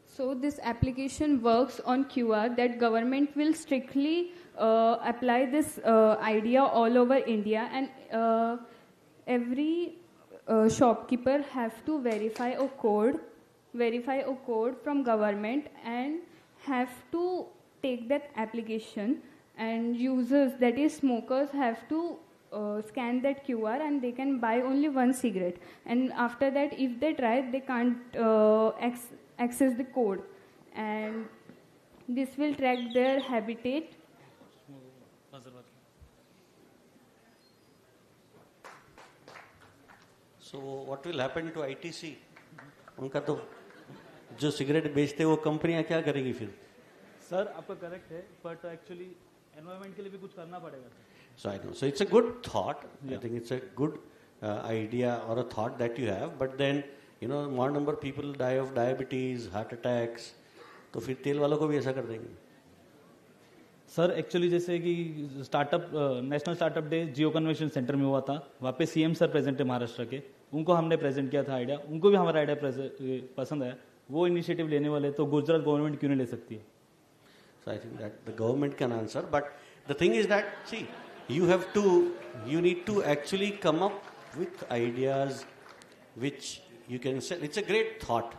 Speaker 7: So this application works on QR that government will strictly apply this idea all over India, and every shopkeeper have to verify a code from government and have to take that application, and users, that is smokers, have to scan that QR and they can buy only one cigarette. And after that, if they try, they can't access the code, and this will track their habitat.
Speaker 4: So what will happen to ITC? उनका तो जो cigarette बेचते वो कंपनियां क्या करेगी फिर?
Speaker 22: Sir आपका करेक्ट है, बट एक्चुअली एनवायरनमेंट के लिए भी कुछ करना पड़ेगा.
Speaker 4: So I know. So it's a good thought. I think it's a good idea or a thought that you have. But then, more number of people die of diabetes, heart attacks. तो फिर तेल वालों को भी ऐसा कर देंगे.
Speaker 22: Sir actually जैसे कि स्टार्टअप नेशनल स्टार्टअप डे जियो कन्वेंशन सेंटर में हुआ था, वहाँ पे सीएम सर प्रेजेंट है महाराष्ट्र के, उनको हमने प्रेजेंट किया था आइडिया, उनको भी हमारा आइडिया पसंद आया, वो इनिशिएटिव लेने वाले, तो गुजरात गवर्नमेंट क्यों नहीं ले सकती है?
Speaker 4: So I think that the government can answer, but the thing is that, see, you need to actually come up with ideas which you can sell. It's a great thought.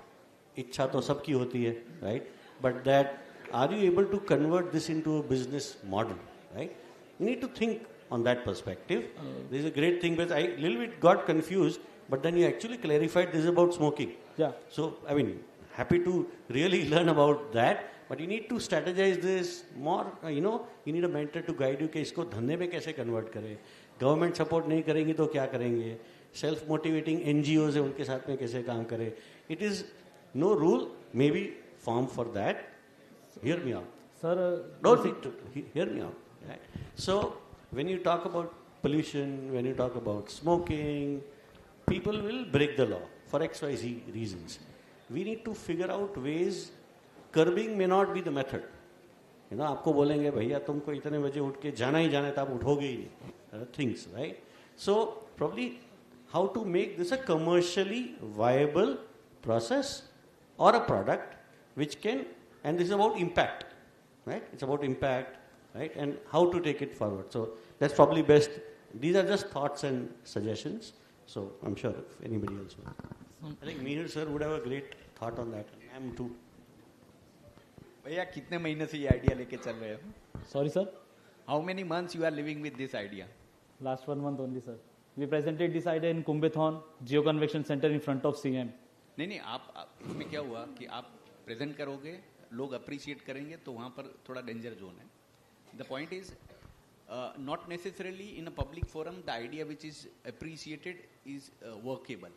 Speaker 4: इच्छा तो सबकी होती है, right? But that, are you able to convert this into a business model, right? You need to think on that perspective. This is a great thing, because I little bit got confused, but then you actually clarified this is about smoking.
Speaker 22: Yeah.
Speaker 4: So, I mean, happy to really learn about that. But you need to strategize this more, you need a mentor to guide you कि इसको धंधे में कैसे convert करें. Government support नहीं करेंगी तो क्या करेंगे? Self-motivating NGOs है, उनके साथ में कैसे काम करें? It is no rule, maybe form for that. Hear me out.
Speaker 22: Sir,
Speaker 4: don't need to hear me out. Right? So when you talk about pollution, when you talk about smoking, people will break the law for XYZ reasons. We need to figure out ways. Curbing may not be the method. आपको बोलेंगे भैया तुमको इतने बजे उठ के जाना ही जाना है तो आप उठोगे ही नहीं. Things, right? So probably how to make this a commercially viable process or a product which can, and this is about impact, right? It's about impact, right? And how to take it forward. So that's probably best. These are just thoughts and suggestions. So I'm sure if anybody else will. I think Mihir sir would have a great thought on that. I am too.
Speaker 9: भैया कितने महीने से ये idea लेके चल रहे हो?
Speaker 22: Sorry sir.
Speaker 9: How many months you are living with this idea?
Speaker 22: Last 1 month only sir. We presented this idea in Kumbhathon Jio convention centre in front of CM.
Speaker 9: नहीं आप इसमें क्या हुआ कि आप प्रेजेंट करोगे, लोग अप्रिशिएट करेंगे, तो वहां पर थोड़ा डेंजर जोन है. The point is not necessarily in a public forum the idea which is appreciated is workable.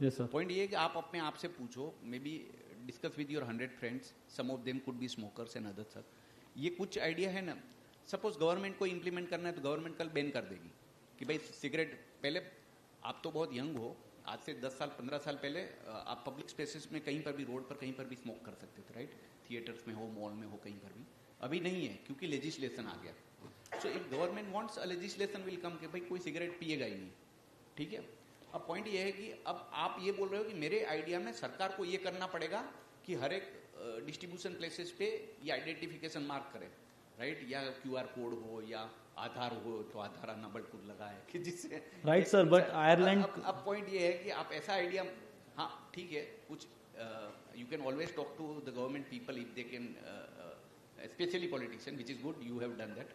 Speaker 22: Yes sir.
Speaker 9: Point ये है कि आप अपने आप से पूछो, may be discuss with your 100 friends, some of them could be smokers and others sir. ये कुछ आइडिया है ना, सपोज गवर्नमेंट को इम्प्लीमेंट करना है तो गवर्नमेंट कल बैन कर देगी कि भाई सिगरेट. पहले आप तो बहुत यंग हो, आज से 10 साल 15 साल पहले आप पब्लिक स्पेसेस में कहीं पर भी, रोड पर कहीं पर भी स्मोक कर सकते थे, राइट? थिएटर्स में हो, मॉल में हो, कहीं पर भी. अभी नहीं है क्योंकि लेजिस्लेशन आ गया. So if government wants a legislation will come कि भाई कोई सिगरेट पिएगा ही नहीं. ठीक है. अब पॉइंट ये है कि अब आप ये बोल रहे हो कि मेरे आइडिया में सरकार को ये करना पड़ेगा कि हर एक डिस्ट्रीब्यूशन प्लेसेस पे ये आइडेंटिफिकेशन मार्क करे, राइट? या QR कोड हो या आधार हो तो आधार नंबर को लगाए कि जिससे,
Speaker 22: राइट सर. बट आयरलैंड,
Speaker 9: अब पॉइंट ये है कि आप ऐसा आइडिया, हाँ ठीक है, कुछ you can always talk to the government people if they can, specially politician, which is good, you have done that.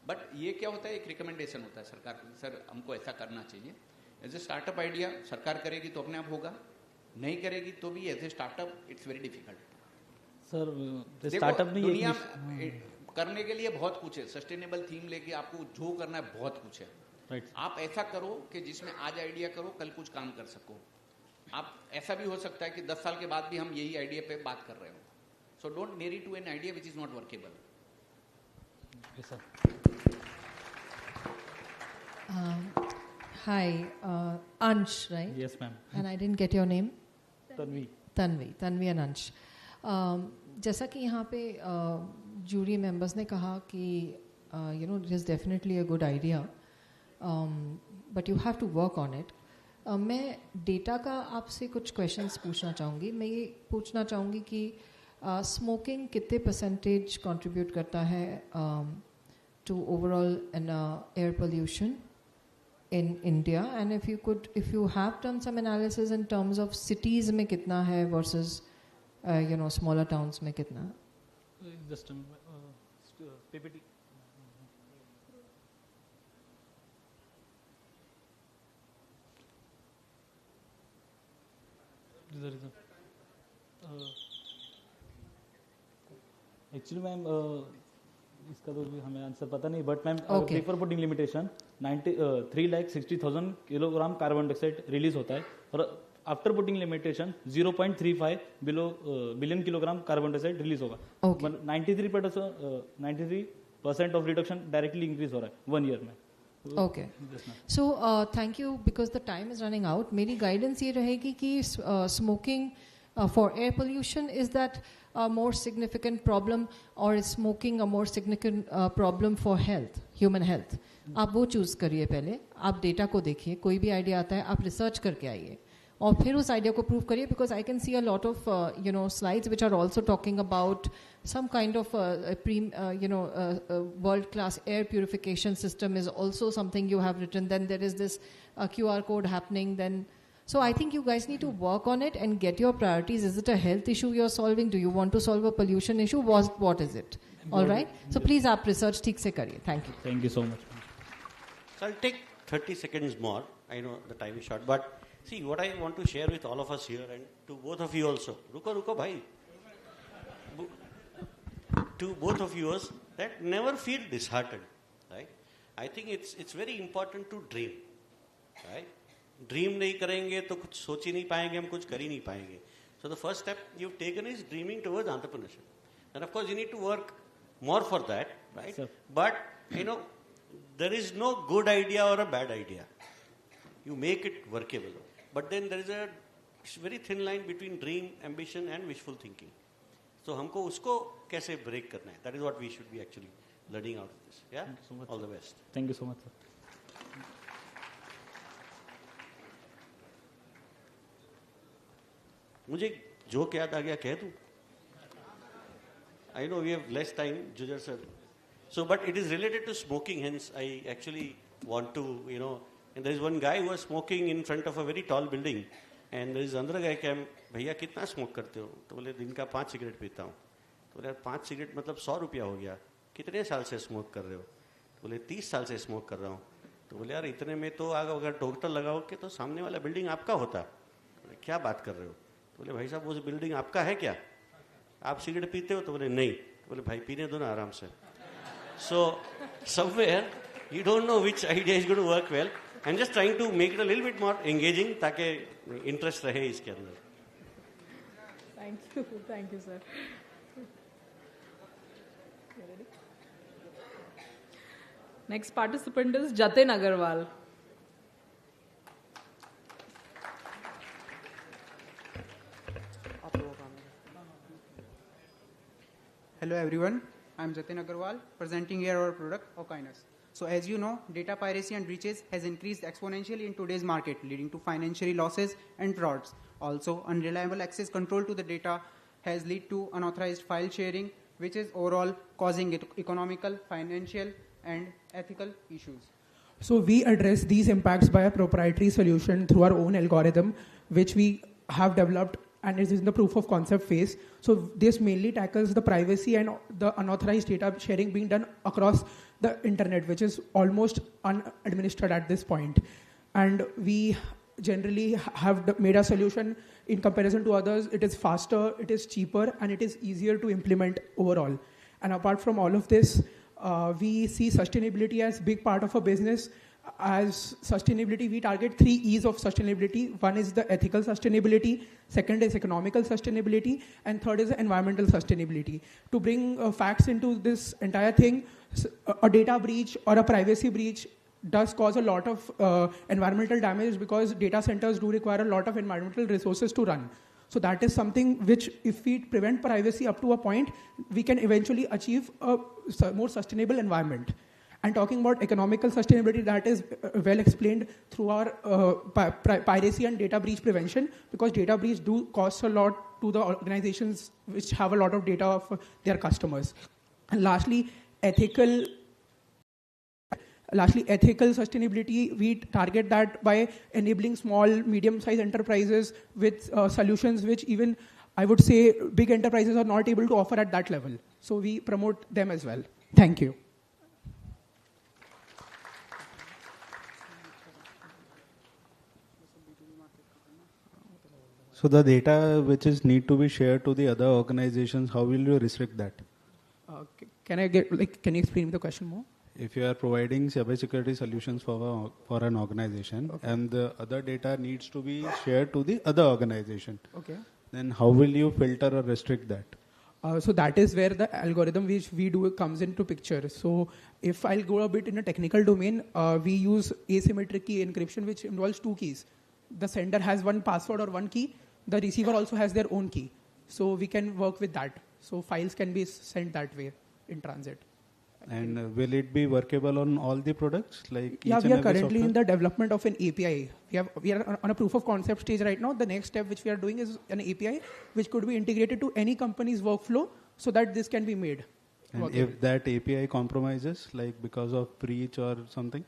Speaker 9: But ये क्या होता है, एक रिकमेंडेशन होता है सरकार को, सर हमको ऐसा करना चाहिए. एज ए स्टार्टअप आइडिया सरकार करेगी तो अपने आप होगा, नहीं करेगी तो भी as a startup it's very difficult.
Speaker 22: Sir startup नहीं,
Speaker 9: दुनिया करने के लिए बहुत कुछ है, सस्टेनेबल थीम लेके आपको जो करना है बहुत कुछ है।
Speaker 22: राइट।
Speaker 9: आप ऐसा करो कि जिसमें आज आइडिया करो कल कुछ काम कर सको। आप ऐसा भी हो सकता है कि 10 साल के बाद भी हम यही आइडिया पे बात कर रहे हो। So don't marry to an idea which is not workable.
Speaker 11: Hi, Ansh, right?
Speaker 22: Yes, ma'am.
Speaker 11: And I didn't get your name?
Speaker 22: Tanvi.
Speaker 11: Tanvi and Ansh. जैसा कि यहाँ पे जूरी मेंबर्स ने कहा कि it is definitely a good idea, but you have to work on it. मैं data का आपसे कुछ क्वेश्चंस पूछना चाहूँगी। मैं ये पूछना चाहूँगी कि स्मोकिंग कितने परसेंटेज कंट्रीब्यूट करता है to overall air pollution in India, and if you have done some analysis in terms of cities में कितना है versus smaller towns में कितना?
Speaker 22: Just PPT. Actually, मैम इसका तो भी हमें आंसर पता नहीं, but ma'am before putting limitation 3,60,000 kilogram carbon dioxide release होता है, और after putting limitation 0.35 billion kilogram carbon dioxide release होगा। 93% ऑफ रिडक्शन डायरेक्टली इंक्रीज हो रहा है 1 ईयर में।
Speaker 11: Okay. So thank you, because the time is running out. मेरी guidance ये रहेगी कि smoking for air pollution is that a more significant problem, or is smoking a more significant problem for health, human health? आप वो choose करिए पहले, आप data को देखिए, कोई भी आइडिया आता है आप रिसर्च करके आइए और फिर उस आइडिया को प्रूव करिए, because I can see a lot of slides which are also talking about some kind of world class air purification system is also something you have written. Then there is this QR code happening. Then so I think you guys need to work on it and get your priorities. Is it a health issue you're solving? Do you want to solve a pollution issue? What is it? All right, so please aap research theek se kariye. Thank you
Speaker 22: so much.
Speaker 4: So I'll take 30 seconds more. I know the time is short, but see what I want to share with all of us here, and to both of you also. Ruko bhai. To both of you, that never feel disheartened, right? I think it's very important to dream, right? Dream नहीं करेंगे तो कुछ सोच ही नहीं पाएंगे, हम कुछ कर ही नहीं पाएंगे. So the first step you've taken is dreaming towards entrepreneurship, and of course you need to work more for that, right? Sir. But there is no good idea or a bad idea. You make it workable, but then there is a very thin line between dream, ambition, and wishful thinking. So हमको उसको कैसे break करना है? That is what we should be actually learning out of this. Yeah. Thank you so much. All the best.
Speaker 22: Thank you so much, sir.
Speaker 4: मुझे joke याद आ गया, कह दूं? I know we have less time, Jujar sir. So, but it is related to smoking. Hence, I actually want to, and there is one guy who was smoking in front of a very tall building. And there is another guy came, भैया कितना smoke करते हो? तो बोले दिन का 5 cigarette पीता हूँ। तो बोले 5 सिगरेट मतलब 100 रुपया हो गया। कितने साल से स्मोक कर रहे हो? तो बोले 30 साल से स्मोक कर रहा हूँ। तो बोले यार इतने में तो अगर डॉक्टर लगाओगे तो सामने वाला बिल्डिंग आपका होता। बोले क्या बात कर रहे हो? तो बोले भाई साहब उस बिल्डिंग आपका है क्या? आप सिगरेट पीते हो? तो बोले नहीं। तो बोले भाई पीने दो ना आराम से। So somewhere you don't know which idea is going to work well. I'm just trying to make it a little bit more engaging ताकि interest रहे इसके अंदर.
Speaker 14: Thank you, sir. Next participant is Jatin Agarwal.
Speaker 13: Hello everyone, I'm Jatin Agarwal, presenting here our product, Okinus. So as you know, data piracy and breaches has increased exponentially in today's market, leading to financial losses and frauds. Also, unreliable access control to the data has led to unauthorized file sharing, which is overall causing economical, financial, and ethical issues.
Speaker 23: So we address these impacts by a proprietary solution through our own algorithm, which we have developed, and it is in the proof of concept phase. So this mainly tackles the privacy and the unauthorized data sharing being done across the internet, which is almost unadministered at this point. And we generally have made a solution in comparison to others, it is faster, it is cheaper, and it is easier to implement overall. And apart from all of this, we see sustainability as a big part of a business. As sustainability, we target 3 E's of sustainability. One is the ethical sustainability, second is economical sustainability, and third is environmental sustainability. To bring facts into this entire thing, a data breach or a privacy breach does cause a lot of environmental damage, because data centers do require a lot of environmental resources to run. So that is something which, if we prevent privacy up to a point, we can eventually achieve a more sustainable environment. And talking about economical sustainability, that is well explained through our piracy and data breach prevention, because data breach do cost a lot to the organizations which have a lot of data of their customers. And lastly, ethical sustainability, we target that by enabling small, medium-sized enterprises with solutions which even, I would say, big enterprises are not able to offer at that level. So we promote them as well. Thank you.
Speaker 19: So the data which is need to be shared to the other organizations, how will you restrict that?
Speaker 23: Can you explain me the question more?
Speaker 19: If you are providing cybersecurity solutions for an organization,
Speaker 23: Okay.
Speaker 19: and the other data needs to be shared to the other organization,
Speaker 23: Okay.
Speaker 19: then how will you filter or restrict that?
Speaker 23: So that is where the algorithm which we do comes into picture. So if I'll go a bit in a technical domain, we use asymmetric key encryption, which involves 2 keys. The sender has one password or one key. The receiver also has their own key. So we can work with that. So files can be sent that way in transit.
Speaker 19: And will it be workable on all the products? Like
Speaker 23: Yeah,
Speaker 19: each
Speaker 23: we
Speaker 19: and
Speaker 23: are
Speaker 19: every
Speaker 23: currently in
Speaker 19: software?
Speaker 23: the development of an API. We are on a proof of concept stage right now. The next step which we are doing is an API which could be integrated to any company's workflow, so that this can be made.
Speaker 19: And if that API compromises, like because of breach or something?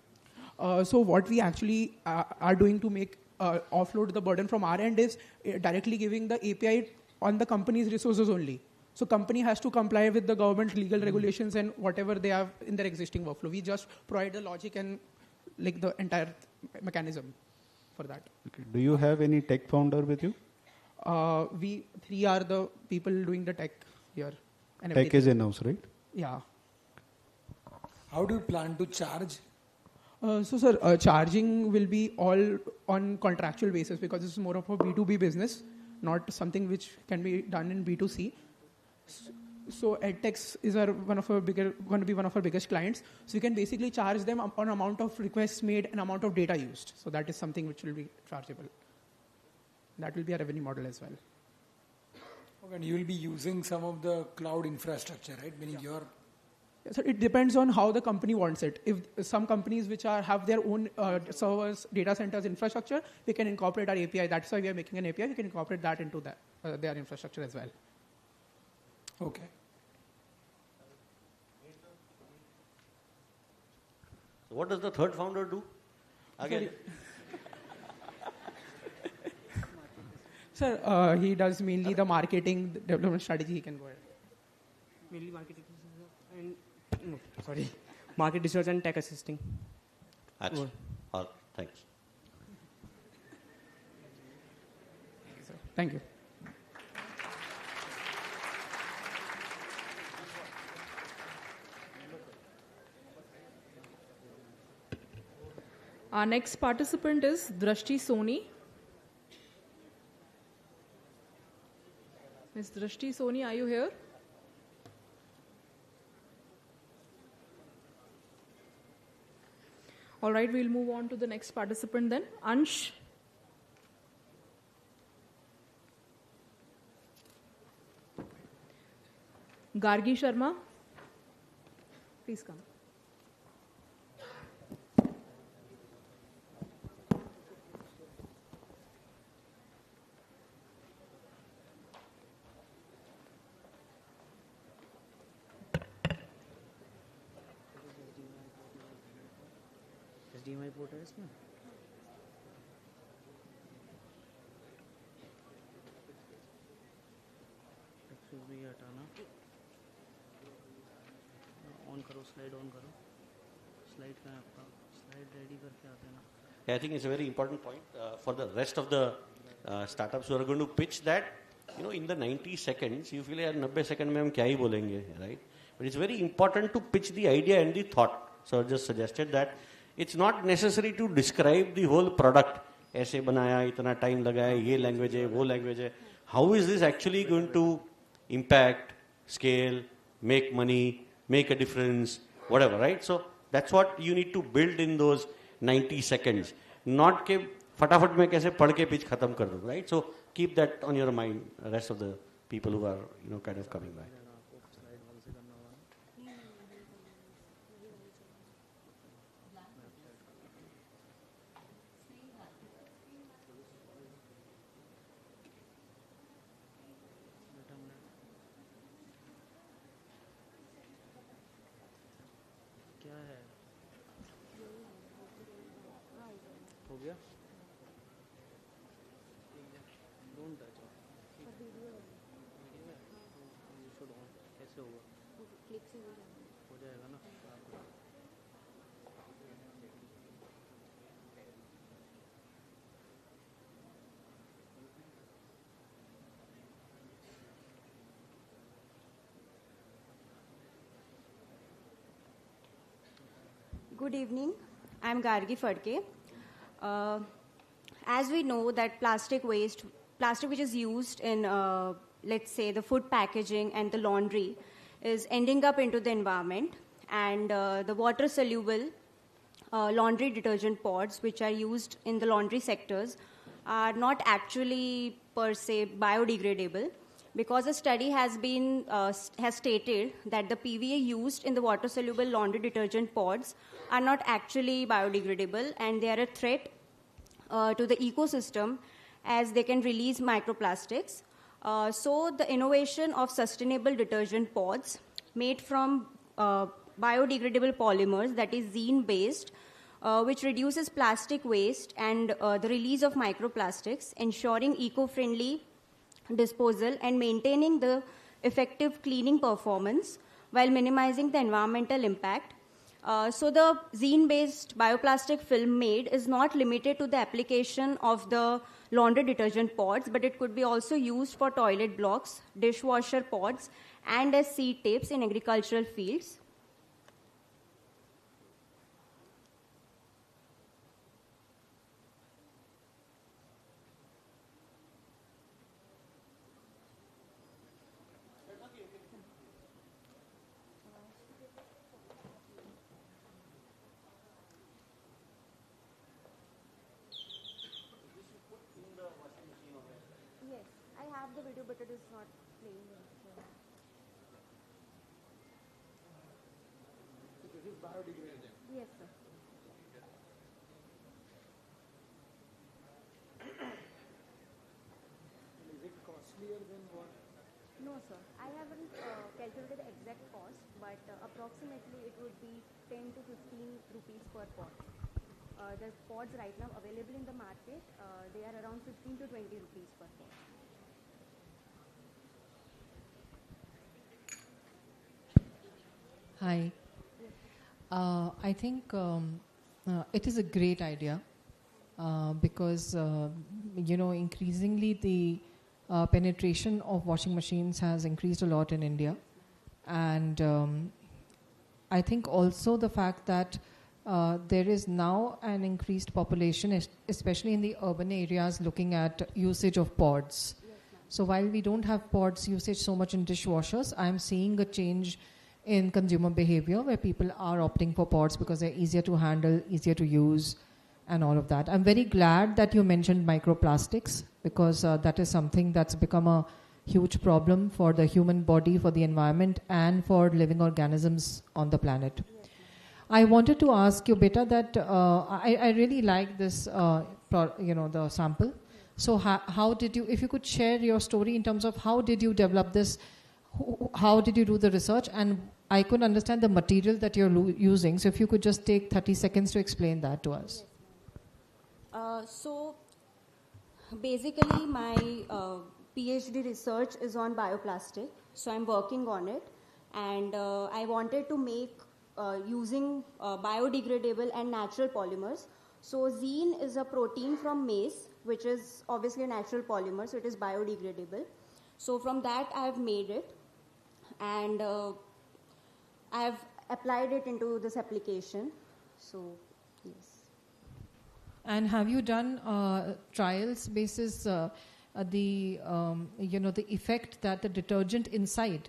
Speaker 23: So what we actually are doing to make offload the burden from our end is directly giving the API on the company's resources only. So company has to comply with the government legal regulations and whatever they have in their existing workflow. We just provide the logic and like the entire mechanism for that.
Speaker 19: Okay. Do you have any tech founder with you?
Speaker 23: We 3 are the people doing the tech here. And
Speaker 19: Tech is in-house, right?
Speaker 23: Yeah.
Speaker 6: How do you plan to charge?
Speaker 23: So, sir, charging will be all on contractual basis, because this is more of a B2B business, not something which can be done in B2C. So, edtechs is going to be one of our biggest clients. So, we can basically charge them on amount of requests made and amount of data used. So, that is something which will be chargeable. That will be a revenue model as well.
Speaker 6: Okay, and you will be using some of the cloud infrastructure, right? Meaning your...
Speaker 23: So it depends on how the company wants it. If some companies which have their own servers, data centers, infrastructure, we can incorporate our API. That's why we are making an API. We can incorporate that into their infrastructure as well.
Speaker 6: Okay.
Speaker 4: What does the third founder do? Again.
Speaker 23: Sir, he does mainly the marketing, the development strategy. He can go ahead.
Speaker 16: Mainly marketing and market research and tech assisting.
Speaker 4: Excellent. Thanks.
Speaker 23: Thank you.
Speaker 14: Our next participant is Drashti Soni. Ms. Drashti Soni, are you here? All right, we'll move on to the next participant then. Ansh. Gargi Sharma. Please come.
Speaker 16: HDMI port है इसमें भी हटाना on करो slide on करो slide कहाँ है आपका slide ready करके आते हैं ना
Speaker 4: I think it's a very important point for the rest of the startups who are going to pitch that. In the 90 seconds, you feel like 90 seconds mein hum kya hi bolenge, right? But it's very important to pitch the idea and the thought. So I just suggested that it's not necessary to describe the whole product. ऐसे बनाया, इतना time लगाया, ये language है, वो language है. How is this actually going to impact, scale, make money, make a difference, whatever, right? So that's what you need to build in those 90 seconds. Not के फटाफट में कैसे पढ़ के pitch खत्म कर दो, right? So keep that on your mind, the rest of the people who are, kind of coming by.
Speaker 16: हो गया डोंट टच कैसे होगा हो जाएगा ना
Speaker 15: Good evening. I'm Gargi Fadke. As we know that plastic waste, plastic which is used in, let's say, the food packaging and the laundry is ending up into the environment, and the water-soluble laundry detergent pods which are used in the laundry sectors are not actually per se biodegradable, because a study has been has stated that the PVA used in the water-soluble laundry detergent pods are not actually biodegradable, and they are a threat to the ecosystem as they can release microplastics. So the innovation of sustainable detergent pods made from biodegradable polymers, that is zine-based, which reduces plastic waste and the release of microplastics, ensuring eco-friendly disposal and maintaining the effective cleaning performance while minimizing the environmental impact. So the zine-based bioplastic film made is not limited to the application of the laundry detergent pods, but it could be also used for toilet blocks, dishwasher pods, and as seed tips in agricultural fields. Yes, I have the video, but it is not playing.
Speaker 3: This is biodegradable.
Speaker 15: Yes, sir.
Speaker 3: Is it costlier than what?
Speaker 15: No, sir. I haven't calculated the exact cost, but approximately it would be 10 to 15 rupees per pod. The pods right now available in the market, they are around 15 to 20 rupees per pod.
Speaker 11: Hi. I think it is a great idea because, increasingly the penetration of washing machines has increased a lot in India. And I think also the fact that there is now an increased population, especially in the urban areas, looking at usage of pods. So while we don't have pods usage so much in dishwashers, I'm seeing a change in consumer behavior where people are opting for pods because they're easier to handle, easier to use, and all of that. I'm very glad that you mentioned microplastics because that is something that's become a huge problem for the human body, for the environment, and for living organisms on the planet. I wanted to ask you, Beta, that I really like this, the sample. So how did you, if you could share your story in terms of how did you develop this, how did you do the research, and I couldn't understand the material that you're using. So if you could just take 30 seconds to explain that to us.
Speaker 15: So basically my PhD research is on bioplastic. So I'm working on it, and I wanted to make using biodegradable and natural polymers. So zine is a protein from maize, which is obviously a natural polymer, so it is biodegradable. So from that I have made it, and I have applied it into this application. So yes.
Speaker 11: And have you done trials basis the effect that the detergent inside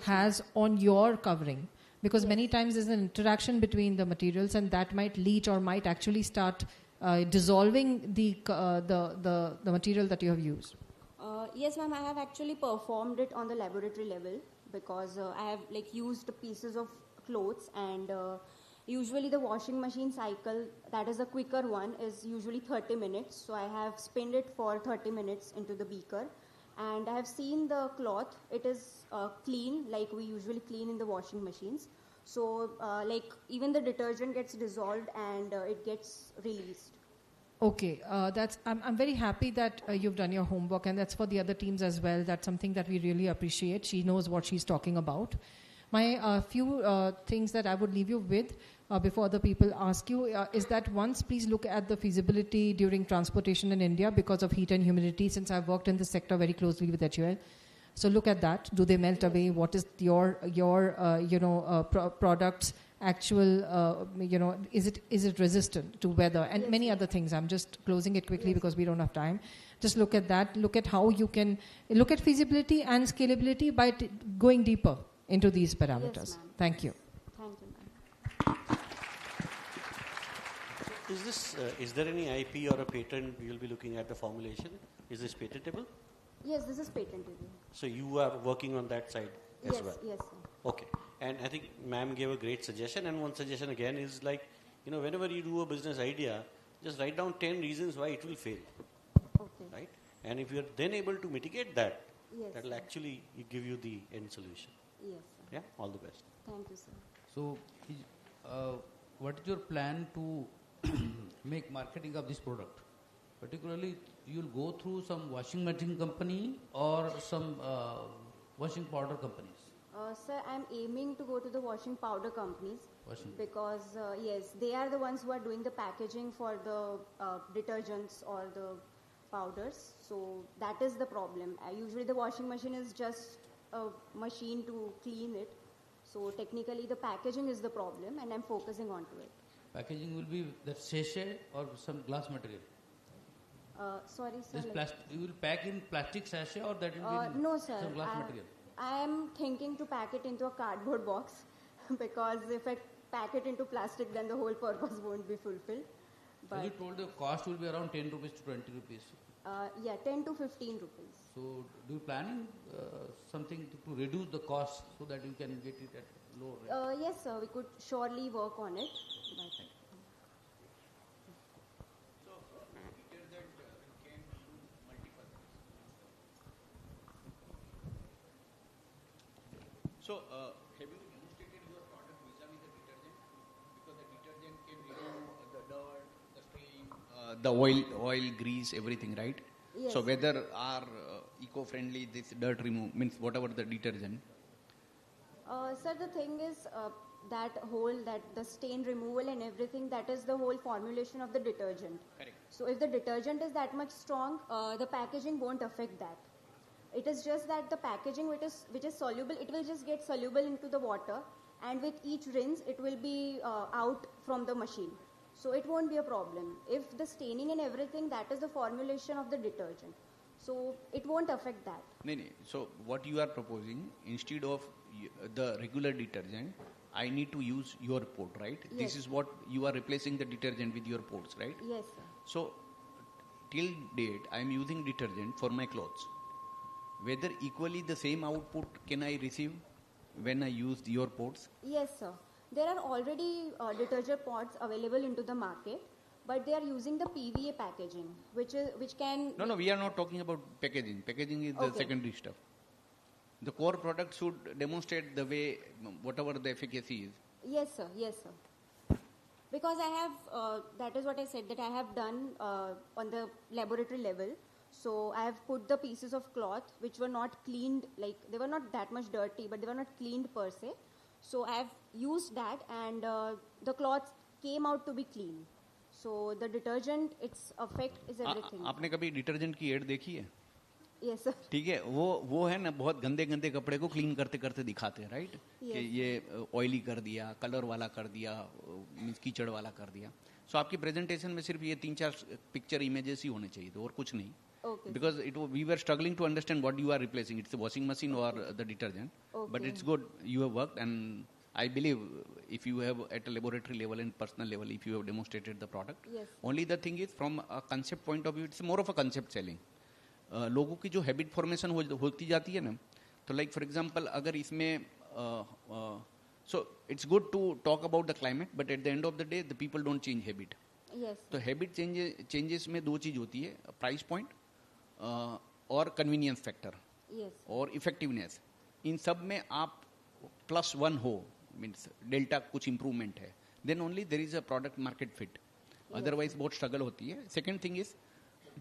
Speaker 11: has on your covering? Because many times there's an interaction between the materials, and that might leach or might actually start dissolving the material that you have used.
Speaker 15: Yes, ma'am. I have actually performed it on the laboratory level, because I have used pieces of clothes, and usually the washing machine cycle, that is a quicker one, is usually 30 minutes. So I have spinned it for 30 minutes into the beaker, and I have seen the cloth. It is clean, like we usually clean in the washing machines. So even the detergent gets dissolved and it gets released.
Speaker 11: Okay, I'm very happy that you've done your homework, and that's for the other teams as well. That's something that we really appreciate. She knows what she's talking about. My few things that I would leave you with before other people ask you is that once please look at the feasibility during transportation in India because of heat and humidity, since I've worked in this sector very closely with HUL. So look at that. Do they melt away? What is your product's actual, is it resistant to weather and many other things? I'm just closing it quickly because we don't have time. Just look at that. Look at how you can look at feasibility and scalability by going deeper into these parameters.
Speaker 15: Yes, ma'am.
Speaker 11: Thank you.
Speaker 15: Thank you, ma'am.
Speaker 4: Is there any IP or a patent you'll be looking at the formulation? Is this patentable?
Speaker 15: Yes, this is patentable.
Speaker 4: So you are working on that side as well?
Speaker 15: Yes, sir.
Speaker 4: Okay. And I think ma'am gave a great suggestion, and one suggestion again is whenever you do a business idea, just write down 10 reasons why it will fail.
Speaker 15: Okay.
Speaker 4: Right? And if you are then able to mitigate that, that will
Speaker 15: sir.
Speaker 4: actually give you the end solution.
Speaker 15: Yes, sir.
Speaker 4: Yeah? All the best.
Speaker 15: Thank you, sir.
Speaker 8: So, what is your plan to make marketing of this product? Particularly, you'll go through some washing machine company or some washing powder companies?
Speaker 15: Sir, I'm aiming to go to the washing powder companies because, they are the ones who are doing the packaging for the detergents or the powders. So that is the problem. Usually the washing machine is just a machine to clean it. So technically the packaging is the problem, and I'm focusing onto it.
Speaker 8: Packaging will be that sachet or some glass material?
Speaker 15: Sorry, sir.
Speaker 8: You will pack in plastic sachet, or that will be
Speaker 15: no, sir.
Speaker 8: some glass material?
Speaker 15: I am thinking to pack it into a cardboard box because if I pack it into plastic, then the whole purpose won't be fulfilled. But
Speaker 8: you told the cost will be around 10 rupees to 20 rupees.
Speaker 15: 10 to 15 rupees.
Speaker 8: So, do you planning something to reduce the cost so that you can get it at low rate?
Speaker 15: Yes, sir. We could surely work on it.
Speaker 9: So, have you demonstrated your product vis-a-vis the detergent? Because the detergent can remove the dirt, the stain, the oil, grease, everything, right?
Speaker 15: Yes.
Speaker 9: So, whether are eco-friendly this dirt remove means whatever the detergent.
Speaker 15: Sir, the thing is that the stain removal and everything, that is the whole formulation of the detergent.
Speaker 9: Correct.
Speaker 15: So if the detergent is that much strong, the packaging won't affect that. It is just that the packaging which is soluble, it will just get soluble into the water, and with each rinse, it will be out from the machine. So it won't be a problem. If the staining and everything, that is the formulation of the detergent. So it won't affect that.
Speaker 9: No. So what you are proposing, instead of the regular detergent, I need to use your port, right?
Speaker 15: Yes.
Speaker 9: This is what you are replacing the detergent with your ports, right?
Speaker 15: Yes, sir.
Speaker 9: So till date, I am using detergent for my clothes. Whether equally the same output can I receive when I use your ports?
Speaker 15: Yes, sir. There are already detergent pods available into the market, but they are using the PVA packaging, which can...
Speaker 9: No, we are not talking about packaging. Packaging is the secondary stuff. The core product should demonstrate the way, whatever the efficacy is.
Speaker 15: Yes, sir. Yes, sir. Because I have, that is what I said, that I have done on the laboratory level. So I have put the pieces of cloth which were not cleaned, like they were not that much dirty, but they were not cleaned per se. So I have used that, and the cloth came out to be clean. So the detergent, its effect is everything.
Speaker 9: आपने कभी detergent की add देखी है?
Speaker 15: Yes, sir.
Speaker 9: ठीक है, वो है ना, बहुत गंदे गंदे कपड़े को क्लीन करते करते दिखाते हैं, राइट? कि ये ऑयली कर दिया, कलर वाला कर दिया, मींस कीचड़ वाला कर दिया. सो आपकी प्रेजेंटेशन में सिर्फ ये 3-4 पिक्चर इमेजेस ही होने चाहिए, और कुछ नहीं. Because we were struggling to understand what you are replacing. It's the washing machine or the detergent. But it's good you have worked, and I believe if you have at a laboratory level and personal level, if you have demonstrated the product. Only the thing is, from a concept point of view, it's more of a concept selling. लोगों की जो habit formation होती जाती है ना, तो like for example अगर इसमें so it's good to talk about the climate, but at the end of the day the people don't change habit. तो हैबिट चेंजेस में 2 चीज होती है, प्राइस पॉइंट और कन्वीनियंस फैक्टर और इफेक्टिवनेस. इन सब में आप +1 हो, मीन्स डेल्टा कुछ इंप्रूवमेंट है, then only there is a product market fit. Otherwise बहुत स्ट्रगल होती है. सेकेंड थिंग इज,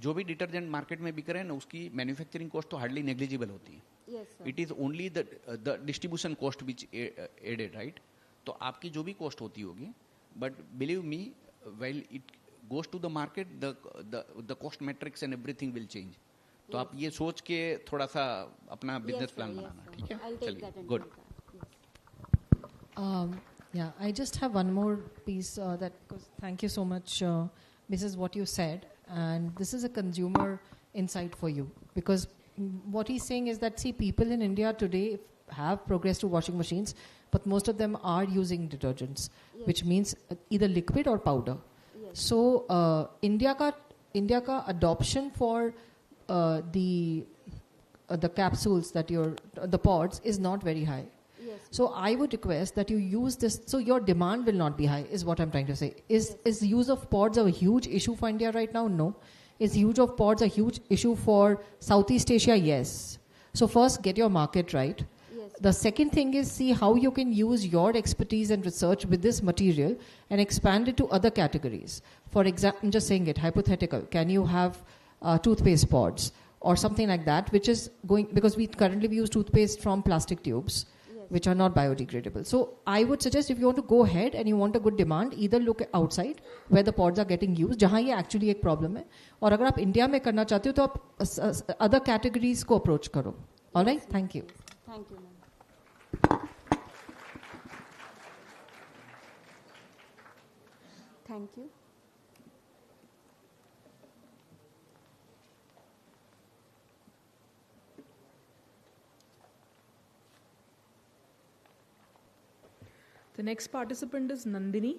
Speaker 9: जो भी डिटर्जेंट मार्केट में बिक रहे हैं ना, उसकी मैन्युफैक्चरिंग कॉस्ट तो हार्डली नेग्लिजिबल होती है. It is only the distribution cost which added, right? तो आपकी जो भी कॉस्ट होती होगी, but believe me, well it goes to the market, the cost metrics and everything will change. तो आप ये सोच के थोड़ा सा अपना बिजनेस प्लान बनाना, ठीक है? चलिए, good.
Speaker 11: Yeah, I just have one more piece that, because thank you so much, Mrs. What you said, and this is a consumer insight for you, because what he's saying is that, see, people in India today have progressed to washing machines, but most of them are using detergents, which means either liquid or powder. So India ka adoption for the capsules that the pods is not very high. So I would request that you use this. So your demand will not be high, is what I'm trying to say. Is use of pods a huge issue for India right now? No. Is use of pods a huge issue for Southeast Asia? Yes. So first, get your market right. The second thing is, see how you can use your expertise and research with this material and expand it to other categories. For example, I'm just saying it, hypothetical. Can you have toothpaste pods or something like that, which is going, because we currently use toothpaste from plastic tubes, which are not biodegradable. So I would suggest, if you want to go ahead and you want a good demand, either look outside where the pods are getting used, जहाँ ये actually एक problem है, और अगर आप India में करना चाहते हो तो आप other categories को approach करो. All right? Thank you.
Speaker 15: Thank you, ma'am. Thank you.
Speaker 14: The next participant is Nandini.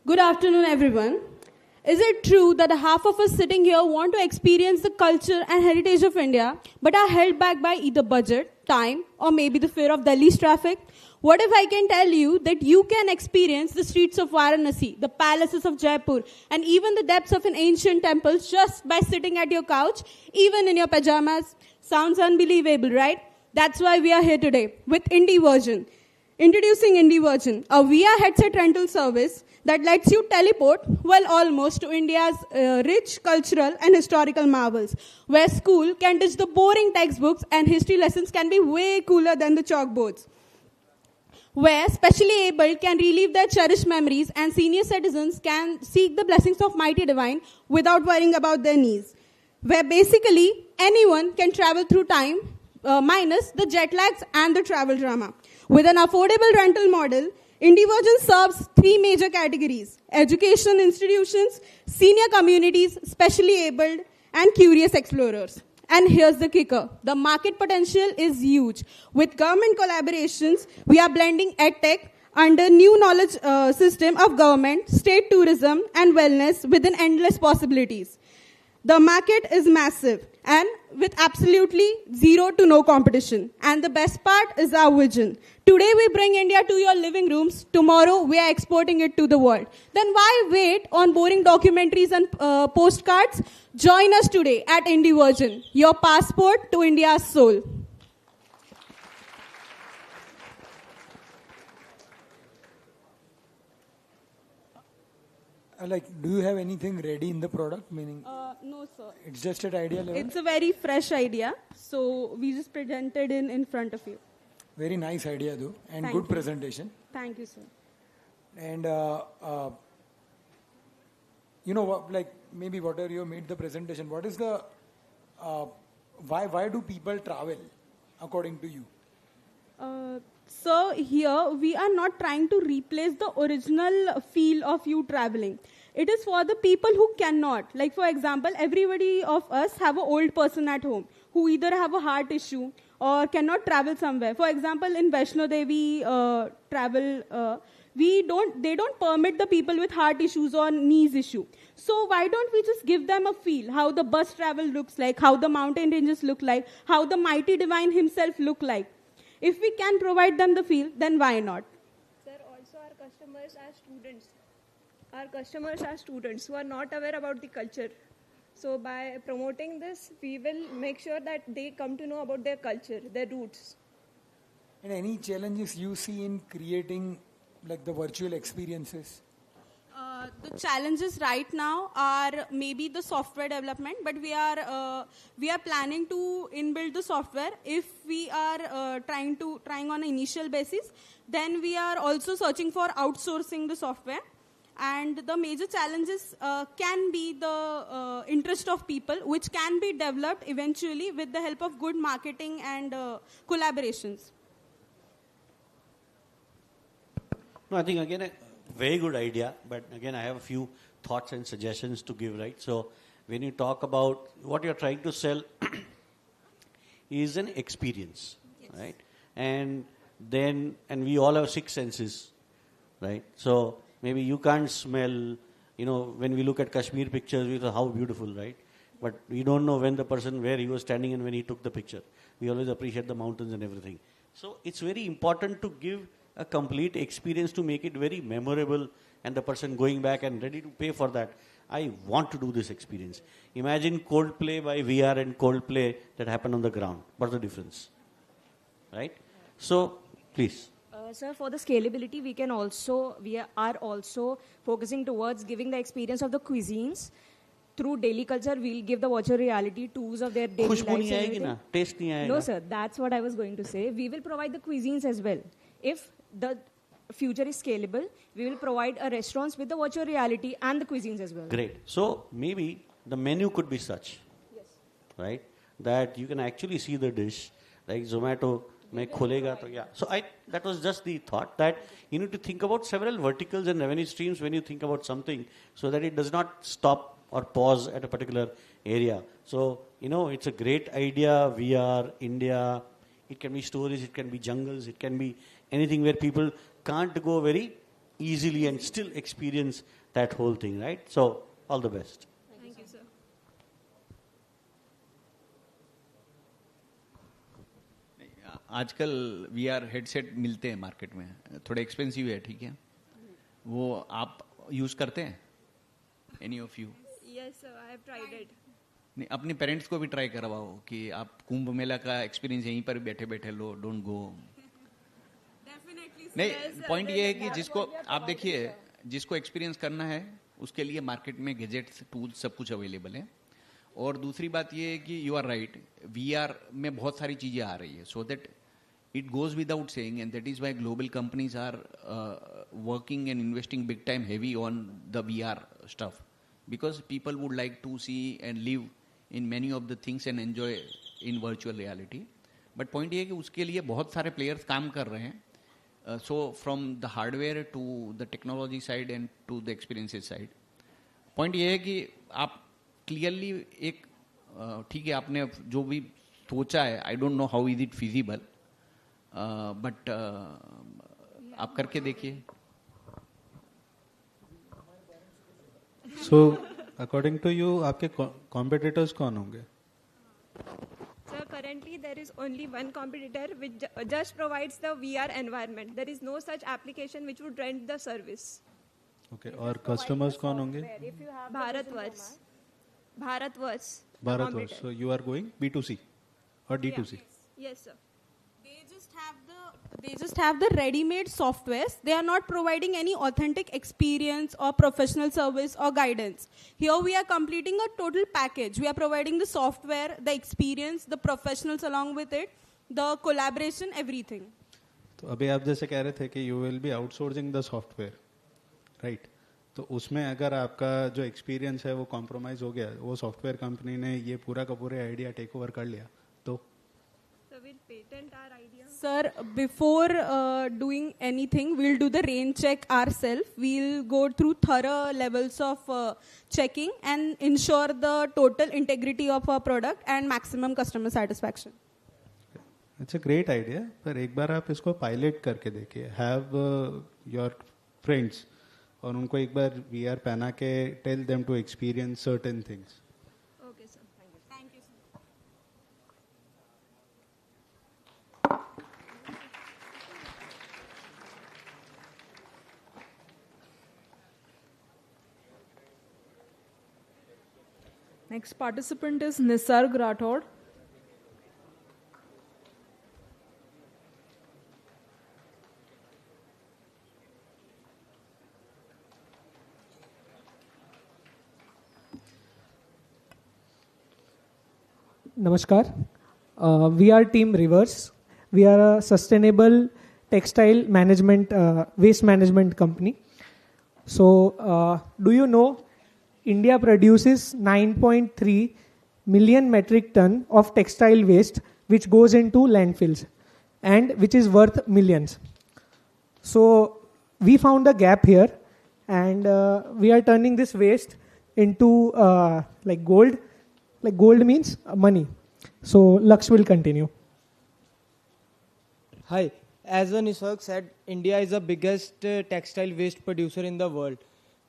Speaker 12: Good afternoon, everyone. Is it true that half of us sitting here want to experience the culture and heritage of India, but are held back by either budget, time, or maybe the fear of Delhi's traffic? What if I can tell you that you can experience the streets of Varanasi, the palaces of Jaipur, and even the depths of an ancient temple just by sitting at your couch, even in your pajamas? Sounds unbelievable, right? That's why we are here today with IndiVersion. Introducing IndiVersion, a VR headset rental service that lets you teleport, well, almost to India's rich cultural and historical marvels, where school can ditch the boring textbooks and history lessons can be way cooler than the chalkboards, where specially abled can relive their cherished memories and senior citizens can seek the blessings of mighty divine without worrying about their knees, where basically anyone can travel through time, minus the jet lags and the travel drama. With an affordable rental model, IndiVersion serves 3 major categories: education institutions, senior communities, specially abled, and curious explorers. And here's the kicker. The market potential is huge. With government collaborations, we are blending EdTech under new knowledge system of government, state tourism, and wellness within endless possibilities. The market is massive and with absolutely zero to no competition. And the best part is our vision. Today we bring India to your living rooms. Tomorrow we are exporting it to the world. Then why wait on boring documentaries and postcards? Join us today at IndiVersion, your passport to India's soul.
Speaker 6: Do you have anything ready in the product? Meaning,
Speaker 12: No, sir.
Speaker 6: it's just at idea level?
Speaker 12: It's a very fresh idea, so we just presented in front of you.
Speaker 6: Very nice idea, though, and
Speaker 12: Thank
Speaker 6: good
Speaker 12: you.
Speaker 6: presentation.
Speaker 12: Thank you, sir.
Speaker 6: And maybe whatever you made the presentation, what is the why do people travel according to you?
Speaker 12: So here we are not trying to replace the original feel of you traveling. It is for the people who cannot. Like for example, everybody of us have an old person at home who either have a heart issue or cannot travel somewhere. For example, in Vaishno Devi travel, they don't permit the people with heart issues or knees issue. So why don't we just give them a feel, how the bus travel looks like, how the mountain ranges look like, how the mighty divine himself look like. If we can provide them the feel, then why not?
Speaker 5: Sir, also our customers are students. Our customers are students who are not aware about the culture. So by promoting this, we will make sure that they come to know about their culture, their roots.
Speaker 6: And any challenges you see in creating the virtual experiences?
Speaker 12: The challenges right now are maybe the software development, but we are planning to inbuild the software. If we are trying on an initial basis, then we are also searching for outsourcing the software. And the major challenges can be the interest of people, which can be developed eventually with the help of good marketing and collaborations.
Speaker 4: No, I think again a very good idea, but again I have a few thoughts and suggestions to give, right? So when you talk about what you're trying to sell is an experience, yes, right? And we all have 6 senses, right? So maybe you can't smell, when we look at Kashmir pictures, we say how beautiful, right? But we don't know where he was standing and when he took the picture. We always appreciate the mountains and everything. So it's very important to give a complete experience to make it very memorable and the person going back and ready to pay for that. I want to do this experience. Imagine Coldplay by VR and Coldplay that happened on the ground. What's the difference? Right? So, please.
Speaker 18: Sir, for the scalability, we are also focusing towards giving the experience of the cuisines. Through daily culture, we'll give the virtual reality tours of their daily lives.
Speaker 4: Khushboo nahi aayegi na? Taste nahi aayega?
Speaker 18: No, sir. That's what I was going to say. We will provide the cuisines as well. If the future is scalable, we will provide a restaurants with the virtual reality and the cuisines as well.
Speaker 4: Great. So maybe the menu could be such, yes, right, that you can actually see the dish, like Zomato mein khulega to, yeah. So that was just the thought that you need to think about several verticals and revenue streams when you think about something, so that it does not stop or pause at a particular area. So it's a great idea. VR, India. It can be stories, it can be jungles, it can be anything where people can't go very easily and still experience that whole thing, right? So, all the best.
Speaker 5: Thank you, sir.
Speaker 9: आजकल VR headset मिलते हैं market में, थोड़े expensive है, ठीक है? वो आप यूज करते हैं? Any of you?
Speaker 5: Yes, sir. I have tried it.
Speaker 9: नहीं, अपने पेरेंट्स को भी ट्राई करवाओ कि आप कुंभ मेला का एक्सपीरियंस यहीं पर बैठे बैठे लो, डोंट गो. नहीं, पॉइंट ये है कि जिसको आप देखिए, जिसको एक्सपीरियंस करना है उसके लिए मार्केट में गैजेट्स, टूल्स सब कुछ अवेलेबल है. और दूसरी बात ये है कि यू आर राइट, VR में बहुत सारी चीजें आ रही है, so that it goes without saying, and that is why global companies are working and investing big time heavy on the VR stuff, because people would like to see and live in many of the things and enjoy in virtual reality. But point ये है कि उसके लिए बहुत सारे players काम कर रहे हैं. So from the hardware to the technology side and to the experiences side. Point ये है कि आप clearly एक ठीक है, आपने जो भी सोचा है, I don't know how is it feasible, but आप करके देखिए.
Speaker 19: So, according to you, आपके competitors कौन होंगे?
Speaker 5: Sir, currently there is only one competitor which just provides the VR environment. There is no such application which would rent the service.
Speaker 19: Okay, और customers कौन होंगे?
Speaker 5: Bharatvarsh.
Speaker 19: So you are going B2C or D2C?
Speaker 5: Yes, sir.
Speaker 12: They just just have the ready-made softwares. They are not providing any authentic experience or professional service or guidance. Here we are completing a total package. We are providing the software, the experience, the professionals along with it, the collaboration, everything.
Speaker 19: तो अभी आप जैसे कह रहे थे कि you will be outsourcing the software, right? तो उसमें अगर आपका जो एक्सपीरियंस है वो कॉम्प्रोमाइज हो गया, वो सॉफ्टवेयर कंपनी ने ये पूरा का पूरा आइडिया टेक ओवर कर लिया, तो
Speaker 12: Sir, before doing anything, we'll do the rain check ourselves. We'll go through thorough levels of checking and ensure the total integrity of our product and maximum customer satisfaction.
Speaker 19: It's a great idea, पर एक बार आप इसको pilot करके देखिए. Have your friends और उनको एक बार VR पहना के tell them to experience certain things.
Speaker 12: Okay, sir. Thank you, sir.
Speaker 14: Next participant is Nisarg Rathod.
Speaker 17: Namaskar. We are Team Reverse. We are a sustainable textile management, waste management company. So, do you know India produces 9.3 million metric ton of textile waste which goes into landfills and which is worth millions. So, we found a gap here and we are turning this waste into like gold. Like gold means money. So Lux will continue.
Speaker 20: Hi, as Nisarg said, India is the biggest textile waste producer in the world.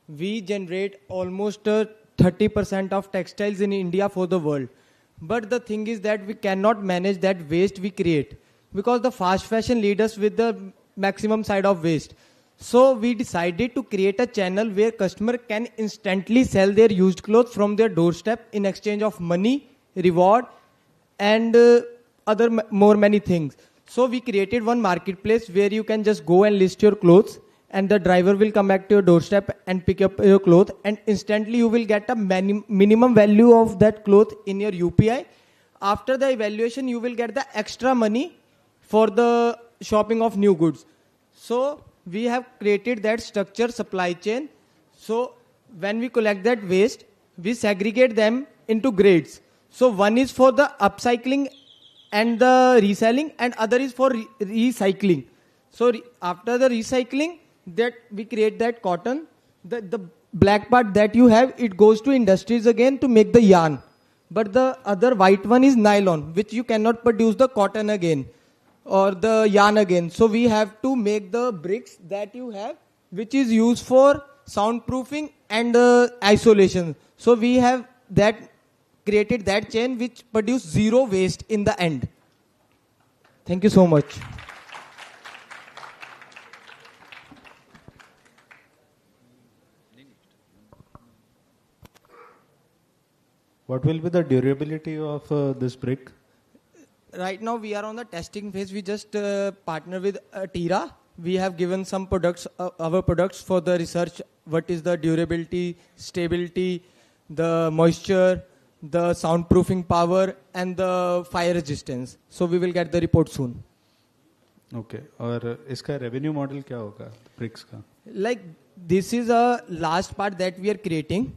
Speaker 20: We generate almost 30% of textiles in India for the world. But the thing is that we cannot manage that waste we create because the fast fashion leads us with the maximum side of waste. So we decided to create a channel where customer can instantly sell their used clothes from their doorstep in exchange of money, reward, and more many things. So we created one marketplace where you can just go and list your clothes and the driver will come back to your doorstep and pick up your clothes and instantly you will get a minimum value of that cloth in your UPI. After the evaluation, you will get the extra money for the shopping of new goods. So we have created that structure supply chain. So when we collect that waste, we segregate them into grades. So one is for the upcycling and the reselling and other is for recycling. So after the recycling, that we create that cotton. The black part that you have, it goes to industries again to make the yarn. But the other white one is nylon, which you cannot produce the cotton again or the yarn again. So we have to make the bricks that you have, which is used for soundproofing and isolation. So we have that created that chain which produce zero waste in the end. Thank you so much.
Speaker 19: What will be the durability of this brick?
Speaker 20: Right now we are on the testing phase. We just partner with Tira. We have given some products, our products for the research. What is the durability, stability, the moisture, the soundproofing power, and the fire resistance. So we will get the report soon.
Speaker 19: Okay. और इसका revenue model क्या होगा bricks का?
Speaker 20: Like this is a last part that we are creating.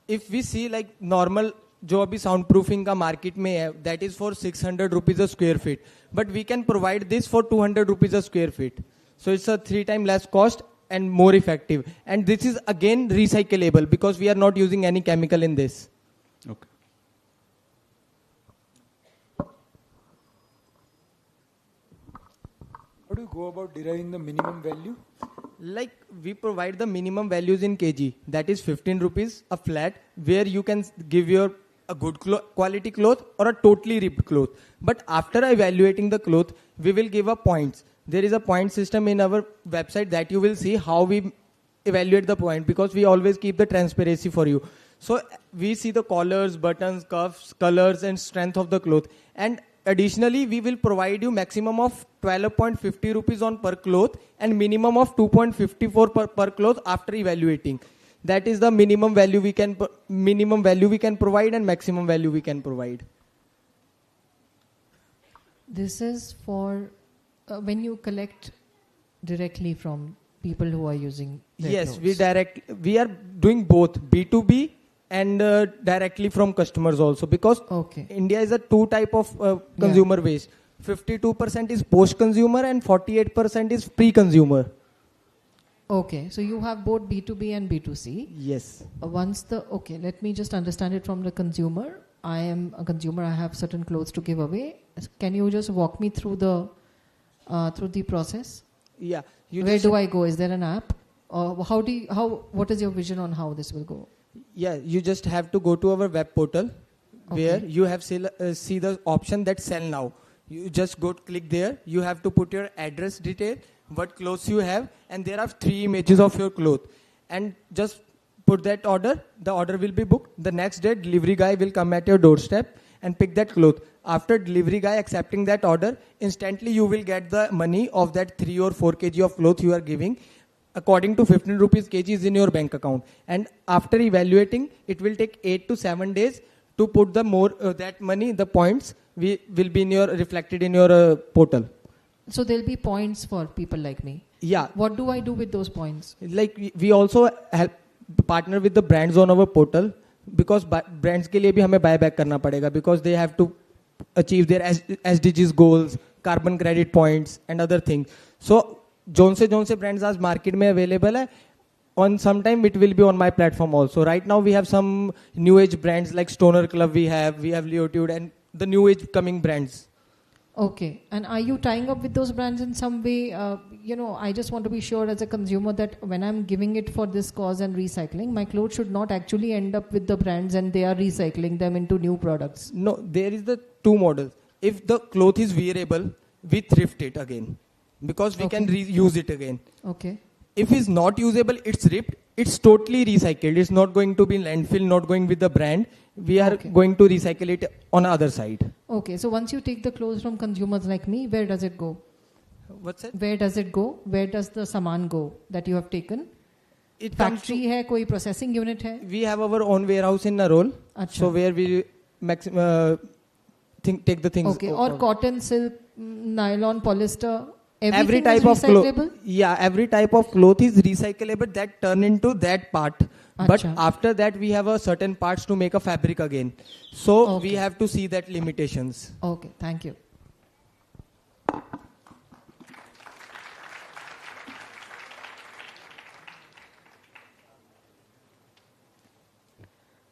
Speaker 20: If we see like normal जो अभी sound proofing का market में है, that is for 600 rupees a square feet, but we can provide this for 200 rupees a square feet. So it's a 3 times less cost and more effective. And this is again recyclable because we are not using any chemical in this.
Speaker 19: Okay.
Speaker 21: How do you go about deriving the minimum value?
Speaker 20: Like we provide the minimum values in kg. That is 15 rupees a flat, where you can give your a good quality cloth or a totally ripped cloth. But after evaluating the cloth, we will give a points. There is a point system in our website that you will see how we evaluate the point, because we always keep the transparency for you. So we see the collars, buttons, cuffs, colors and strength of the cloth. And additionally, we will provide you maximum of 12.50 rupees on per cloth and minimum of 2.54 per cloth after evaluating. That is the minimum value we can provide and maximum value we can provide.
Speaker 11: This is for when you collect directly from people who are using their
Speaker 20: Yes,
Speaker 11: clothes.
Speaker 20: we are doing both B2B and directly from customers also, because India is a two type of consumer waste. 52% is post-consumer and 48% is pre-consumer.
Speaker 11: Okay, so you have both B2B and B2C.
Speaker 20: Yes.
Speaker 11: Let me just understand it from the consumer. I am a consumer, I have certain clothes to give away. Can you just walk me through the process?
Speaker 20: Yeah.
Speaker 11: Where do I go? Is there an app? Or what is your vision on how this will go?
Speaker 20: Yeah, you just have to go to our web portal where you have see the option that sell now. You just click there. You have to put your address detail, what clothes you have, and there are 3 images of your cloth. And just put that order. The order will be booked. The next day, delivery guy will come at your doorstep and pick that cloth. After delivery guy accepting that order, instantly you will get the money of that 3 or 4 kg of cloth you are giving, according to 15 rupees kg is in your bank account. And after evaluating, it will take 8 to 7 days to put the that money, the points will be reflected in your portal.
Speaker 11: So there'll be points for people like me.
Speaker 20: Yeah.
Speaker 11: What do I do with those points?
Speaker 20: Like we also help partner with the brands on our portal, because brands के लिए भी हमें buy back करना पड़ेगा, because they have to achieve their SDGs goals, carbon credit points and other things. So zone से brands आज market में available है, on some time it will be on my platform also. Right now we have some new age brands like Stoner Club, we have Leotude and the new age coming brands.
Speaker 11: Okay, and are you tying up with those brands in some way? I just want to be sure as a consumer that when I'm giving it for this cause and recycling, my clothes should not actually end up with the brands and they are recycling them into new products.
Speaker 20: No, there is the 2 models. If the cloth is wearable, we thrift it again, because we can reuse it again.
Speaker 11: Okay.
Speaker 20: If it's not usable, it's ripped, it's totally recycled. It's not going to be landfill, not going with the brand. We are going to recycle it on the other side.
Speaker 11: Okay, so once you take the clothes from consumers like me, where does it go?
Speaker 20: What's that?
Speaker 11: Where does it go? Where does the saman go that you have taken? Factory hai, koi processing unit hai?
Speaker 20: We have our own warehouse in Narol. So where we take the things.
Speaker 11: Okay, or cotton, silk, nylon, polyester,
Speaker 20: every type of cloth. Yeah, every type of cloth is recyclable that turn into that part. But after that we have a certain parts to make a fabric again. So we have to see that limitations.
Speaker 11: Okay, thank you.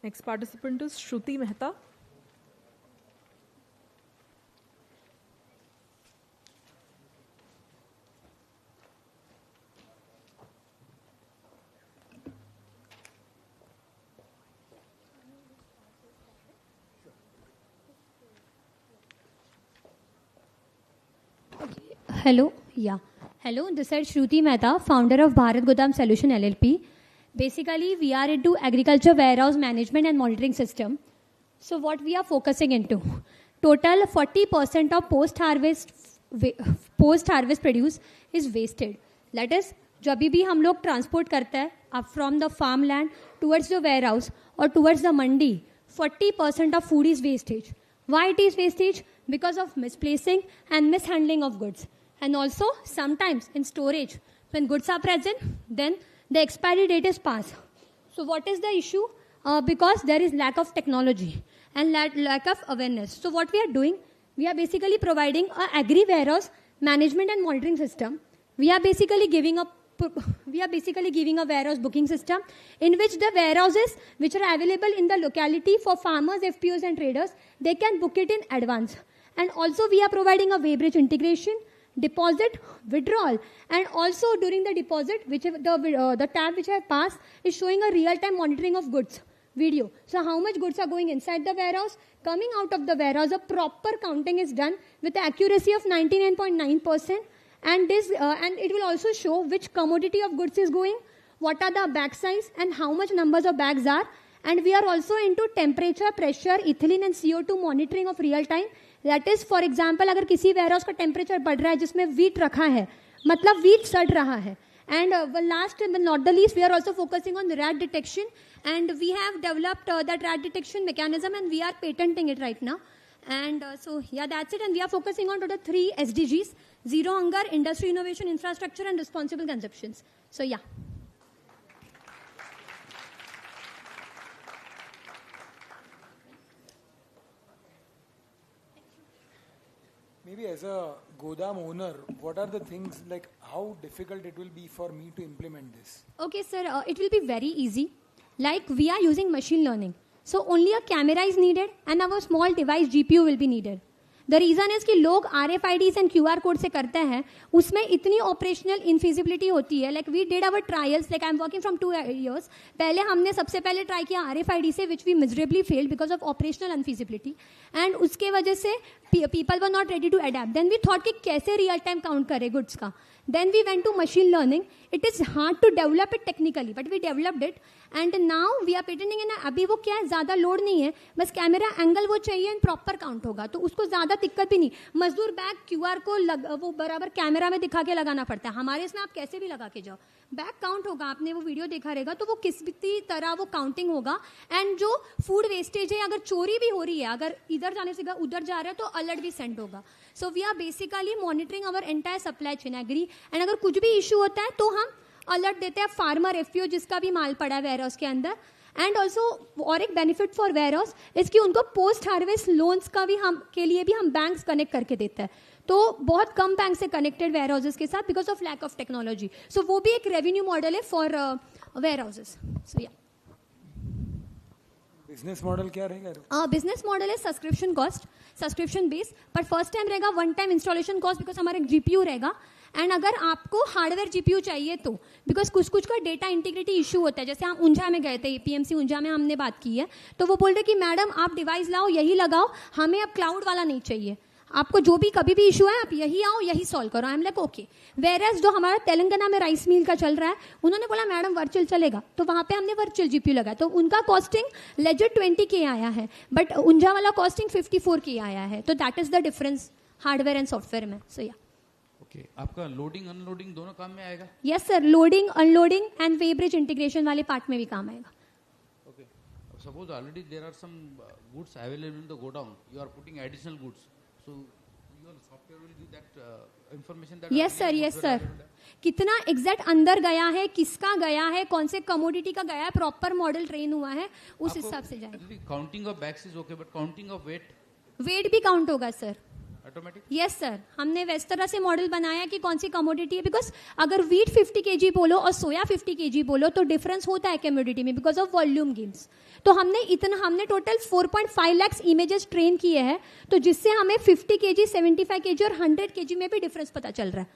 Speaker 14: Next participant is Shruti Mehta.
Speaker 1: Hello, this is Shruti Mehta, founder of Bharat Godam Solution LLP. Basically, we are into agriculture warehouse management and monitoring system. So what we are focusing into, total 40% of post-harvest produce is wasted. That is, जब भी हम लोग transport करते हैं up from the farmland towards the warehouse or towards the mandi, 40% of food is wastage. Why it is wastage? Because of misplacing and mishandling of goods. And also, sometimes in storage, when goods are present, then the expiry date is passed. So what is the issue? Because there is lack of technology and lack of awareness. So what we are doing, we are basically providing an agri-warehouse management and monitoring system. We are basically giving a warehouse booking system in which the warehouses which are available in the locality for farmers, FPOs and traders, they can book it in advance. And also we are providing a weighbridge integration, deposit, withdrawal, and also during the deposit, which the tab which I have passed is showing a real-time monitoring of goods video. So how much goods are going inside the warehouse, coming out of the warehouse, a proper counting is done with the accuracy of 99.9%, and it will also show which commodity of goods is going, what are the bag size, and how much numbers of bags are. And we are also into temperature, pressure, ethylene and CO2 monitoring of real time, that is for example अगर किसी ware house का temperature बढ़ रहा है जिसमें wheat रखा है, मतलब वीट सड़ रहा है. And last but not the least, we are also focusing on rat detection, and we have developed that rat detection mechanism, and we are patenting it right now. And so yeah, that's it. And we are focusing on to the 3 SDGs: zero hunger, industry innovation, infrastructure, and responsible consumptions. So yeah.
Speaker 21: Maybe as a Godam owner, what are the things, like how difficult it will be for me to implement this?
Speaker 1: Okay, sir, it will be very easy. Like we are using machine learning. So only a camera is needed and our small device GPU will be needed. The reason is कि लोग RFIDs and QR code से करते हैं, उसमें इतनी operational infeasibility होती है. Like we did our trials, like I am working from 2 years. पहले हमने सबसे पहले ट्राई किया RFID से, which we miserably failed because of operational unfeasibility, and उसके वजह से people were not ready to adapt. Then we thought कि कैसे रियल टाइम काउंट करें गुड्स का. Then we went to machine learning. It is hard to develop it technically, but we developed it, and now we are patenting in. अभी वो क्या है, ज़्यादा load नहीं है, बस कैमरा एंगल वो चाहिए एंड प्रॉपर काउंट होगा, तो उसको ज़्यादा दिक्कत भी नहीं. मजदूर बैग QR को वो बराबर कैमरा में दिखा के लगाना पड़ता है. हमारे इसमें आप कैसे भी लगा के जाओ, बैग काउंट होगा. आपने वो वीडियो देखा रहेगा, तो वो किसी तरह वो काउंटिंग होगा. एंड जो फूड वेस्टेज है, अगर चोरी भी हो रही है, अगर इधर जाने से उधर जा रहा है, तो अलर्ट भी सेंड होगा. So we are basically monitoring our entire supply chain, agri. And अगर कुछ भी इशू होता है तो हम अलर्ट देते हैं फार्मर एफपीओ जिसका भी माल पड़ा है वेयर हाउस के अंदर. एंड ऑल्सो और एक बेनिफिट फॉर वेयर हाउस इसकी उनको पोस्ट हार्वेस्ट लोन्स का भी हम के लिए भी हम बैंक्स कनेक्ट करके देते हैं. तो बहुत कम बैंक से कनेक्टेड वेयर हाउसेस के साथ because of lack of technology. So वो भी एक रेवेन्यू मॉडल है फॉर वेयर हाउसेस. सो या
Speaker 21: बिजनेस मॉडल क्या रहेगा?
Speaker 1: बिजनेस मॉडल है सब्सक्रिप्शन कॉस्ट, सब्सक्रिप्शन बेस, पर फर्स्ट टाइम रहेगा one time installation cost because हमारा जीपीयू रहेगा. एंड अगर आपको हार्डवेयर जीपीयू चाहिए तो बिकॉज कुछ का डेटा इंटीग्रिटी इशू होता है. जैसे हम ऊंझा में गए थे, पीएमसी ऊंझा में हमने बात की है, तो वो बोल रहे कि मैडम आप डिवाइस लाओ, यही लगाओ, हमें अब क्लाउड वाला नहीं चाहिए. आपको जो भी कभी भी इशू है आप यही आओ, यही सॉल्व करो. I am like okay. Whereas जो हमारा तेलंगाना में राइस मिल का चल रहा है, उन्होंने बोला मैडम वर्चुअल चलेगा, तो वहाँ पे हमने वर्चुअल जीपीयू लगाया, तो उनका कॉस्टिंग लेजर 20K आया है, बट ऊंझा वाला कॉस्टिंग 54K आया है. तो that is the difference hardware and software में. सो या
Speaker 8: ओके, आपका लोडिंग अनलोडिंग दोनों काम में आएगा?
Speaker 1: Yes sir, loading unloading and weighbridge integration वाले पार्ट में भी काम आएगा.
Speaker 8: Okay, suppose already there are some goods available in the godown, you are putting additional goods, so your software will give that information that.
Speaker 1: Yes sir, yes sir. कितना exact अंदर गया है, किसका गया है, कौन से कमोडिटी का गया है, प्रॉपर मॉडल ट्रेन हुआ है, उस हिसाब से जाएगा.
Speaker 8: Counting of bags is okay, but counting of
Speaker 1: weight भी काउंट होगा सर.
Speaker 8: ऑटोमेटिक?
Speaker 1: यस सर, हमने इस तरह से मॉडल बनाया कि कौन सी कमोडिटी है, बिकॉज अगर वीट 50 kg बोलो और सोया 50 kg बोलो तो डिफरेंस होता है कमोडिटी में बिकॉज ऑफ वॉल्यूम गेम्स. तो हमने टोटल 4.5 लाख इमेजेस ट्रेन किए हैं, तो जिससे हमें 50 kg, 75 kg और 100 kg में भी डिफरेंस पता चल रहा है.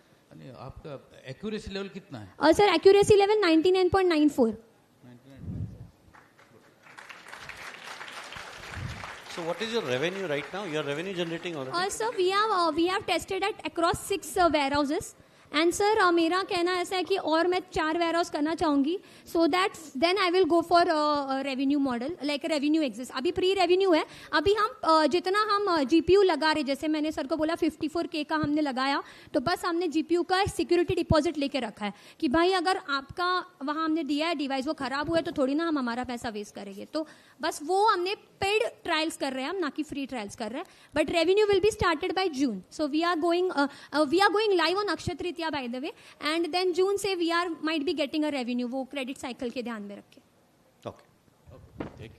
Speaker 8: आपका एक्यूरेसी लेवल कितना है?
Speaker 1: और sir accuracy level 99.94.
Speaker 4: So what is your revenue right now? You are revenue generating already?
Speaker 1: Sir, we have tested at across 6 warehouses. And sir मेरा कहना ऐसा है कि और मैं 4 वेयर हाउस करना चाहूँगी, so that then I will go for revenue model, like revenue exist. अभी प्री रेवेन्यू है, अभी हम जितना हम जीपीयू लगा रहे, जैसे मैंने सर को बोला 54K का हमने लगाया, तो बस हमने जीपीयू का सिक्योरिटी डिपॉजिट लेके रखा है कि भाई अगर आपका वहाँ हमने दिया है डिवाइस वो खराब हुआ है तो थोड़ी ना हम हमारा पैसा वेस्ट करेंगे. तो बस वो हमने पेड ट्रायल्स कर रहे हैं, हम ना कि फ्री ट्रायल्स कर रहे हैं. But revenue will be started by June. So we are going live on Akshaya Tritiya by the way, and then June से we are might be getting a revenue, वो credit cycle के ध्यान में रख के.
Speaker 8: Okay.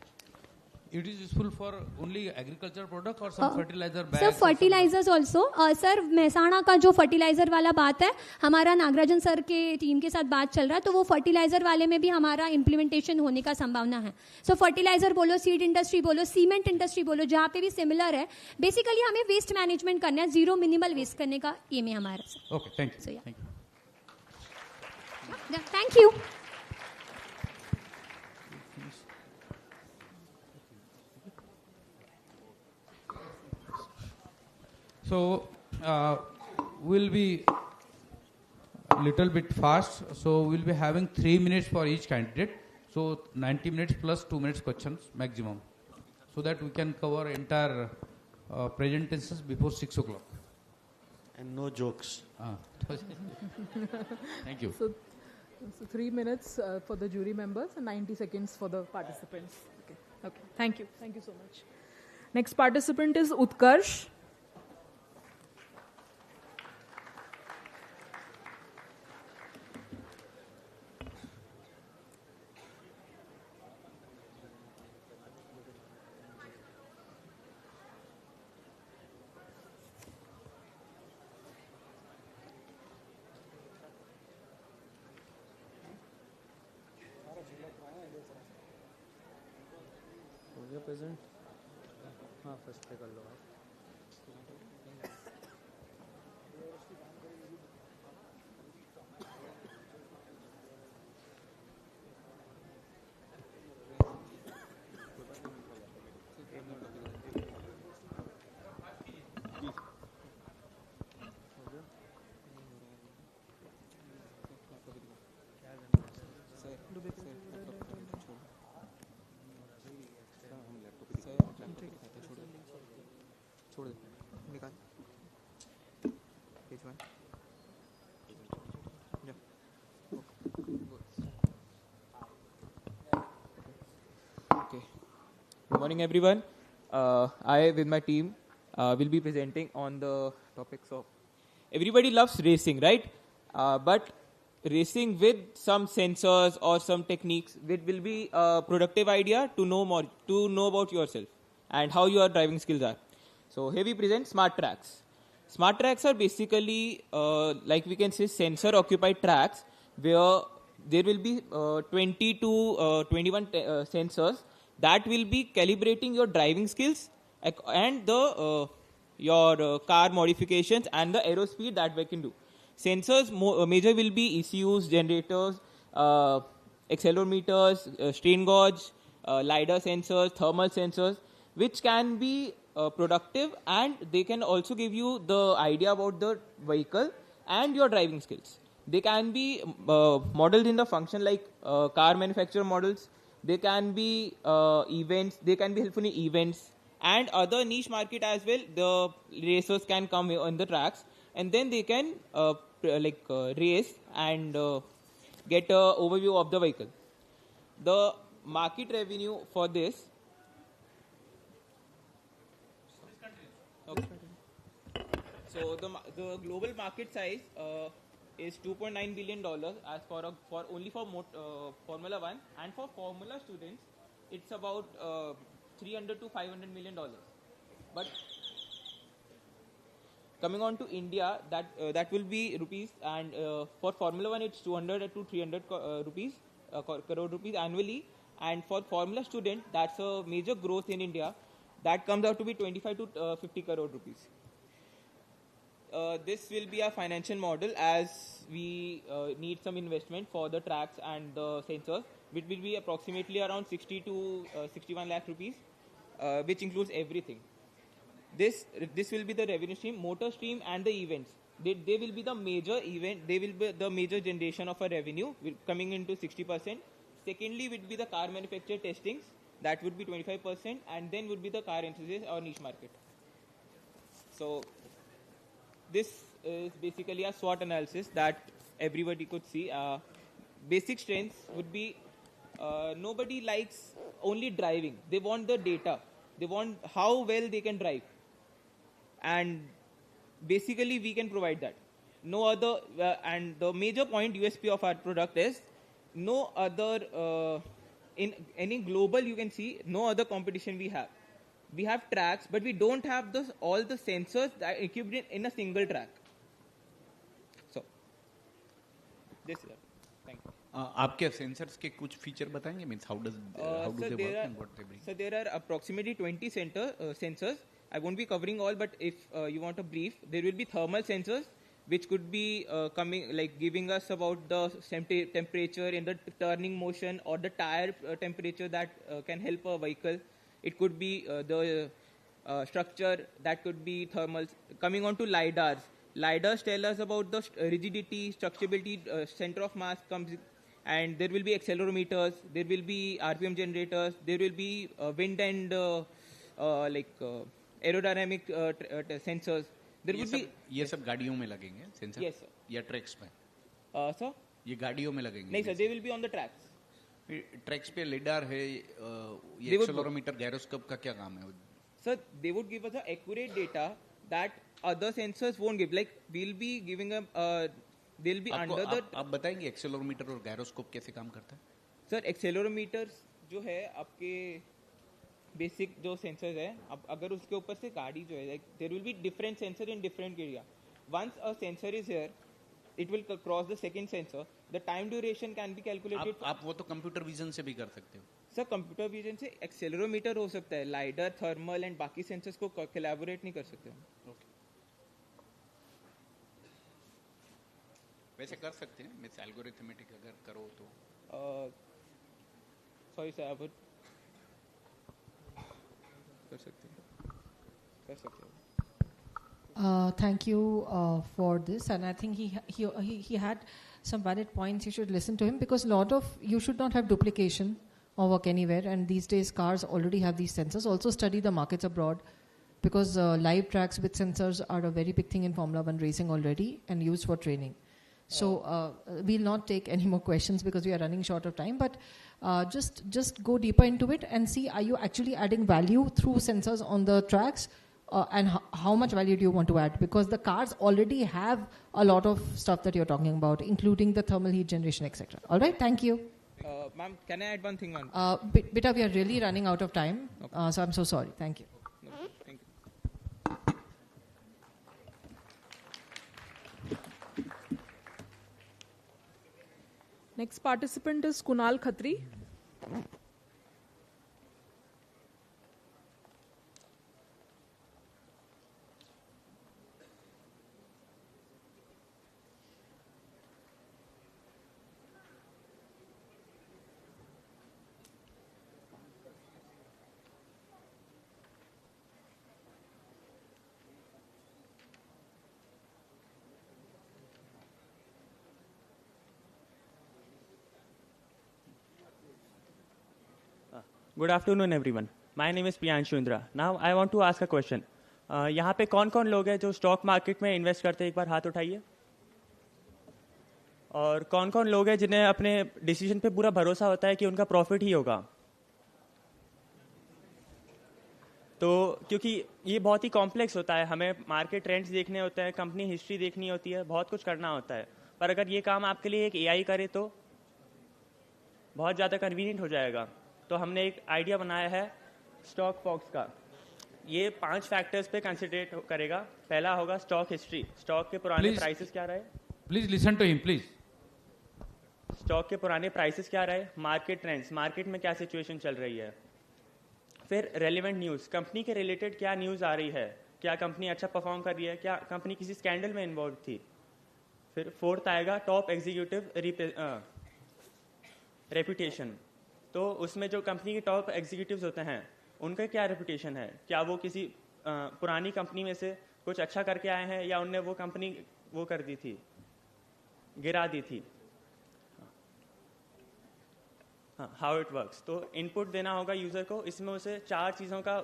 Speaker 8: It is useful for only agriculture product or some fertilizer bags?
Speaker 1: Sir, fertilizers also. Sir, Mehsana का जो fertilizer वाला बात है, हमारा नागराजन सर के टीम के साथ बात चल रहा है, तो वो fertilizer वाले में भी हमारा implementation होने का संभावना है. So fertilizer बोलो, seed industry बोलो, cement industry बोलो, जहाँ पे भी similar है, basically हमें waste management करना है, zero minimal waste करने का aim है हमारा.
Speaker 8: Okay, thank you.
Speaker 1: So, yeah. Thank you.
Speaker 8: So we'll be a little bit fast. So we'll be having 3 minutes for each candidate. So 90 minutes plus 2 minutes questions maximum, so that we can cover entire presentations before 6 o'clock.
Speaker 4: And no jokes.
Speaker 8: Thank you.
Speaker 14: So 3 minutes for the jury members and 90 seconds for the participants. Okay. Thank you. Thank you so much. Next participant is Utkarsh.
Speaker 16: हो गया present हाँ first पे कर लो आप
Speaker 2: छोड़ दे निकाल page 1 okay good morning everyone I with my team will be presenting on the topics of everybody loves racing, right? But racing with some sensors or some techniques, it will be a productive idea to know more, to know about yourself and how your driving skills are. So here we present smart tracks. Smart tracks are basically like we can say sensor occupied tracks where there will be 20 to 21 sensors that will be calibrating your driving skills and the your car modifications and the aerospeed that we can do. Sensors major will be ECUs, generators, accelerometers, strain gauge, LiDAR sensors, thermal sensors, which can be productive, and they can also give you the idea about the vehicle and your driving skills. They can be modeled in the function like car manufacturer models. They can be events. They can be helpful in events and other niche market as well. The racers can come on the tracks, and then they can race and get an overview of the vehicle. The market revenue for this. Okay. So the global market size is $2.9 billion as for only for Formula One, and for Formula students it's about $300 to $500 million. But coming on to India, that will be rupees, and for Formula One it's 200 to 300 crore rupees annually, and for Formula student that's a major growth in India. That comes out to be 25 to 50 crore rupees. This will be a financial model as we need some investment for the tracks and the sensors, which will be approximately around 60 to 61 lakh rupees, which includes everything. This will be the revenue stream, motor stream, and the events. They will be the major event. They will be the major generation of a revenue coming into 60%. Secondly, would be the car manufacturer testings. That would be 25%, and then would be the car enthusiast or niche market. So this is basically a SWOT analysis that everybody could see. Basic strengths would be nobody likes only driving. They want the data. They want how well they can drive. And basically we can provide that. No other, and the major point USP of our product is no other, in any global you can see, no other competition we have. We have tracks, but we don't have all the sensors that are equipped in a single track. So, this is it. Thank you.
Speaker 9: आपके sensors के कुछ feature बताएंगे? Means how do they work and what they bring?
Speaker 2: So there are approximately 20 sensors. I won't be covering all, but if you want a brief, there will be thermal sensors, which could be giving us about the temperature in the turning motion or the tire temperature that can help a vehicle. It could be the structure, that could be thermals. Coming on to LiDARs. LiDARs tell us about the rigidity, structurability, center of mass comes, and there will be accelerometers, there will be RPM generators, there will be wind and aerodynamic sensors. There would be
Speaker 9: ये सब गाड़ियों में लगेंगे sensor?
Speaker 2: Yes, sir.
Speaker 9: या tracks पे?
Speaker 2: Sir?
Speaker 9: ये गाड़ियों में लगेंगे?
Speaker 2: नहीं sir, they will be on the tracks.
Speaker 9: Tracks पे लिडार है, ये
Speaker 2: They would-
Speaker 9: एक्सेलेरोमीटर, गायरोस्कोप का क्या काम है?
Speaker 2: Sir, they would give us the accurate data that other sensors won't give. Like we'll be giving a, they'll be under the.
Speaker 9: आप बताएंगे accelerometer और गायरोस्कोप कैसे काम करता है?
Speaker 2: Sir, accelerometers जो है आपके बेसिक जो सेंसर्स है, अब अगर उसके ऊपर से गाड़ी जो है, like there will be different sensor in different area. Once a sensor is here, it will cross the second sensor. The time duration can be calculated.
Speaker 9: आप वो तो कंप्यूटर विजन से भी कर सकते हो.
Speaker 2: सर कंप्यूटर विजन से accelerometer हो सकता है, लाइडर, थर्मल एंड बाकी सेंसर्स को कोलैबोरेट नहीं कर सकते हम.
Speaker 9: वैसे कर सकते हैं, मैं एल्गोरिथमेटिक अगर करो तो.
Speaker 2: सॉरी सर, आप कर सकते हैं, कर सकते हैं.
Speaker 11: Thank you for this, and I think he had some valid points. You should listen to him, because a lot of you should not have duplication or work anywhere, and these days cars already have these sensors. Also study the markets abroad, because live tracks with sensors are a very big thing in Formula 1 racing already and used for training. So we'll not take any more questions because we are running short of time, but just go deeper into it and see, are you actually adding value through sensors on the tracks, and how much value do you want to add, because the cars already have a lot of stuff that you're talking about, including the thermal heat generation, etc. All right, thank you.
Speaker 2: Ma'am, can I add one thing on?
Speaker 11: Beta, we are really running out of time, so I'm so sorry. Thank you.
Speaker 2: No, thank you.
Speaker 14: Next participant is Kunal Khatri.
Speaker 7: Good afternoon, everyone. My name is Priyanshu Indra. Now, I want to ask a question. यहाँ पे कौन-कौन लोग हैं जो stock market में invest करते हैं? एक बार हाथ उठाइए. और कौन-कौन लोग हैं जिन्हें अपने डिसीजन पे पूरा भरोसा होता है कि उनका प्रॉफिट ही होगा? तो क्योंकि ये बहुत ही कॉम्प्लेक्स होता है, हमें मार्केट ट्रेंड्स देखने होते हैं, कंपनी हिस्ट्री देखनी होती है, बहुत कुछ करना होता है. पर अगर ये काम आपके लिए एक एआई करे तो बहुत ज़्यादा कन्वीनियंट हो जाएगा. तो हमने एक आइडिया बनाया है स्टॉक फॉक्स का. ये 5 फैक्टर्स पे कंसिडरेट करेगा. पहला होगा स्टॉक हिस्ट्री, स्टॉक के पुराने प्राइसेस क्या रहे.
Speaker 8: Please listen to him please.
Speaker 7: Stock के पुराने प्राइसेस क्या रहे, मार्केट ट्रेंड्स, मार्केट में क्या सिचुएशन चल रही है. फिर रेलिवेंट न्यूज़, कंपनी के रिलेटेड क्या न्यूज़ आ रही है, क्या कंपनी अच्छा परफॉर्म कर रही है, क्या कंपनी किसी स्कैंडल में इन्वॉल्व थी. फिर फोर्थ आएगा टॉप एग्जीक्यूटिव रेपुटेशन. तो उसमें जो कंपनी के टॉप एग्जीक्यूटिव्स होते हैं उनका क्या रेपुटेशन है, क्या वो किसी पुरानी कंपनी में से कुछ अच्छा करके आए हैं या उनने वो कंपनी वो कर दी थी, गिरा दी थी. How it works. तो इनपुट देना होगा यूज़र को. इसमें उसे 4 चीज़ों का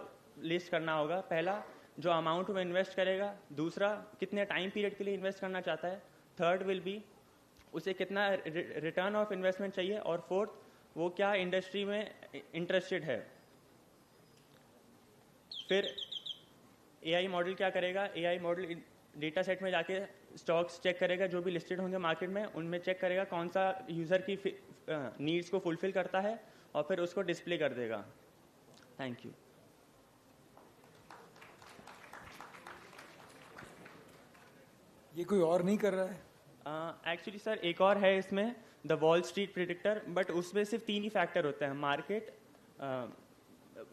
Speaker 7: लिस्ट करना होगा. पहला, जो अमाउंट वो इन्वेस्ट करेगा. दूसरा, कितने टाइम पीरियड के लिए इन्वेस्ट करना चाहता है. थर्ड विल बी उसे कितना रिटर्न ऑफ इन्वेस्टमेंट चाहिए. और फोर्थ, वो क्या इंडस्ट्री में इंटरेस्टेड है. फिर एआई मॉडल क्या करेगा, एआई मॉडल डेटा सेट में जाके स्टॉक्स चेक करेगा जो भी लिस्टेड होंगे मार्केट में, उनमें चेक करेगा कौन सा यूज़र की नीड्स को फुलफिल करता है और फिर उसको डिस्प्ले कर देगा. Thank you.
Speaker 21: ये कोई और नहीं कर रहा है?
Speaker 7: एक्चुअली सर एक और है इसमें, the wall street predictor, but उसमें सिर्फ 3 ही फैक्टर होते हैं, market,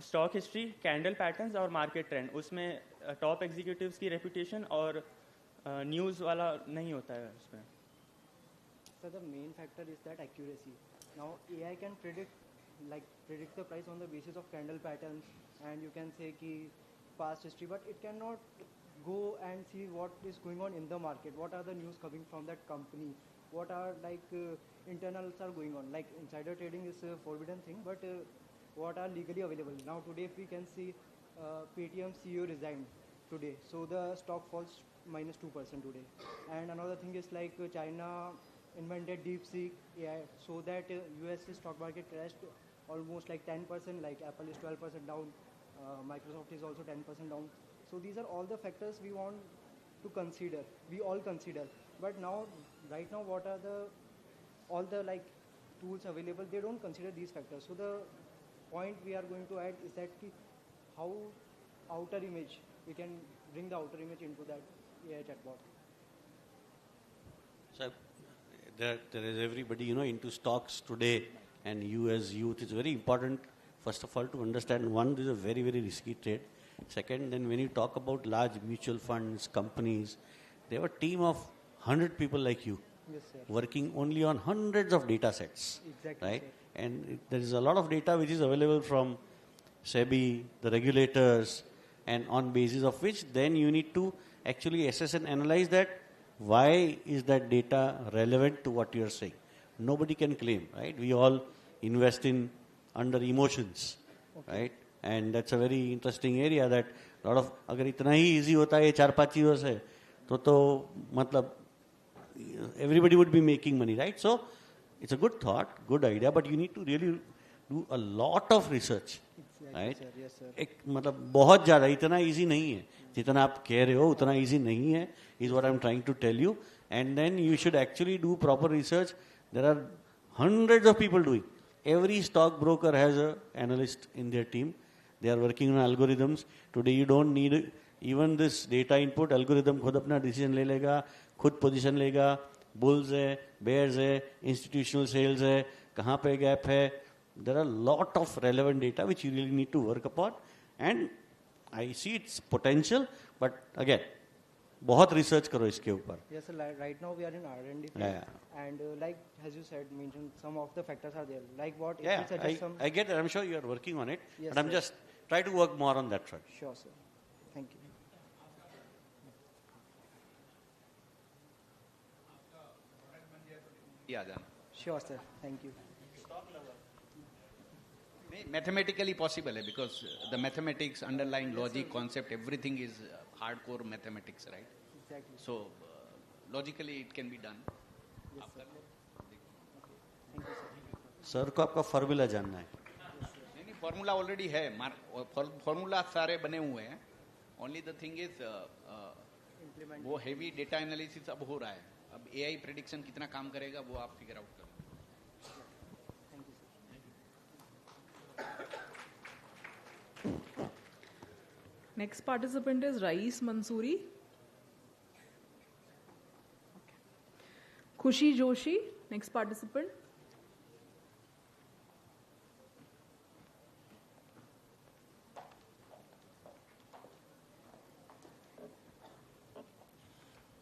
Speaker 7: stock history, candle patterns और मार्केट ट्रेंड. उसमें टॉप एग्जीक्यूटिव्स की रेपुटेशन और न्यूज़ वाला नहीं होता है उसमें.
Speaker 10: So the main factor is that accuracy. Now AI can predict the price on the basis of candle patterns, and you can say ki past history, but it cannot go and see what is going on in the market. What are the news coming from that company? What are internals are going on? Like insider trading is a forbidden thing, but what are legally available now today? If we can see Paytm CEO resigned today, so the stock falls -2% today. And another thing is like China invented DeepSeek AI, so that US stock market crashed almost like 10%, like Apple is 12% down, Microsoft is also 10% down. So these are all the factors we want to consider, we all consider. But now, right now, what are all the like tools available? They don't consider these factors. So the point we are going to add is that how outer image, we can bring the outer image into that AI chatbot.
Speaker 4: So there is everybody, into stocks today, and you as youth, it's very important, first of all, to understand, one, this is a very, very risky trade. Second, then when you talk about large mutual funds, companies, they have a team of 100 people like you,
Speaker 10: yes, sir,
Speaker 4: working only on hundreds of data sets,
Speaker 10: exactly,
Speaker 4: right?
Speaker 10: sir.
Speaker 4: And there is a lot of data which is available from SEBI, the regulators, and on basis of which then you need to actually assess and analyze that why is that data relevant to what you are saying. Nobody can claim, right? We all invest in under emotions, okay, right? And that's a very interesting area that a lot of, अगर इतना ही easy होता है 4-5 चीजों से, तो मतलब everybody would be making money, right? So it's a good thought, good idea, but you need to really do a lot of research, right?
Speaker 10: Sir, yes, sir.
Speaker 4: एक मतलब बहुत ज़्यादा, इतना easy नहीं है जितना आप कह रहे हो, उतना easy नहीं है, is what I'm trying to tell you. And then you should actually do proper research. There are hundreds of people doing. Every stockbroker has an analyst in their team. They are working on algorithms. Today you don't need even this data input. Algorithm खुद अपना decision ले लेगा, खुद position लेगा, bulls है, bears है, institutional sales है, कहाँ पे gap है. There are a lot of relevant data which you really need to work upon. And I see its potential, but again, बहुत research करो इसके ऊपर.
Speaker 10: Yes, sir. Right now we are in R&D phase,
Speaker 4: Yeah.
Speaker 10: and like as you said, mentioned some of the factors are there. Like what?
Speaker 4: Yeah,
Speaker 10: if you suggest some.
Speaker 4: I get it. I'm sure you are working on it,
Speaker 10: Yes,
Speaker 4: but I'm
Speaker 10: sir.
Speaker 4: just try to work more on that front.
Speaker 10: Sure, sir. Thank you.
Speaker 9: Yeah, done.
Speaker 10: Sure, sir. Thank you.
Speaker 9: Mathematically possible है, because the mathematics, underlying logic, concept, everything is hardcore mathematics, right?
Speaker 10: Exactly.
Speaker 9: So logically it can be done.
Speaker 10: Yes, sir. Thank you, sir.
Speaker 4: Sir को आपका formula जानना है.
Speaker 9: नहीं, formula already है, formula सारे बने हुए हैं. ओनली द थिंग इज वो हेवी डेटा एनालिसिस अब हो रहा है. अब एआई प्रेडिक्शन कितना काम करेगा वो आप फिगर आउट करो.
Speaker 14: Next participant is Rais Mansoori. Khushi Joshi, next participant.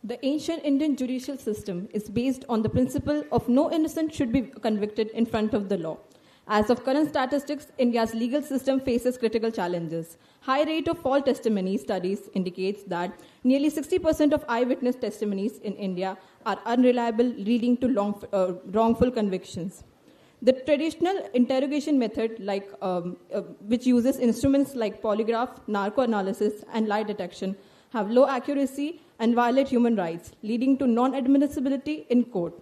Speaker 13: The ancient Indian judicial system is based on the principle of no innocent should be convicted in front of the law. As of current statistics, India's legal system faces critical challenges. High rate of false testimony studies indicates that nearly 60% of eyewitness testimonies in India are unreliable, leading to wrongful convictions. The traditional interrogation method, which uses instruments like polygraph, narco-analysis, and lie detection, have low accuracy and violate human rights, leading to non-admissibility in court.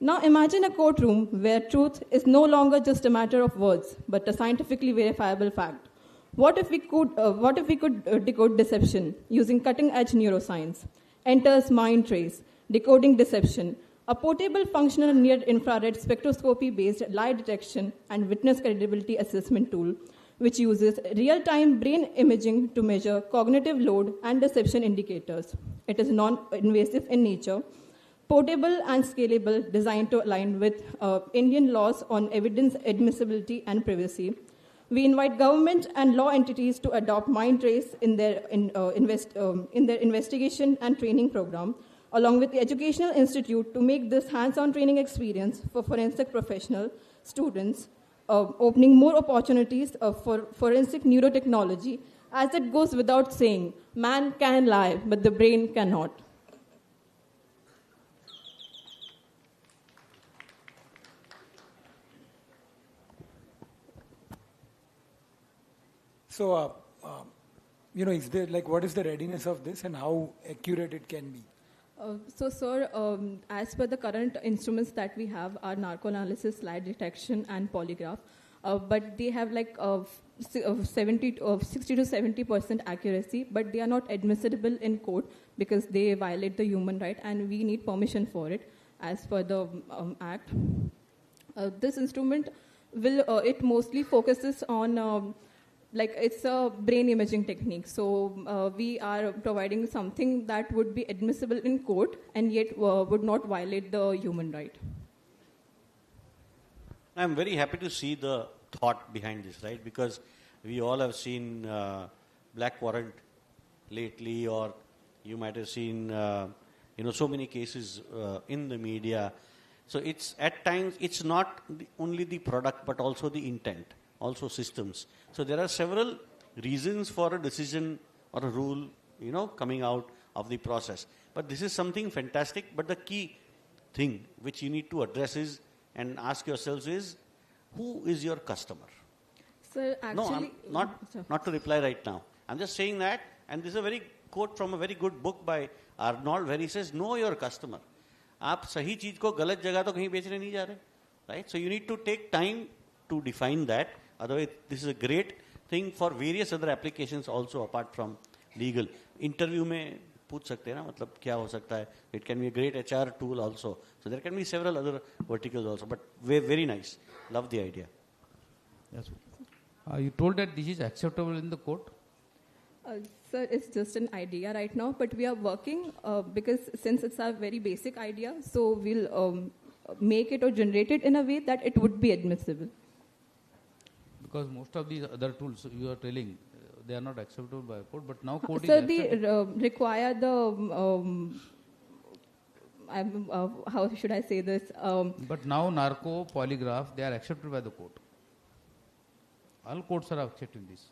Speaker 13: Now imagine a courtroom where truth is no longer just a matter of words, but a scientifically verifiable fact. What if we could decode deception using cutting-edge neuroscience? Enters mind trace, decoding deception, a portable functional near-infrared spectroscopy-based lie detection and witness credibility assessment tool, which uses real-time brain imaging to measure cognitive load and deception indicators. It is non-invasive in nature, portable and scalable, designed to align with Indian laws on evidence admissibility and privacy. We invite government and law entities to adopt Mindtrace in their investigation and training program, along with the Educational Institute, to make this hands-on training experience for forensic professional students, opening more opportunities for forensic neurotechnology. As it goes without saying, man can lie, but the brain cannot.
Speaker 21: So is there, like, what is the readiness of this and how accurate it can be?
Speaker 13: So, sir, as per the current instruments that we have are narco analysis, lie detection, and polygraph. But they have like 60 to 70% accuracy, but they are not admissible in court because they violate the human right, and we need permission for it as per the Act. This instrument it mostly focuses on it's a brain imaging technique. So we are providing something that would be admissible in court and yet would not violate the human right.
Speaker 4: I'm very happy to see the thought behind this, right? Because we all have seen Black Warrant lately, or you might have seen, so many cases in the media. So it's at times, it's not only the product, but also the intent, also systems. So there are several reasons for a decision or a rule, coming out of the process. But this is something fantastic. But the key thing which you need to address is, and ask yourselves is, who is your customer?
Speaker 13: Sir, actually...
Speaker 4: No, not to reply right now. I'm just saying that, and this is a very quote from a very good book by Arnold, where he says, know your customer. आप सही चीज को गलत जगह तो कहीं बेचने नहीं जा रहे, right? So you need to take time to define that. Otherwise, this is a great thing for various other applications also apart from legal. Interview में पूछ सकते हैं ना, मतलब क्या हो सकता है? It can be a great HR tool also. So there can be several other verticals also. But very nice. Love the idea.
Speaker 8: Yes. You told that this is acceptable in the court?
Speaker 13: Sir, it's just an idea right now, but we are working because since it's a very basic idea, so we'll make it or generate it in a way that it would be admissible.
Speaker 8: Because most of these other tools you are telling, they are not acceptable by a court, but now court
Speaker 13: Sir,
Speaker 8: is
Speaker 13: they require the, how should I say this?
Speaker 8: But now narco, polygraph, they are accepted by the court. All courts are accepting this.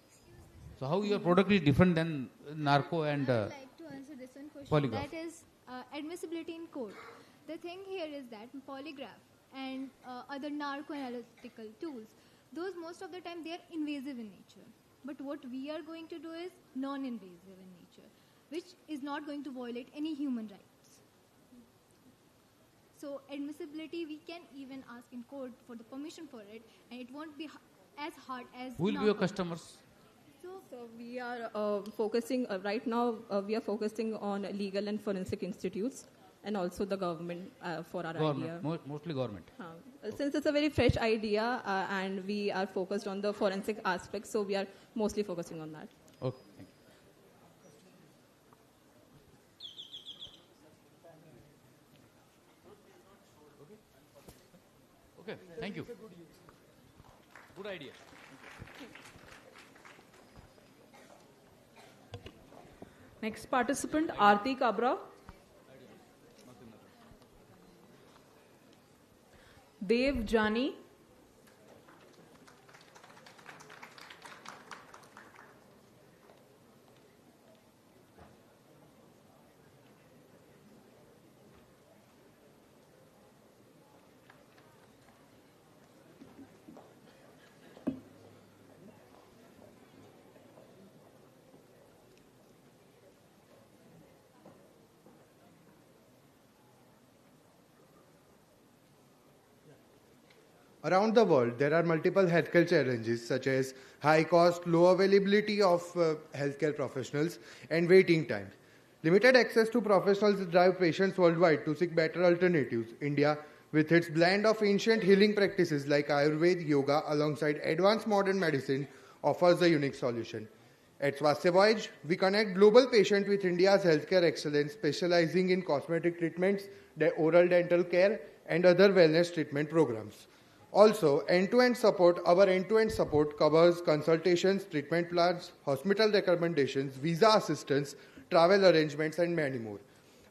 Speaker 8: So how your product is different than narco and
Speaker 3: I would like to answer this one question.
Speaker 8: polygraph?
Speaker 3: That is admissibility in court. The thing here is that polygraph and other narco-analytical tools, those most of the time they are invasive in nature. But what we are going to do is non-invasive in nature, which is not going to violate any human rights. So admissibility, we can even ask in court for the permission for it, and it won't be as hard as...
Speaker 8: Who will be your customers?
Speaker 13: So we are focusing, right now we are focusing on legal and forensic institutes and also the government for our idea.
Speaker 8: Mostly government.
Speaker 13: Since it's a very fresh idea and we are focused on the forensic aspect, so we are mostly focusing on that.
Speaker 8: Okay, thank you. Okay, thank you. Good idea.
Speaker 14: Next participant, Aarti Kabra. Dev Jani.
Speaker 22: Around the world, there are multiple healthcare challenges such as high cost, low availability of healthcare professionals, and waiting times. Limited access to professionals drive patients worldwide to seek better alternatives. India, with its blend of ancient healing practices like Ayurveda, yoga, alongside advanced modern medicine, offers a unique solution. At Swasthya Voyage, we connect global patients with India's healthcare excellence, specializing in cosmetic treatments, oral dental care, and other wellness treatment programs. Also, end-to-end support, our end-to-end support covers consultations, treatment plans, hospital recommendations, visa assistance, travel arrangements, and many more.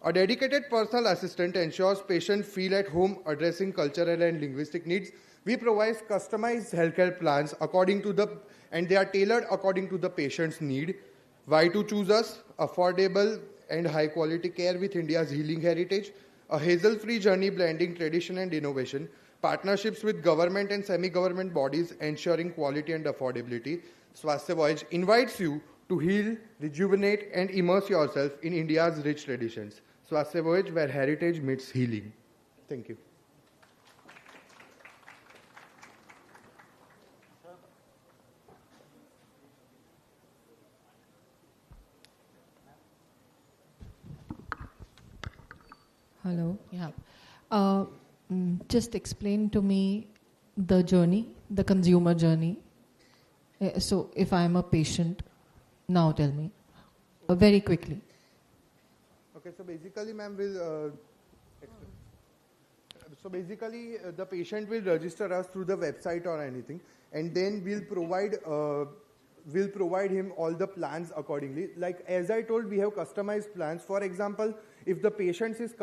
Speaker 22: A dedicated personal assistant ensures patients feel at home, addressing cultural and linguistic needs. We provide customized healthcare plans and they are tailored according to the patient's need. Why to choose us? Affordable and high-quality care with India's healing heritage, a hassle-free journey blending tradition and innovation, partnerships with government and semi-government bodies ensuring quality and affordability. Swasthya Voyage invites you to heal, rejuvenate, and immerse yourself in India's rich traditions. Swasthya Voyage, where heritage meets healing. Thank you.
Speaker 11: Hello. Yeah. Just explain to me the journey, the consumer journey. So if I am a patient, now tell me, very quickly.
Speaker 22: Okay, so basically, ma'am, will the patient will register us through the website or anything, and then we'll provide him all the plans accordingly. Like as I told, we have customized plans. For example, if the patient is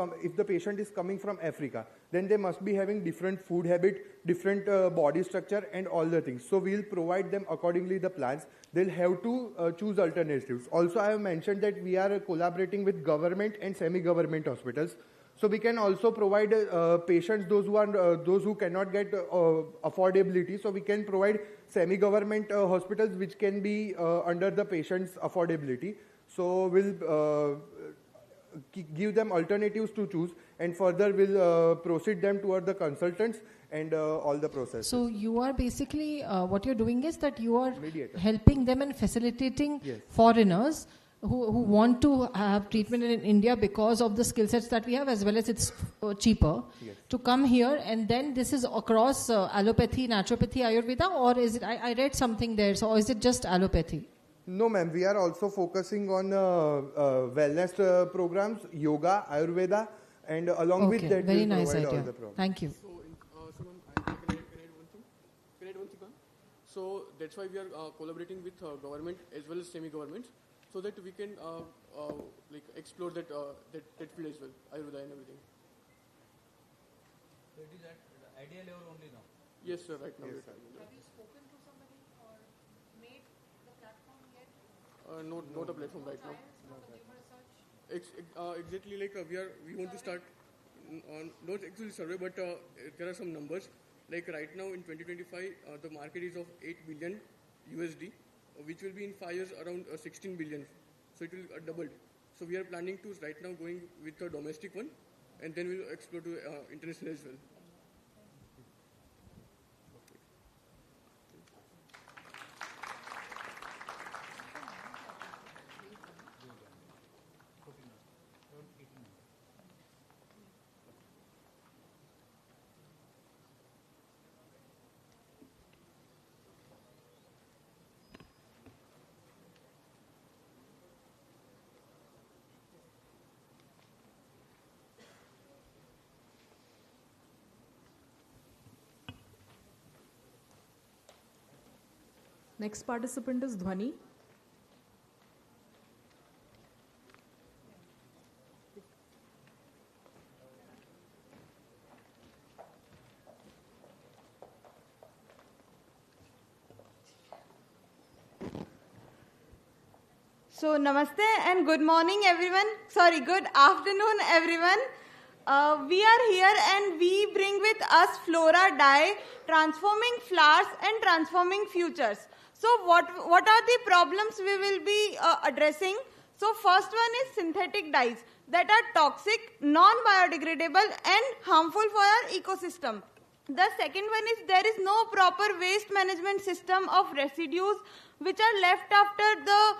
Speaker 22: coming from Africa, then they must be having different food habit, different body structure, and all the things. So we'll provide them accordingly the plans. They'll have to choose alternatives. Also, I have mentioned that we are collaborating with government and semi-government hospitals. So we can also provide patients, those who cannot get affordability. So we can provide semi-government hospitals which can be under the patient's affordability. So we'll give them alternatives to choose, and further we'll proceed them toward the consultants and all the processes.
Speaker 11: So you are basically, what you're doing is that you are
Speaker 22: Mediator.
Speaker 11: helping them and facilitating foreigners who want to have treatment in India because of the skill sets that we have, as well as it's cheaper, to come here. And then this is across allopathy, naturopathy, Ayurveda, or is it, I read something there, so or is it just allopathy?
Speaker 22: No, ma'am. We are also focusing on wellness programs, yoga, Ayurveda, and along with that,
Speaker 11: very
Speaker 22: we'll
Speaker 11: nice
Speaker 22: provide
Speaker 11: idea.
Speaker 22: all the programs.
Speaker 11: Thank you.
Speaker 6: So ma'am, can I add one thing, ma'am? So that's why we are collaborating with government as well as semi-governments, so that we can like explore that field as well, Ayurveda and everything.
Speaker 16: So it is at the idea level only now?
Speaker 6: Yes, sir. Right now.
Speaker 22: Yes, sir.
Speaker 11: Have you spoken to somebody or made the platform yet?
Speaker 6: Not a platform right now. Exactly, like we want to start not actually survey, but there are some numbers. Like right now in 2025, the market is of 8 billion USD, which will be in 5 years around 16 billion. So it will doubled. So we are planning to right now going with the domestic one, and then we'll explore to international as well.
Speaker 14: Next participant is Dhwani.
Speaker 15: So, namaste and good morning, everyone. Sorry, good afternoon, everyone. We are here and we bring with us Flora Dye, transforming flowers and transforming futures. So, what are the problems we will be addressing? So, first one is synthetic dyes that are toxic, non-biodegradable and harmful for our ecosystem. The second one is there is no proper waste management system of residues which are left after the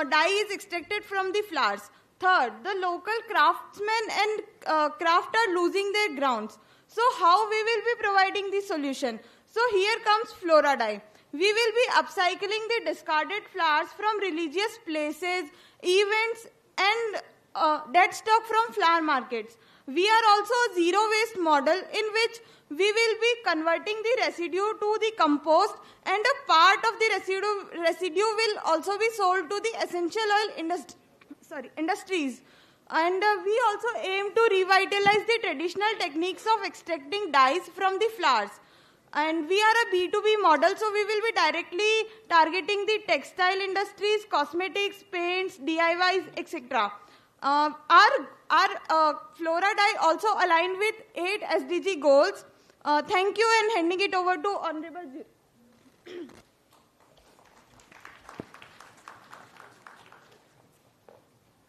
Speaker 15: dye is extracted from the flowers. Third, the local craftsmen and craft are losing their grounds. So how we will be providing the solution? So here comes Flora Dye. We will be upcycling the discarded flowers from religious places, events and dead stock from flower markets. We are also a zero waste model in which we will be converting the residue to the compost, and a part of the residue will also be sold to the essential oil industries. And we also aim to revitalize the traditional techniques of extracting dyes from the flowers. And we are a B2B model, so we will be directly targeting the textile industries, cosmetics, paints, DIYs, etc. Our Flora Dye also aligned with 8 SDG goals. Thank you, and handing it over to Honorable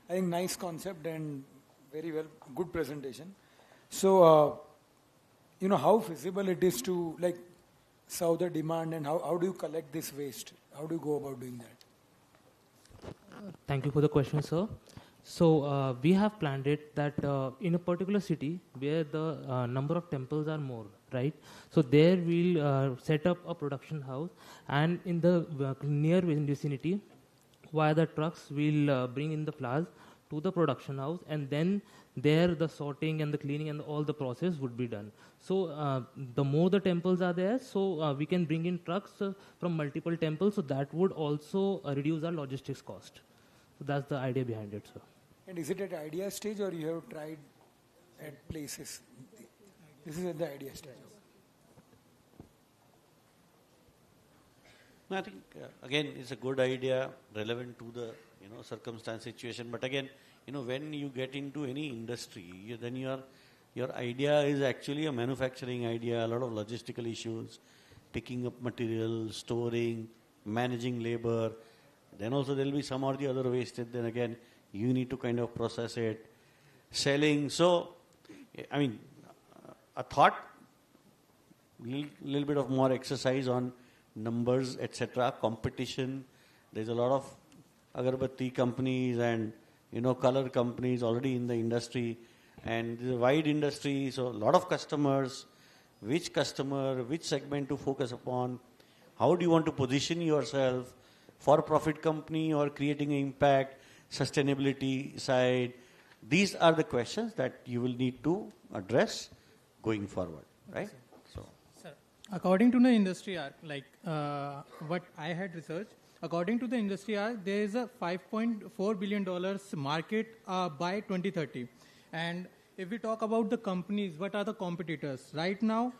Speaker 21: I think nice concept and very well, good presentation. So, how feasible it is to like serve the demand, and how do you collect this waste? How do you go about doing that?
Speaker 5: Thank you for the question, sir. So we have planned it that in a particular city where the number of temples are more, right? So there we'll set up a production house, and in the near vicinity, via the trucks, we'll bring in the flowers to the production house, and then there the sorting and the cleaning and all the process would be done. So the more the temples are there, so we can bring in trucks from multiple temples, so that would also reduce our logistics cost. So that's the idea behind it, sir.
Speaker 21: And is it at idea stage, or you have tried at places? This is at the idea stage.
Speaker 4: No, I think again it's a good idea, relevant to the circumstance situation. But again, when you get into any industry, then your idea is actually a manufacturing idea. A lot of logistical issues, picking up material, storing, managing labor. Then also there will be some or the other wasted. Then again, you need to kind of process it, selling. So, I mean, a thought, little bit of more exercise on numbers, etc., competition. There's a lot of agarbatti companies and color companies already in the industry, and there's a wide industry, so a lot of customers. Which customer, which segment to focus upon? How do you want to position yourself? For profit company or creating an impact, sustainability side? These are the questions that you will need to address going forward, right? So,
Speaker 18: sir, according to the industry arc, like what I had researched, according to the industry arc, there is a $5.4 billion market by 2030. And if we talk about the companies, what are the competitors? Right now,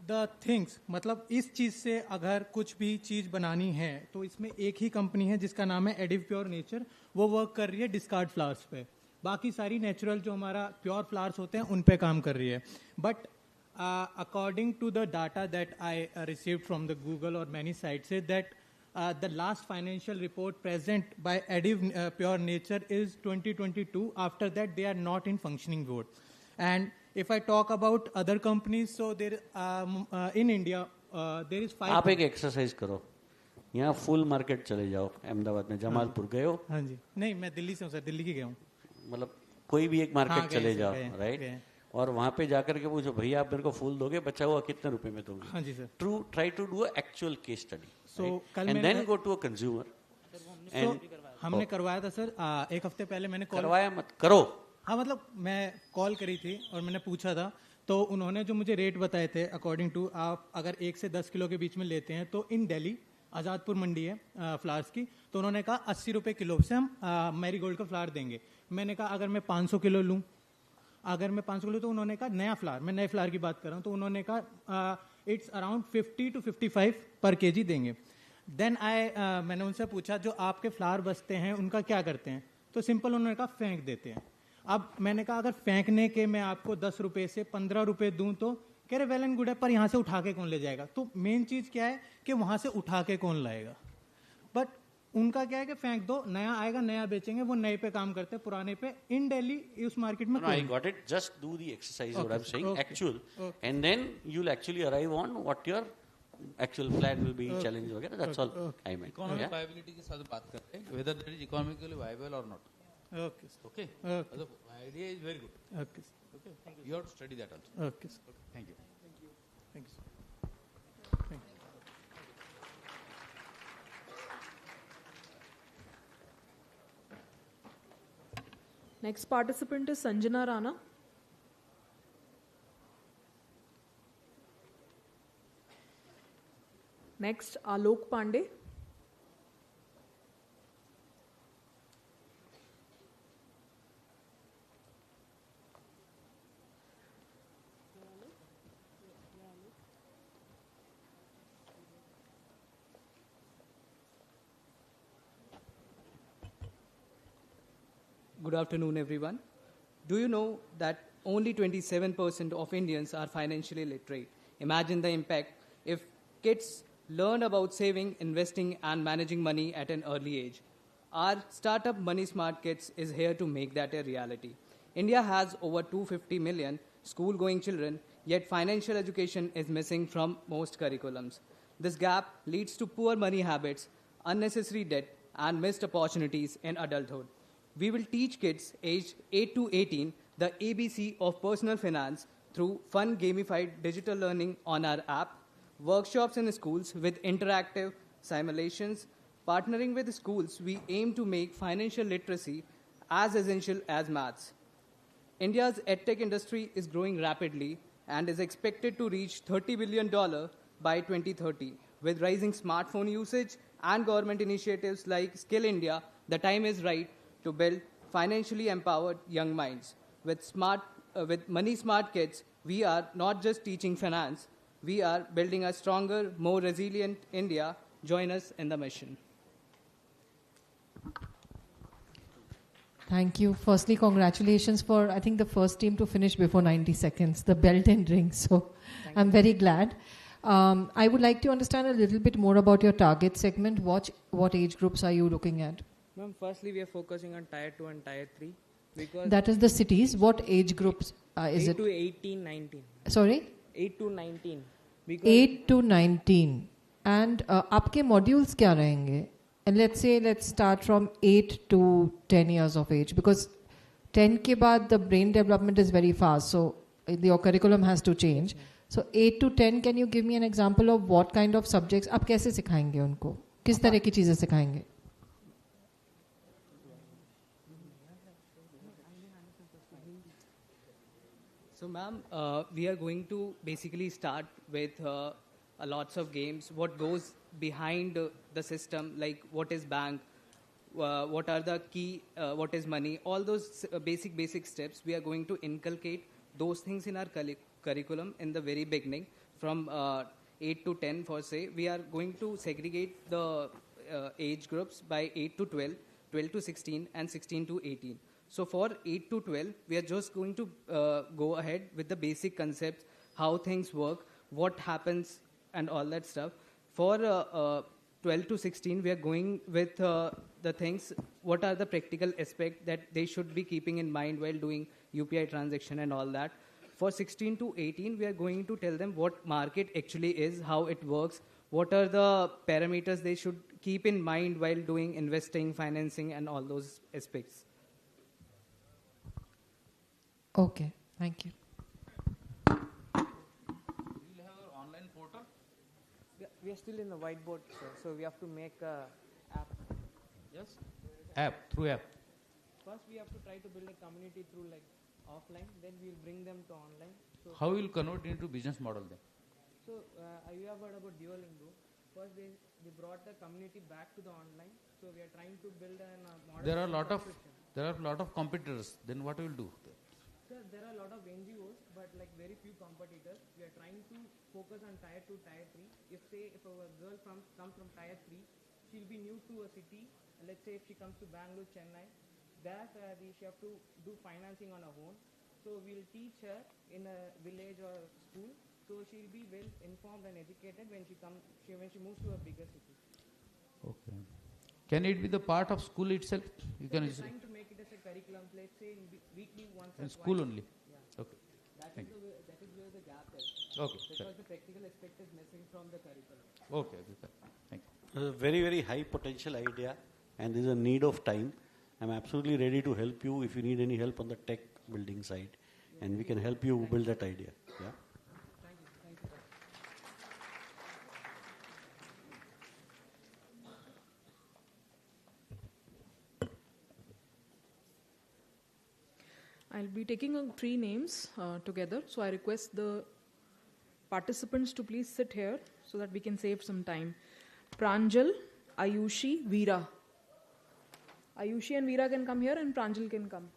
Speaker 18: the things, मतलब इस चीज़ से अगर कुछ भी चीज़ बनानी है तो इसमें एक ही कंपनी है जिसका नाम है एडिव प्योर नेचर. वो वर्क कर रही है डिस्कार्ड फ्लावर्स पे. बाकी सारी नेचुरल जो हमारा प्योर फ्लावर्स होते हैं उन पे काम कर रही है. But according to the data that I received from the Google और मैनी साइट्स से that the last financial report present by Ediv Pure Nature is 2022. After that, they are not in functioning mode. And if I talk about other companies, so there in India there is 5.
Speaker 4: आप एक exercise करो, यहाँ full market चले जाओ, अहमदाबाद में जमालपुर गए हो?
Speaker 18: हाँ जी. नहीं, मैं दिल्ली से हूँ सर, दिल्ली की गया हूँ.
Speaker 4: मतलब कोई भी एक मार्केट चले जाओ, राइट? और वहाँ पे जाकर के पूछो, भैया आप मेरे को फूल दोगे, बचा हुआ कितने रुपए में दोगे?
Speaker 18: हाँ जी sir.
Speaker 4: Try to do an actual case study.
Speaker 18: So,
Speaker 4: and then go to a consumer.
Speaker 18: So, हमने करवाया था सर, एक हफ्ते पहले मैंने कॉल
Speaker 4: करवाया मत करो.
Speaker 18: हाँ, मतलब मैं कॉल करी थी और मैंने पूछा था, तो उन्होंने जो मुझे रेट बताए थे अकॉर्डिंग टू, आप अगर 1 से 10 किलो के बीच में लेते हैं तो इन दिल्ली आज़ादपुर मंडी है फ्लावर्स की, तो उन्होंने कहा 80 रुपये किलो से हम मैरीगोल्ड का फ्लावर देंगे. मैंने कहा अगर मैं 500 किलो लूँ, अगर मैं 500 किलो, तो उन्होंने कहा नया फ्लावर, मैं नए फ्लावर की बात कर रहा हूँ, तो उन्होंने कहा इट्स अराउंड 50 to 55 पर केजी देंगे. देन मैंने उनसे पूछा जो आपके फ्लावर बचते हैं उनका क्या करते हैं, तो सिंपल उन्होंने कहा फेंक देते हैं. अब मैंने कहा अगर फेंकने के मैं आपको 10 रुपये से 15 रुपये दूं तो कह रहे वेल एंड गुड है, पर यहाँ से उठा के कौन ले जाएगा? तो मेन चीज़ क्या है कि वहाँ से उठा के कौन लाएगा? बट उनका क्या है कि फेंक दो, नया आएगा, नया बेचेंगे. वो नए पे काम करते हैं, पुराने पे इन दिल्ली उस मार्केट में.
Speaker 4: I got it. Just do the exercise. What I'm saying, actual, and then you'll actually arrive on what your actual plan will be, challenge वगैरह. That's all I meant.
Speaker 23: Economic viability के साथ बात करते हैं, whether that is economically viable or not. Okay. The idea is very good. Okay. You have to study that also.
Speaker 18: Okay.
Speaker 23: Thank you.
Speaker 18: Thank you.
Speaker 14: Next participant is Sanjana Rana. Next, Alok Pandey.
Speaker 24: Good afternoon, everyone. Do you know that only 27% of Indians are financially literate? Imagine the impact if kids learn about saving, investing, and managing money at an early age. Our startup Money Smart Kids is here to make that a reality. India has over 250 million school-going children, yet financial education is missing from most curriculums. This gap leads to poor money habits, unnecessary debt, and missed opportunities in adulthood. We will teach kids aged 8 to 18 the ABC of personal finance through fun gamified digital learning on our app, workshops in schools with interactive simulations. Partnering with schools, we aim to make financial literacy as essential as maths. India's edtech industry is growing rapidly and is expected to reach $30 billion by 2030. With rising smartphone usage and government initiatives like Skill India, the time is right to build financially empowered young minds. With Money Smart Kids, we are not just teaching finance, we are building a stronger, more resilient India. Join us in the mission.
Speaker 11: Thank you. Firstly, congratulations for, I think, the first team to finish before 90 seconds, the belt and ring. So I'm very glad. I would like to understand a little bit more about your target segment. What age groups are you looking at?
Speaker 5: Ma'am, firstly, we are focusing on Tier 2 and Tier 3. Because
Speaker 11: That is the cities. What age groups is
Speaker 5: 8
Speaker 11: it?
Speaker 5: to 18, 19.
Speaker 11: Sorry?
Speaker 5: 8 to 19. Because
Speaker 11: 8 to 19. And आपके modules क्या रहेंगे? And let's start from 8 to 10 years of age, because 10 के बाद the brain development is very fast, so your curriculum has to change. So 8 to 10, can you give me an example of what kind of subjects आप कैसे सिखाएंगे उनको? किस तरह की चीजें सिखाएंगे?
Speaker 24: So, ma'am, we are going to basically start with lots of games. What goes behind the system, like what is bank, what are the key, what is money, all those basic steps. We are going to inculcate those things in our curriculum in the very beginning, from 8 to 10 for say. We are going to segregate the age groups by 8 to 12, 12 to 16, and 16 to 18. So for 8 to 12, we are just going to go ahead with the basic concepts, how things work, what happens, and all that stuff. For 12 to 16, we are going with the things, what are the practical aspects that they should be keeping in mind while doing UPI transaction and all that. For 16 to 18, we are going to tell them what market actually is, how it works, what are the parameters they should keep in mind while doing investing, financing, and all those aspects.
Speaker 11: Okay, thank you.
Speaker 5: we are still in the whiteboard, sir, so we have to make a app.
Speaker 23: Yes? App, through app.
Speaker 5: First, we have to try to build a community through like offline, then we'll bring them to online. So
Speaker 23: How will you convert into business model then?
Speaker 5: So, you have heard about Duolingo. First, they brought the community back to the online. So, we are trying to build a model.
Speaker 23: There are a lot of competitors. Then what will you do?
Speaker 5: Sir, there are a lot of NGOs, but like very few competitors. We are trying to focus on Tier 2, Tier 3. If a girl comes from Tier 3, she'll be new to a city. Let's say if she comes to Bangalore, Chennai, she have to do financing on her own. So we'll teach her in a village or school. So she'll be well informed and educated when she moves to a bigger city.
Speaker 23: Okay. Can it be the part of school itself? You can.
Speaker 5: We're trying to make it as a curriculum. Let's say weekly once.
Speaker 23: In school only.
Speaker 5: Yeah.
Speaker 23: Okay.
Speaker 24: That is where the gap is.
Speaker 23: Okay.
Speaker 24: Because the practical aspect is missing from the curriculum.
Speaker 23: Okay. Thank you.
Speaker 4: A very, very high potential idea, and there's a need of time. I'm absolutely ready to help you if you need any help on the tech building side, and we can help you build that idea. Yeah.
Speaker 5: Thank you.
Speaker 14: I'll be taking 3 names together. So I request the participants to please sit here so that we can save some time. Pranjal, Ayushi, Veera. Ayushi and Veera can come here and Pranjal can come.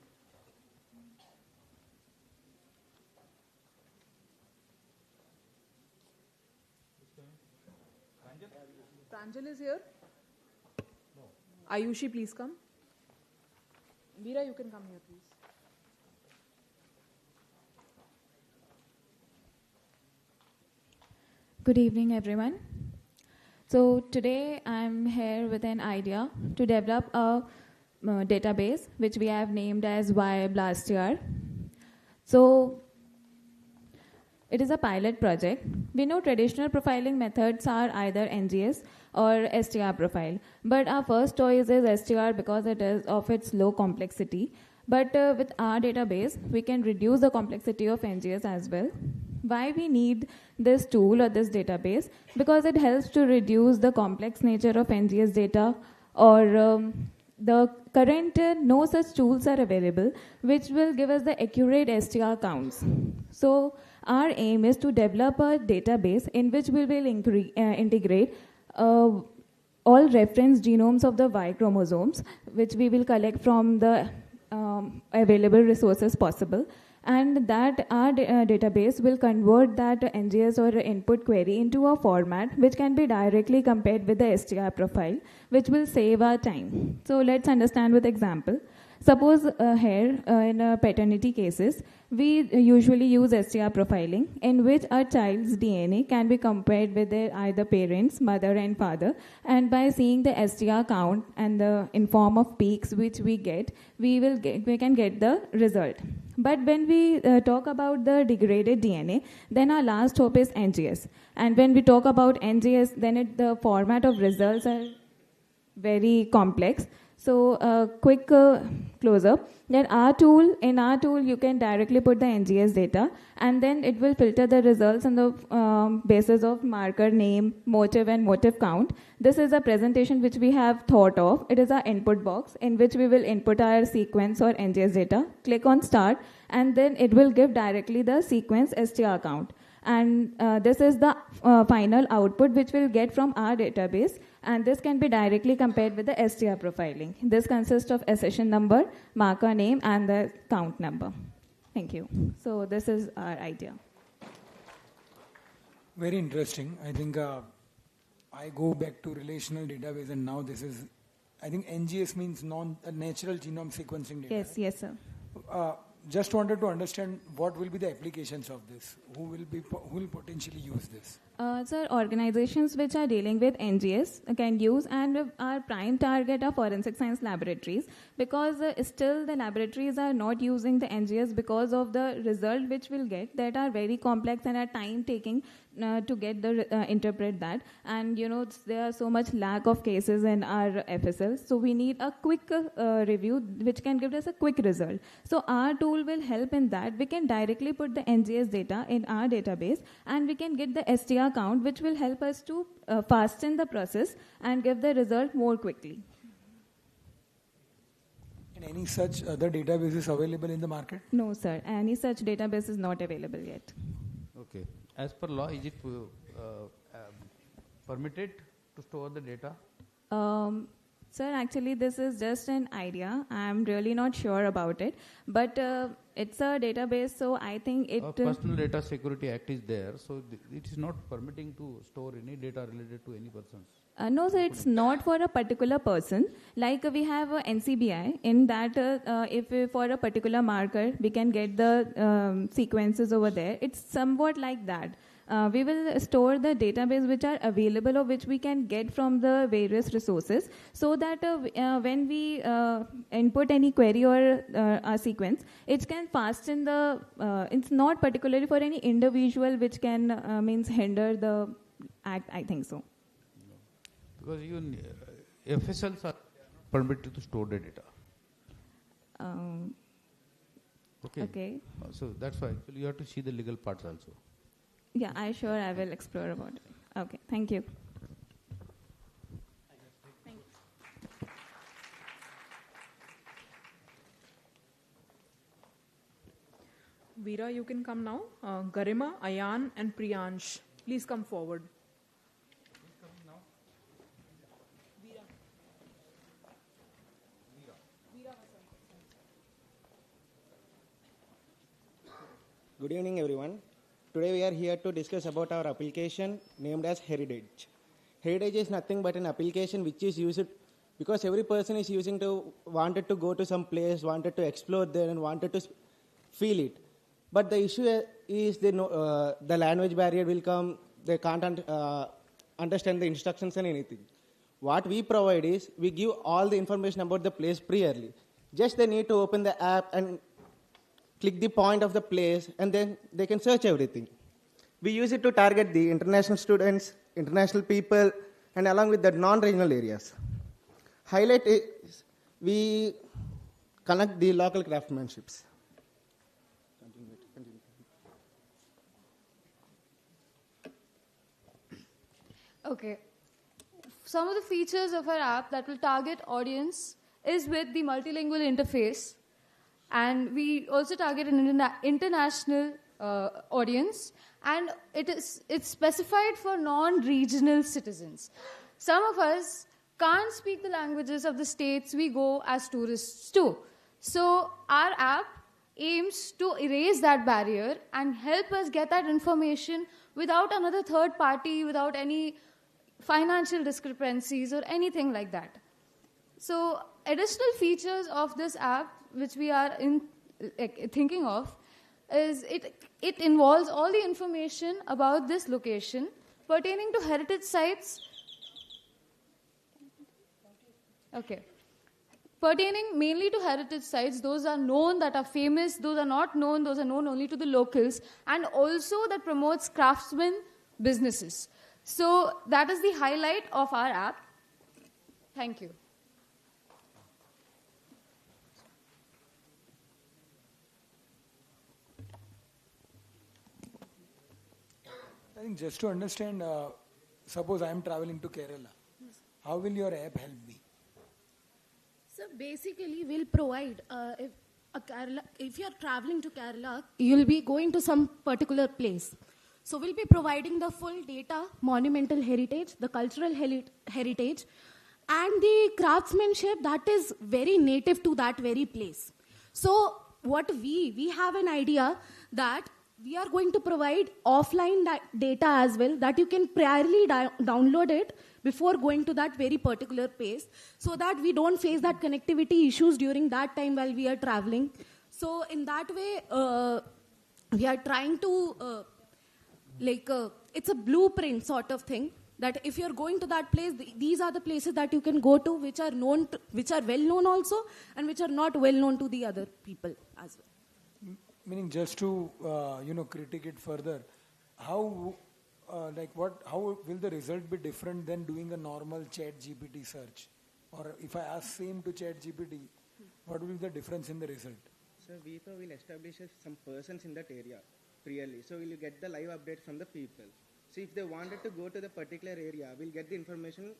Speaker 14: Pranjal is here. No. Ayushi, please come. Veera, you can come here, please.
Speaker 12: Good evening, everyone. So today I'm here with an idea to develop a database which we have named as Y last year. So it is a pilot project. We know traditional profiling methods are either NGS or STR profile, but our first choice is STR because it is of its low complexity. But with our database, we can reduce the complexity of NGS as well. Why we need this tool or this database? Because it helps to reduce the complex nature of NGS data, or the current no such tools are available which will give us the accurate STR counts. So our aim is to develop a database in which we will integrate all reference genomes of the Y chromosomes, which we will collect from the available resources possible, and that our database will convert that NGS or input query into a format which can be directly compared with the STR profile, which will save our time. So let's understand with example. Suppose here in paternity cases, we usually use STR profiling in which a child's DNA can be compared with their either parents, mother and father, and by seeing the STR count and the in form of peaks which we get, we can get the result. But when we talk about the degraded DNA, then our last hope is NGS. And when we talk about NGS, then the format of results are very complex. So quick close-up. Then in our tool, you can directly put the NGS data, and then it will filter the results on the basis of marker name, motive, and motive count. This is a presentation which we have thought of. It is our input box in which we will input our sequence or NGS data. Click on start, and then it will give directly the sequence STR count. And this is the final output which we'll get from our database, and this can be directly compared with the STR profiling. This consists of accession number, marker name, and the count number. Thank you. So this is our idea.
Speaker 21: Very interesting. I think I go back to relational database, and now this is, I think NGS means natural genome sequencing data.
Speaker 12: Yes, sir.
Speaker 21: Just wanted to understand what will be the applications of this. Who will potentially use this?
Speaker 12: Sir, organizations which are dealing with NGS can use, and our prime target are forensic science laboratories, because still the laboratories are not using the NGS because of the result which we'll get that are very complex and are time taking to get the interpret that, and there are so much lack of cases in our FSL, so we need a quick review which can give us a quick result. So our tool will help in that. We can directly put the NGS data in our database, and we can get the STR count, which will help us to fasten the process and give the result more quickly.
Speaker 21: And any such other databases available in the market?
Speaker 12: No, sir. Any such database is not available yet.
Speaker 23: Okay. As per law, is it permitted to store the data?
Speaker 12: Sir, actually, this is just an idea. I'm really not sure about it. But it's a database, so I think it...
Speaker 23: Personal Data Security Act is there, so it is not permitting to store any data related to any persons.
Speaker 12: No, sir, it's not for a particular person. Like we have a NCBI, in that if for a particular marker, we can get the sequences over there. It's somewhat like that. We will store the database which are available or which we can get from the various resources, so that when we input any query or a sequence, it can fasten the, it's not particularly for any individual which can means hinder the act, I think so.
Speaker 23: Because even FSLs are permitted to store the data.
Speaker 12: Okay.
Speaker 23: So that's why actually you have to see the legal parts also.
Speaker 12: Yeah, I will explore about it. Okay, thank you.
Speaker 14: Veera, you can come now. Garima, Ayan, and Priyansh, please come forward.
Speaker 17: Good evening, everyone. Today we are here to discuss about our application named as Heritage. Heritage is nothing but an application which is used because every person is wanted to go to some place, wanted to explore there, and wanted to feel it. But the issue is the language barrier will come. They can't understand the instructions and anything. What we provide is, we give all the information about the place priorly. Just they need to open the app and click the point of the place, and then they can search everything. We use it to target the international students, international people, and along with the non-regional areas. Highlight is, we connect the local craftsmanships.
Speaker 1: Okay. Some of the features of our app that will target audience is with the multilingual interface. And we also target an international audience. And it's specified for non-regional citizens. Some of us can't speak the languages of the states we go as tourists to. So our app aims to erase that barrier and help us get that information without another third party, without any financial discrepancies or anything like that. So additional features of this app, which we are thinking of, is it involves all the information about this location pertaining to heritage sites. Okay. Pertaining mainly to heritage sites, those are known, that are famous, those are not known, those are known only to the locals, and also that promotes craftsmen businesses. So that is the highlight of our app. Thank you.
Speaker 21: I think just to understand, suppose I am traveling to Kerala, how will your app help me?
Speaker 2: So basically, we'll provide, if you're traveling to Kerala, you'll be going to some particular place. So we'll be providing the full data, monumental heritage, the cultural heritage, and the craftsmanship that is very native to that very place. So what we have an idea that we are going to provide offline data as well, that you can priorly download it before going to that very particular place, so that we don't face that connectivity issues during that time while we are traveling. So in that way, we are trying to, it's a blueprint sort of thing, that if you're going to that place, these are the places that you can go to, which are known, which are well known also, and which are not well known to the other people as well.
Speaker 21: Meaning, just to critique it further, how will the result be different than doing a normal Chat GPT search? Or if I ask same to Chat GPT, what will be the difference in the result?
Speaker 10: So we will establish some persons in that area priorly. So we'll get the live update from the people. So if they wanted to go to the particular area, we'll get the information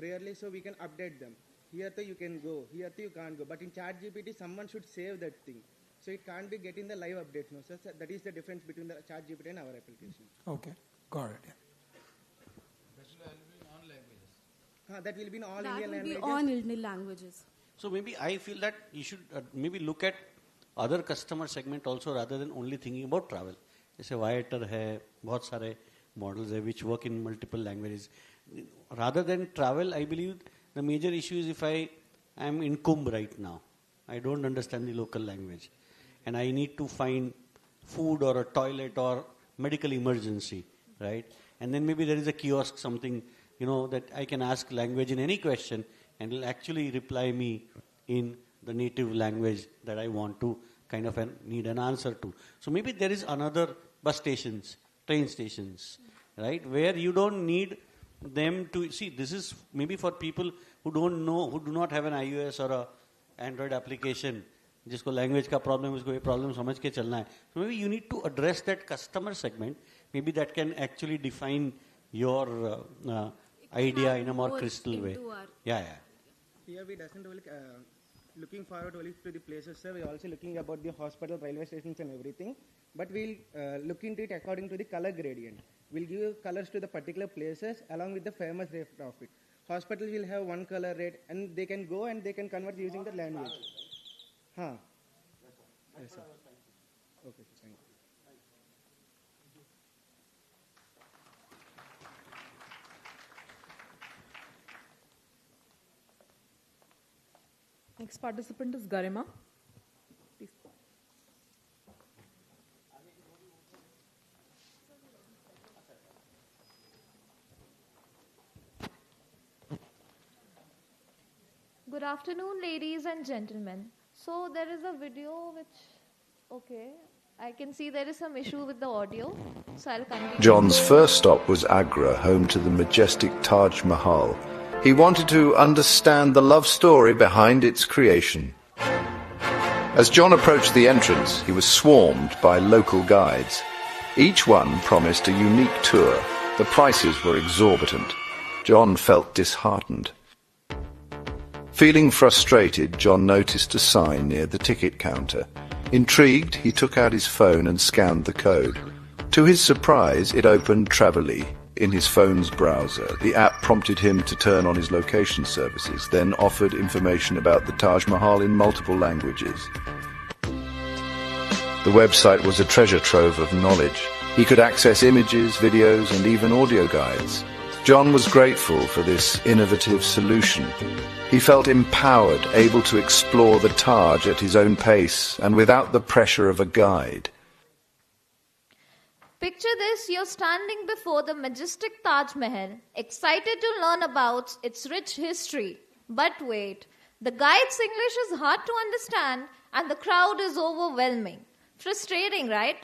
Speaker 10: priorly, so we can update them. Here too you can go, here too you can't go. But in Chat GPT, someone should save that thing. So it can't be getting the live updates. No? So that is the difference between the Chat GPT and our application.
Speaker 21: Okay, got it. Yeah.
Speaker 10: That will be in all
Speaker 2: Indian
Speaker 10: languages.
Speaker 2: All Indian languages.
Speaker 4: So maybe I feel that you should maybe look at other customer segment also, rather than only thinking about travel. जैसे Viator है, बहुत सारे models है which work in multiple languages. Rather than travel, I believe the major issue is if I am in Kumbh right now, I don't understand the local language, and I need to find food or a toilet or medical emergency, right? And then maybe there is a kiosk, something, that I can ask language in any question, and it will actually reply me in the native language that I want to kind of need an answer to. So maybe there is another bus stations, train stations, right, where you don't need them to see. This is maybe for people who don't know, who do not have an iOS or a Android application, जिसको language का problem, उसको ये problem समझ के चलना है. So maybe you need to address that customer segment. Maybe that can actually define your idea in a more crystal way. Yeah.
Speaker 10: Here we doesn't only looking forward only to the places, sir. We're also looking about the hospital, railway stations and everything. But we'll look into it according to the color gradient. We'll give colors to the particular places along with the famous rate of it. Hospitals will have one color rate, and they can go and they can convert using the language. Yes, sir. Okay, sir. Thank you.
Speaker 14: Next participant is Garima. Please.
Speaker 7: Good afternoon, ladies and gentlemen. So there is a video which, okay, I can see there is some issue with the audio, so I'll continue.
Speaker 9: John's first stop was Agra, home to the majestic Taj Mahal. He wanted to understand the love story behind its creation. As John approached the entrance, he was swarmed by local guides. Each one promised a unique tour. The prices were exorbitant. John felt disheartened. Feeling frustrated, John noticed a sign near the ticket counter. Intrigued, he took out his phone and scanned the code. To his surprise, it opened Travelly in his phone's browser. The app prompted him to turn on his location services, then offered information about the Taj Mahal in multiple languages. The website was a treasure trove of knowledge. He could access images, videos, and even audio guides. John was grateful for this innovative solution. He felt empowered, able to explore the Taj at his own pace and without the pressure of a guide.
Speaker 7: Picture this, you're standing before the majestic Taj Mahal, excited to learn about its rich history. But wait, the guide's English is hard to understand and the crowd is overwhelming. Frustrating, right?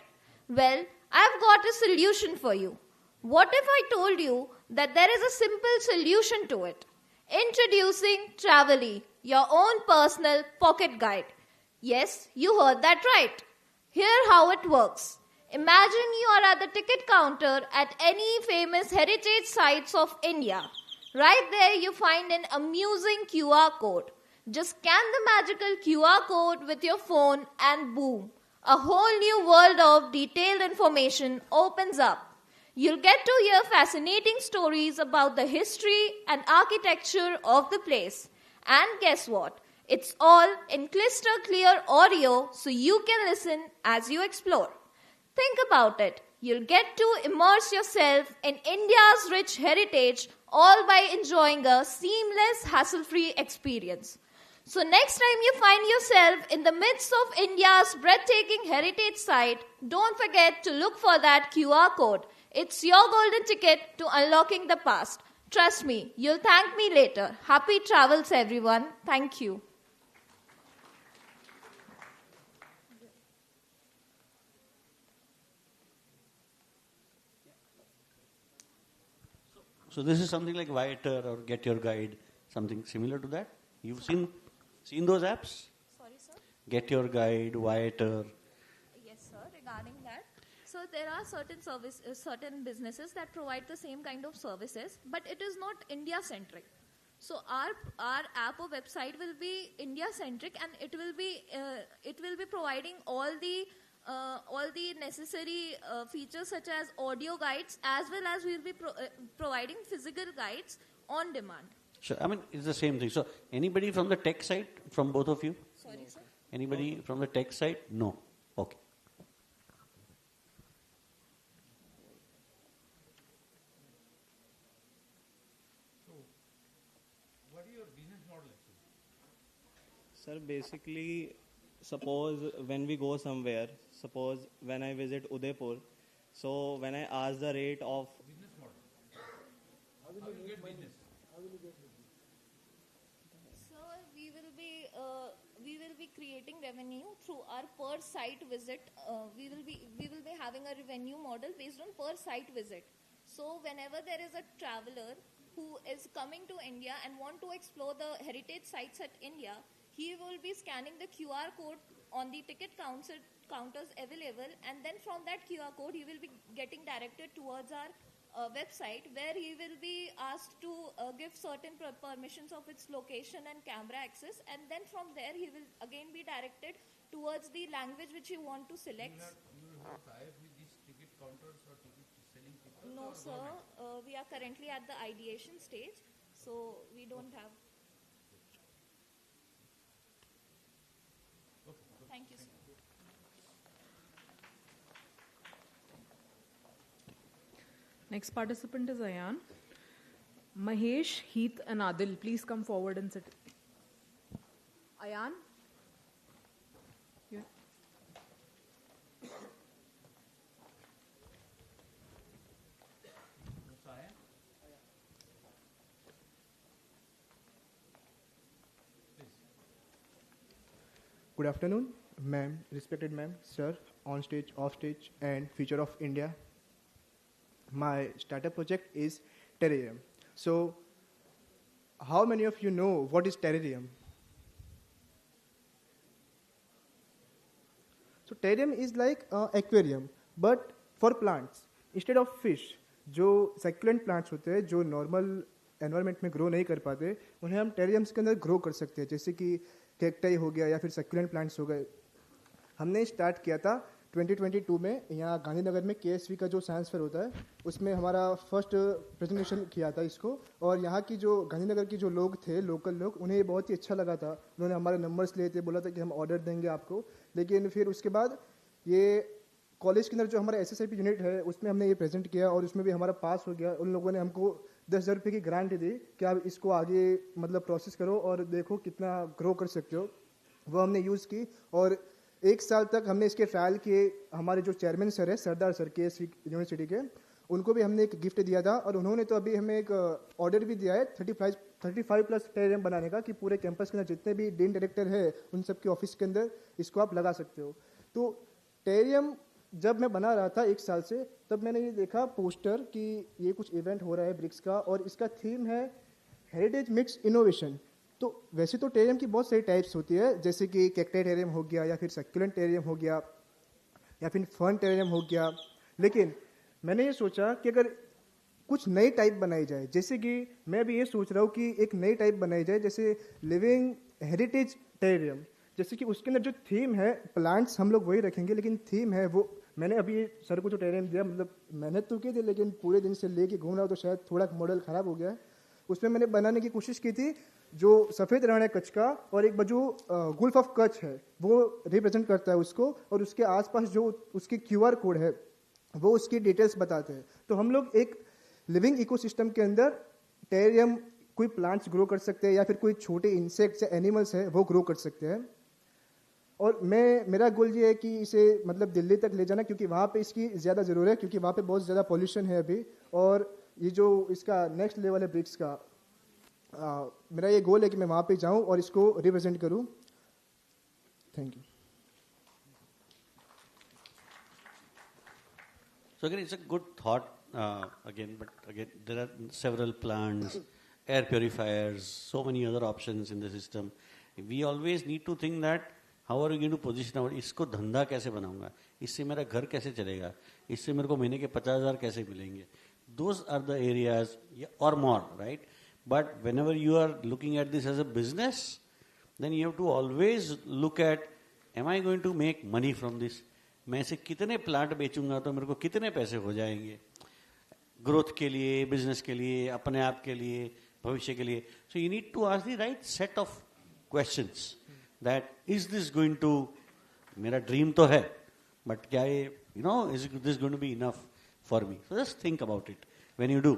Speaker 7: Well, I've got a solution for you. What if I told you that there is a simple solution to it? Introducing Travelly, your own personal pocket guide. Yes, you heard that right. Here how it works. Imagine you are at the ticket counter at any famous heritage sites of India. Right there you find an amusing QR code. Just scan the magical QR code with your phone and boom, a whole new world of detailed information opens up. You'll get to hear fascinating stories about the history and architecture of the place. And guess what? It's all in crystal clear audio so you can listen as you explore. Think about it. You'll get to immerse yourself in India's rich heritage, all by enjoying a seamless, hassle-free experience. So next time you find yourself in the midst of India's breathtaking heritage site, don't forget to look for that QR code. It's your golden ticket to unlocking the past. Trust me, you'll thank me later. Happy travels, everyone. Thank you.
Speaker 4: So this is something like Viator or Get Your Guide, something similar to that? You've seen those apps?
Speaker 7: Sorry, sir?
Speaker 4: Get Your Guide, Viator.
Speaker 7: Yes, sir. Regarding that, so there are certain businesses that provide the same kind of services, but it is not India-centric. So our app or website will be India-centric, and it will be providing all the necessary features such as audio guides, as well as we will be providing physical guides on demand.
Speaker 4: Sure. I mean, it's the same thing. So anybody from the tech side, from both of you?
Speaker 7: Sorry, sir?
Speaker 4: Anybody from the tech side? No. Okay.
Speaker 23: What is your business model actually?
Speaker 19: Sir, basically, suppose when we go somewhere, suppose when I visit Udaipur, so when I ask the rate of...
Speaker 23: Business model. How will you get business? How will you get business?
Speaker 7: So we will be creating revenue through our per site visit. We will be having a revenue model based on per site visit. So whenever there is a traveler who is coming to India and want to explore the heritage sites at India, he will be scanning the QR code on the ticket counters available, and then from that QR code he will be getting directed towards our website, where he will be asked to give certain permissions of its location and camera access, and then from there he will again be directed towards the language which he want to select.
Speaker 23: You will have tie-up with these ticket counters or ticket selling people?
Speaker 7: No, sir. We are currently at the ideation stage, so we don't have. Thank you, sir.
Speaker 14: Next participant is Ayan. Mahesh, Heath, and Adil, please come forward and sit. Ayan? Yeah.
Speaker 3: Good afternoon, ma'am, respected ma'am, sir, on stage, off stage, and future of India. My startup project is terrarium. So, how many of you know what is terrarium? So, terrarium is like aquarium, but for plants. Instead of fish, जो succulent plants होते हैं, जो normal environment में grow नहीं कर पाते, उन्हें हम terrariums के अंदर grow कर सकते हैं, जैसे कि cacti हो गया या फिर succulent plants हो गए. हमने स्टार्ट किया था 2022 में यहाँ गांधीनगर में KSV का जो साइंस फेयर होता है उसमें हमारा फर्स्ट प्रेजेंटेशन किया था इसको, और यहाँ की जो गांधीनगर की जो लोग थे, लोकल लोग, उन्हें ये बहुत ही अच्छा लगा था. उन्होंने हमारे नंबर्स लिए थे, बोला था कि हम ऑर्डर देंगे आपको. लेकिन फिर उसके बाद ये कॉलेज के अंदर जो हमारा SSIP यूनिट है उसमें हमने ये प्रेजेंट किया और उसमें भी हमारा पास हो गया. उन लोगों ने हमको 10,000 रुपये की ग्रांट दी कि आप इसको आगे मतलब प्रोसेस करो और देखो कितना ग्रो कर सकते हो. वो हमने यूज़ की और 1 साल तक हमने इसके ट्रायल किए. हमारे जो चेयरमैन सर है, सरदार सर KSV यूनिवर्सिटी के, उनको भी हमने एक गिफ्ट दिया था और उन्होंने तो अभी हमें एक ऑर्डर भी दिया है 35 प्लस टेरियम बनाने का, कि पूरे कैंपस के अंदर जितने भी डीन डायरेक्टर है उन सब के ऑफिस के अंदर इसको आप लगा सकते हो. तो टेरियम जब मैं बना रहा था 1 साल से, तब मैंने ये देखा पोस्टर कि ये कुछ इवेंट हो रहा है ब्रिक्स का और इसका थीम है हेरिटेज मिक्स इनोवेशन. तो वैसे तो टेरियम की बहुत सारी टाइप्स होती है, जैसे कि कैक्टाई टेरियम हो गया या फिर सक्यूलेंट टेरियम हो गया या फिर फर्न टेरियम हो गया. लेकिन मैंने ये सोचा कि अगर कुछ नई टाइप बनाई जाए, जैसे कि मैं भी ये सोच रहा हूँ कि एक नई टाइप बनाई जाए जैसे लिविंग हेरिटेज टेरियम. जैसे कि उसके अंदर जो थीम है, प्लांट्स हम लोग वही रखेंगे, लेकिन थीम है वो, मैंने अभी सर को जो टेरियम दिया, मतलब मेहनत तो की थी लेकिन पूरे दिन से लेके घूम रहा हूँ तो शायद थोड़ा मॉडल ख़राब हो गया है. उसमें मैंने बनाने की कोशिश की थी जो सफ़ेद रण है कच्छ का और एक बाजू गुल्फ ऑफ कच्छ है, वो रिप्रेजेंट करता है उसको, और उसके आसपास जो उसके QR कोड है वो उसकी डिटेल्स बताते हैं. तो हम लोग एक लिविंग इकोसिस्टम के अंदर टेरियम, कोई प्लांट्स ग्रो कर सकते हैं या फिर कोई छोटे इंसेक्ट्स या एनिमल्स है वो ग्रो कर सकते हैं. और मेरा गोल ये है कि इसे मतलब दिल्ली तक ले जाना, क्योंकि वहाँ पे इसकी ज़्यादा ज़रूरत है, क्योंकि वहाँ पे बहुत ज़्यादा पॉल्यूशन है अभी. और ये जो इसका नेक्स्ट लेवल है ब्रिक्स का, मेरा ये गोल है कि मैं वहाँ पे जाऊँ और इसको रिप्रेजेंट करूँ. Thank you.
Speaker 4: So again, it's a good thought but again, there are several plants, air purifiers, so many other options in the system. We always need to think that how are we going to position our, इसको धंधा कैसे बनाऊंगा, इससे मेरा घर कैसे चलेगा, इससे मेरे को महीने के 50,000 कैसे मिलेंगे. Those are the areas, or more, right? But whenever you are looking at this as a business, then you have to always look at, am I going to make money from this? मैं इसे कितने plant बेचूंगा तो मेरे को कितने पैसे हो जाएंगे ग्रोथ के लिए, बिजनेस के लिए, अपने आप के लिए, भविष्य के लिए. So you need to ask the right set of questions that is this going to, मेरा ड्रीम तो है बट क्या ये is this going to be enough for me. So just think about it when you do.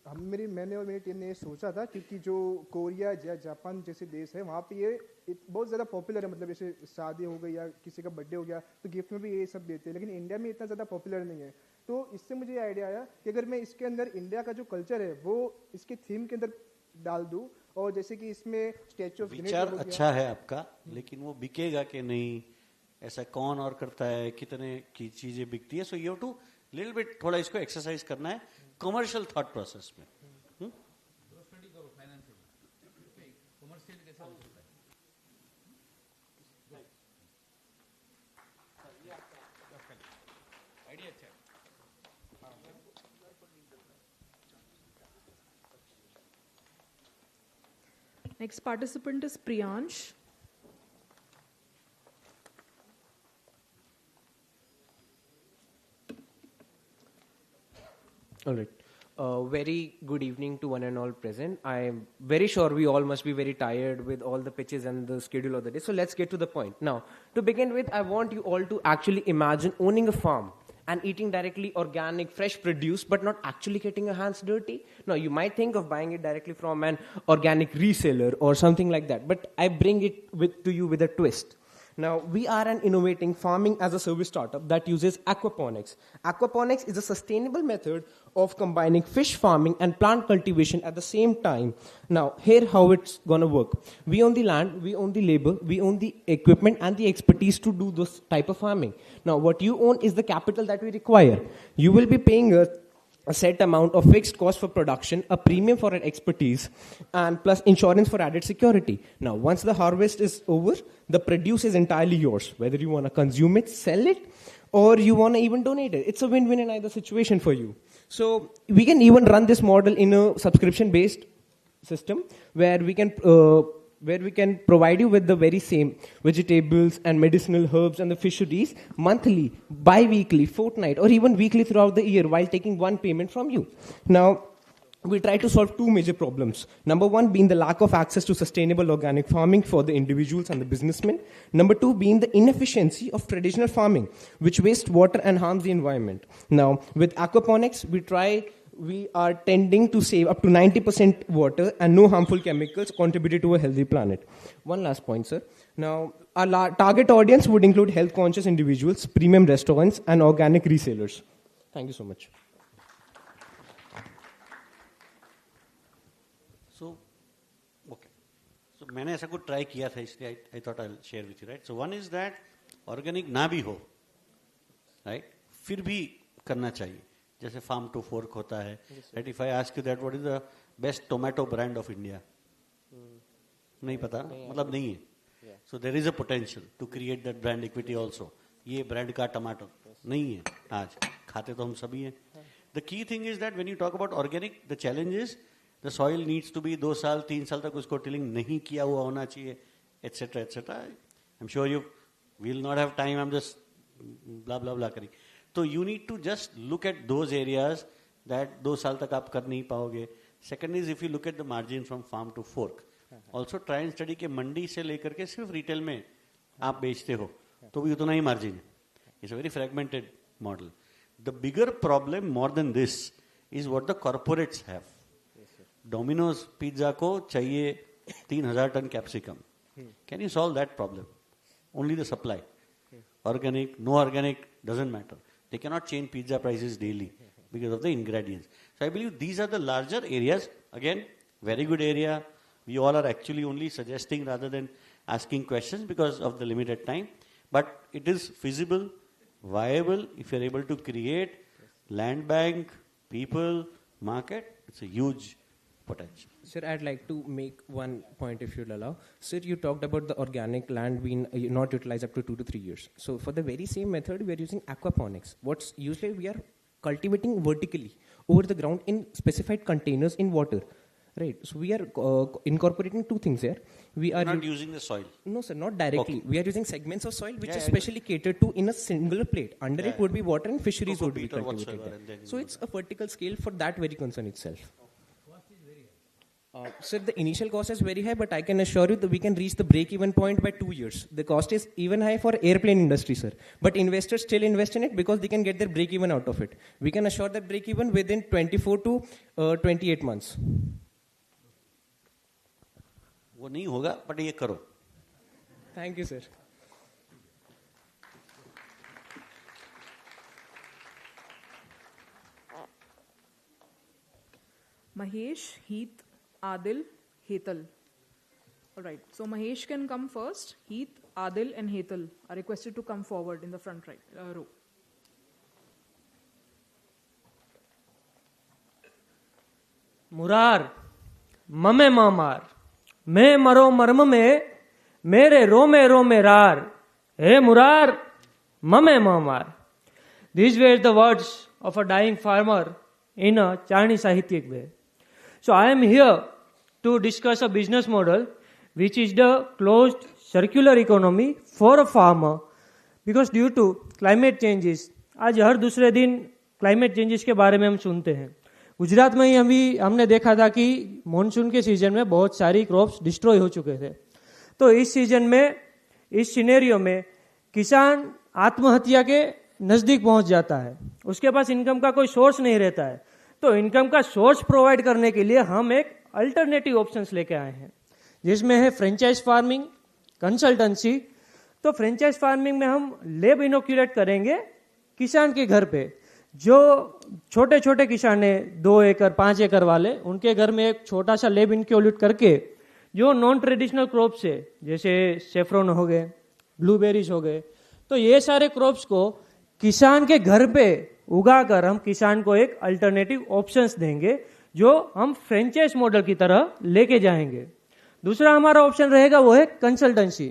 Speaker 3: मैंने और मेरी team ने ये सोचा था, क्योंकि जो कोरिया या जापान जैसे देश है वहाँ पे ये बहुत ज़्यादा पॉपुलर है. मतलब जैसे शादी हो गई या किसी का बर्थडे हो गया तो गिफ्ट में भी ये सब देते हैं, लेकिन इंडिया में इतना ज़्यादा पॉपुलर नहीं है. तो इससे मुझे आइडिया आया कि अगर मैं इसके अंदर इंडिया का जो कल्चर है वो इसके थीम के अंदर डाल दूँ, और जैसे कि इसमें स्टैचू ऑफ यूनिटी
Speaker 4: विचार अच्छा है आपका, लेकिन वो बिकेगा कि नहीं, ऐसा कौन और करता है, कितने की चीज़ें बिकती है. So you have to little bit थोड़ा इसको एक्सरसाइज करना है कमर्शियल थॉट प्रोसेस में.
Speaker 14: Next participant is Priyansh.
Speaker 8: All right. Very good evening to one and all present. I am very sure we all must be very tired with all the pitches and the schedule of the day. So let's get to the point. Now, to begin with, I want you all to actually imagine owning a farm and eating directly organic, fresh produce, but not actually getting your hands dirty. Now, you might think of buying it directly from an organic reseller or something like that, but I bring it to you with a twist. Now, we are an innovating farming as a service startup that uses aquaponics. Aquaponics is a sustainable method of combining fish farming and plant cultivation at the same time. Now, here how it's gonna work. We own the land, we own the labor, we own the equipment and the expertise to do this type of farming. Now, what you own is the capital that we require. You will be paying a set amount of fixed cost for production, a premium for an expertise, and plus insurance for added security. Now, once the harvest is over, the produce is entirely yours. Whether you want to consume it, sell it, or you want to even donate it. It's a win-win in either situation for you. So we can even run this model in a subscription-based system where we can provide you with the very same vegetables and medicinal herbs and the fisheries monthly, bi-weekly, fortnight, or even weekly throughout the year while taking one payment from you. Now, we try to solve two major problems. Number one being the lack of access to sustainable organic farming for the individuals and the businessmen. Number two being the inefficiency of traditional farming, which wastes water and harms the environment. Now, with aquaponics, we are tending to save up to 90% water and no harmful chemicals contributed to a healthy planet. One last point, sir. Now, our target audience would include health-conscious individuals, premium restaurants, and organic resellers. Thank you so much.
Speaker 4: So, okay. So, मैंने ऐसा कुछ try किया था इसलिए I thought I'll share with you, right? So, one is that organic ना भी हो, right? फिर भी करना चाहिए. जैसे farm to fork होता है. Right? If I ask you that, what is the best tomato brand of India? नहीं पता, मतलब नहीं है. So there is a potential to create that brand equity also. ये brand का टमाटो नहीं है आज, खाते तो हम सभी हैं. The key thing is that when you talk about organic, the challenge is the soil needs to be 2 साल 3 साल तक उसको tilling नहीं किया हुआ होना चाहिए, etc. etc. I'm sure you will not have time. I'm just blah blah blah करी. So you need to just look at those areas that 2 साल तक आप कर नहीं पाओगे. Second is if you look at the margin from farm to fork. Also try and study कि मंडी से लेकर के सिर्फ रिटेल में आप बेचते हो तो भी उतना ही मार्जिन है. It's a very fragmented model. The bigger problem more than this is what the corporates have. Domino's pizza को चाहिए 3,000 ton capsicum. Can you solve that problem? Only the supply. Organic, no organic, doesn't matter. They cannot change pizza prices daily because of the ingredients. So I believe these are the larger areas. Again, very good area. We all are actually only suggesting rather than asking questions because of the limited time. But it is feasible, viable if you're able to create land bank, people, market. It's a huge potential.
Speaker 8: Sir, I'd like to make one point if you'll allow. Sir, you talked about the organic land being not utilized up to 2 to 3 years. So for the very same method, we are using aquaponics. What's usually we are cultivating vertically over the ground in specified containers in water. Right. So we are incorporating two things here. We are
Speaker 4: not using the soil.
Speaker 8: No, sir, not directly.
Speaker 4: Okay.
Speaker 8: We are using segments of soil which is specially catered to in a singular plate. Under it would be water and fisheries would be cultivated there. So it's a vertical scale for that very concern itself. Sir, the initial cost is very high, but I can assure you that we can reach the break-even point by 2 years. The cost is even high for airplane industry, sir. But investors still invest in it because they can get their break-even out of it. We can assure that break-even within 24 to 28 months.
Speaker 4: वो नहीं होगा, but ये करो.
Speaker 8: Thank you, sir.
Speaker 14: Mahesh, Heath, Adil, Hetal. All right. So Mahesh can come first. Heath, Adil, and Hetal are requested to come forward in the front right row.
Speaker 13: Murar ममे मामार मैं मरो मर्म में मेरे रो में रार हे मुरार ममे मामार. These were the words of a dying farmer in a Chinese Sahityik way. So I am here to discuss a business model which is the closed circular economy for a farmer because due to climate changes, आज हर दूसरे दिन climate changes के बारे में हम सुनते हैं. गुजरात में ही हमने देखा था कि मॉनसून के सीजन में बहुत सारी क्रॉप्स डिस्ट्रॉय हो चुके थे. तो इस सीजन में इस सिनेरियो में किसान आत्महत्या के नजदीक पहुंच जाता है. उसके पास इनकम का कोई सोर्स नहीं रहता है. तो इनकम का सोर्स प्रोवाइड करने के लिए हम एक अल्टरनेटिव ऑप्शंस लेके आए हैं जिसमें है फ्रेंचाइज फार्मिंग, कंसल्टेंसी, तो फ्रेंचाइज फार्मिंग में हम लेब इनोक्यूलेट करेंगे किसान के घर पे। जो छोटे छोटे किसान है 2 एकड़ 5 एकड़ वाले, उनके घर में एक छोटा सा लेब इनक्यूलेट करके जो नॉन ट्रेडिशनल क्रॉप्स है जैसे सेफ्रॉन हो गए, ब्लूबेरीज हो गए, तो ये सारे क्रॉप्स को किसान के घर पे उगाकर हम किसान को एक अल्टरनेटिव ऑप्शंस देंगे जो हम फ्रेंचाइज मॉडल की तरह लेके जाएंगे। दूसरा हमारा ऑप्शन रहेगा वो है कंसल्टेंसी।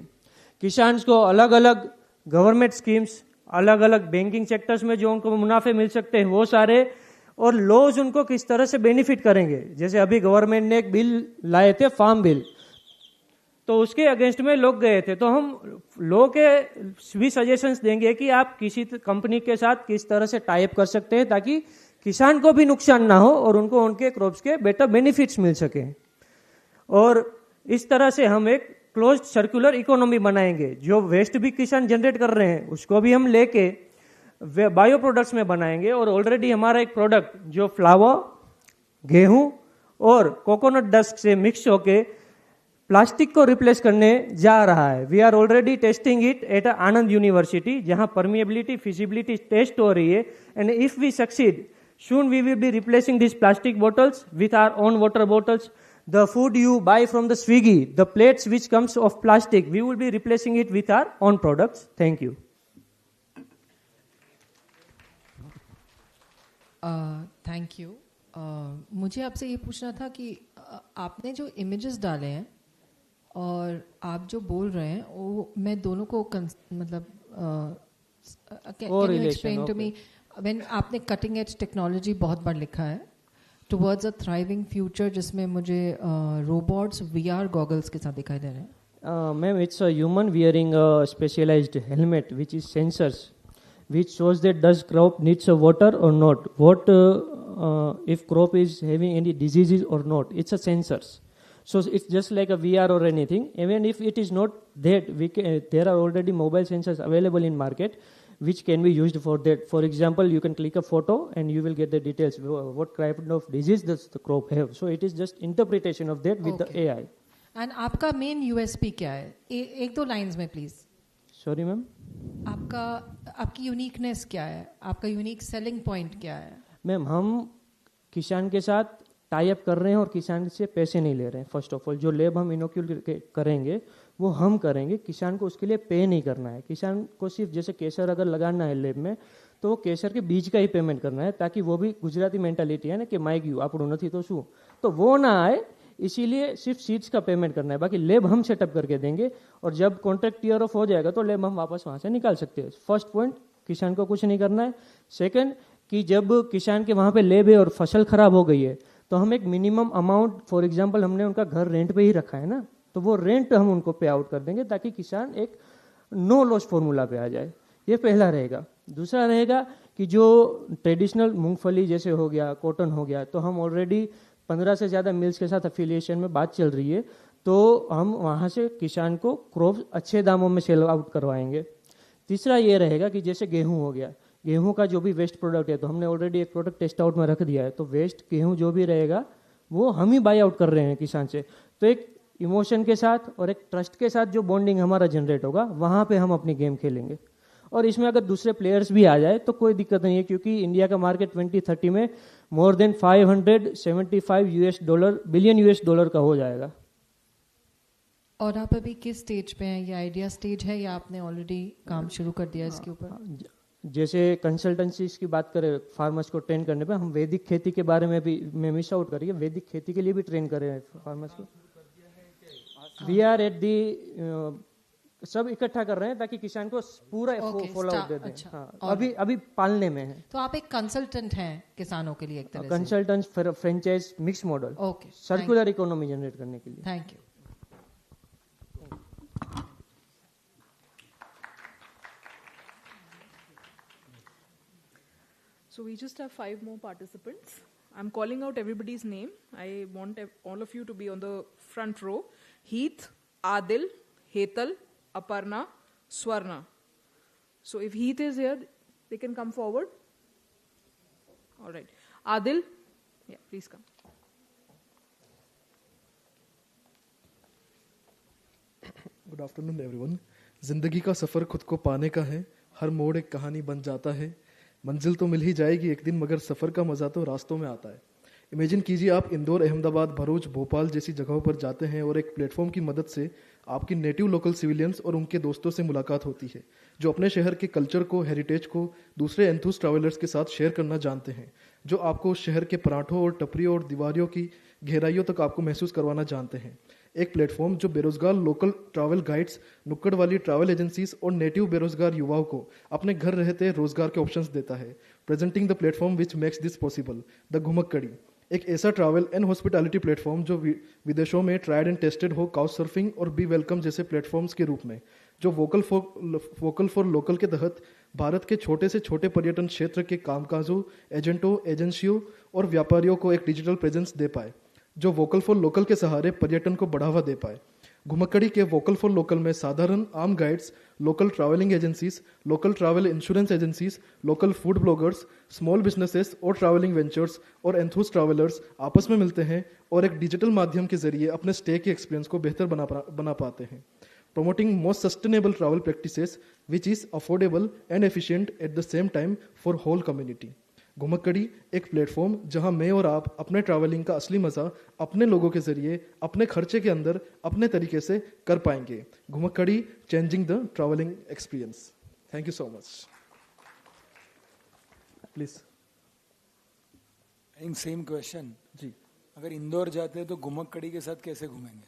Speaker 13: किसान को अलग अलग गवर्नमेंट स्कीम्स, अलग अलग बैंकिंग सेक्टर्स में जो उनको मुनाफे मिल सकते हैं वो सारे, और लॉज उनको किस तरह से बेनिफिट करेंगे। जैसे अभी गवर्नमेंट ने एक बिल लाए थे, फार्म बिल, तो उसके अगेंस्ट में लोग गए थे, तो हम लोग के भी सजेशंस देंगे कि आप किसी कंपनी के साथ किस तरह से टाई अप कर सकते हैं ताकि किसान को भी नुकसान ना हो और उनको उनके क्रॉप्स के बेटर बेनिफिट्स मिल सके। और इस तरह से हम एक क्लोज्ड सर्कुलर इकोनॉमी बनाएंगे। जो वेस्ट भी किसान जनरेट कर रहे हैं उसको भी हम लेके बायो प्रोडक्ट्स में बनाएंगे। और ऑलरेडी हमारा एक प्रोडक्ट जो फ्लावर, गेहूं और कोकोनट डस्ट से मिक्स होके प्लास्टिक को रिप्लेस करने जा रहा है। We are already testing it at Anand university, जहां परमिएबिलिटी फिजिबिलिटी टेस्ट हो रही है। And if we succeed, soon we will be replacing these plastic bottles with our own water bottles. The food you buy from the Swiggy, the plates which comes of plastic, we will be replacing it with our own products. Thank you.
Speaker 11: Thank you. मुझे आपसे ये पूछना था कि आपने जो images डाले हैं और आप जो बोल रहे हैं वो मैं दोनों को मतलब can you explain to me when आपने कटिंग एज टेक्नोलॉजी बहुत बार लिखा है टुवर्ड्स अ थ्राइविंग फ्यूचर जिसमें मुझे रोबोट्स VR गॉगल्स के साथ दिखाई दे रहे हैं।
Speaker 13: Ma'am, it's a human wearing a specialized helmet which is sensors which shows that does crop needs a water or not, what if crop is having any diseases or not. It's a sensors. So it's just like a VR or anything. Even if it is not that, there are already mobile sensors available in market which can be used for that. For example, you can click a photo and you will get the details what kind of disease does the crop have. So it is just interpretation of that with the AI.
Speaker 11: And आपका main USP क्या है? एक दो lines में please.
Speaker 13: Sorry ma'am.
Speaker 11: आपकी uniqueness क्या है? आपका यूनिक सेलिंग पॉइंट क्या है?
Speaker 13: मैम, हम किसान के साथ टाई अप कर रहे हैं और किसान से पैसे नहीं ले रहे हैं. फर्स्ट ऑफ ऑल जो लेब हम इनोक्यूल करेंगे वो हम करेंगे, किसान को उसके लिए पे नहीं करना है. किसान को सिर्फ जैसे केसर अगर लगाना है लेब में तो वो केसर के बीज का ही पेमेंट करना है, ताकि वो भी गुजराती मेंटालिटी है ना कि माई गયું આપણું નથી तो શું, तो वो ना आए. इसीलिए सिर्फ सीड्स का पेमेंट करना है, बाकी लेब हम सेटअप करके देंगे और जब कॉन्ट्रैक्ट क्लियर ऑफ हो जाएगा तो लेब हम वापस वहां से निकाल सकते हैं. फर्स्ट पॉइंट, किसान को कुछ नहीं करना है. सेकंड, कि जब किसान के वहां पे लेब है और फसल खराब हो गई है तो हम एक मिनिमम अमाउंट, फॉर एग्जांपल हमने उनका घर रेंट पे ही रखा है ना, तो वो रेंट हम उनको पे आउट कर देंगे ताकि किसान एक नो लॉस फॉर्मूला पे आ जाए. ये पहला रहेगा. दूसरा रहेगा कि जो ट्रेडिशनल मूंगफली जैसे हो गया, कॉटन हो गया, तो हम ऑलरेडी 15 से ज़्यादा मिल्स के साथ एफिलिएशन में बात चल रही है, तो हम वहाँ से किसान को क्रॉप अच्छे दामों में सेल आउट करवाएंगे. तीसरा ये रहेगा कि जैसे गेहूं हो गया, गेहूं का जो भी वेस्ट प्रोडक्ट है तो हमने ऑलरेडी एक प्रोडक्ट टेस्ट आउट में रख दिया है, तो वेस्ट गेहूं जो भी रहेगा वो हम ही बाई आउट कर रहे हैं किसान से. तो एक इमोशन के साथ और एक ट्रस्ट के साथ जो बॉन्डिंग हमारा जनरेट होगा वहाँ पे हम अपनी गेम खेलेंगे. और इसमें अगर दूसरे प्लेयर्स भी आ जाए तो कोई दिक्कत नहीं है, क्योंकि इंडिया का मार्केट 2030 में मोर देन $575 बिलियन US का हो जाएगा.
Speaker 11: और आप अभी किस स्टेज पे हैं? ये आइडिया स्टेज है या आपने ऑलरेडी काम शुरू कर दिया इसके ऊपर?
Speaker 13: जैसे कंसल्टेंसीज की बात करें फार्मर्स को ट्रेन करने पे, हम वैदिक खेती के बारे में भी मैं मिस आउट करिए, वैदिक खेती के लिए भी ट्रेन कर रहे हैं फार्मर्स को. वी आर एट दी सब इकट्ठा कर रहे हैं ताकि किसान को पूरा फॉलो आउट दे दें. अच्छा, हाँ, अभी पालने में है.
Speaker 11: तो आप एक कंसल्टेंट हैं किसानों के लिए एक तरह से?
Speaker 13: Consultant, franchise, mix model, circular economy generate करने के लिए.
Speaker 11: Thank you.
Speaker 14: So we just have 5 more participants. I'm calling out everybody's name. I want all of you to be on the front row. Heath, Adil, Hetal, Aparna, Swarna. So if Heath is here, they can come forward. All right. Adil, yeah, please come.
Speaker 6: Good afternoon, everyone. जिंदगी का सफ़र खुद को पाने का है, हर मोड़ एक कहानी बन जाता है। मंजिल तो मिल ही जाएगी एक दिन, मगर सफ़र का मज़ा तो रास्तों में आता है। इमेजिन कीजिए आप इंदौर, अहमदाबाद, भरूच, भोपाल जैसी जगहों पर जाते हैं और एक प्लेटफॉर्म की मदद से आपकी नेटिव लोकल सिविलियंस और उनके दोस्तों से मुलाकात होती है, जो अपने शहर के कल्चर को, हेरिटेज को दूसरे एंथुस ट्रैवलर्स के साथ शेयर करना जानते हैं, जो आपको उस शहर के पराठों और टपरियों और दीवारों की गहराइयों तक आपको महसूस करवाना जानते हैं। एक प्लेटफॉर्म जो बेरोजगार लोकल ट्रैवल गाइड्स, नुक्कड़ वाली ट्रैवल एजेंसीज और नेटिव बेरोजगार युवाओं को अपने घर रहते रोजगार के ऑप्शंस देता है। Presenting the platform which makes this possible, the Ghumakkadi, एक ऐसा ट्रैवल एंड हॉस्पिटैलिटी प्लेटफॉर्म जो विदेशों में ट्राइड एंड टेस्टेड हो काउच सर्फिंग और बी वेलकम जैसे प्लेटफॉर्म्स के रूप में, जो वोकल फॉर लोकल के तहत भारत के छोटे से छोटे पर्यटन क्षेत्र के कामकाजों, एजेंटों, एजेंसियों और व्यापारियों को एक डिजिटल प्रेजेंस दे पाए, जो वोकल फॉर लोकल के सहारे पर्यटन को बढ़ावा दे पाए। घुमक्कड़ी के वोकल फॉर लोकल में साधारण आम guides, local travelling agencies, local travel insurance agencies, local food bloggers, small businesses और ट्रैवलिंग वेंचर्स और एंथुस ट्रैवलर्स आपस में मिलते हैं और एक डिजिटल माध्यम के जरिए अपने स्टे के एक्सपीरियंस को बेहतर बना पाते हैं। Promoting most sustainable travel practices which is affordable and efficient at the same time for whole community. Ghumakkadi एक प्लेटफॉर्म जहां मैं और आप अपने ट्रैवलिंग का असली मजा अपने लोगों के जरिए, अपने खर्चे के अंदर, अपने तरीके से कर पाएंगे। Ghumakkadi changing the travelling experience. Thank you so much. Please.
Speaker 21: Same question
Speaker 6: ji,
Speaker 21: अगर इंदौर जाते हैं तो घुमक्कड़ी के साथ कैसे घूमेंगे?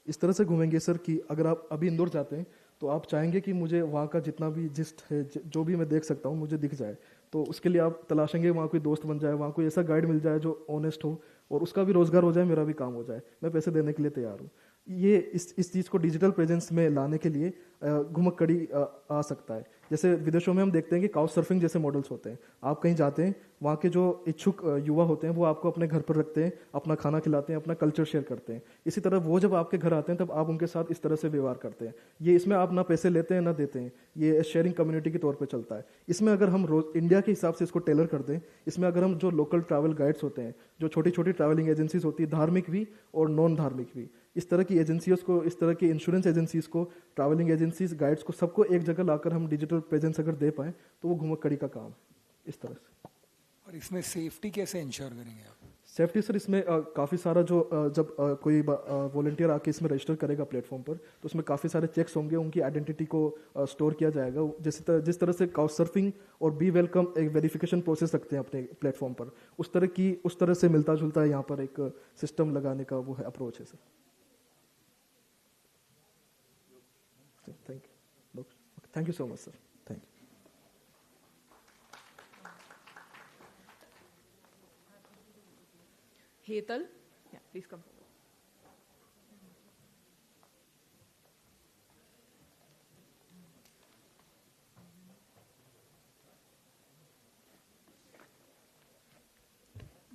Speaker 6: इस तरह से घूमेंगे सर कि अगर आप अभी इंदौर जाते हैं तो आप चाहेंगे कि मुझे वहाँ का जितना भी जिस्ट है, जो भी मैं देख सकता हूँ, मुझे दिख जाए। तो उसके लिए आप तलाशेंगे वहाँ कोई दोस्त बन जाए, वहाँ कोई ऐसा गाइड मिल जाए जो ऑनेस्ट हो और उसका भी रोजगार हो जाए, मेरा भी काम हो जाए। मैं पैसे देने के लिए तैयार हूँ। ये इस चीज़ को डिजिटल प्रेजेंस में लाने के लिए घुमक्कड़ी आ सकता है। जैसे विदेशों में हम देखते हैं कि काउच सर्फिंग जैसे मॉडल्स होते हैं। आप कहीं जाते हैं, वहाँ के जो इच्छुक युवा होते हैं वो आपको अपने घर पर रखते हैं, अपना खाना खिलाते हैं, अपना कल्चर शेयर करते हैं। इसी तरह वो जब आपके घर आते हैं तब आप उनके साथ इस तरह से व्यवहार करते हैं। ये इसमें आप ना पैसे लेते हैं ना देते हैं, ये शेयरिंग कम्युनिटी के तौर पर चलता है। इसमें अगर हम इंडिया के हिसाब से इसको टेलर कर दें, इसमें अगर हम जो लोकल ट्रैवल गाइड्स होते हैं, जो छोटी छोटी ट्रैवलिंग एजेंसीज होती है, धार्मिक भी और नॉन धार्मिक भी, इस तरह की एजेंसीज को, इस तरह की इंश्योरेंस एजेंसीज को, ट्रैवलिंग एजेंसीज, गाइड्स को, सबको एक जगह लाकर हम डिजिटल प्रेजेंस अगर दे पाएं तो वो घुमक्कड़ी का काम है। इस तरह से।
Speaker 21: और इसमें सेफ्टी कैसे इंश्योर करेंगे आप?
Speaker 6: सेफ्टी सर, इसमें काफ़ी सारा जो जब कोई वॉलंटियर आके इसमें रजिस्टर करेगा प्लेटफॉर्म पर, तो उसमें काफ़ी सारे चेक्स होंगे, उनकी आइडेंटिटी को स्टोर किया जाएगा। जिस तरह से काउच सर्फिंग और बी वेलकम एक वेरिफिकेशन प्रोसेस रखते हैं अपने प्लेटफॉर्म पर, उस तरह से मिलता जुलता यहाँ पर एक सिस्टम लगाने का वो है अप्रोच है sir. Thank you so much sir. Thank you.
Speaker 14: Hetal, yeah, please come.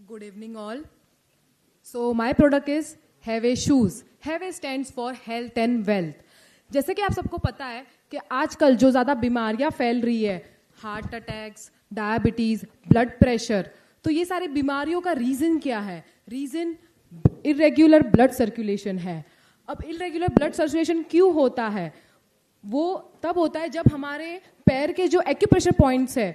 Speaker 16: Good evening all. So my product is Have shoes. Have stands for health and wealth. जैसे कि आप सबको पता है कि आजकल जो ज़्यादा बीमारियां फैल रही है, heart attacks, diabetes, blood pressure, तो ये सारी बीमारियों का रीजन क्या है? रीजन इरेगुलर ब्लड सर्कुलेशन है। अब इरेगुलर ब्लड सर्कुलेशन क्यों होता है? वो तब होता है जब हमारे पैर के जो एक्यूप्रेशर पॉइंट्स है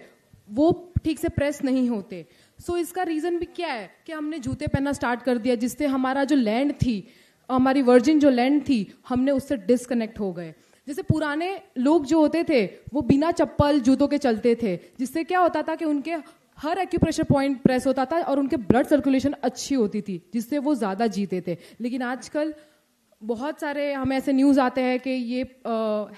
Speaker 16: वो ठीक से प्रेस नहीं होते। सो इसका रीजन भी क्या है कि हमने जूते पहनना स्टार्ट कर दिया, जिससे हमारा जो लैंड थी, हमारी वर्जिन जो लैंड थी, हमने उससे डिस्कनेक्ट हो गए। जैसे पुराने लोग जो होते थे वो बिना चप्पल जूतों के चलते थे, जिससे क्या होता था कि उनके हर एक्यूप्रेशर पॉइंट प्रेस होता था और उनके ब्लड सर्कुलेशन अच्छी होती थी, जिससे वो ज़्यादा जीते थे। लेकिन आजकल बहुत सारे हमें ऐसे न्यूज़ आते हैं कि ये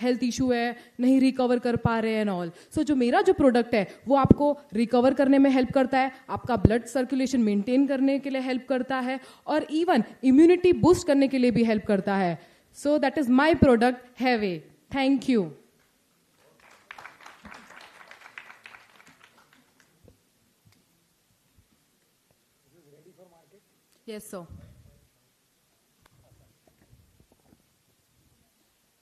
Speaker 16: हेल्थ इशू है, नहीं रिकवर कर पा रहे हैं एंड ऑल। सो जो मेरा जो प्रोडक्ट है वो आपको रिकवर करने में हेल्प करता है, आपका ब्लड सर्कुलेशन मेंटेन करने के लिए हेल्प करता है और इवन इम्यूनिटी बूस्ट करने के लिए भी हेल्प करता है। So that is my product have. Thank you. Yes, sir.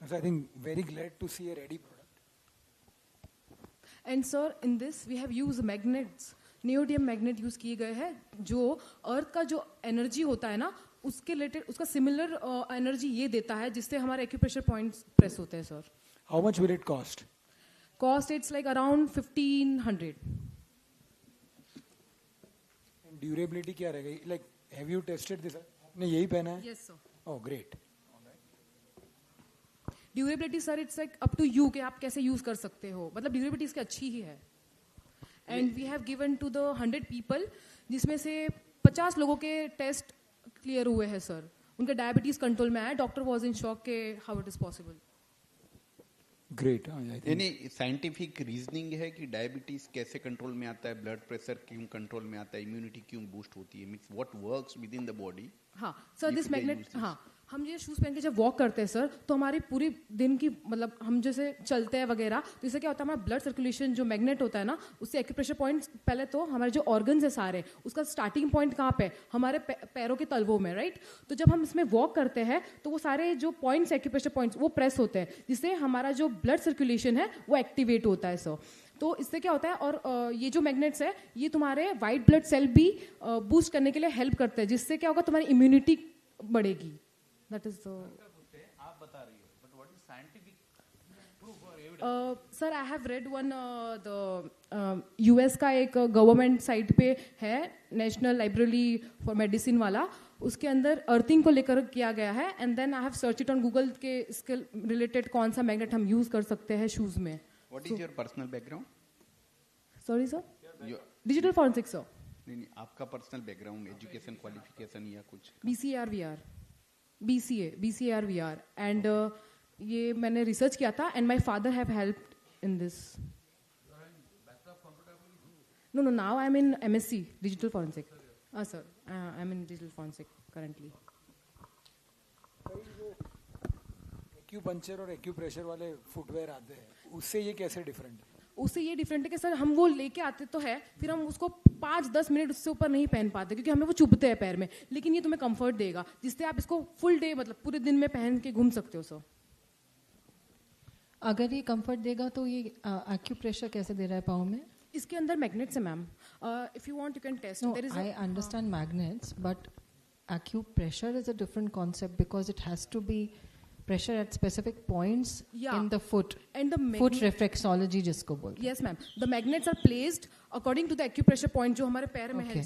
Speaker 21: So I think very glad to see a ready product.
Speaker 16: And sir, in this we have used magnets. Neodymium magnet use किए गए हैं, जो अर्थ का जो energy होता है ना, उसके रिलेटेड उसका सिमिलर एनर्जी ये देता है, जिससे हमारे एक्यूप्रेशर पॉइंट्स प्रेस होते हैं sir.
Speaker 21: How much will it cost?
Speaker 16: Cost, it's like around 1,500.
Speaker 21: And durability क्या रहेगा? Like, have you tested this? आपने यही पहना है?
Speaker 16: Yes, sir.
Speaker 21: Oh, great.
Speaker 16: Durability sir it's like up to you कि आप कैसे यूज कर सकते हो, मतलब ड्यूरेबिलिटी इसकी अच्छी ही है. And we have given to the 100 people, जिसमें से 50 लोगों के टेस्ट क्लियर हुए हैं सर. उनका डायबिटीज कंट्रोल में आया. डॉक्टर वाज इन शॉक के how it is possible.
Speaker 21: Great.
Speaker 15: यानी साइंटिफिक रीजनिंग है कि डायबिटीज कैसे कंट्रोल में आता है, ब्लड प्रेशर क्यों कंट्रोल में आता है, इम्यूनिटी क्यों बूस्ट होती है, means what works with in the body.
Speaker 16: हाँ सर, दिस मैग्नेट. हाँ, हम ये शूज पहन के जब वॉक करते हैं सर, तो हमारी पूरी दिन की मतलब हम जैसे चलते हैं वगैरह, तो इससे क्या होता है हमारा ब्लड सर्कुलेशन जो मैग्नेट होता है ना, उससे एक्यूप्रेशर पॉइंट, पहले तो हमारे जो ऑर्गन्स है सारे, उसका स्टार्टिंग पॉइंट कहाँ पे, हमारे पैरों के तलवों में, राइट. तो जब हम इसमें वॉक करते हैं तो वो सारे जो पॉइंट्स, एक्यूप्रेशर पॉइंट्स, वो प्रेस होते हैं, जिससे हमारा जो ब्लड सर्कुलेशन है वो एक्टिवेट होता है सर. तो इससे क्या होता है, और ये जो मैग्नेट्स है ये तुम्हारे वाइट ब्लड सेल भी बूस्ट करने के लिए हेल्प करते हैं, जिससे क्या होगा तुम्हारी इम्यूनिटी बढ़ेगी. That is the.
Speaker 15: आप बता रही हो, but what is scientific proof or evidence?
Speaker 16: Sir, I have read one the US का एक गवर्नमेंट साइट पे है, नेशनल लाइब्रेरी फॉर मेडिसिन वाला, उसके अंदर अर्थिंग को लेकर किया गया है. And then I have search it on Google के इसके रिलेटेड कौन सा मैग्नेट हम यूज कर सकते हैं शूज में.
Speaker 15: What is your personal background?
Speaker 16: Sorry sir. Digital forensic sir.
Speaker 15: नहीं, आपका पर्सनल बैकग्राउंड, एजुकेशन, क्वालिफिकेशन या कुछ?
Speaker 16: BCAR एंड ये मैंने रिसर्च किया था and my father have helped in this. No, now I'm in MSc digital forensic. Sir, I'm in digital forensic currently.
Speaker 21: Acupuncture और acupressure वाले फुटवेयर आते हैं, उससे ये कैसे डिफरेंट है?
Speaker 16: उससे ये डिफरेंट है कि सर हम वो लेके आते तो है, फिर हम उसको 5-10 मिनट उससे ऊपर नहीं पहन पाते क्योंकि हमें वो चुभते हैं पैर में. लेकिन ये तुम्हें कंफर्ट देगा, जिससे आप इसको फुल डे मतलब पूरे दिन में पहन के घूम सकते हो. सर
Speaker 11: अगर ये कंफर्ट देगा तो ये एक्यूप्रेशर कैसे दे रहा है पाँव में?
Speaker 16: इसके अंदर मैग्नेट्स है ma'am. If you want you can test.
Speaker 11: I understand magnets, but acupressure is a different concept because it has to be pressure at specific points in the foot.
Speaker 16: And the
Speaker 11: foot reflexology जिसको बोलते हैं.
Speaker 16: Yes ma'am. The magnets are placed according to the acupressure point जो हमारे पैर में है.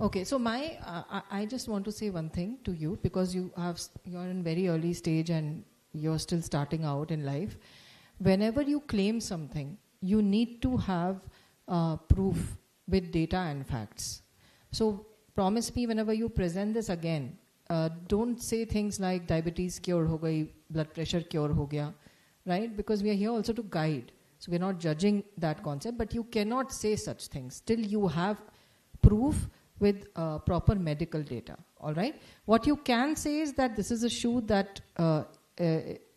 Speaker 11: Okay, so I just want to say one thing to you because you're in very early stage and you're still starting out in life. Whenever you claim something, you need to have proof with data and facts. So promise me whenever you present this again, don't say things like diabetes cured ho gayi, blood pressure cure ho gaya, right? Because we are here also to guide. So we're not judging that concept, but you cannot say such things till you have proof with proper medical data, all right? What you can say is that this is a shoe that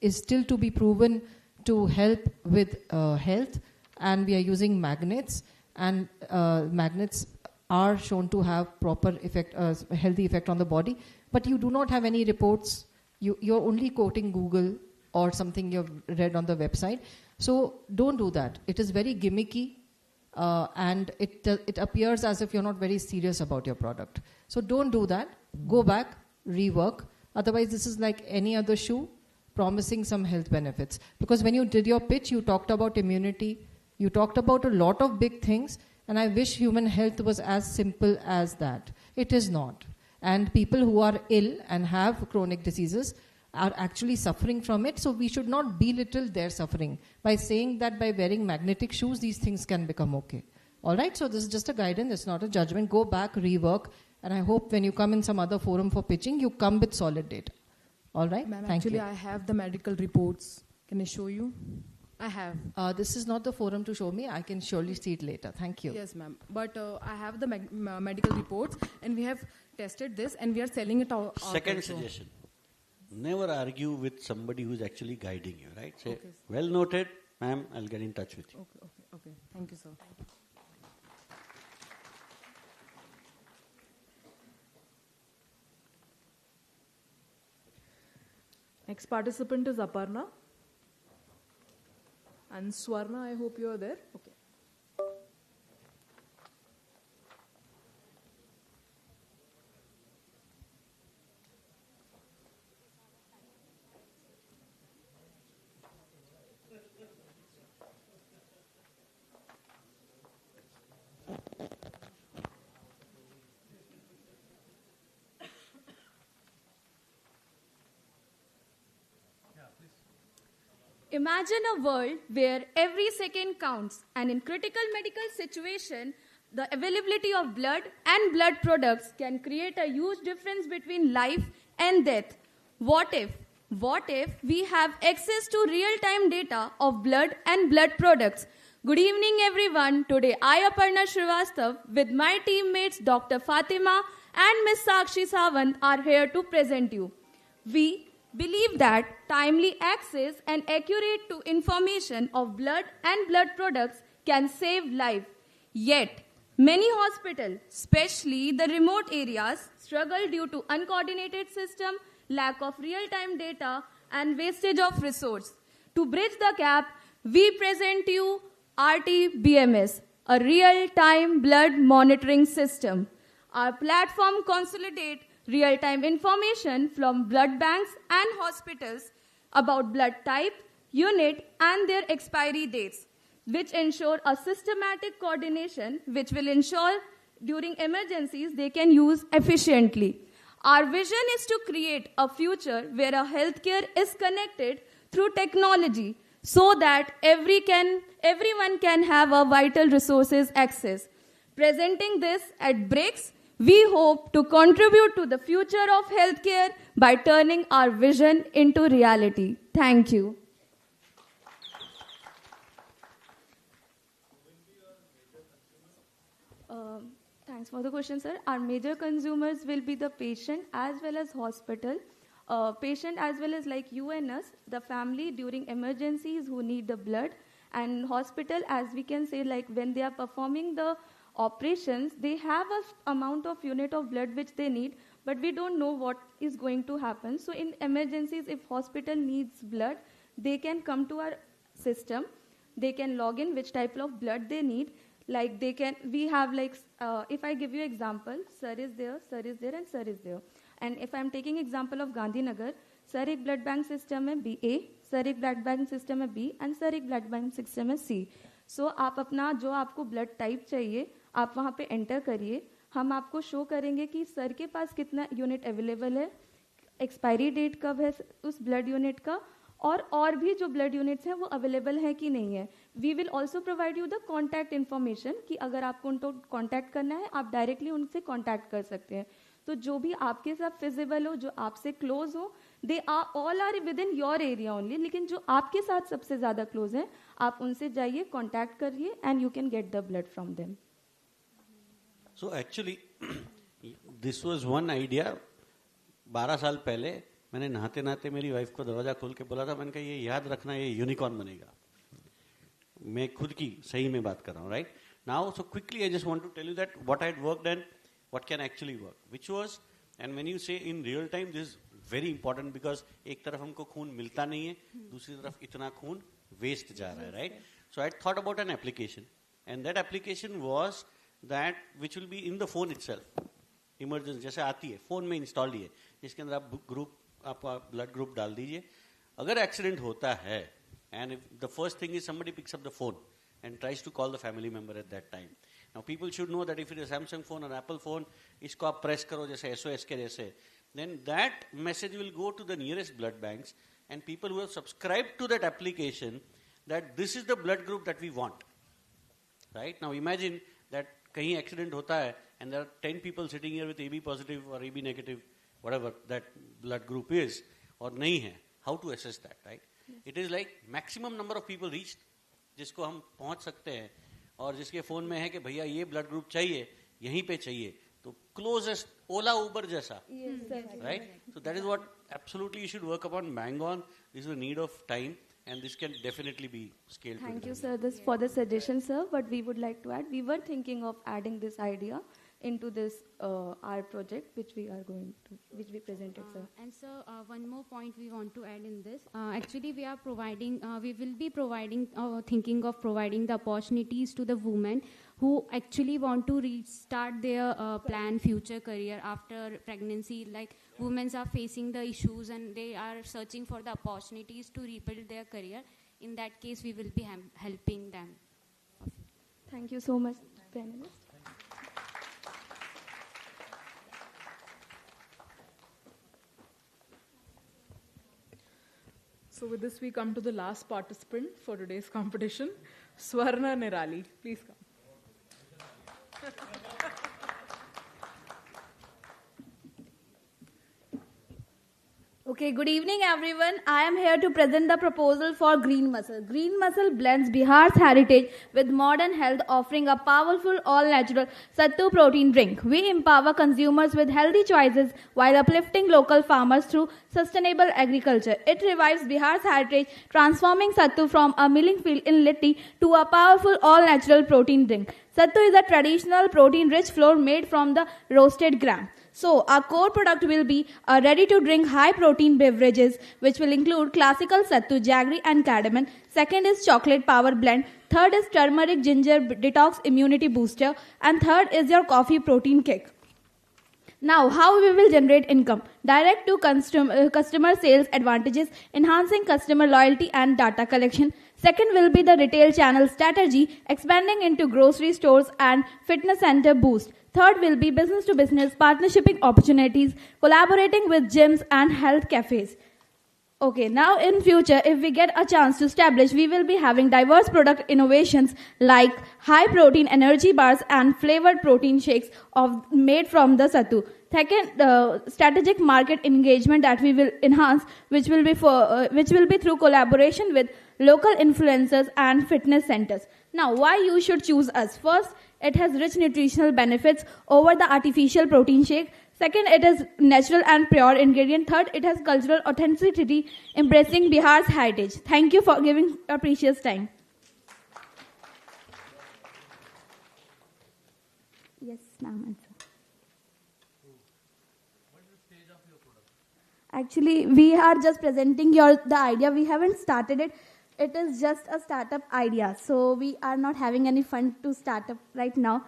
Speaker 11: is still to be proven to help with health, and we are using magnets, and magnets are shown to have proper effect, healthy effect on the body, but you do not have any reports. You're only quoting Google or something you've read on the website. So don't do that. It is very gimmicky, and it appears as if you're not very serious about your product. So don't do that. Go back, rework. Otherwise, this is like any other shoe promising some health benefits. Because when you did your pitch, you talked about immunity. You talked about a lot of big things. And I wish human health was as simple as that. It is not. And people who are ill and have chronic diseases are actually suffering from it. So we should not belittle their suffering by saying that by wearing magnetic shoes, these things can become okay. All right? So this is just a guidance. It's not a judgment. Go back, rework. And I hope when you come in some other forum for pitching, you come with solid data. All right?
Speaker 16: Ma'am,
Speaker 11: Thank
Speaker 16: actually,
Speaker 11: you.
Speaker 16: I have the medical reports. Can I show you? I have.
Speaker 11: This is not the forum to show me. I can surely see it later. Thank you.
Speaker 16: Yes, ma'am. But I have the medical reports, and we have tested this, and we are selling it out.
Speaker 4: Second suggestion. Never argue with somebody who is actually guiding you, right? Say,
Speaker 16: Okay.
Speaker 4: well noted, ma'am, I'll get in touch with you.
Speaker 16: Okay. Thank you, sir.
Speaker 14: Next participant is Aparna. And Swarna, I hope you are there. Okay.
Speaker 18: Imagine a world where every second counts, and in critical medical situation, the availability of blood and blood products can create a huge difference between life and death. What if we have access to real-time data of blood and blood products? Good evening, everyone. Today, I, Aparna Srivastav, with my teammates Dr. Fatima and Ms. Sakshi Sawant, are here to present you. We believe that timely access and accurate to information of blood and blood products can save life. Yet, many hospitals, especially the remote areas, struggle due to uncoordinated system, lack of real-time data, and wastage of resource. To bridge the gap, we present you RT-BMS, a real-time blood monitoring system. Our platform consolidates real-time information from blood banks and hospitals about blood type, unit, and their expiry dates, which ensure a systematic coordination which will ensure during emergencies they can use efficiently. Our vision is to create a future where a healthcare is connected through technology so that everyone can have a vital resources access. Presenting this at BRICS, we hope to contribute to the future of healthcare by turning our vision into reality. Thank you. Thanks for the question, sir. Our major consumers will be the patient as well as hospital. Patient as well as like you and us, the family during emergencies who need the blood, and hospital, as we can say, like when they are performing the operations, they have a amount of unit of blood which they need, but we don't know what is going to happen. So in emergencies, if hospital needs blood, they can come to our system. They can log in which type of blood they need. Like we have like, if I give you example, sir is there, and sir is there. And if I'm taking example of Gandhinagar, sir एक blood bank system है BA, sir एक blood bank system है B, and sir एक blood bank system है C. So आप अपना जो आपको blood type चाहिए, आप वहाँ पे enter करिए. हम आपको show करेंगे कि सर के पास कितना unit available है, expiry date कब है उस blood unit का, और भी जो ब्लड यूनिट्स हैं वो अवेलेबल है कि नहीं है. We will also provide you the contact information कि अगर आपको उनको कॉन्टैक्ट करना है आप डायरेक्टली उनसे कॉन्टैक्ट कर सकते हैं. तो जो भी आपके साथ फिजिबल हो, जो आपसे क्लोज हो, they are all are within your area only. लेकिन जो आपके साथ सबसे ज़्यादा क्लोज हैं आप उनसे जाइए, कॉन्टैक्ट करिए, and you can get the blood from them.
Speaker 4: So actually this was one idea. 12 साल पहले मैंने नहाते नहाते मेरी वाइफ को दरवाजा खोल के बोला था, मैंने कहा ये याद रखना, ये यूनिकॉर्न बनेगा. मैं खुद की सही में बात कर रहा हूँ, right now. So quickly I just want to tell you that what I had worked and what can actually work, which was, and when you say in real time, this is very important because एक तरफ हमको खून मिलता नहीं है, दूसरी तरफ इतना खून वेस्ट जा रहा है, right. So I thought about an application, and that application was that which will be in the phone itself. Emergency जैसे आती है फोन में इंस्टॉल्ड ही है, जिसके अंदर आप ब्लड ग्रुप डाल दीजिए. अगर एक्सीडेंट होता है and the first thing is somebody picks up the phone and tries to call the family member at that time. Now people should know that if it is a Samsung phone or Apple phone, इसको आप press करो जैसे SOS के जैसे, then that message will go to the nearest blood banks and people who have subscribed to that application that this is the blood group that we want. Right? Now imagine that कहीं accident होता है and there are 10 people sitting here with AB positive or AB negative, whatever that blood group is, और नहीं है. How to assess that, right? It is like maximum number of people reached जिसको हम पहुंच सकते हैं और जिसके फोन में है कि भैया ये ब्लड ग्रुप चाहिए, यहीं पे चाहिए, तो क्लोजेस्ट ओला उबर जैसा, right. So that is what absolutely you should work upon, bang on. This is a need of time and this can definitely be scaled.
Speaker 18: Thank you, sir, for the suggestion, sir. But we would like to add, we were thinking of adding this idea into this our project, which we presented, sir.
Speaker 20: And sir, one more point we want to add in this. Actually, we will be providing, thinking of providing the opportunities to the women who actually want to restart their planned future career after pregnancy. Like women are facing the issues and they are searching for the opportunities to rebuild their career. In that case, we will be helping them.
Speaker 18: Thank you so much, panelists.
Speaker 14: So with this, we come to the last participant for today's competition, Swarna Nirali. Please come.
Speaker 18: Okay, good evening everyone. I am here to present the proposal for Green Muscle. Green Muscle blends Bihar's heritage with modern health, offering a powerful all-natural sattu protein drink. We empower consumers with healthy choices while uplifting local farmers through sustainable agriculture. It revives Bihar's heritage, transforming sattu from a milling field in Litti to a powerful all-natural protein drink. Sattu is a traditional protein-rich flour made from the roasted gram. So, our core product will be a ready-to-drink high-protein beverages, which will include classical sattu, jaggery, and cardamom. Second is chocolate power blend. Third is turmeric ginger detox immunity booster. And third is your coffee protein kick. Now, how we will generate income? Direct to customer sales advantages, enhancing customer loyalty and data collection. Second will be the retail channel strategy, expanding into grocery stores and fitness center boost. Third will be business-to-business partnershiping opportunities, collaborating with gyms and health cafes. Okay, now in future, if we get a chance to establish, we will be having diverse product innovations like high-protein energy bars and flavored protein shakes made from the sattu. Second, strategic market engagement that we will enhance, which will be through collaboration with local influencers and fitness centers. Now, why you should choose us? First, it has rich nutritional benefits over the artificial protein shake. Second, it is natural and pure ingredient. Third, it has cultural authenticity, embracing Bihar's heritage. Thank you for giving your precious time. Yes, ma'am. Actually, we are just presenting the idea. We haven't started it. It is just a startup idea. So we are not having any fund to start up right now.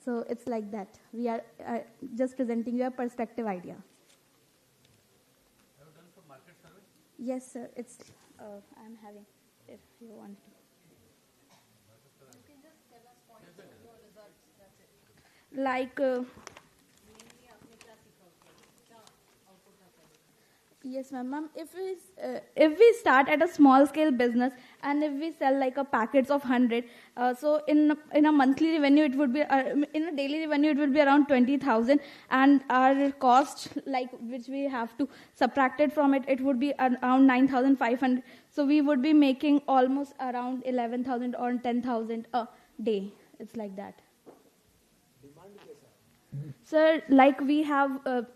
Speaker 18: So it's like that. We are just presenting you a perspective idea.
Speaker 23: Have you done for market survey?
Speaker 18: Yes, sir. It's I'm having, if you want to.
Speaker 11: You can just tell us points of your results. That's it.
Speaker 18: Like. Yes, ma'am. If we start at a small scale business and if we sell like a packets of 100, so in a monthly revenue it would be in a daily revenue it would be around 20,000, and our cost like which we have to subtract it from it would be around 9,500. So we would be making almost around 11,000 or 10,000 a day. It's like that. Sir, like we have.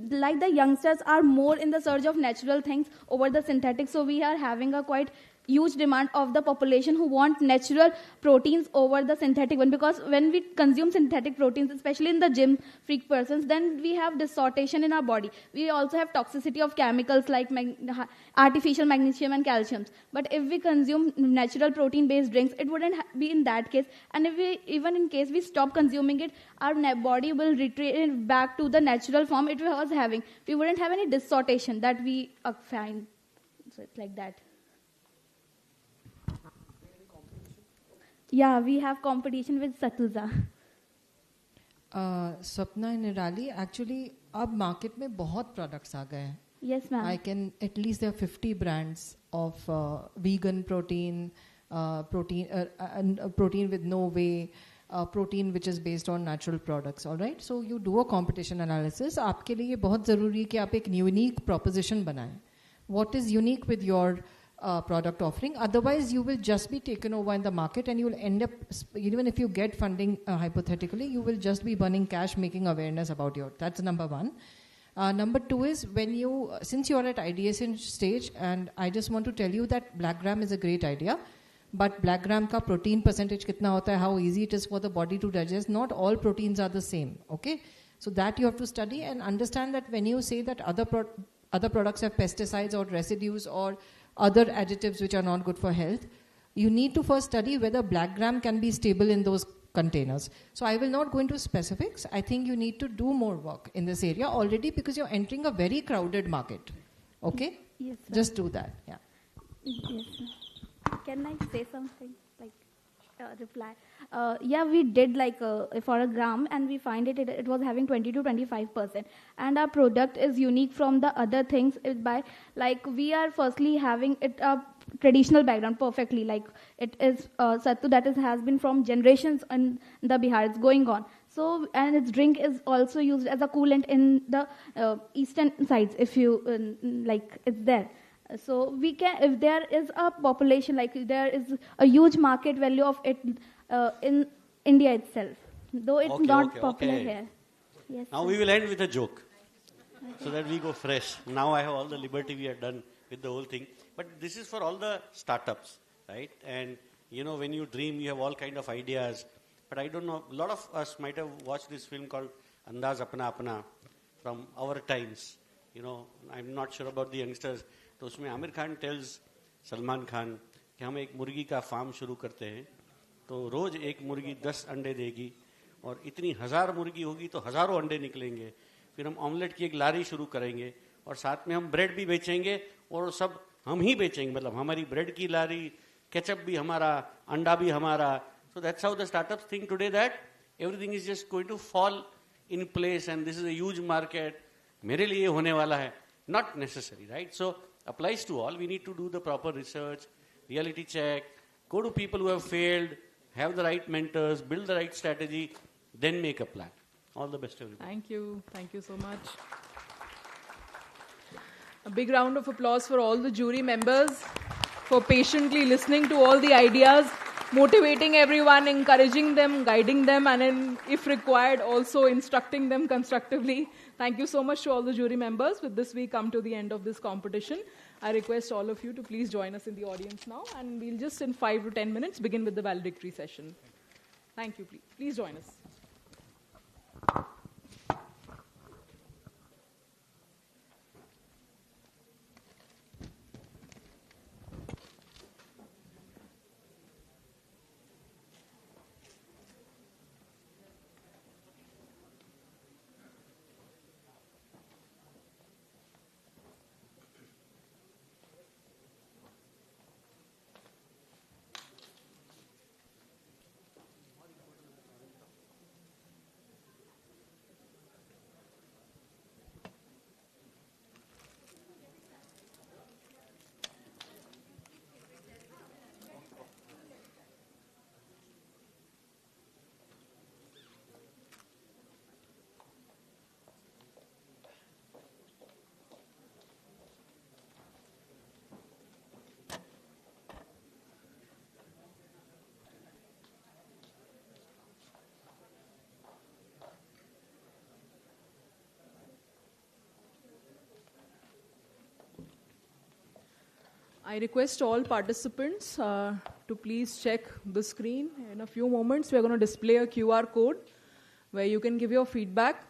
Speaker 18: Like the youngsters are more in the search of natural things over the synthetic, so we are having a quite huge demand of the population who want natural proteins over the synthetic one, because when we consume synthetic proteins, especially in the gym freak persons, then we have distortion in our body. We also have toxicity of chemicals like artificial magnesium and calcium. But if we consume natural protein based drinks, it wouldn't be in that case. And if we, even in case we stop consuming it, our body will retreat back to the natural form it was having. We wouldn't have any distortion that we find. So it's like that. Yeah, we have competition with Satulza.
Speaker 11: Swapna Nirali, actually, अब market में बहुत products आ गए हैं.
Speaker 18: Yes, ma'am.
Speaker 11: I can, at least there are 50 brands of vegan protein, protein with no whey, protein which is based on natural products. All right. So you do a competition analysis. आपके लिए बहुत ज़रूरी है कि आप एक unique proposition बनाएं. What is unique with your product offering? Otherwise, you will just be taken over in the market, and you will end up, even if you get funding hypothetically, you will just be burning cash, making awareness about your. That's number one. Number two is since you are at ideation stage, and I just want to tell you that black gram is a great idea, but black gram ka protein percentage kitna hota hai, how easy it is for the body to digest. Not all proteins are the same. Okay, so that you have to study and understand that when you say that other products have pesticides or residues or other additives which are not good for health, you need to first study whether black gram can be stable in those containers. So I will not go into specifics. I think you need to do more work in this area already, because you're entering a very crowded market. Okay?
Speaker 18: Yes, sir.
Speaker 11: Just do that. Yeah.
Speaker 18: Yes, sir. Can I say something? Like reply? yeah, we did like for a gram, and we find it was having 20 to 25%. And our product is unique from the other things by like we are firstly having it a traditional background perfectly, like it is sattu that is has been from generations in the Bihar, it's going on. So, and its drink is also used as a coolant in the eastern sides, if you like, it's there. So we can, if there is a population, like there is a huge market value of it in India itself, though it's not popular here. Yes.
Speaker 4: Now we will end with a joke, so that we go fresh. Now I have all the liberty we are done with the whole thing. But this is for all the startups, right? And you know, when you dream, you have all kind of ideas. But I don't know, a lot of us might have watched this film called Andaz Apna Apna from our times. You know, I'm not sure about the youngsters. तो उसमें Aamir Khan tells Salman Khan कि हम एक मुर्गी का farm शुरू करते हैं, तो रोज एक मुर्गी 10 अंडे देगी और इतनी 1000 मुर्गी होगी तो हजारों अंडे निकलेंगे. फिर हम ऑमलेट की एक लारी शुरू करेंगे और साथ में हम ब्रेड भी बेचेंगे और सब हम ही बेचेंगे, मतलब हमारी ब्रेड की लारी, केचप भी हमारा, अंडा भी हमारा. So that's how the startups think today, that everything is just going to fall in place and this is a huge market. मेरे लिए होने वाला है. Not necessary, right? So applies to all. We need to do the proper research, reality check, go to people who have failed, have the right mentors, build the right strategy, then make a plan. All the best, everybody.
Speaker 14: Thank you. Thank you so much. A big round of applause for all the jury members for patiently listening to all the ideas, motivating everyone, encouraging them, guiding them, and then, if required, also instructing them constructively. Thank you so much to all the jury members. With this, we come to the end of this competition. I request all of you to please join us in the audience now, and we'll just in 5 to 10 minutes begin with the valedictory session. Thank you. Please join us. I request all participants to please check the screen. In a few moments, we are going to display a QR code where you can give your feedback.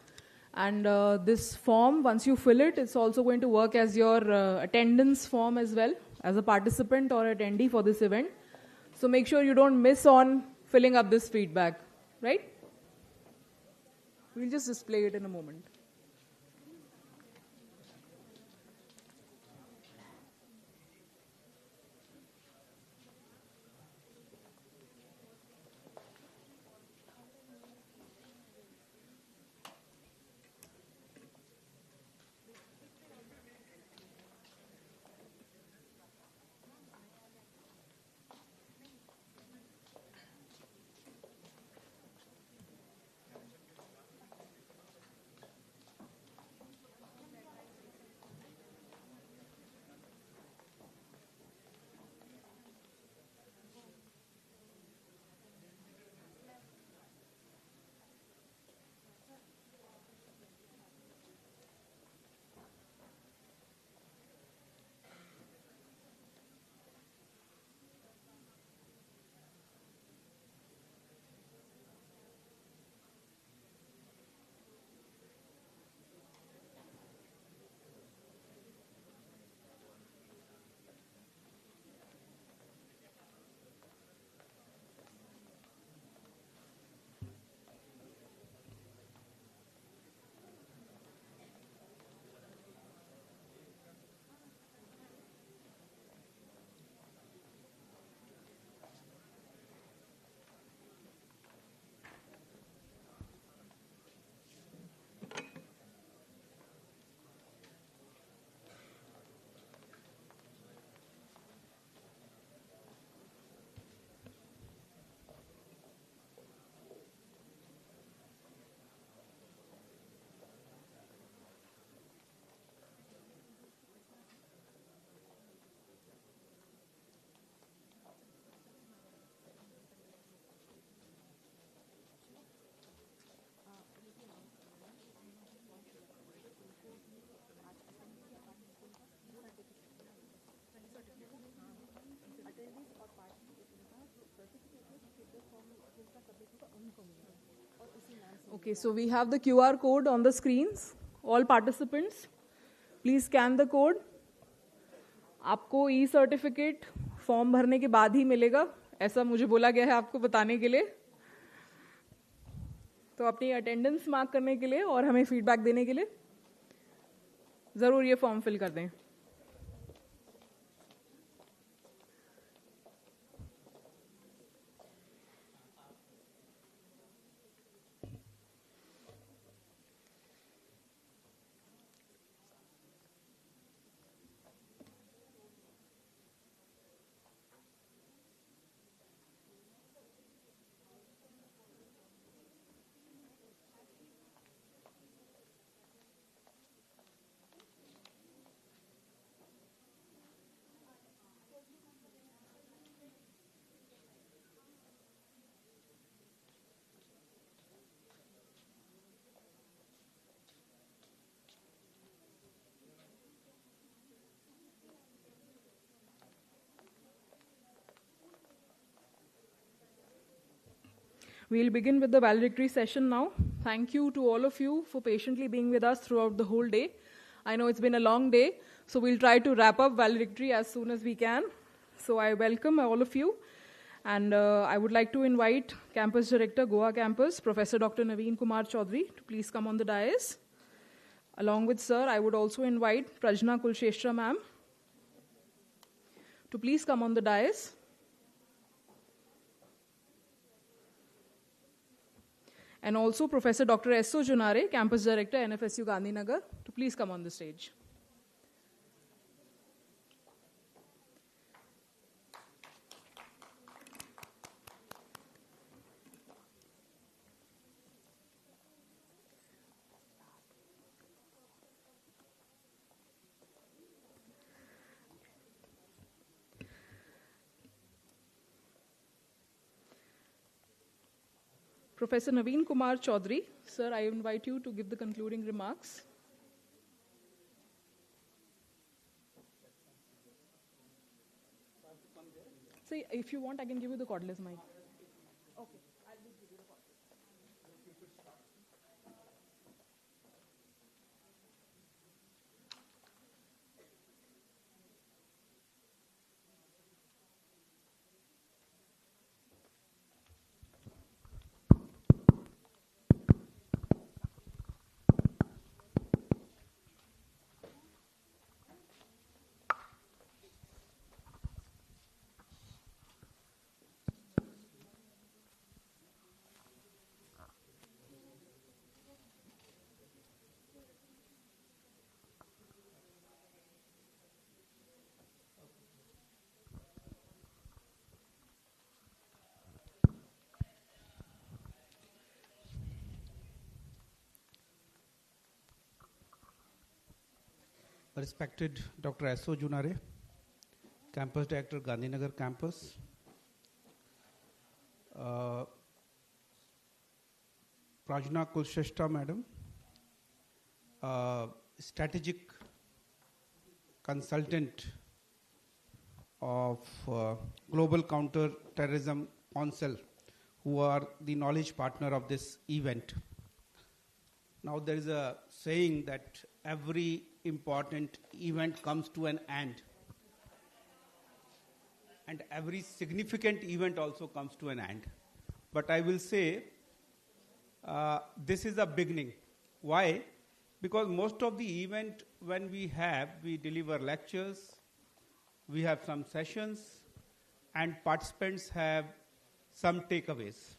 Speaker 14: And this form, once you fill it, it's also going to work as your attendance form as well, as a participant or attendee for this event. So make sure you don't miss on filling up this feedback, right? We'll just display it in a moment. Okay, so we have the QR code on the screens. All participants, please scan the code. आपको e-certificate form भरने के बाद ही मिलेगा, ऐसा मुझे बोला गया है आपको बताने के लिए. तो अपनी अटेंडेंस मार्क करने के लिए और हमें फीडबैक देने के लिए ज़रूर ये फॉर्म फिल कर दें. We'll begin with the valedictory session now. Thank you to all of you for patiently being with us throughout the whole day. I know it's been a long day, so we'll try to wrap up valedictory as soon as we can. So I welcome all of you. And I would like to invite Campus Director, Goa Campus, Professor Dr. Naveen Kumar Chaudhary, to please come on the dais. Along with sir, I would also invite Prajna Kulsheshra ma'am to please come on the dais. And also Professor Dr. S.O. Junare, Campus Director, NFSU Gandhinagar, to please come on the stage. Professor Naveen Kumar Chaudhary, sir, I invite you to give the concluding remarks. See, if you want, I can give you the cordless mic. Okay, I'll just give you the cordless.
Speaker 5: Respected Dr. S.O. Junare, Campus Director, Gandhinagar Campus, Prajna Kulsheshta Madam, Strategic Consultant of Global Counter-Terrorism Council, who are the knowledge partner of this event. Now there is a saying that every important event comes to an end, and every significant event also comes to an end. But I will say this is a beginning. Why? Because most of the event when we deliver lectures, we have some sessions, and participants have some takeaways.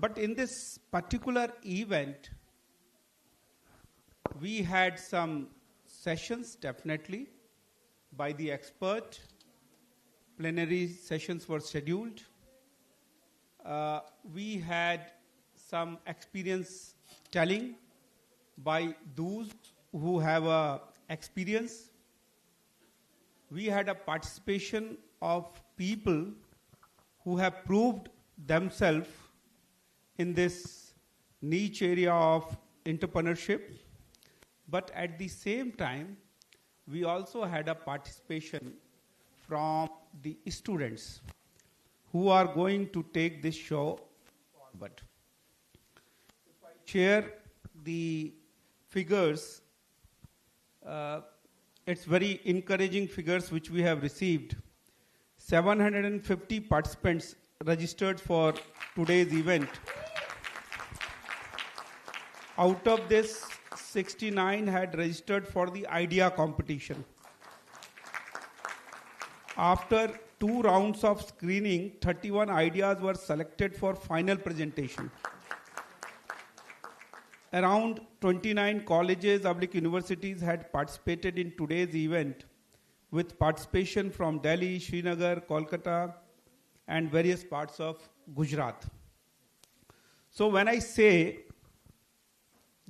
Speaker 5: But in this particular event, we had some sessions, definitely, by the expert. Plenary sessions were scheduled. We had some experience telling by those who have experience. We had a participation of people who have proved themselves in this niche area of entrepreneurship. But at the same time, we also had a participation from the students who are going to take this show forward. If I share the figures, it's very encouraging figures which we have received. 750 participants registered for today's event. Out of this, 69 had registered for the idea competition. After 2 rounds of screening, 31 ideas were selected for final presentation. Around 29 colleges, public universities had participated in today's event, with participation from Delhi, Srinagar, Kolkata, and various parts of Gujarat. So when I say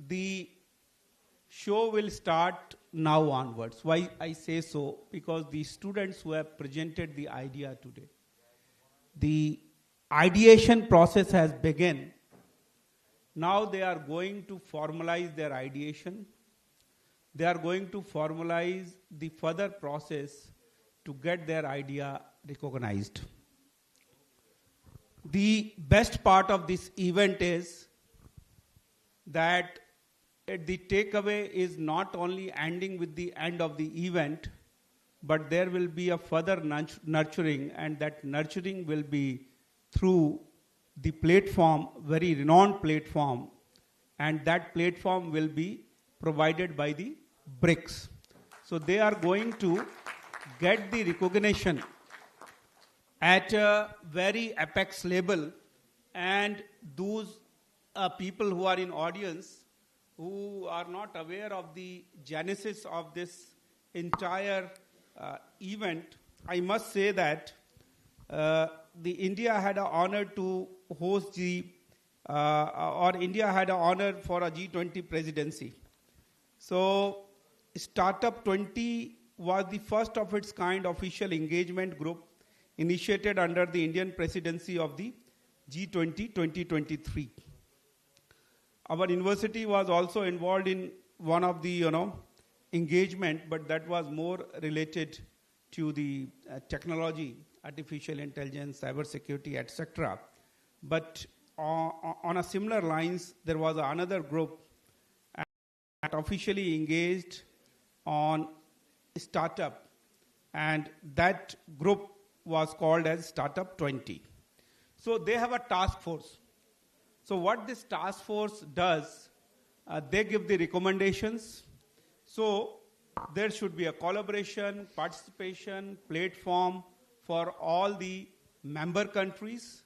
Speaker 5: the show will start now onwards, why I say so? Because the students who have presented the idea today, the ideation process has begun. Now they are going to formalize their ideation. They are going to formalize the further process to get their idea recognized. The best part of this event is that the takeaway is not only ending with the end of the event, but there will be a further nurturing, and that nurturing will be through the platform, very renowned platform, and that platform will be provided by the BRICS. So they are going to get the recognition at a very apex level, and those people who are in audience who are not aware of the genesis of this entire event, I must say that the India had an honor to host India had an honor for a G20 presidency. So Startup 20 was the first of its kind official engagement group initiated under the Indian presidency of the G20 2023. Our university was also involved in one of the engagement, but that was more related to the technology, artificial intelligence, cybersecurity, etc. But on a similar lines, there was another group that officially engaged on startup, and that group was called as Startup 20. So they have a task force. So what this task force does, they give the recommendations. So there should be a collaboration, participation, platform for all the member countries.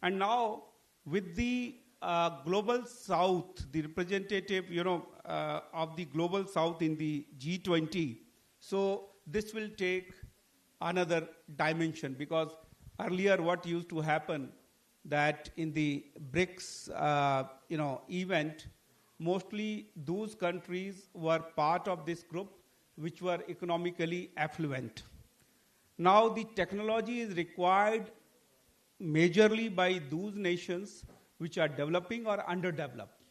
Speaker 5: And now with the Global South, the representative, of the Global South in the G20, so this will take another dimension, because earlier what used to happen that in the BRICS, event, mostly those countries were part of this group which were economically affluent. Now the technology is required majorly by those nations which are developing or underdeveloped.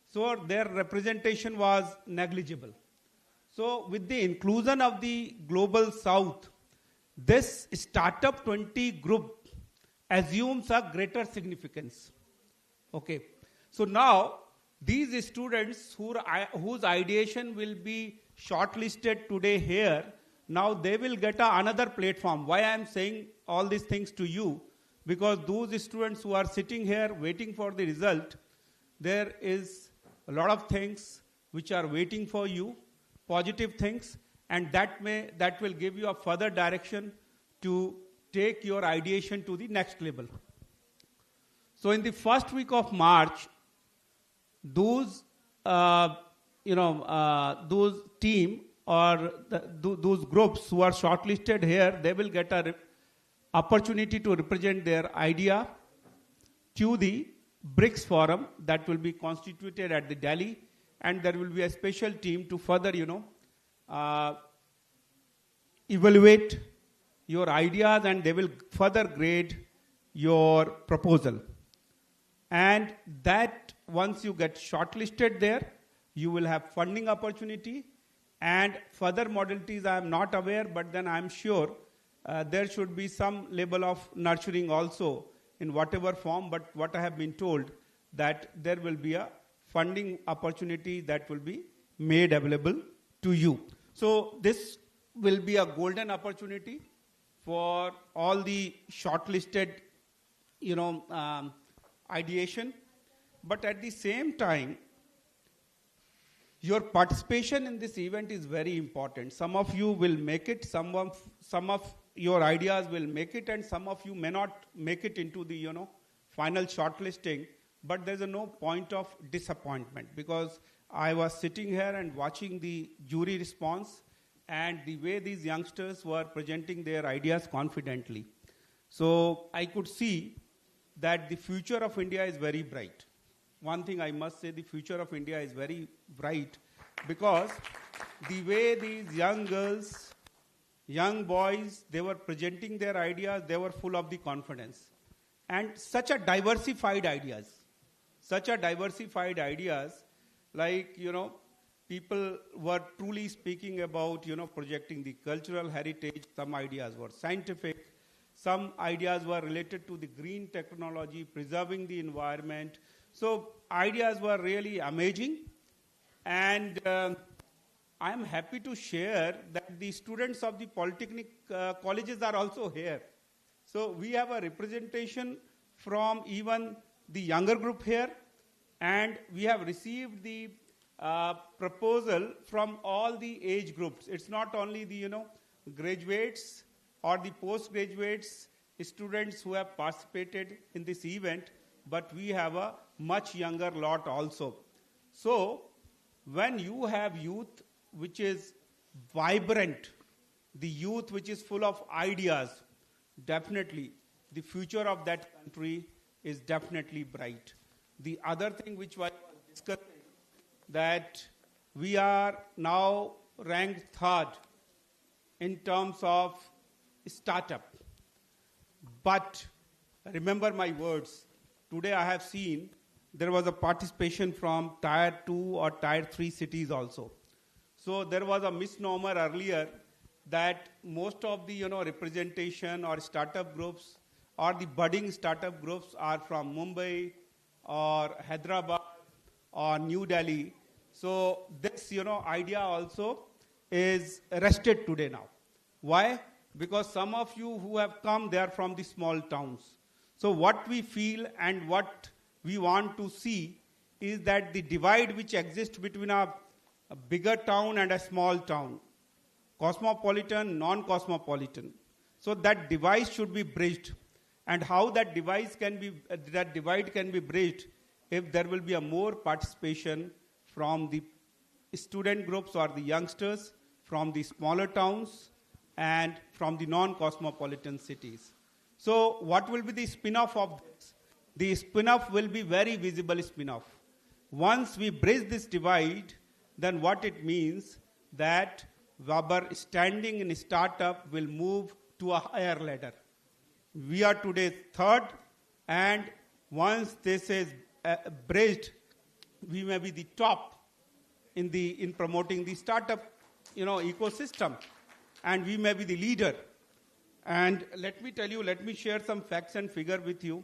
Speaker 5: So their representation was negligible. So with the inclusion of the Global South, this Startup 20 group assumes a greater significance. Okay. So now these students whose ideation will be shortlisted today here, now they will get another platform. Why I am saying all these things to you? Because those students who are sitting here waiting for the result, there is a lot of things which are waiting for you, positive things, and that will give you a further direction to take your ideation to the next level. So in the first week of March, those those team or those groups who are shortlisted here, they will get an opportunity to represent their idea to the BRICS forum that will be constituted at the Delhi, and there will be a special team to further evaluate your ideas, and they will further grade your proposal. And that once you get shortlisted there, you will have funding opportunity, and further modalities I am not aware, but then I am sure there should be some level of nurturing also in whatever form, but what I have been told that there will be a funding opportunity that will be made available to you. So this will be a golden opportunity for all the shortlisted, ideation. But at the same time, your participation in this event is very important. Some of you will make it, some of your ideas will make it, and some of you may not make it into the, final shortlisting. But there's no point of disappointment, because I was sitting here and watching the jury response and the way these youngsters were presenting their ideas confidently. So I could see that the future of India is very bright. One thing I must say, the future of India is very bright, because the way these young girls, young boys, they were presenting their ideas, they were full of the confidence. And such a diversified ideas, like, people were truly speaking about, projecting the cultural heritage. Some ideas were scientific. Some ideas were related to the green technology, preserving the environment. So ideas were really amazing. And I am happy to share that the students of the polytechnic colleges are also here. So we have a representation from even the younger group here, and we have received the proposal from all the age groups. It's not only the, graduates or the postgraduates, students who have participated in this event, but we have a much younger lot also. So when you have youth which is vibrant, the youth which is full of ideas, definitely the future of that country is definitely bright. The other thing which was discussed, that we are now ranked third in terms of startup. But remember my words, today I have seen there was a participation from tier 2 or tier 3 cities also. So there was a misnomer earlier that most of the representation or startup groups or the budding startup groups are from Mumbai or Hyderabad or New Delhi. So this idea also is arrested today now. Why? Because some of you who have come, they are from the small towns. So what we feel and what we want to see is that the divide which exists between a bigger town and a small town, cosmopolitan, non-cosmopolitan. So that divide should be bridged. And how that divide can be bridged if there will be a more participation from the student groups or the youngsters from the smaller towns and from the non-cosmopolitan cities. So what will be the spin-off of this? The spin-off will be very visible spin-off. Once we bridge this divide, then what it means that our standing in startup will move to a higher ladder. We are today third, and once this is bridged, we may be the top in promoting the startup ecosystem, and we may be the leader. And let me share some facts and figure with you.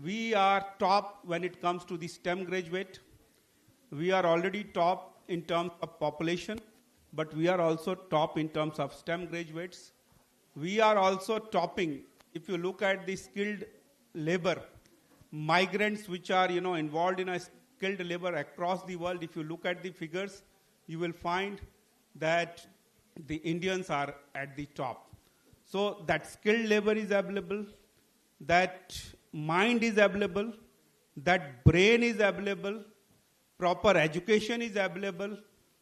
Speaker 5: We are top when it comes to the STEM graduate. We are already top in terms of population, but we are also top in terms of STEM graduates. We are also topping, if you look at the skilled labor, migrants which are involved in a skilled labor across the world. If you look at the figures, you will find that the Indians are at the top. So that skilled labor is available, that mind is available, that brain is available, proper education is available.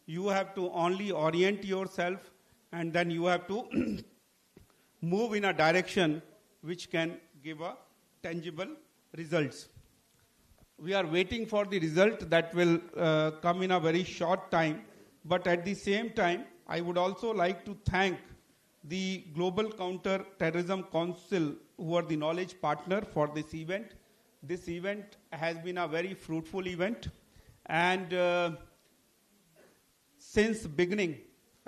Speaker 5: You have to only orient yourself, and then you have to move in a direction which can give a tangible results. We are waiting for the result that will come in a very short time. But at the same time, I would also like to thank the Global Counter-Terrorism Council, who are the knowledge partner for this event. This event has been a very fruitful event. And since beginning,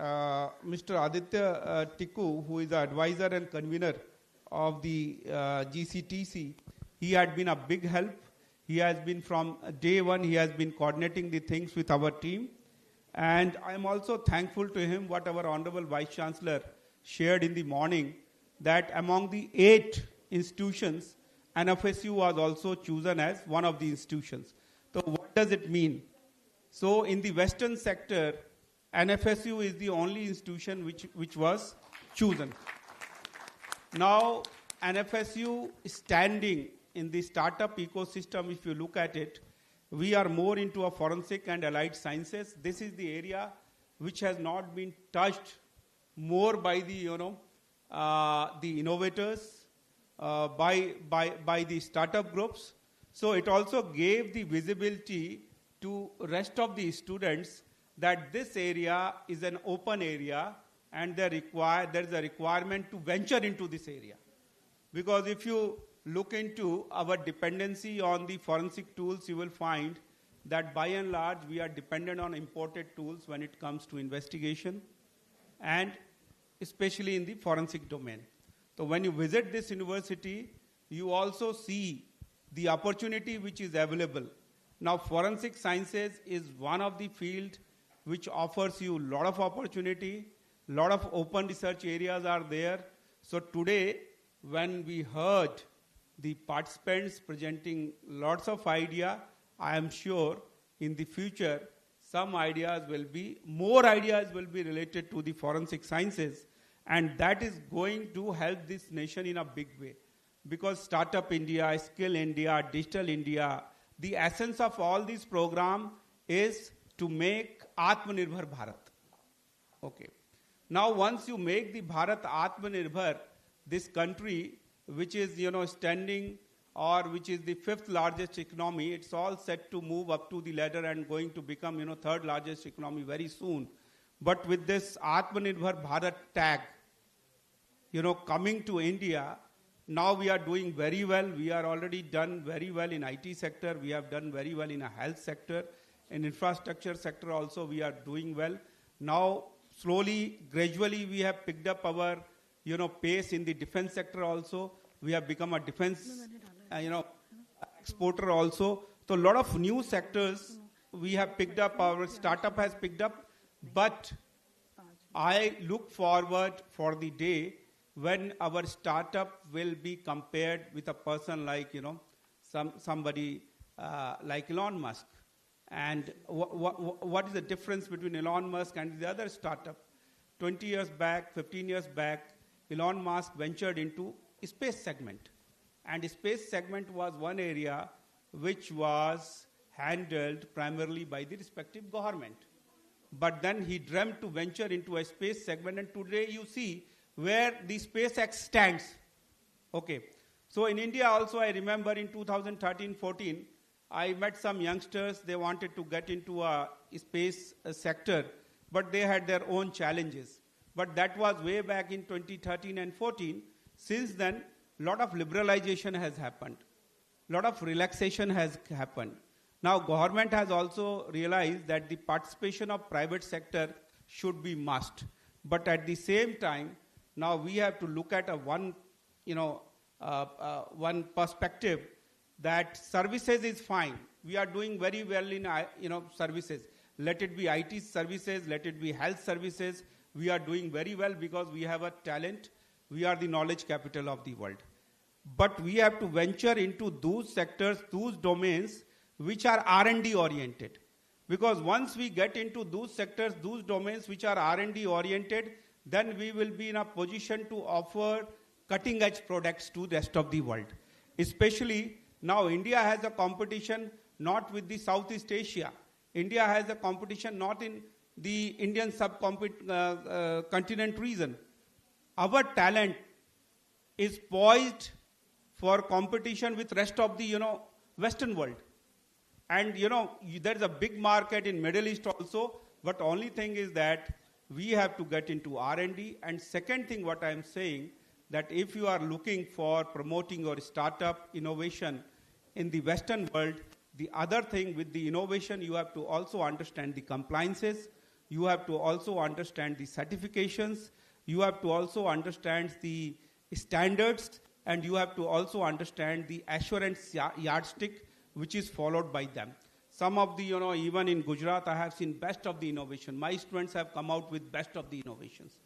Speaker 5: Mr. Aditya Tikku, who is the advisor and convener of the GCTC, he had been a big help. He has been from day one, he has been coordinating the things with our team. And I am also thankful to him what our Honorable Vice Chancellor shared in the morning, that among the 8 institutions, NFSU was also chosen as one of the institutions. So what does it mean? So in the Western sector, NFSU is the only institution which was chosen. Now, NFSU is standing in the startup ecosystem. If you look at it, we are more into a forensic and allied sciences. This is the area which has not been touched more by the, the innovators, by the startup groups. So it also gave the visibility to rest of the students that this area is an open area and there is a requirement to venture into this area. Because if you look into our dependency on the forensic tools, you will find that by and large we are dependent on imported tools when it comes to investigation, and especially in the forensic domain. So when you visit this university, you also see the opportunity which is available. Now, forensic sciences is one of the fields which offers you a lot of opportunity, a lot of open research areas are there. So today, when we heard the participants presenting lots of ideas, I am sure in the future, more ideas will be related to the forensic sciences, and that is going to help this nation in a big way. Because Startup India, Skill India, Digital India, the essence of all these programs is to make Atmanirbhar Bharat. Okay. Now, once you make the Bharat Atmanirbhar, this country, which is, standing, or which is the 5th largest economy, it's all set to move up to the ladder and going to become, 3rd largest economy very soon. But with this Atmanirbhar Bharat tag, coming to India, now we are doing very well. We are already done very well in IT sector. We have done very well in a health sector. In infrastructure sector also we are doing well. Now, slowly, gradually, we have picked up our, pace in the defense sector also. We have become a defense, exporter also. So a lot of new sectors we have picked up, our startup has picked up. But I look forward for the day when our startup will be compared with a person like, somebody like Elon Musk. And what is the difference between Elon Musk and the other startup? 20 years back, 15 years back, Elon Musk ventured into space segment. And space segment was one area which was handled primarily by the respective government. But then he dreamt to venture into a space segment, and today you see where the SpaceX stands. Okay. So in India also, I remember in 2013-14, I met some youngsters. They wanted to get into a space sector, but they had their own challenges. But that was way back in 2013 and 14. Since then, a lot of liberalization has happened. A lot of relaxation has happened. Now, government has also realized that the participation of private sector should be must. But at the same time, now we have to look at one perspective, that services is fine. We are doing very well in services. Let it be IT services, let it be health services. We are doing very well because we have a talent. We are the knowledge capital of the world. But we have to venture into those sectors, those domains which are R&D oriented. Because once we get into those sectors, those domains which are R&D oriented, then we will be in a position to offer cutting edge products to the rest of the world. Especially now India has a competition not with the Southeast Asia. India has a competition not in the Indian subcontinent region. Our talent is poised for competition with rest of the Western world. And there's a big market in Middle East also, but only thing is that we have to get into R&D. And second thing what I'm saying, that if you are looking for promoting your startup innovation in the Western world, the other thing with the innovation, you have to also understand the compliances. you have to also understand the certifications, you have to also understand the standards, and you have to also understand the assurance yardstick which is followed by them. Some of the, even in Gujarat, I have seen best of the innovation. My students have come out with best of the innovations.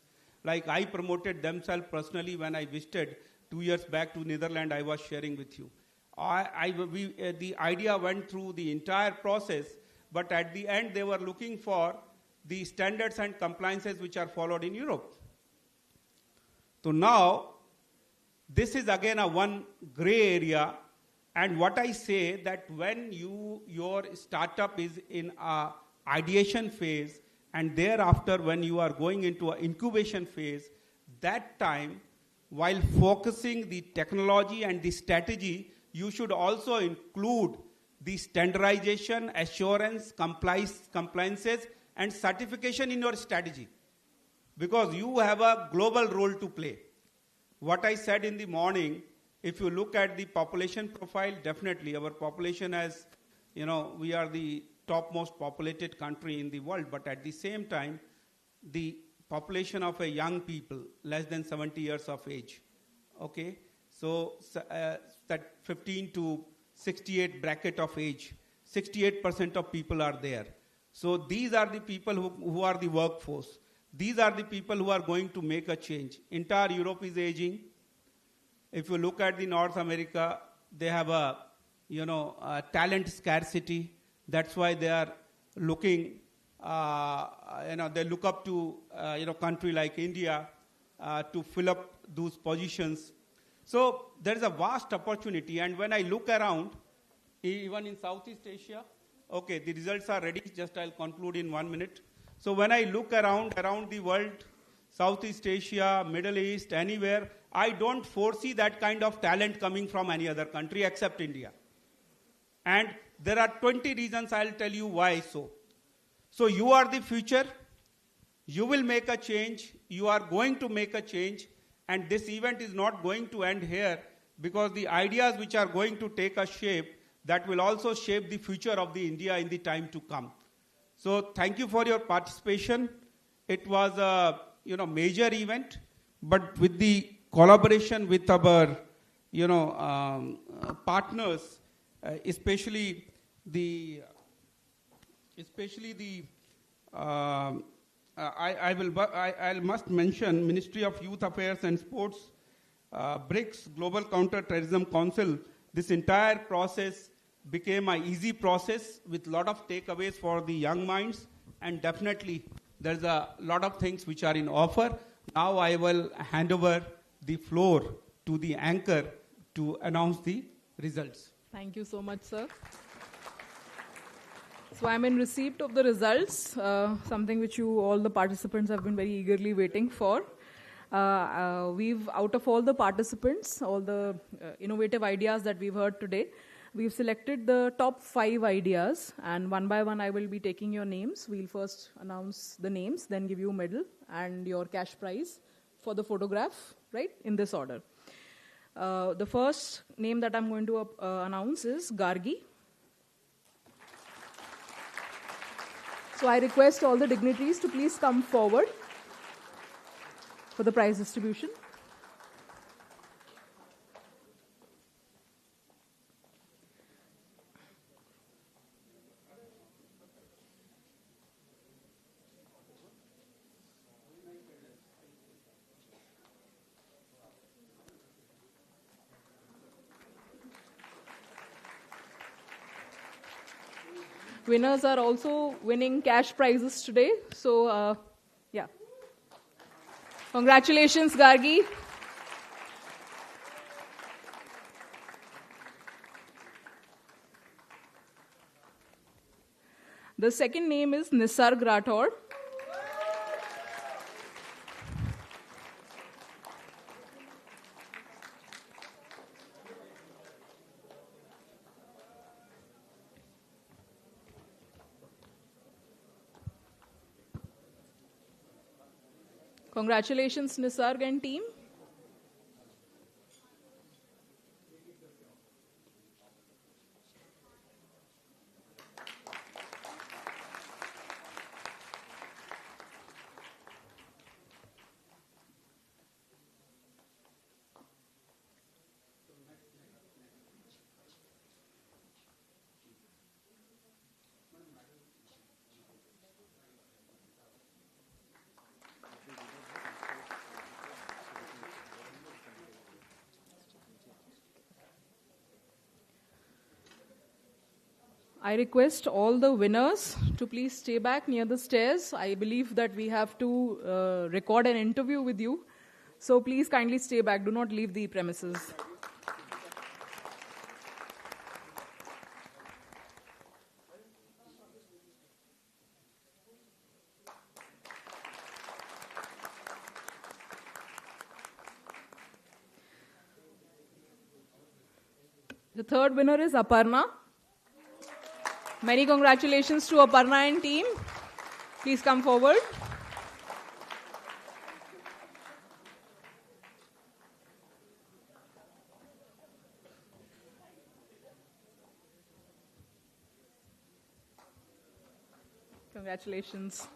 Speaker 5: Like I promoted themselves personally when I visited 2 years back to Netherlands, I was sharing with you. The idea went through the entire process, but at the end they were looking for the standards and compliances which are followed in Europe. So now, this is again a one gray area, and what I say that when your startup is in a ideation phase, and thereafter when you are going into an incubation phase, that time, while focusing the technology and the strategy, you should also include the standardization, assurance, compliances, and certification in your strategy. Because you have a global role to play. What I said in the morning, if you look at the population profile, definitely our population has, we are the topmost populated country in the world, but at the same time, the population of a young people, less than 70 years of age, okay? So that 15 to 68 bracket of age, 68% of people are there. So these are the people who are the workforce. These are the people who are going to make a change. Entire Europe is aging. If you look at the North America, they have a talent scarcity. That's why they are looking, they look up to country like India to fill up those positions. So there is a vast opportunity. And when I look around, even in Southeast Asia, okay, the results are ready. Just I'll conclude in 1 minute. So when I look around the world, Southeast Asia, Middle East, anywhere, I don't foresee that kind of talent coming from any other country except India. And there are 20 reasons I'll tell you why so. So you are the future. You will make a change. You are going to make a change. And this event is not going to end here, because the ideas which are going to take a shape, that will also shape the future of the India in the time to come. So thank you for your participation. It was a major event, but with the collaboration with our partners, especially the I must mention Ministry of Youth Affairs and Sports, BRICS Global Counter-Terrorism Council. This entire process became an easy process with a lot of takeaways for the young minds, and definitely there's a lot of things which are in offer. Now I will hand over the floor to the anchor to announce the results.
Speaker 14: Thank you so much, sir. So I'm in receipt of the results, something which all the participants have been very eagerly waiting for. We've, out of all the participants, all the innovative ideas that we've heard today, we've selected the top 5 ideas, and one by one I will be taking your names. We'll first announce the names, then give you a medal and your cash prize for the photograph, right, in this order. The first name that I'm going to announce is Gargi. So I request all the dignitaries to please come forward for the prize distribution. Winners are also winning cash prizes today. So, yeah. Congratulations, Gargi. The second name is Nisarg Rathod. Congratulations, Nisarg and team. I request all the winners to please stay back near the stairs. I believe that we have to record an interview with you. So please kindly stay back. Do not leave the premises. The third winner is Aparna. Many congratulations to Aparna and team. Please come forward. Congratulations.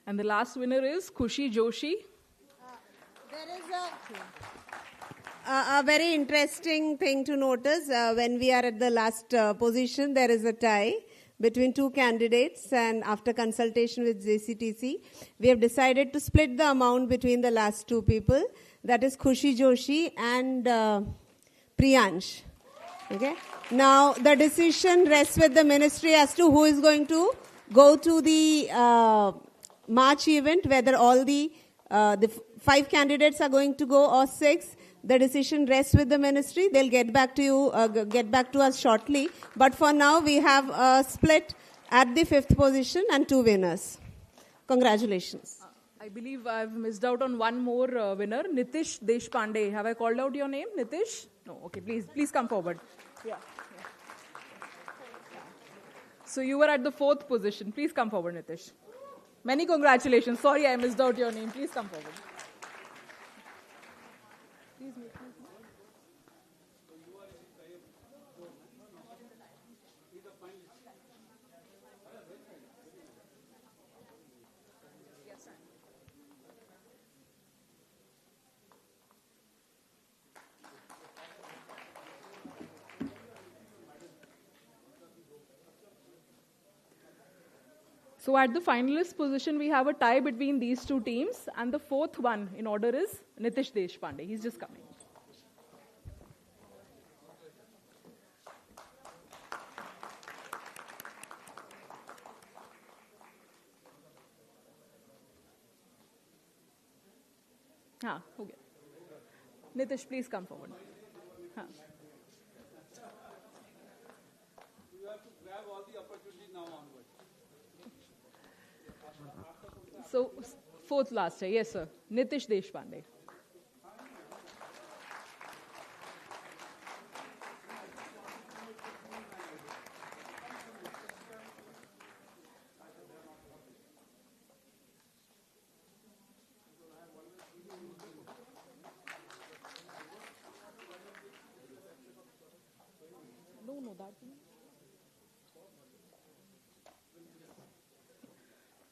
Speaker 14: And the last winner is Khushi Joshi.
Speaker 12: There is a very interesting thing to notice. When we are at the last position, there is a tie between two candidates, and after consultation with JCTC, we have decided to split the amount between the last two people. That is Khushi Joshi and Priyansh. Okay. Now, the decision rests with the ministry as to who is going to go to the March event, whether all the 5 candidates are going to go or 6. The decision rests with the ministry. They'll get back to you, get back to us shortly. But for now, we have a split at the 5th position and 2 winners. Congratulations.
Speaker 14: I believe I've missed out on one more winner, Nitish Deshpande. Have I called out your name, Nitish? No. Okay, please come forward. Yeah. So you were at the 4th position. Please come forward, Nitish. Many congratulations. Sorry, I missed out your name. Please come forward. Please meet me. So at the finalist position, we have a tie between these two teams, and the 4th one in order is Nitish Deshpande. He's just coming. Okay. Nitish, please come forward.
Speaker 5: You have to grab all the opportunities now onwards.
Speaker 14: So, 4th last, yes, sir. Nitish Deshpande. No, that.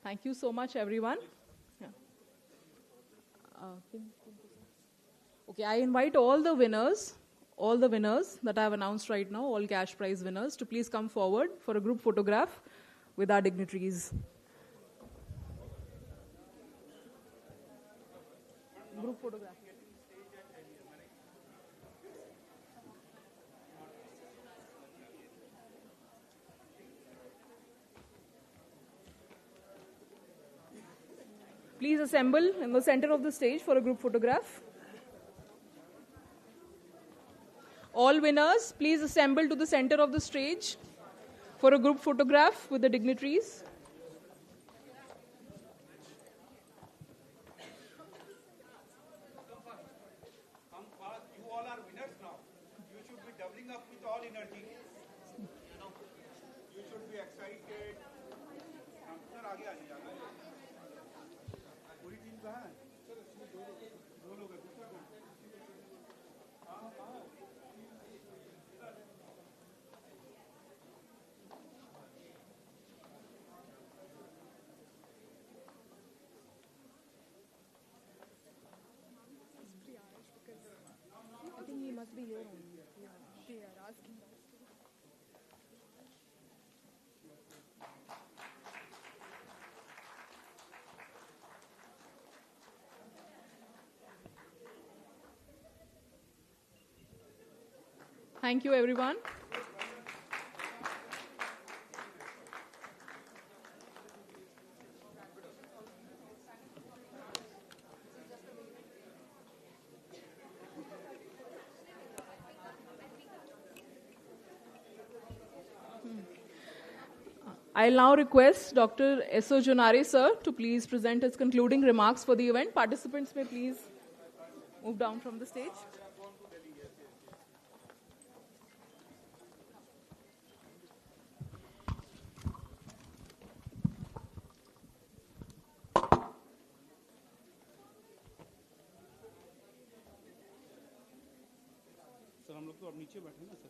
Speaker 14: Thank you so much, everyone. Yeah. Okay, I invite all the winners that I have announced right now, all cash prize winners, to please come forward for a group photograph with our dignitaries. Group photograph. Please assemble in the center of the stage for a group photograph. All winners, please assemble to the center of the stage for a group photograph with the dignitaries.
Speaker 5: coming up with all energy. You should be excited. Sir, आगे आ जाइए. पूरी team कहाँ है? Sir, इसमें दो लोग हैं. दूसरा कौन?
Speaker 14: I think he must be here only. Yeah, they are asking. Thank you, everyone. I'll now request Dr. S.O. Jonare, sir, to please present his concluding remarks for the event. Participants may please move down from the stage.
Speaker 5: Sir हम लोग तो अब नीचे बैठे हैं ना sir.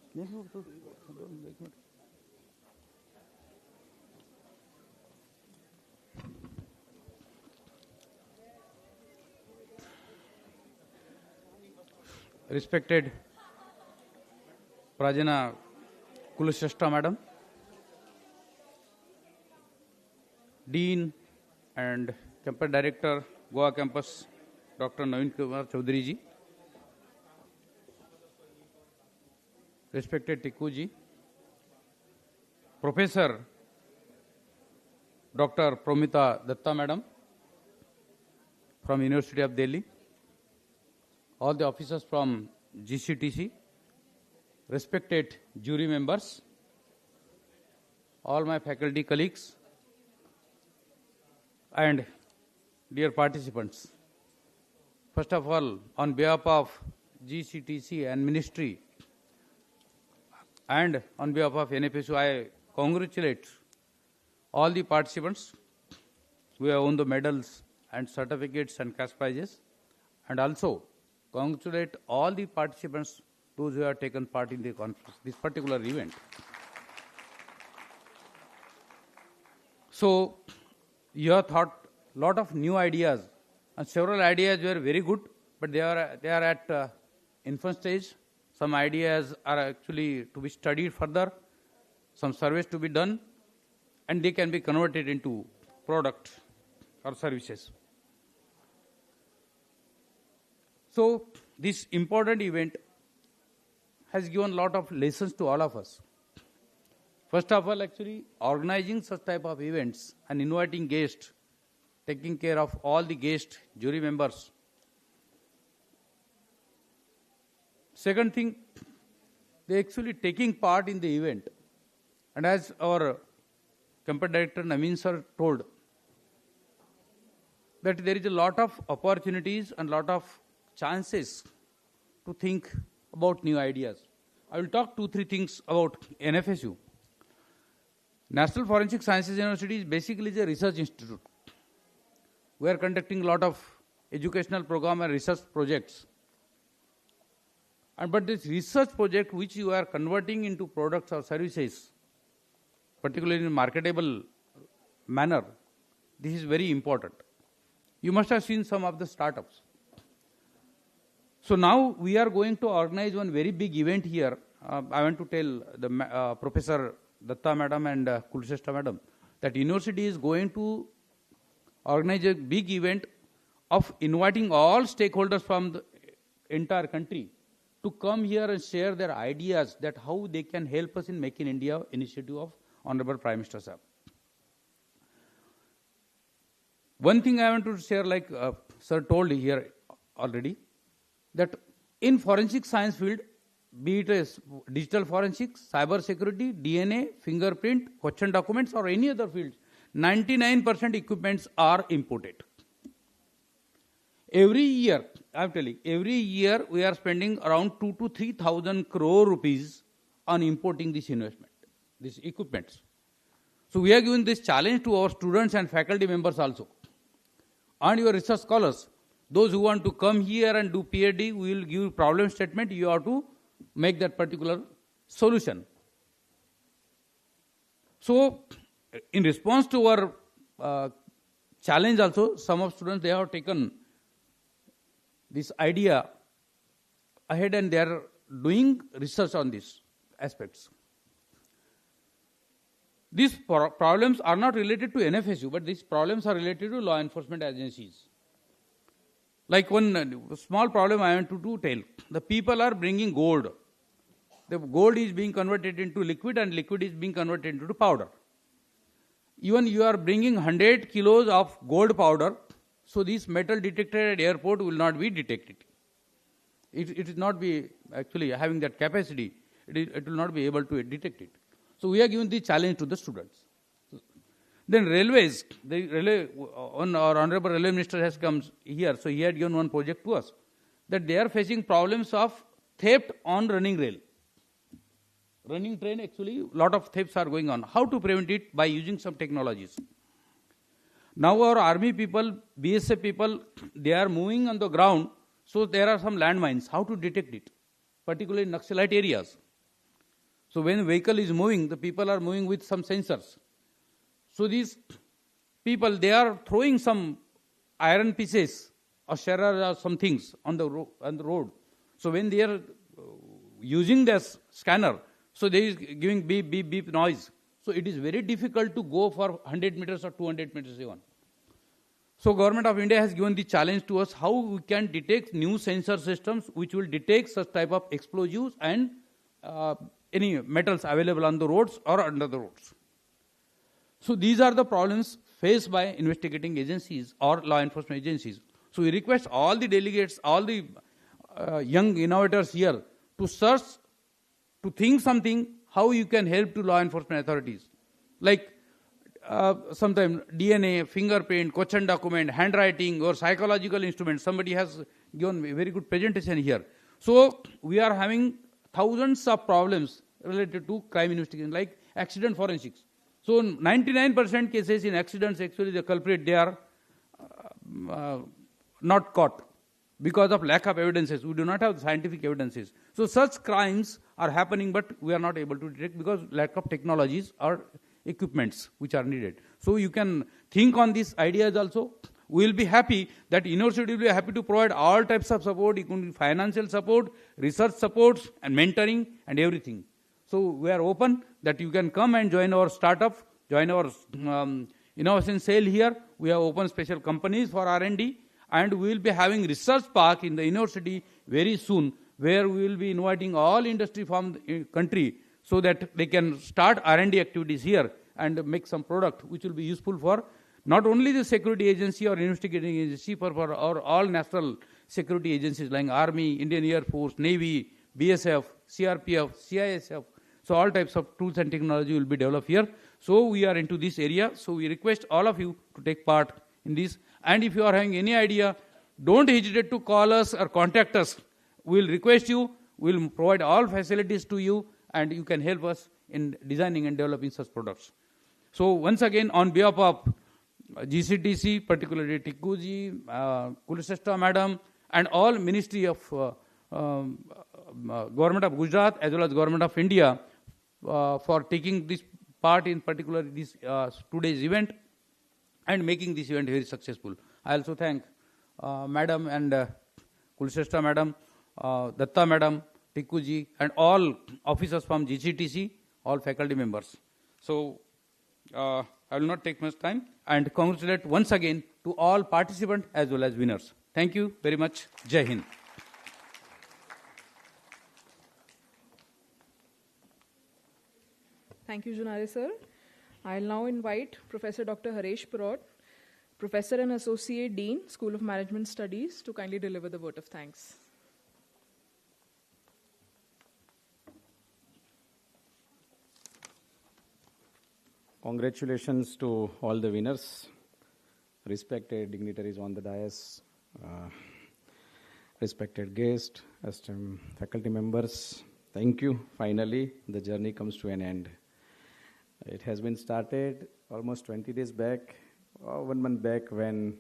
Speaker 23: एक minute. Respected Prajana Kulushrestha Madam, Dean and Campus Director, Goa Campus, Dr. Naveen Kumar Chaudhary ji, respected Tikku ji, Professor Dr. Promita Datta Madam from University of Delhi, all the officers from GCTC, respected jury members, all my faculty colleagues, and dear participants. First of all, on behalf of GCTC and Ministry, and on behalf of NFSU, I congratulate all the participants who have won the medals and certificates and cash prizes, and also congratulate all the participants, those who have taken part in the conference, this particular event. So, you have thought a lot of new ideas, and several ideas were very good, but they are at infant stage. Some ideas are actually to be studied further, some surveys to be done, and they can be converted into product or services. So, this important event has given a lot of lessons to all of us. First of all, actually, organizing such type of events and inviting guests, taking care of all the guests, jury members. Second thing, they actually taking part in the event. And as our campus director Naveen sir told, that there is a lot of opportunities and lot of chances to think about new ideas. I will talk 2-3 things about NFSU. National Forensic Sciences University is basically a research institute. We are conducting a lot of educational program and research projects. But this research project which you are converting into products or services, particularly in a marketable manner, this is very important. You must have seen some of the startups. So now we are going to organize one very big event here. I want to tell the Professor Datta Madam and Kulushrestha Madam that university is going to organize a big event of inviting all stakeholders from the entire country to come here and share their ideas that how they can help us in Make in India initiative of Honorable Prime Minister Sahab. One thing I want to share, like sir told here already, that in forensic science field, be it as digital forensics, cyber security, DNA, fingerprint, question documents or any other field, 99% equipments are imported. Every year, I am telling, every year we are spending around 2,000 to 3,000 crore rupees on importing this investment, these equipments. So we are giving this challenge to our students and faculty members also. And your research scholars, those who want to come here and do PhD, we will give problem statement, you have to make that particular solution. So, in response to our challenge also, some of students, they have taken this idea ahead and they are doing research on these aspects. These problems are not related to NFSU, but these problems are related to law enforcement agencies. Like one small problem I want to tell. The people are bringing gold. The gold is being converted into liquid and liquid is being converted into powder. Even you are bringing 100 kilos of gold powder, so this metal detector at airport will not be detected. It is not be actually having that capacity. It will not be able to detect it. So we are giving the challenge to the students. Then railways, our Honorable Railway Minister has come here, so he had given one project to us, that they are facing problems of theft on running rail. Running train, actually, a lot of thefts are going on. How to prevent it? By using some technologies. Now our army people, BSF people, they are moving on the ground, so there are some landmines. How to detect it? Particularly in Naxalite areas. So when a vehicle is moving, the people are moving with some sensors. So these people, they are throwing some iron pieces or shards or some things on the road. So when they are using this scanner, so they is giving beep, beep, beep noise. So it is very difficult to go for 100 meters or 200 meters even. So Government of India has given the challenge to us how we can detect new sensor systems which will detect such type of explosives and any metals available on the roads or under the roads. So these are the problems faced by investigating agencies or law enforcement agencies. So we request all the delegates, all the young innovators here to search, to think something how you can help to law enforcement authorities. Like sometimes DNA, fingerprint, question document, handwriting or psychological instruments. Somebody has given a very good presentation here. So we are having thousands of problems related to crime investigation, like accident forensics. So 99% cases in accidents, actually the culprit, they are not caught because of lack of evidences. We do not have scientific evidences. So such crimes are happening, but we are not able to detect because lack of technologies or equipments which are needed. So you can think on these ideas also. We will be happy that university will be happy to provide all types of support, including financial support, research supports, and mentoring, and everything. So we are open that you can come and join our startup, join our innovation cell here. We have opened special companies for R&D, and we will be having research park in the university very soon, where we will be inviting all industry from the country so that they can start R&D activities here and make some product which will be useful for not only the security agency or investigating agency, but for our all national security agencies like Army, Indian Air Force, Navy, BSF, CRPF, CISF. So all types of tools and technology will be developed here. So we are into this area. So we request all of you to take part in this. And if you are having any idea, don't hesitate to call us or contact us. We will request you. We will provide all facilities to you, and you can help us in designing and developing such products. So once again, on behalf of GCTC, particularly Tikkuji, Kulshrestha Madam, and all Ministry of Government of Gujarat as well as Government of India for taking this part in particular this today's event and making this event very successful. I also thank Madam and Kulshrestha Madam, Datta Madam, Tikkuji, and all officers from GCTC, all faculty members. So I will not take much time and congratulate once again to all participants as well as winners. Thank you very much. Jai Hind.
Speaker 14: Thank you, Junare sir. I'll now invite Professor Dr. Haresh Parod, Professor and Associate Dean, School of Management Studies, to kindly deliver the vote of thanks.
Speaker 1: Congratulations to all the winners, respected dignitaries on the dais, respected guests, esteemed faculty members, thank you. Finally, the journey comes to an end. It has been started almost 20 days back, or 1 month back, when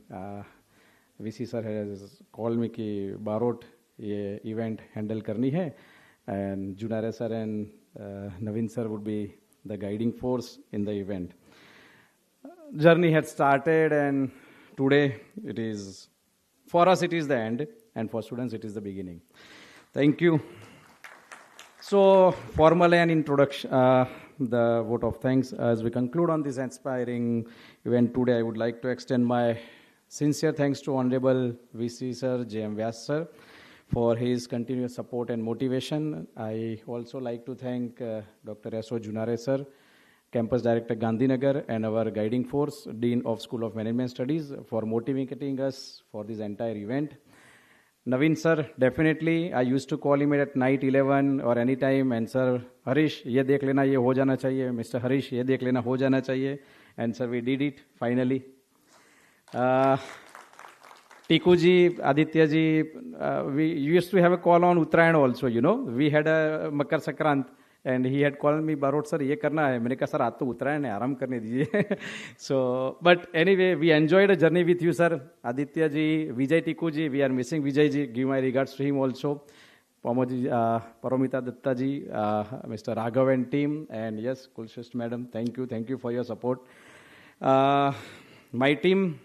Speaker 1: VC sir has called me कि बारोट ये event handle करनी है, and Junare sir and Naveen sir would be the guiding force in the event. Journey had started, and today it is, for us it is the end, and for students it is the beginning. Thank you. So, formal and introduction, the vote of thanks. As we conclude on this inspiring event today, I would like to extend my sincere thanks to Honorable VC Sir, J.M. Vyas Sir, for his continuous support and motivation. I also like to thank Dr. S.O. Junare Sir, Campus Director Gandhinagar, and our guiding force, Dean of School of Management Studies, for motivating us for this entire event. Naveen sir, definitely, I used to call him at night 11 or any time, and sir, Harish, ye dekh lena, ye ho jana chahiye. Mr. Harish, ye dekh lena, ho jana chahiye. And sir, we did it, finally. Tiku ji, Aditya ji, we used to have a call on Uttarayan also, you know. We had a Makar Sakrant, and he had called me, Barot sir, ye karna hai. मैंने कहा sir, आज तो Uttarayan है, आराम करने दीजिए. So, but anyway, we enjoyed a journey with you, sir. Aditya ji, Vijay Tiku ji, we are missing Vijay ji. Give my regards to him also. Paromita Datta ji, Mr. Raghav and team, and yes, Kulshist madam, thank you for your support. My team,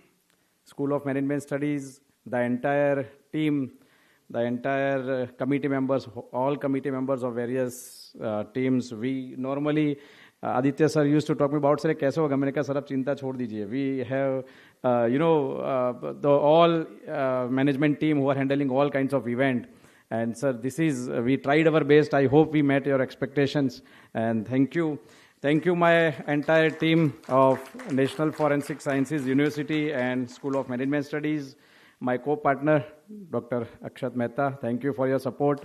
Speaker 1: School of Management Studies, the entire team, the entire committee members, all committee members of various teams. We normally, Aditya sir used to talk me about, sir, kaise hoga? मैंने कहा sir, आप चिंता छोड़ दीजिए. We have, the all management team who are handling all kinds of event. And sir, we tried our best. I hope we met your expectations. And thank you. Thank you, my entire team of National Forensic Sciences University and School of Management Studies. My co-partner, Dr. Akshat Mehta, thank you for your support.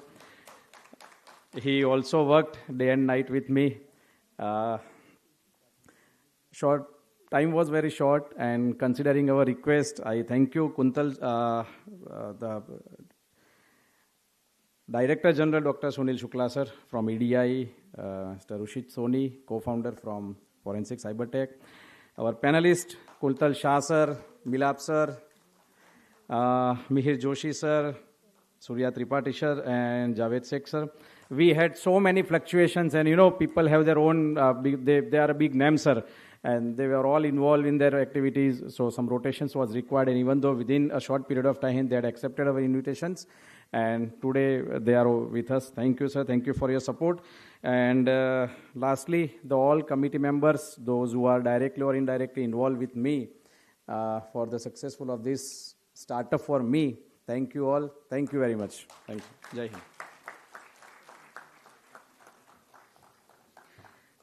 Speaker 1: He also worked day and night with me. Time was very short, and considering our request, I thank you, Kuntal, the Director General Dr. Sunil Shukla sir from EDI, Mr. Rushit Soni, co-founder from Forensic Cybertech, our panelist, Kultal Shah sir, Milap sir, Mihir Joshi sir, Surya Tripathi sir, and Javed Sheikh sir. We had so many fluctuations, and people have their own, they are a big name, sir, and they were all involved in their activities, so some rotations was required, and even though within a short period of time they had accepted our invitations, and today they are with us. Thank you, sir. Thank you for your support. And lastly, the all committee members, those who are directly or indirectly involved with me for the successful of this startup for me. Thank you all. Thank you very much. Thank you. Jai Hind.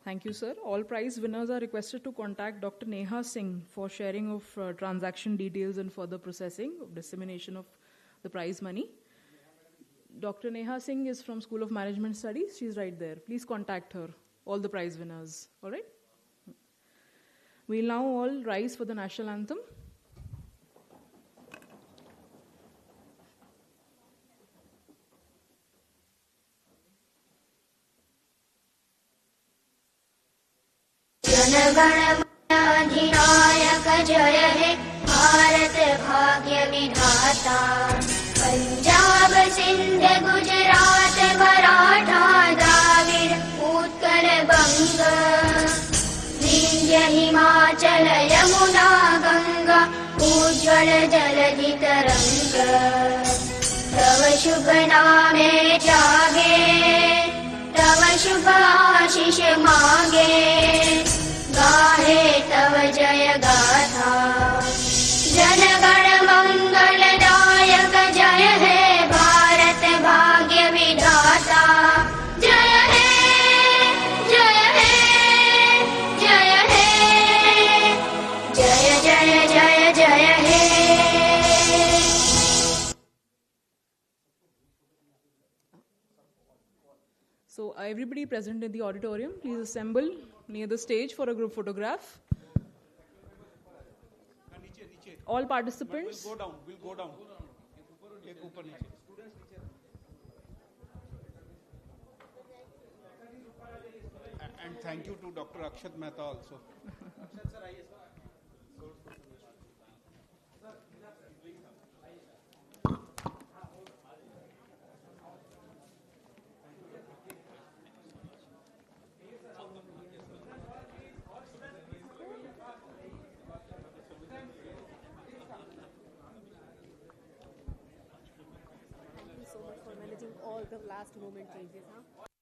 Speaker 14: Thank you, sir. All prize winners are requested to contact Dr. Neha Singh for sharing of transaction details and further processing of dissemination of the prize money. Dr. Neha Singh is from School of Management Studies. She's right there. Please contact her, all the prize winners. All right? We'll now all rise for the national anthem.
Speaker 2: जनगणमनाधिनायक जय हे भारत भाग्य विधाता पंजाब सिंध गुजरात मराठा द्राविड़ उत्कल बंग विंध्य हिमाचल यमुना गंगा उज्ज्वल जलधि तरंग तव शुभ नामे जागे तव शुभ आशीष मांगे गाहे तव जय गाथा जनगण मंगलदायक जय हे भारत भाग्य विधाता जय हे जय हे जय हे जय जय जय जय हे.
Speaker 14: So everybody present in the auditorium, please assemble near the stage for a group photograph. All participants.
Speaker 5: We'll go down. thank you to Dr. Akshat Mehta also.
Speaker 12: Thank you so much for managing all the last moment changes.